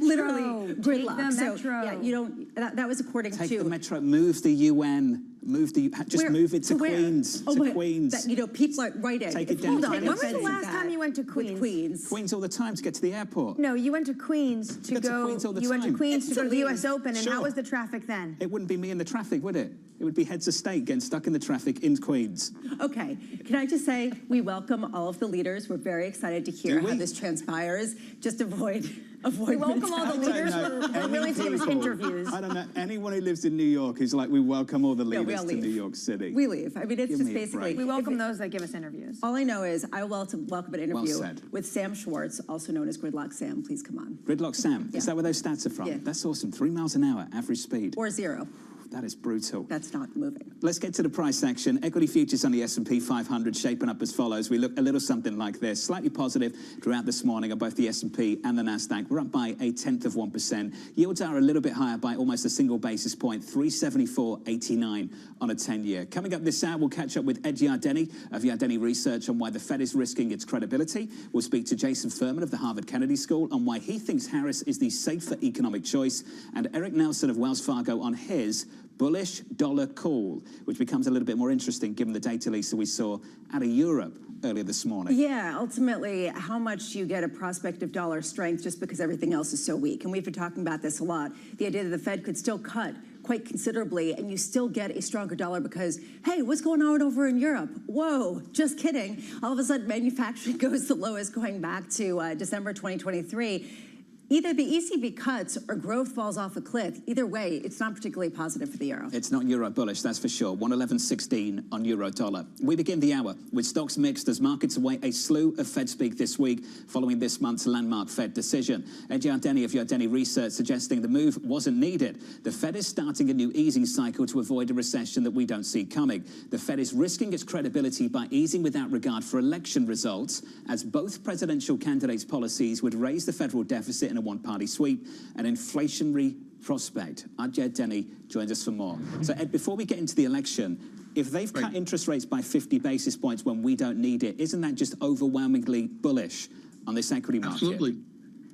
literally gridlock. Take the metro. So yeah, you don't. That was according to. Take the metro. Move the UN. Move it to Queens. Queens. People are right in. Take it down. Hold on. When was the last time you went to Queens? Queens all the time to get to the airport. No, you went to Queens to go. You went to Queens to go to the U.S. Open, and how was the traffic then? It wouldn't be me in the traffic, would it? It would be heads of state getting stuck in the traffic in Queens. Okay. Can I just say we welcome all of the leaders. We're very excited to hear how this transpires. Just avoid. We welcome all the leaders. We're willing to give us interviews. I don't know anyone who lives in New York who's like, we welcome all the leaders to New York City. We leave. I mean, it's just basically. We welcome those that give us interviews. All I know is I welcome an interview with Sam Schwartz, also known as Gridlock Sam. Please come on. Gridlock Sam. Is that where those stats are from? Yeah. That's awesome. 3 miles an hour, average speed. Or 0. That is brutal. That's not moving. Let's get to the price action. Equity futures on the S&P 500 shaping up as follows. We look a little something like this. Slightly positive throughout this morning on both the S&P and the Nasdaq. We're up by 0.1%. Yields are a little bit higher by almost a single basis point, 374.89 on a 10-year. Coming up this hour, we'll catch up with Ed Yardeni of Yardeni Research on why the Fed is risking its credibility. We'll speak to Jason Furman of the Harvard Kennedy School on why he thinks Harris is the safer economic choice, and Eric Nelson of Wells Fargo on his bullish dollar call, which becomes a little bit more interesting given the data, Lisa, we saw out of Europe earlier this morning. Yeah, ultimately, how much you get a prospect of dollar strength just because everything else is so weak. And we've been talking about this a lot. The idea that the Fed could still cut quite considerably and you still get a stronger dollar because, hey, what's going on over in Europe? Whoa, just kidding. All of a sudden, manufacturing goes the lowest going back to December 2023. Either the ECB cuts or growth falls off a cliff. Either way, it's not particularly positive for the euro. It's not euro bullish, that's for sure. 111.16 on euro dollar. We begin the hour with stocks mixed as markets await a slew of Fed speak this week following this month's landmark Fed decision. Ed Yardeni of Yardeni Research suggesting the move wasn't needed. The Fed is starting a new easing cycle to avoid a recession that we don't see coming. The Fed is risking its credibility by easing without regard for election results, as both presidential candidates' policies would raise the federal deficit in a one-party sweep, an inflationary prospect. Ed Yardeni joins us for more. So, Ed, before we get into the election, if they've cut interest rates by 50 basis points when we don't need it, isn't that just overwhelmingly bullish on this equity market? Absolutely.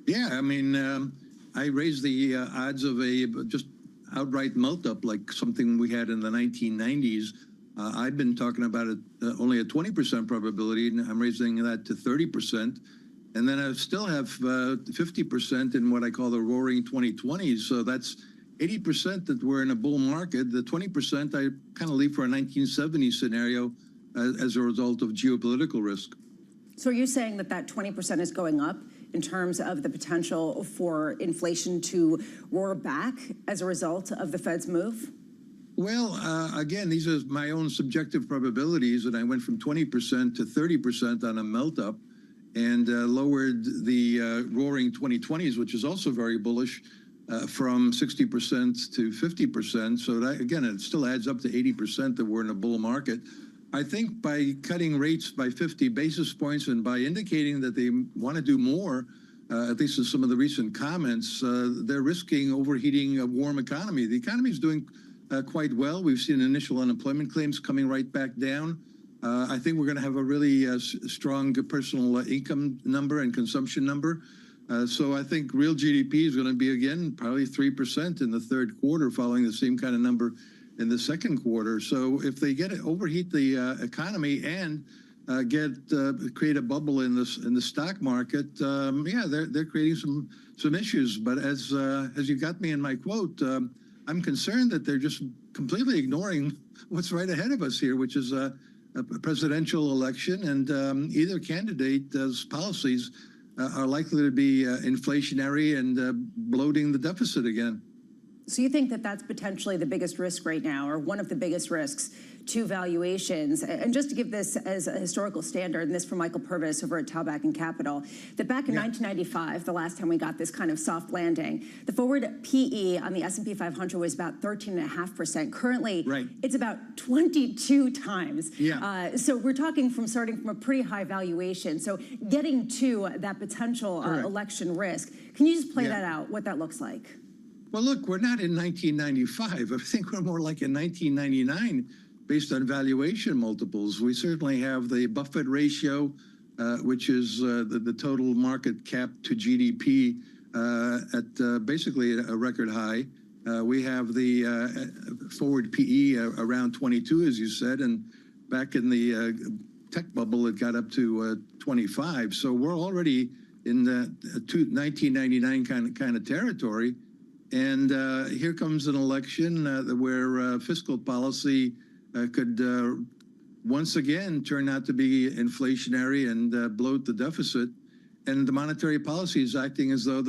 Yeah, I mean, I raised the odds of a just outright melt-up like something we had in the 1990s. I've been talking about it only a 20% probability, and I'm raising that to 30%. And then I still have 50% in what I call the roaring 2020s. So that's 80% that we're in a bull market. The 20% I kind of leave for a 1970s scenario as a result of geopolitical risk. So are you saying that 20% is going up in terms of the potential for inflation to roar back as a result of the Fed's move? Well, again, these are my own subjective probabilities, and I went from 20% to 30% on a melt-up, and lowered the roaring 2020s, which is also very bullish, from 60% to 50%. So that, again, it still adds up to 80% that we're in a bull market. I think by cutting rates by 50 basis points and by indicating that they want to do more, at least in some of the recent comments, they're risking overheating a warm economy. The economy is doing quite well. We've seen initial unemployment claims coming right back down. I think we're going to have a really strong personal income number and consumption number. So I think real GDP is going to be, again, probably 3% in the third quarter, following the same kind of number in the second quarter. So if they overheat the economy and create a bubble in the stock market, yeah, they're creating some issues. But as you got me in my quote, I'm concerned that they're just completely ignoring what's right ahead of us here, which is a presidential election, and either candidate's policies are likely to be inflationary and bloating the deficit again. So you think that that's potentially the biggest risk right now, or one of the biggest risks to valuations? And just to give this as a historical standard, and this from Michael Purvis over at Talbot and Capital, that back in 1995, the last time we got this kind of soft landing, the forward PE on the S&P 500 was about 13.5%. Currently, it's about 22 times. So we're talking from starting from a pretty high valuation. So getting to that potential election risk, can you just play that out, what that looks like? Well, look, we're not in 1995. I think we're more like in 1999 based on valuation multiples. We certainly have the Buffett ratio, which is the total market cap to GDP at basically a record high. We have the forward PE around 22, as you said, and back in the tech bubble, it got up to 25. So we're already in the 1999 kind of territory. And here comes an election where fiscal policy could once again turn out to be inflationary and bloat the deficit. And the monetary policy is acting as though